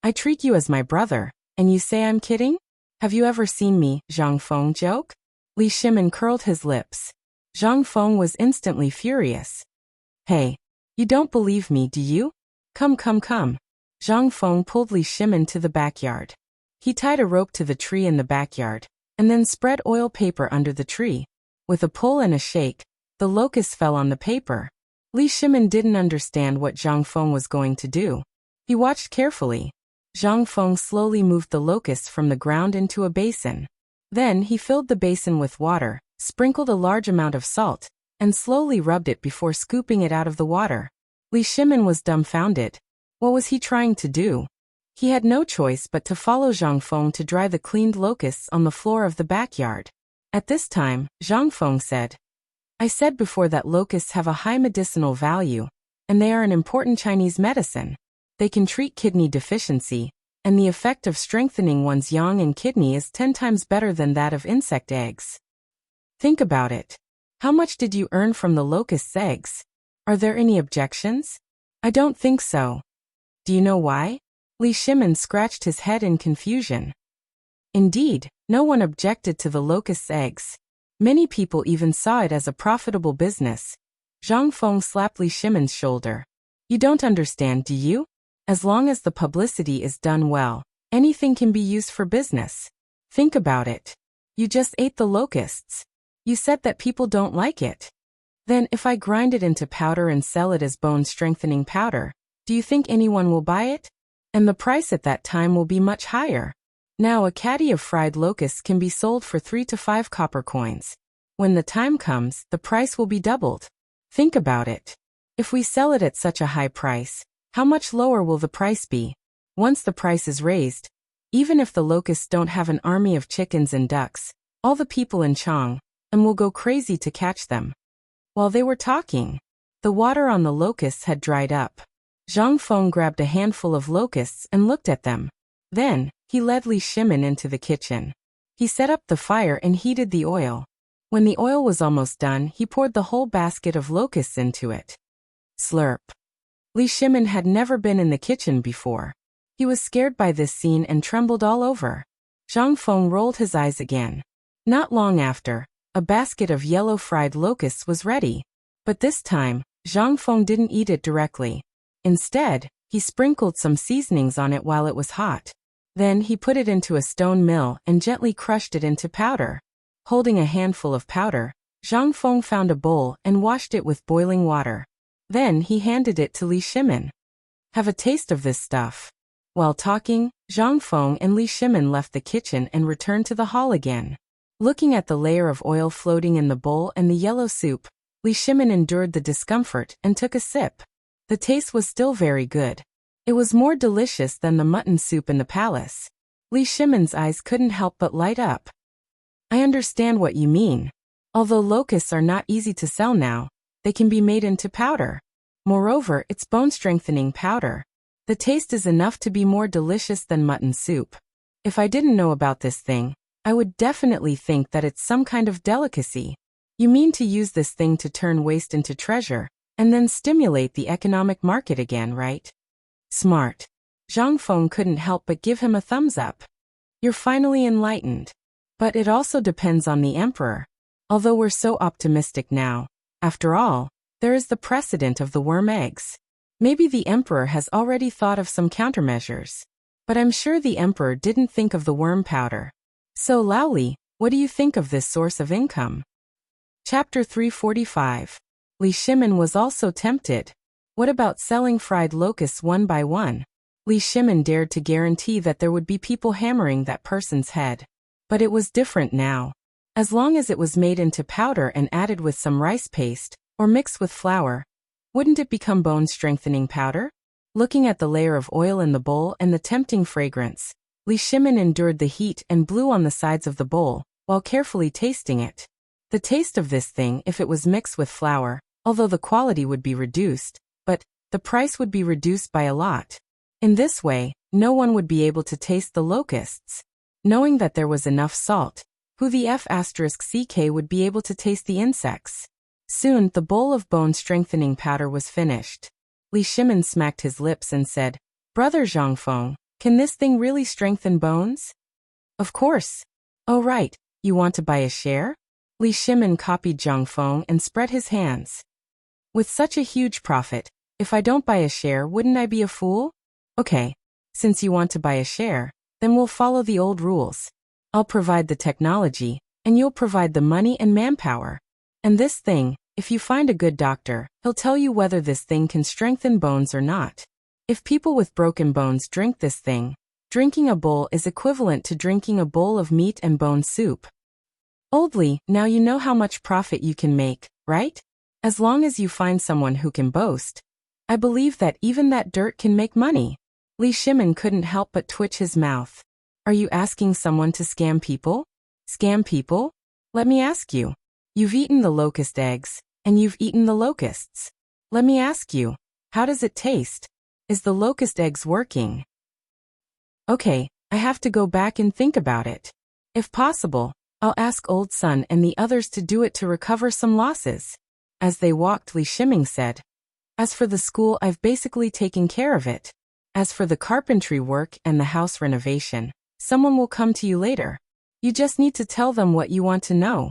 "I treat you as my brother, and you say I'm kidding? Have you ever seen me, Zhang Feng, joke?" Li Shimon curled his lips. Zhang Feng was instantly furious. "Hey, you don't believe me, do you? Come. Zhang Feng pulled Li Shimon to the backyard. He tied a rope to the tree in the backyard, and then spread oil paper under the tree. With a pull and a shake, the locust fell on the paper. Li Shimon didn't understand what Zhang Feng was going to do. He watched carefully. Zhang Feng slowly moved the locusts from the ground into a basin. Then he filled the basin with water, sprinkled a large amount of salt, and slowly rubbed it before scooping it out of the water. Li Shimon was dumbfounded. What was he trying to do? He had no choice but to follow Zhang Feng to dry the cleaned locusts on the floor of the backyard. At this time, Zhang Feng said, "I said before that locusts have a high medicinal value, and they are an important Chinese medicine. They can treat kidney deficiency, and the effect of strengthening one's yang and kidney is 10 times better than that of insect eggs. Think about it. How much did you earn from the locust's eggs? Are there any objections?" "I don't think so." "Do you know why?" Li Shimon scratched his head in confusion. Indeed, no one objected to the locust's eggs. Many people even saw it as a profitable business. Zhang Feng slapped Li Shimon's shoulder. "You don't understand, do you? As long as the publicity is done well, anything can be used for business. Think about it. You just ate the locusts. You said that people don't like it. Then if I grind it into powder and sell it as bone-strengthening powder, do you think anyone will buy it? And the price at that time will be much higher. Now a caddy of fried locusts can be sold for 3 to 5 copper coins. When the time comes, the price will be doubled. Think about it. If we sell it at such a high price, how much lower will the price be? Once the price is raised, even if the locusts don't have an army of chickens and ducks, all the people in Chang and will go crazy to catch them." While they were talking, the water on the locusts had dried up. Zhang Feng grabbed a handful of locusts and looked at them. Then, he led Li Shimin into the kitchen. He set up the fire and heated the oil. When the oil was almost done, he poured the whole basket of locusts into it. Slurp. Li Shimin had never been in the kitchen before. He was scared by this scene and trembled all over. Zhang Feng rolled his eyes again. Not long after, a basket of yellow fried locusts was ready. But this time, Zhang Feng didn't eat it directly. Instead, he sprinkled some seasonings on it while it was hot. Then he put it into a stone mill and gently crushed it into powder. Holding a handful of powder, Zhang Feng found a bowl and washed it with boiling water. Then he handed it to Li Shimin. Have a taste of this stuff. While talking, Zhang Feng and Li Shimin left the kitchen and returned to the hall again. Looking at the layer of oil floating in the bowl and the yellow soup, Li Shimin endured the discomfort and took a sip. The taste was still very good. It was more delicious than the mutton soup in the palace. Li Shimin's eyes couldn't help but light up. I understand what you mean. Although locusts are not easy to sell now, they can be made into powder. Moreover, it's bone-strengthening powder. The taste is enough to be more delicious than mutton soup. If I didn't know about this thing, I would definitely think that it's some kind of delicacy. You mean to use this thing to turn waste into treasure, and then stimulate the economic market again, right? Smart. Zhang Feng couldn't help but give him a thumbs up. You're finally enlightened. But it also depends on the emperor. Although we're so optimistic now, after all, there is the precedent of the worm eggs. Maybe the emperor has already thought of some countermeasures. But I'm sure the emperor didn't think of the worm powder. So Laoli, what do you think of this source of income? Chapter 345. Li Shimin was also tempted. What about selling fried locusts one by one? Li Shimin dared to guarantee that there would be people hammering that person's head. But it was different now. As long as it was made into powder and added with some rice paste, or mixed with flour, wouldn't it become bone-strengthening powder? Looking at the layer of oil in the bowl and the tempting fragrance, Li Shimin endured the heat and blew on the sides of the bowl, while carefully tasting it. The taste of this thing if it was mixed with flour, although the quality would be reduced, but the price would be reduced by a lot. In this way, no one would be able to taste the locusts. Knowing that there was enough salt, who the F***ck would be able to taste the insects. Soon, the bowl of bone-strengthening powder was finished. Li Shimin smacked his lips and said, Brother Zhang Feng, can this thing really strengthen bones? Of course. Oh right, you want to buy a share? Li Shimin copied Zhang Feng and spread his hands. With such a huge profit, if I don't buy a share, wouldn't I be a fool? Okay, since you want to buy a share, then we'll follow the old rules. I'll provide the technology, and you'll provide the money and manpower. And this thing, if you find a good doctor, he'll tell you whether this thing can strengthen bones or not. If people with broken bones drink this thing, drinking a bowl is equivalent to drinking a bowl of meat and bone soup. Oldly, now you know how much profit you can make, right? As long as you find someone who can boast. I believe that even that dirt can make money. Li Shimin couldn't help but twitch his mouth. Are you asking someone to scam people? Scam people? Let me ask you. You've eaten the locust eggs, and you've eaten the locusts. Let me ask you, how does it taste? Is the locust eggs working? Okay, I have to go back and think about it. If possible, I'll ask Old Sun and the others to do it to recover some losses. As they walked, Li Shimin said, As for the school, I've basically taken care of it. As for the carpentry work and the house renovation, someone will come to you later. You just need to tell them what you want to know.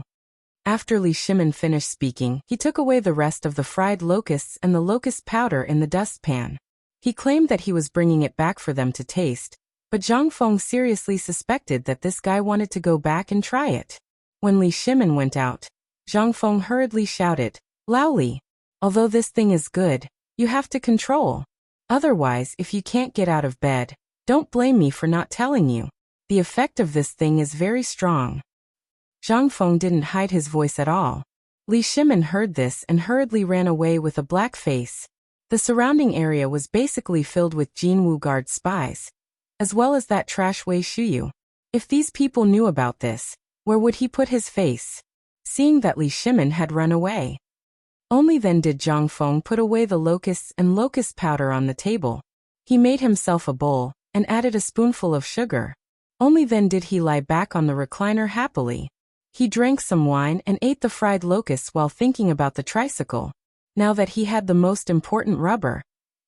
After Li Shimin finished speaking, he took away the rest of the fried locusts and the locust powder in the dustpan. He claimed that he was bringing it back for them to taste, but Zhang Feng seriously suspected that this guy wanted to go back and try it. When Li Shimin went out, Zhang Feng hurriedly shouted, Laoli, although this thing is good, you have to control. Otherwise, if you can't get out of bed, don't blame me for not telling you. The effect of this thing is very strong. Zhang Feng didn't hide his voice at all. Li Shimin heard this and hurriedly ran away with a black face. The surrounding area was basically filled with Jinwu Guard spies, as well as that trash Wei Shuyu. If these people knew about this, where would he put his face? Seeing that Li Shimin had run away. Only then did Zhang Feng put away the locusts and locust powder on the table. He made himself a bowl, and added a spoonful of sugar. Only then did he lie back on the recliner happily. He drank some wine and ate the fried locusts while thinking about the tricycle. Now that he had the most important rubber,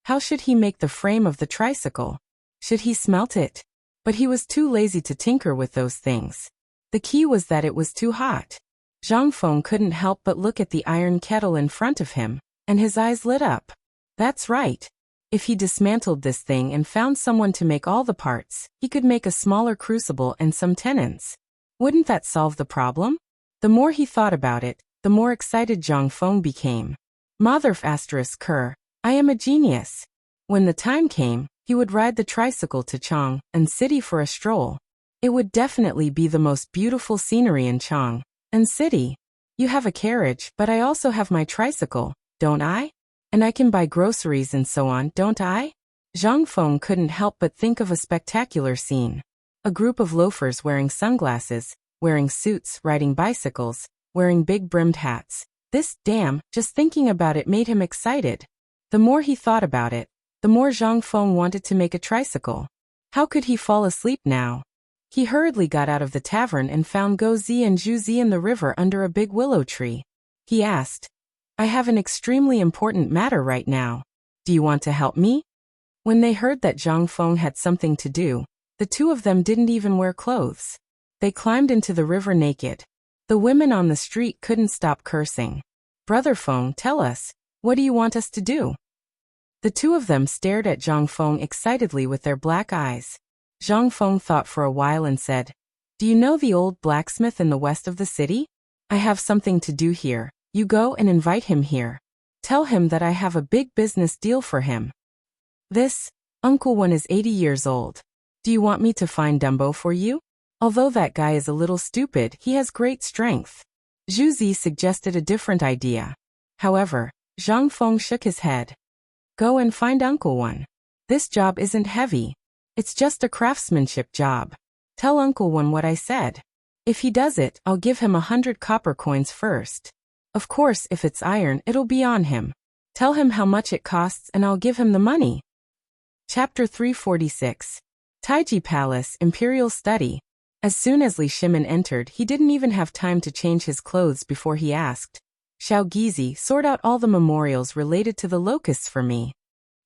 how should he make the frame of the tricycle? Should he smelt it? But he was too lazy to tinker with those things. The key was that it was too hot. Zhang Feng couldn't help but look at the iron kettle in front of him, and his eyes lit up. That's right. If he dismantled this thing and found someone to make all the parts, he could make a smaller crucible and some tenons. Wouldn't that solve the problem? The more he thought about it, the more excited Zhang Feng became. Mother***, I am a genius. When the time came, he would ride the tricycle to Chang and City for a stroll. It would definitely be the most beautiful scenery in Chang and City. You have a carriage, but I also have my tricycle, don't I? And I can buy groceries and so on, don't I? Zhang Feng couldn't help but think of a spectacular scene. A group of loafers wearing sunglasses, wearing suits, riding bicycles, wearing big brimmed hats. Just thinking about it made him excited. The more he thought about it, the more Zhang Feng wanted to make a tricycle. How could he fall asleep now? He hurriedly got out of the tavern and found Go Zi and Zhu Zi in the river under a big willow tree. He asked, I have an extremely important matter right now. Do you want to help me? When they heard that Zhang Feng had something to do, the two of them didn't even wear clothes. They climbed into the river naked. The women on the street couldn't stop cursing. Brother Feng, tell us, what do you want us to do? The two of them stared at Zhang Feng excitedly with their black eyes. Zhang Feng thought for a while and said, Do you know the old blacksmith in the west of the city? I have something to do here. You go and invite him here. Tell him that I have a big business deal for him. This Uncle One is 80 years old. Do you want me to find Dumbo for you? Although that guy is a little stupid, he has great strength. Zhu Zi suggested a different idea. However, Zhang Feng shook his head. Go and find Uncle One. This job isn't heavy. It's just a craftsmanship job. Tell Uncle One what I said. If he does it, I'll give him 100 copper coins first. Of course, if it's iron, it'll be on him. Tell him how much it costs and I'll give him the money. Chapter 346. Taiji Palace, Imperial Study. As soon as Li Shimin entered, he didn't even have time to change his clothes before he asked, Xiao Gizi, sort out all the memorials related to the locusts for me.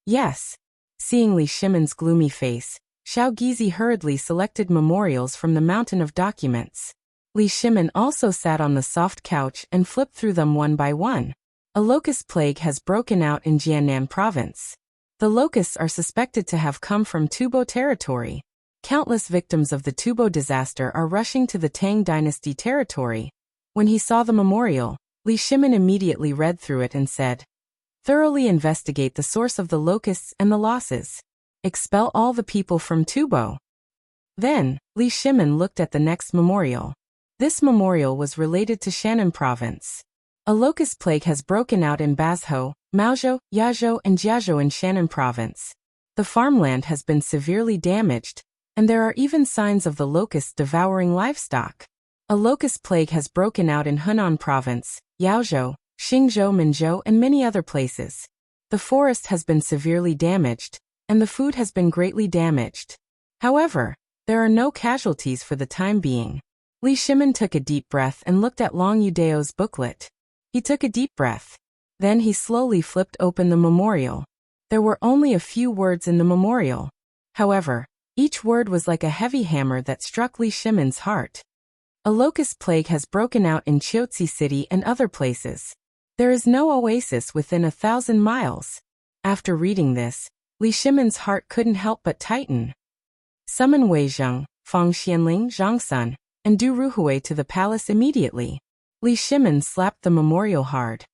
Yes. Seeing Li Shimin's gloomy face, Xiao Gizi hurriedly selected memorials from the mountain of documents. Li Shimin also sat on the soft couch and flipped through them one by one. A locust plague has broken out in Jiannan province. The locusts are suspected to have come from Tubo territory. Countless victims of the Tubo disaster are rushing to the Tang dynasty territory. When he saw the memorial, Li Shimin immediately read through it and said, Thoroughly investigate the source of the locusts and the losses. Expel all the people from Tubo. Then, Li Shimin looked at the next memorial. This memorial was related to Shannan province. A locust plague has broken out in Bazhou, Maozhou, Yazhou and Jiazhou in Shannan province. The farmland has been severely damaged, and there are even signs of the locusts devouring livestock. A locust plague has broken out in Hunan province, Yaozhou, Xingzhou, Minzhou and many other places. The forest has been severely damaged, and the food has been greatly damaged. However, there are no casualties for the time being. Li Shimin took a deep breath and looked at Long Yudeo's booklet. He took a deep breath. Then he slowly flipped open the memorial. There were only a few words in the memorial. However, each word was like a heavy hammer that struck Li Shimin's heart. A locust plague has broken out in Chiotzi City and other places. There is no oasis within 1,000 miles. After reading this, Li Shimin's heart couldn't help but tighten. Summon Wei Zheng, Fang Xianling, Zhang Sun, and Du Ruhui to the palace immediately. Li Shimin slapped the memorial hard.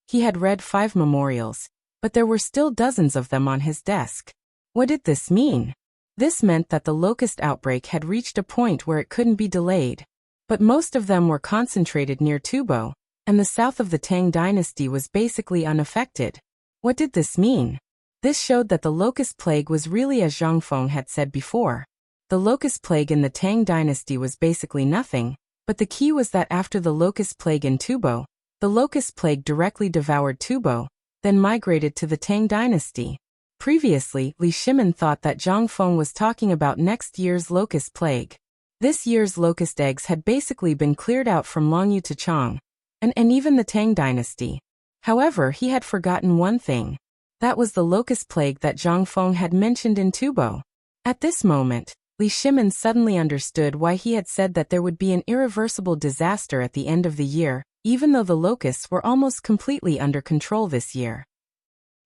He had read 5 memorials, but there were still dozens of them on his desk. What did this mean? This meant that the locust outbreak had reached a point where it couldn't be delayed. But most of them were concentrated near Tubo, and the south of the Tang dynasty was basically unaffected. What did this mean? This showed that the locust plague was really as Zhang Feng had said before. The locust plague in the Tang dynasty was basically nothing, but the key was that after the locust plague in Tubo, The locust plague directly devoured Tubo, then migrated to the Tang dynasty. Previously, Li Shimin thought that Zhang Feng was talking about next year's locust plague. This year's locust eggs had basically been cleared out from Longyu to Chang, and even the Tang dynasty. However, he had forgotten one thing. That was the locust plague that Zhang Feng had mentioned in Tubo. At this moment, Li Shimin suddenly understood why he had said that there would be an irreversible disaster at the end of the year, even though the locusts were almost completely under control this year.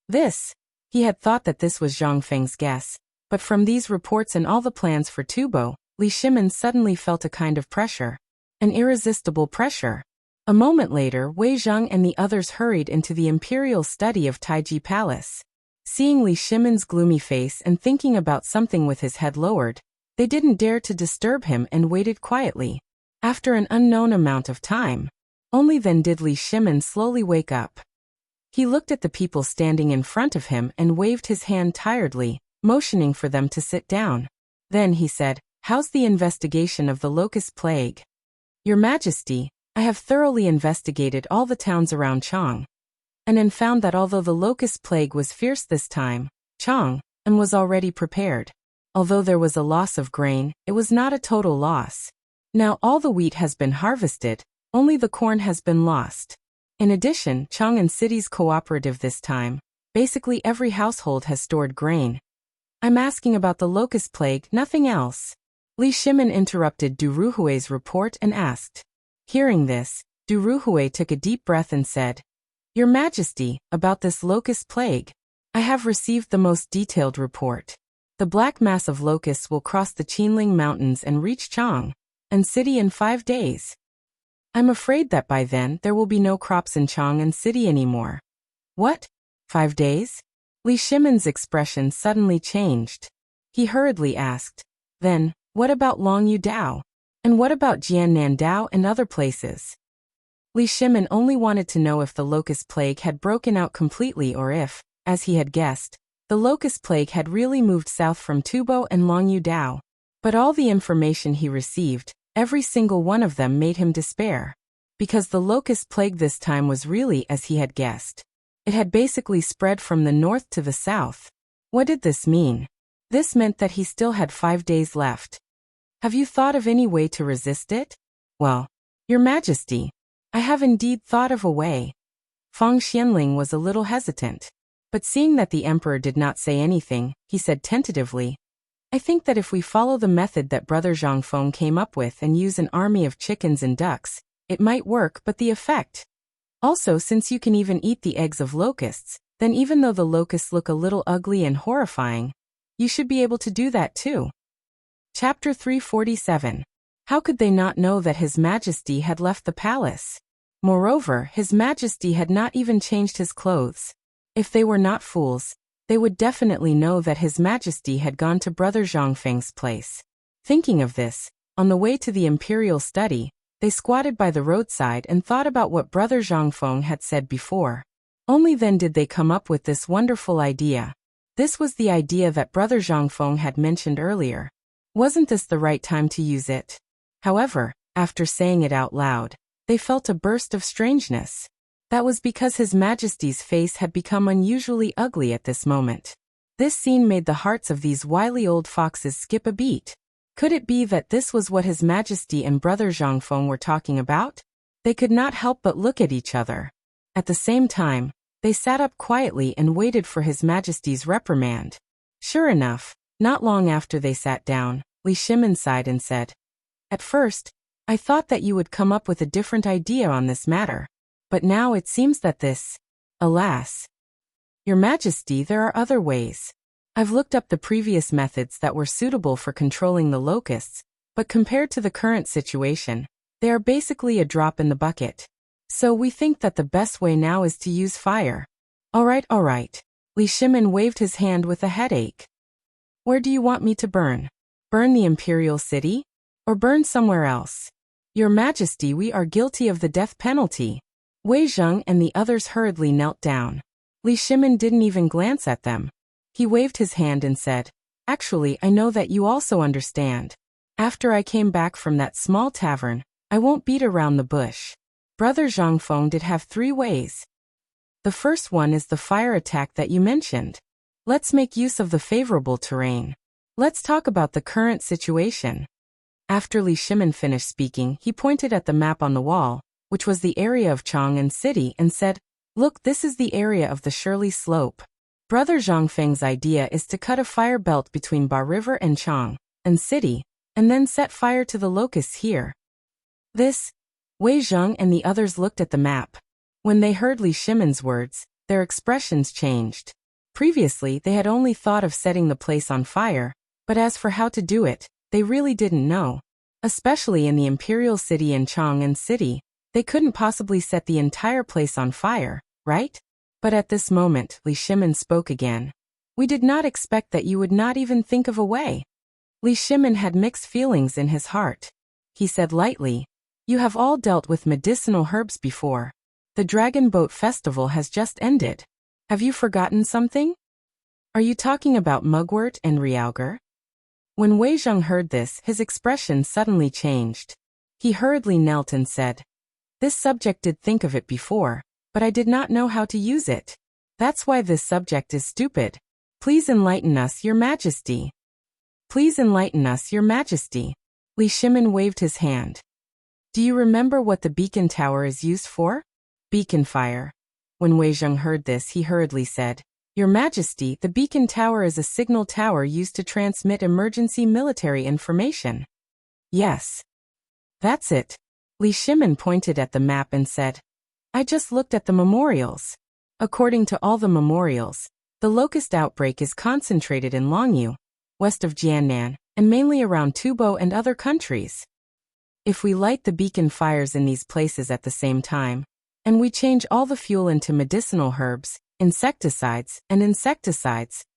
He had thought that this was Zhang Feng's guess, but from these reports and all the plans for Tubo, Li Shimin suddenly felt a kind of pressure. An irresistible pressure. A moment later, Wei Zheng and the others hurried into the imperial study of Taiji Palace. Seeing Li Shimin's gloomy face and thinking about something with his head lowered, they didn't dare to disturb him and waited quietly. After an unknown amount of time, only then did Li Shimin slowly wake up. He looked at the people standing in front of him and waved his hand tiredly, motioning for them to sit down. Then he said, "How's the investigation of the locust plague?" "Your Majesty, I have thoroughly investigated all the towns around Chang, and found that although the locust plague was fierce this time, Chang was already prepared. Although there was a loss of grain, it was not a total loss. Now all the wheat has been harvested, only the corn has been lost. In addition, Chang'an City's cooperative this time, basically every household has stored grain. I'm asking about the locust plague, nothing else." Li Shimin interrupted Du Ruhui's report and asked. Hearing this, Du Ruhui took a deep breath and said, "Your Majesty, about this locust plague, I have received the most detailed report. The black mass of locusts will cross the Qinling Mountains and reach Chang'an City in 5 days. I'm afraid that by then there will be no crops in Chang'an City anymore." "What? 5 days?" Li Shimin's expression suddenly changed. He hurriedly asked, "Then, what about Longyu Dao? And what about Jiannan Dao and other places?" Li Shimin only wanted to know if the locust plague had broken out completely or if, as he had guessed, the locust plague had really moved south from Tubo and Longyu Dao. But all the information he received, every single one of them made him despair. Because the locust plague this time was really as he had guessed. It had basically spread from the north to the south. What did this mean? This meant that he still had 5 days left. "Have you thought of any way to resist it?" "Well, Your Majesty, I have indeed thought of a way." Feng Xianling was a little hesitant. But seeing that the emperor did not say anything, he said tentatively, "I think that if we follow the method that Brother Zhang Feng came up with and use an army of chickens and ducks, it might work, but the effect. Also, since you can even eat the eggs of locusts, then even though the locusts look a little ugly and horrifying, you should be able to do that too." Chapter 347. How could they not know that His Majesty had left the palace? Moreover, His Majesty had not even changed his clothes. If they were not fools, they would definitely know that His Majesty had gone to Brother Zhang Feng's place. Thinking of this, on the way to the imperial study, they squatted by the roadside and thought about what Brother Zhang Feng had said before. Only then did they come up with this wonderful idea. This was the idea that Brother Zhang Feng had mentioned earlier. Wasn't this the right time to use it? However, after saying it out loud, they felt a burst of strangeness. That was because His Majesty's face had become unusually ugly at this moment. This scene made the hearts of these wily old foxes skip a beat. Could it be that this was what His Majesty and Brother Zhang Feng were talking about? They could not help but look at each other. At the same time, they sat up quietly and waited for His Majesty's reprimand. Sure enough, not long after they sat down, Li Shimin sighed and said, "At first, I thought that you would come up with a different idea on this matter. But now it seems that this, alas. Your Majesty, there are other ways. I've looked up the previous methods that were suitable for controlling the locusts, but compared to the current situation, they are basically a drop in the bucket. So we think that the best way now is to use fire." All right. Li Shimin waved his hand with a headache. "Where do you want me to burn? Burn the imperial city? Or burn somewhere else?" "Your Majesty, we are guilty of the death penalty." Wei Zheng and the others hurriedly knelt down. Li Shimin didn't even glance at them. He waved his hand and said, "Actually, I know that you also understand. After I came back from that small tavern, I won't beat around the bush. Brother Zhangfeng did have 3 ways. The first one is the fire attack that you mentioned. Let's make use of the favorable terrain. Let's talk about the current situation. After Li Shimin finished speaking, he pointed at the map on the wall, which was the area of Chang'an City, and said, "Look, this is the area of the Shirley Slope. Brother Zhangfeng's idea is to cut a fire belt between Ba River and Chang'an City, and then set fire to the locusts here." This, Wei Zheng and the others looked at the map. When they heard Li Shimin's words, their expressions changed. Previously, they had only thought of setting the place on fire, but as for how to do it, they really didn't know. Especially in the imperial city in Chang'an City, they couldn't possibly set the entire place on fire, right? But at this moment, Li Shimin spoke again. "We did not expect that you would not even think of a way." Li Shimin had mixed feelings in his heart. He said lightly, "You have all dealt with medicinal herbs before. The Dragon Boat Festival has just ended. Have you forgotten something? Are you talking about mugwort and realgar?" When Wei Zheng heard this, his expression suddenly changed. He hurriedly knelt and said, "This subject did think of it before, but I did not know how to use it. That's why this subject is stupid. Please enlighten us, Your Majesty." "Please enlighten us, Your Majesty." Li Shimin waved his hand. "Do you remember what the beacon tower is used for?" "Beacon fire." When Wei Zheng heard this, he hurriedly said, "Your Majesty, the beacon tower is a signal tower used to transmit emergency military information." "Yes. That's it." Li Shimin pointed at the map and said, "I just looked at the memorials. According to all the memorials, the locust outbreak is concentrated in Longyu, west of Jiannan, and mainly around Tubo and other countries. If we light the beacon fires in these places at the same time, and we change all the fuel into medicinal herbs, insecticides,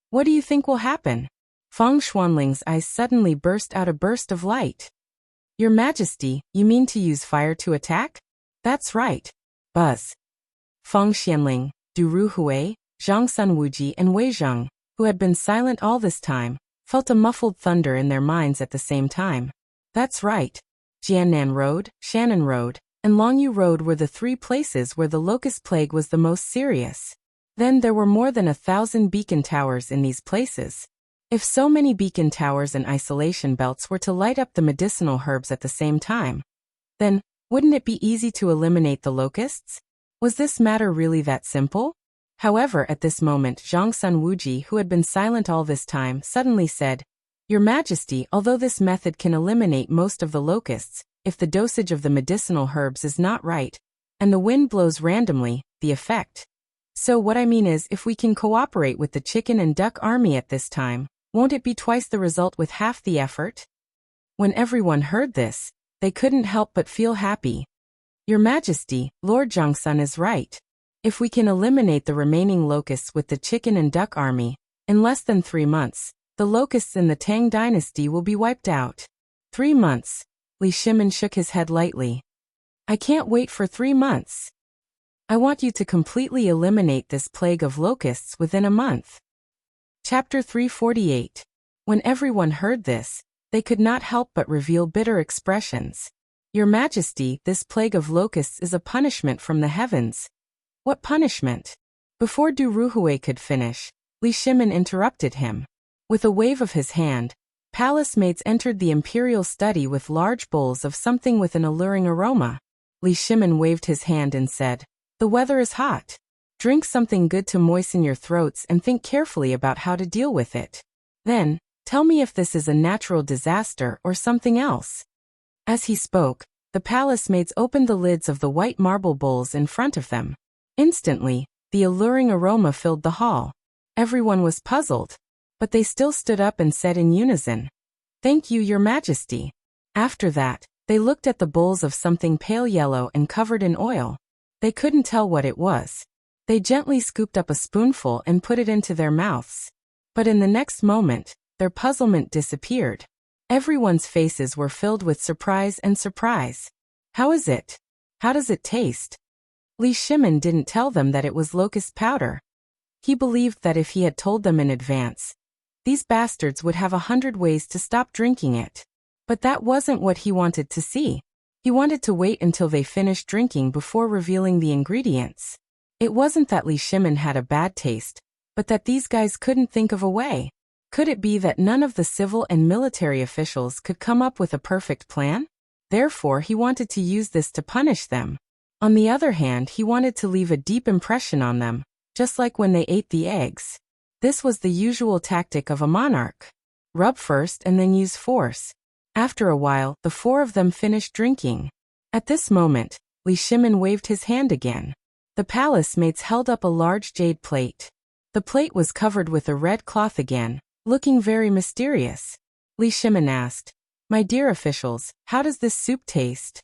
what do you think will happen?" Feng Xuanling's eyes suddenly burst out a burst of light. "Your Majesty, you mean to use fire to attack?" "That's right." Buzz. Feng Xianling, Du Ruhui, Zhang Sunwuji and Wei Zheng, who had been silent all this time, felt a muffled thunder in their minds at the same time. That's right. Jiannan Road, Shannon Road, and Longyu Road were the 3 places where the locust plague was the most serious. Then there were more than 1,000 beacon towers in these places. If so many beacon towers and isolation belts were to light up the medicinal herbs at the same time, then, wouldn't it be easy to eliminate the locusts? Was this matter really that simple? However, at this moment Zhang Sunwuji, who had been silent all this time, suddenly said, "Your Majesty, although this method can eliminate most of the locusts, if the dosage of the medicinal herbs is not right, and the wind blows randomly, the effect. So what I mean is, if we can cooperate with the chicken and duck army at this time, won't it be twice the result with half the effort?" When everyone heard this, they couldn't help but feel happy. "Your Majesty, Lord Zhangsun is right. If we can eliminate the remaining locusts with the chicken and duck army, in less than 3 months, the locusts in the Tang dynasty will be wiped out." 3 months. Li Shimin shook his head lightly. "I can't wait for 3 months. I want you to completely eliminate this plague of locusts within a month." Chapter 348. When everyone heard this, they could not help but reveal bitter expressions. "Your Majesty, this plague of locusts is a punishment from the heavens." "What punishment?" Before Du Ruhui could finish, Li Shimin interrupted him. With a wave of his hand, palace maids entered the imperial study with large bowls of something with an alluring aroma. Li Shimin waved his hand and said, "The weather is hot. Drink something good to moisten your throats and think carefully about how to deal with it. Then, tell me if this is a natural disaster or something else." As he spoke, the palace maids opened the lids of the white marble bowls in front of them. Instantly, the alluring aroma filled the hall. Everyone was puzzled, but they still stood up and said in unison, "Thank you, Your Majesty." After that, they looked at the bowls of something pale yellow and covered in oil. They couldn't tell what it was. They gently scooped up a spoonful and put it into their mouths. But in the next moment, their puzzlement disappeared. Everyone's faces were filled with surprise and surprise. "How is it? How does it taste?" Li Shimin didn't tell them that it was locust powder. He believed that if he had told them in advance, these bastards would have 100 ways to stop drinking it. But that wasn't what he wanted to see. He wanted to wait until they finished drinking before revealing the ingredients. It wasn't that Li Shimin had a bad taste, but that these guys couldn't think of a way. Could it be that none of the civil and military officials could come up with a perfect plan? Therefore, he wanted to use this to punish them. On the other hand, he wanted to leave a deep impression on them, just like when they ate the eggs. This was the usual tactic of a monarch. Rub first and then use force. After a while, the four of them finished drinking. At this moment, Li Shimin waved his hand again. The palace maids held up a large jade plate. The plate was covered with a red cloth again, looking very mysterious. Li Shimin asked, "My dear officials, how does this soup taste?"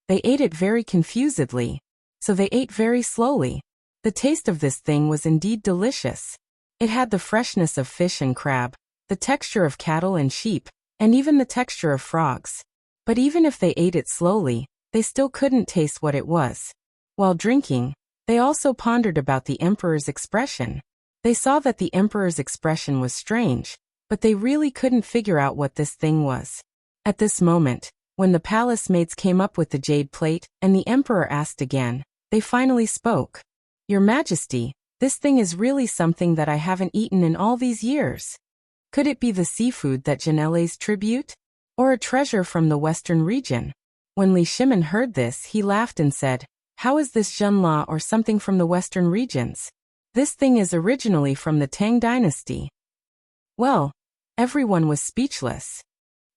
They ate it very confusedly. So they ate very slowly. The taste of this thing was indeed delicious. It had the freshness of fish and crab, the texture of cattle and sheep, and even the texture of frogs. But even if they ate it slowly, they still couldn't taste what it was. While drinking, they also pondered about the emperor's expression. They saw that the emperor's expression was strange, but they really couldn't figure out what this thing was. At this moment, when the palace maids came up with the jade plate, and the emperor asked again, they finally spoke. "Your Majesty, this thing is really something that I haven't eaten in all these years. Could it be the seafood that Janele's tribute? Or a treasure from the western region?" When Li Shimin heard this, he laughed and said, "How is this Junla or something from the western regions? This thing is originally from the Tang dynasty." Well, everyone was speechless.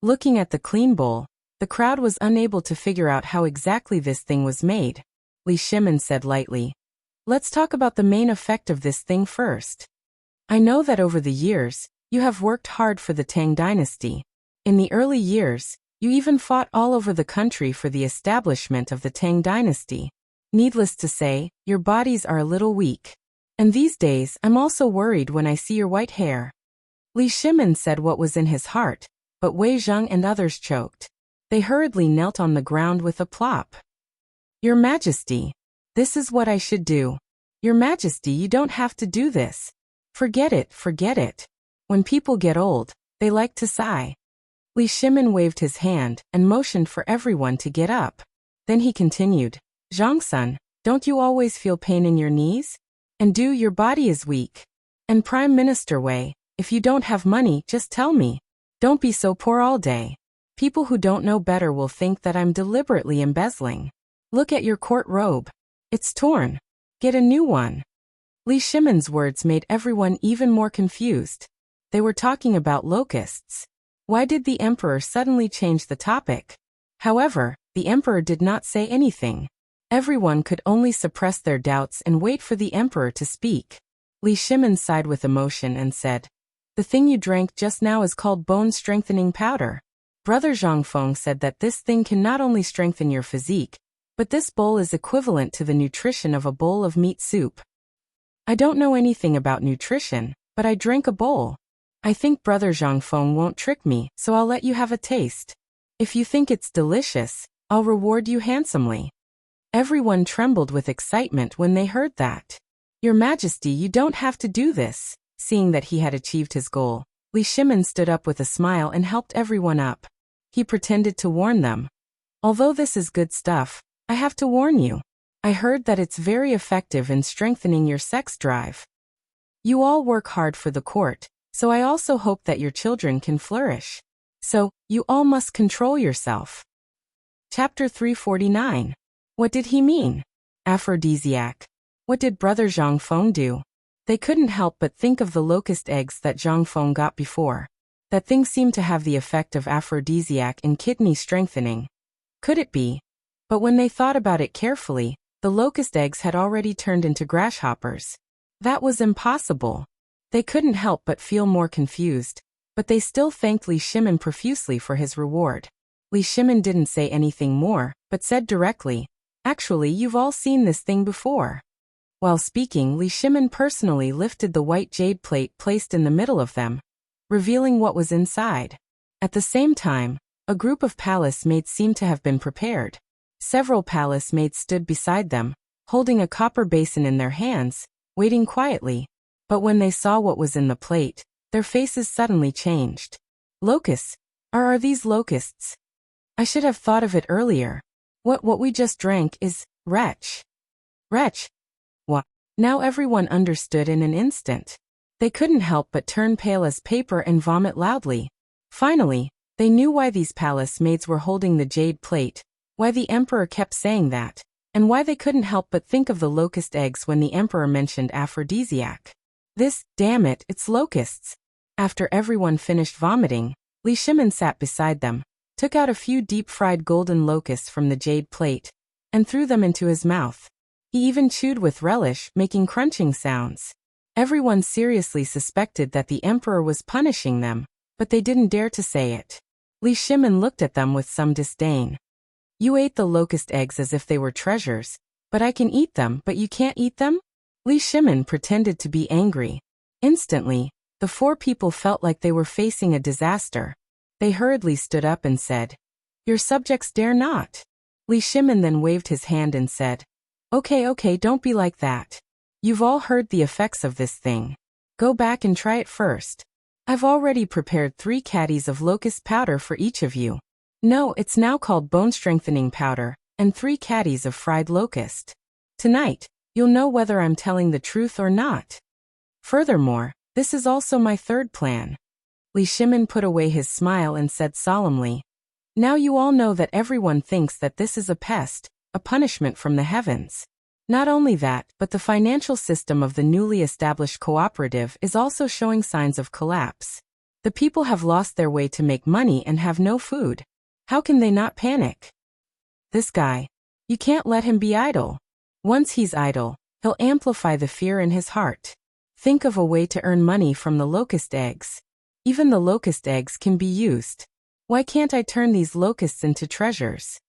Looking at the clean bowl, the crowd was unable to figure out how exactly this thing was made. Li Shimin said lightly, "Let's talk about the main effect of this thing first. I know that over the years, you have worked hard for the Tang dynasty. In the early years, you even fought all over the country for the establishment of the Tang dynasty. Needless to say, your bodies are a little weak. And these days, I'm also worried when I see your white hair." Li Shimin said what was in his heart, but Wei Zheng and others choked. They hurriedly knelt on the ground with a plop. "Your Majesty, this is what I should do. Your Majesty, you don't have to do this. Forget it, forget it. When people get old, they like to sigh." Li Shimin waved his hand and motioned for everyone to get up. Then he continued, "Zhang-sun, don't you always feel pain in your knees? And your body is weak. And Prime Minister Wei, if you don't have money, just tell me. Don't be so poor all day. People who don't know better will think that I'm deliberately embezzling. Look at your court robe. It's torn. Get a new one." Li Shimin's words made everyone even more confused. They were talking about locusts. Why did the emperor suddenly change the topic? However, the emperor did not say anything. Everyone could only suppress their doubts and wait for the emperor to speak. Li Shimin sighed with emotion and said, "The thing you drank just now is called bone-strengthening powder. Brother Zhangfeng said that this thing can not only strengthen your physique, but this bowl is equivalent to the nutrition of a bowl of meat soup." "I don't know anything about nutrition, but I drank a bowl. I think Brother Zhangfeng won't trick me, so I'll let you have a taste. If you think it's delicious, I'll reward you handsomely." Everyone trembled with excitement when they heard that. "Your Majesty, you don't have to do this." Seeing that he had achieved his goal, Li Shimin stood up with a smile and helped everyone up. He pretended to warn them. "Although this is good stuff, I have to warn you. I heard that it's very effective in strengthening your sex drive. You all work hard for the court, so I also hope that your children can flourish. So, you all must control yourself." Chapter 349. What did he mean? Aphrodisiac. What did Brother Zhangfeng do? They couldn't help but think of the locust eggs that Zhangfeng got before. That thing seemed to have the effect of aphrodisiac in kidney strengthening. Could it be? But when they thought about it carefully, the locust eggs had already turned into grasshoppers. That was impossible. They couldn't help but feel more confused, but they still thanked Li Shimin profusely for his reward. Li Shimin didn't say anything more, but said directly, "Actually, you've all seen this thing before." While speaking, Li Shimin personally lifted the white jade plate placed in the middle of them, revealing what was inside. At the same time, a group of palace maids seemed to have been prepared. Several palace maids stood beside them, holding a copper basin in their hands, waiting quietly. But when they saw what was in the plate, their faces suddenly changed. "Locusts? Are these locusts? I should have thought of it earlier. What we just drank is wretch. Wretch. What? Now everyone understood in an instant. They couldn't help but turn pale as paper and vomit loudly. Finally, they knew why these palace maids were holding the jade plate, why the emperor kept saying that, and why they couldn't help but think of the locust eggs when the emperor mentioned aphrodisiac. Damn it, it's locusts. After everyone finished vomiting, Li Shimin sat beside them, took out a few deep-fried golden locusts from the jade plate, and threw them into his mouth. He even chewed with relish, making crunching sounds. Everyone seriously suspected that the emperor was punishing them, but they didn't dare to say it. Li Shimin looked at them with some disdain. You ate the locust eggs as if they were treasures, but I can eat them, but you can't eat them? Li Shimin pretended to be angry. Instantly, the four people felt like they were facing a disaster. They hurriedly stood up and said, Your subjects dare not. Li Shimin then waved his hand and said, Okay, don't be like that. You've all heard the effects of this thing. Go back and try it first. I've already prepared 3 caddies of locust powder for each of you. No, it's now called bone-strengthening powder, and 3 caddies of fried locust. Tonight, you'll know whether I'm telling the truth or not. Furthermore, this is also my 3rd plan. Li Shimin put away his smile and said solemnly, Now you all know that everyone thinks that this is a pest, a punishment from the heavens. Not only that, but the financial system of the newly established cooperative is also showing signs of collapse. The people have lost their way to make money and have no food. How can they not panic? This guy. You can't let him be idle. Once he's idle, he'll amplify the fear in his heart. Think of a way to earn money from the locust eggs. Even the locust eggs can be used. Why can't I turn these locusts into treasures?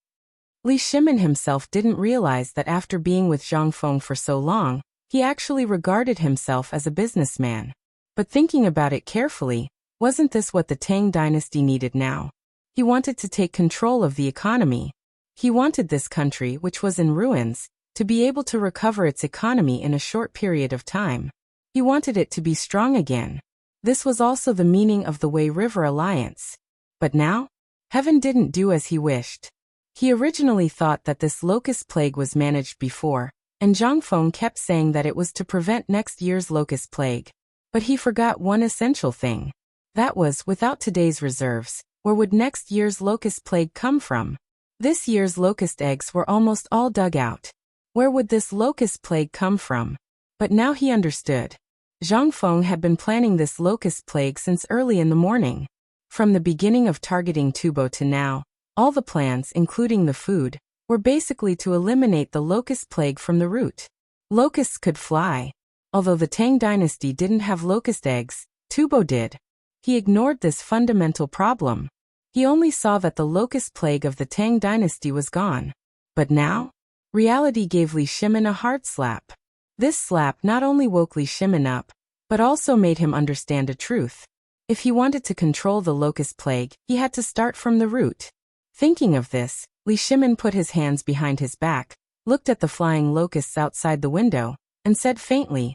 Li Shimin himself didn't realize that after being with Zhang Feng for so long, he actually regarded himself as a businessman. But thinking about it carefully, wasn't this what the Tang dynasty needed now? He wanted to take control of the economy. He wanted this country, which was in ruins, to be able to recover its economy in a short period of time. He wanted it to be strong again. This was also the meaning of the Wei River Alliance. But now, heaven didn't do as he wished. He originally thought that this locust plague was managed before, and Zhang Feng kept saying that it was to prevent next year's locust plague. But he forgot one essential thing. That was, without today's reserves, where would next year's locust plague come from? This year's locust eggs were almost all dug out. Where would this locust plague come from? But now he understood. Zhang Feng had been planning this locust plague since early in the morning. From the beginning of targeting Tubo to now, all the plans, including the food, were basically to eliminate the locust plague from the root. Locusts could fly. Although the Tang dynasty didn't have locust eggs, Tubo did. He ignored this fundamental problem. He only saw that the locust plague of the Tang dynasty was gone. But now, reality gave Li Shimin a hard slap. This slap not only woke Li Shimin up, but also made him understand a truth. If he wanted to control the locust plague, he had to start from the root. Thinking of this, Li Shimin put his hands behind his back, looked at the flying locusts outside the window, and said faintly,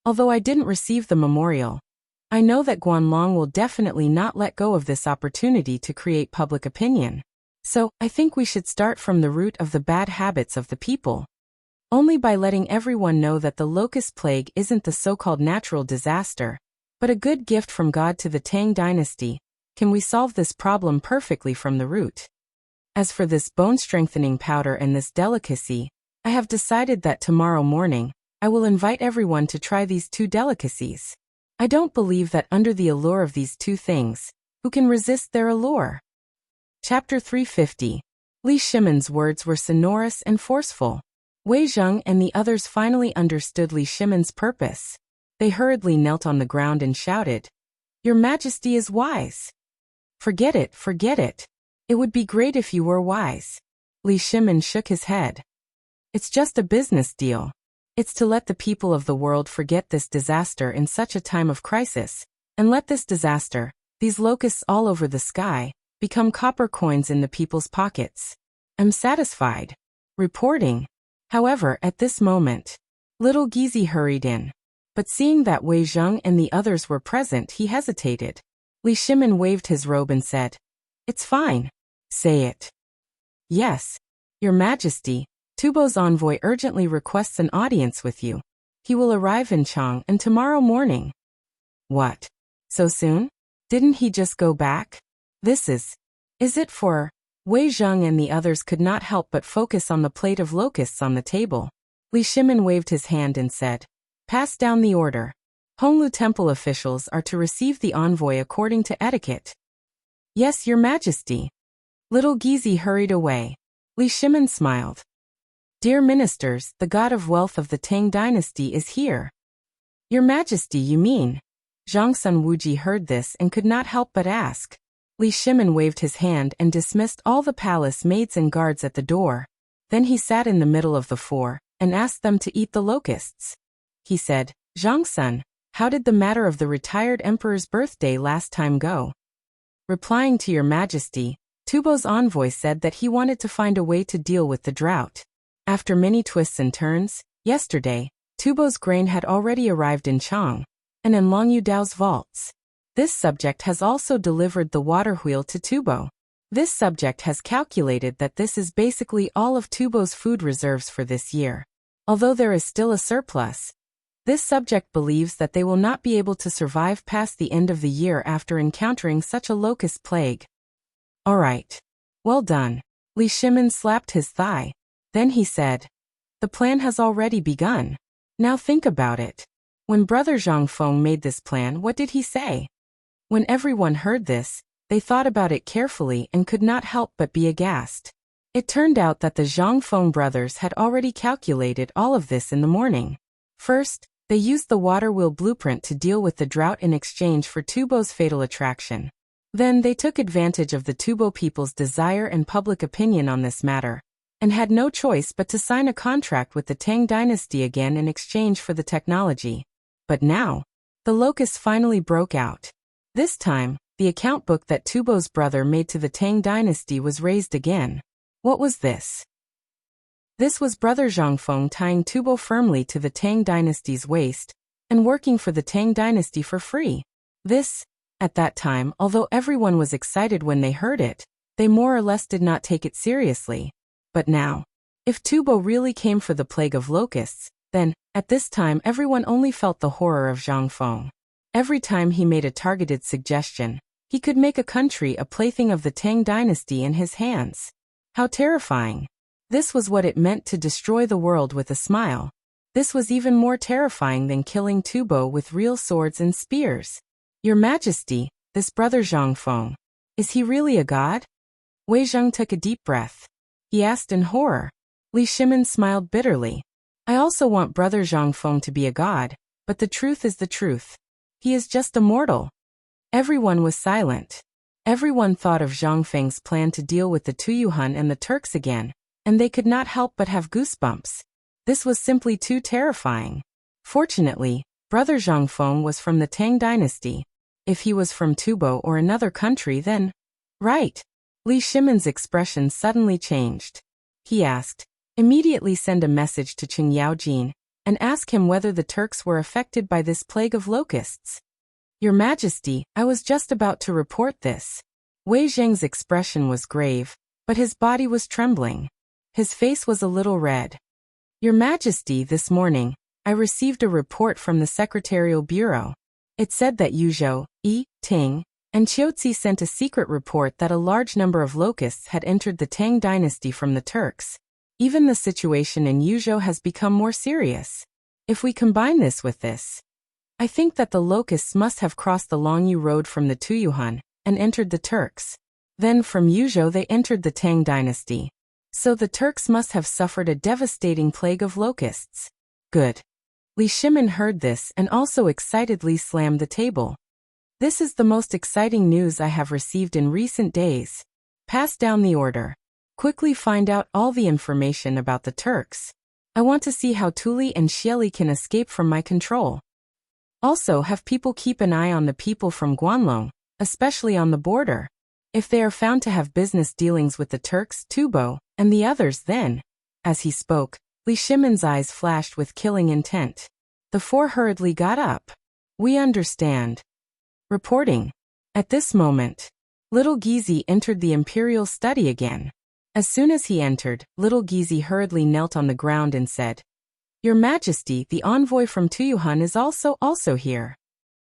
Although I didn't receive the memorial, I know that Guanlong will definitely not let go of this opportunity to create public opinion. So, I think we should start from the root of the bad habits of the people. Only by letting everyone know that the locust plague isn't the so-called natural disaster, but a good gift from God to the Tang dynasty, can we solve this problem perfectly from the root. As for this bone-strengthening powder and this delicacy, I have decided that tomorrow morning, I will invite everyone to try these 2 delicacies. I don't believe that under the allure of these 2 things, who can resist their allure? Chapter 350. Li Shimin's words were sonorous and forceful. Wei Zheng and the others finally understood Li Shimin's purpose. They hurriedly knelt on the ground and shouted, Your Majesty is wise. Forget it. It would be great if you were wise. Li Shimin shook his head. It's just a business deal. It's to let the people of the world forget this disaster in such a time of crisis, and let this disaster, these locusts all over the sky, become copper coins in the people's pockets. I'm satisfied. Reporting. However, at this moment, little Gizi hurried in. But seeing that Wei Zheng and the others were present, he hesitated. Li Shimin waved his robe and said, It's fine. Say it. Yes. Your Majesty, Tubo's envoy urgently requests an audience with you. He will arrive in Chang'an tomorrow morning. What? So soon? Didn't he just go back? This is it for? Wei Zheng and the others could not help but focus on the plate of locusts on the table. Li Shimin waved his hand and said, "Pass down the order. Honglu Temple officials are to receive the envoy according to etiquette." "Yes, Your Majesty." Little Gizi hurried away. Li Shimin smiled. "Dear ministers, the god of wealth of the Tang dynasty is here." "Your Majesty, you mean?" Zhang Sun Wuji heard this and could not help but ask. Li Shimin waved his hand and dismissed all the palace maids and guards at the door. Then he sat in the middle of the four and asked them to eat the locusts. He said, "Zhang Sun, how did the matter of the retired emperor's birthday last time go?" Replying to Your Majesty, Tubo's envoy said that he wanted to find a way to deal with the drought. After many twists and turns, yesterday, Tubo's grain had already arrived in Chang'an and in Long Yudao's vaults. This subject has also delivered the water wheel to Tubo. This subject has calculated that this is basically all of Tubo's food reserves for this year. Although there is still a surplus, this subject believes that they will not be able to survive past the end of the year after encountering such a locust plague. All right. Well done. Li Shimin slapped his thigh. Then he said, "The plan has already begun. Now think about it. When Brother Zhang Feng made this plan, what did he say?" When everyone heard this, they thought about it carefully and could not help but be aghast. It turned out that the Zhang Feng brothers had already calculated all of this in the morning. First, they used the water wheel blueprint to deal with the drought in exchange for Tubo's fatal attraction. Then they took advantage of the Tubo people's desire and public opinion on this matter, and had no choice but to sign a contract with the Tang dynasty again in exchange for the technology. But now, the locusts finally broke out. This time, the account book that Tubo's brother made to the Tang dynasty was raised again. What was this? This was Brother Zhang Feng tying Tubo firmly to the Tang dynasty's waist and working for the Tang dynasty for free. This, at that time, although everyone was excited when they heard it, they more or less did not take it seriously. But now, if Tubo really came for the plague of locusts, then, at this time everyone only felt the horror of Zhang Feng. Every time he made a targeted suggestion, he could make a country a plaything of the Tang dynasty in his hands. How terrifying. This was what it meant to destroy the world with a smile. This was even more terrifying than killing Tubo with real swords and spears. Your Majesty, this Brother Zhang Feng, is he really a god? Wei Zheng took a deep breath. He asked in horror. Li Shimin smiled bitterly. I also want Brother Zhang Feng to be a god, but the truth is the truth. He is just a mortal. Everyone was silent. Everyone thought of Zhang Feng's plan to deal with the Tuyuhun and the Turks again, and they could not help but have goosebumps. This was simply too terrifying. Fortunately, Brother Zhang Feng was from the Tang dynasty. If he was from Tubo or another country, then... Right. Li Shimin's expression suddenly changed. He asked, "Immediately send a message to Qing Yaojin and ask him whether the Turks were affected by this plague of locusts." Your Majesty, I was just about to report this. Wei Zheng's expression was grave, but his body was trembling. His face was a little red. Your Majesty, this morning, I received a report from the Secretarial Bureau. It said that Yuzhou, Ting, and Qiuzi sent a secret report that a large number of locusts had entered the Tang dynasty from the Turks. Even the situation in Yuzhou has become more serious. If we combine this with this, I think that the locusts must have crossed the Longyu Road from the Tuyuhun and entered the Turks. Then from Yuzhou they entered the Tang dynasty. So the Turks must have suffered a devastating plague of locusts. Good. Li Shimin heard this and also excitedly slammed the table. This is the most exciting news I have received in recent days. Pass down the order. Quickly find out all the information about the Turks. I want to see how Tuli and Xieli can escape from my control. Also have people keep an eye on the people from Guanlong, especially on the border. If they are found to have business dealings with the Turks, Tubo, and the others, then, as he spoke, Li Shimin's eyes flashed with killing intent. The four hurriedly got up. We understand. Reporting. At this moment, little Gizi entered the imperial study again. As soon as he entered, little Gizi hurriedly knelt on the ground and said, "Your Majesty, the envoy from Tuyuhun is also here."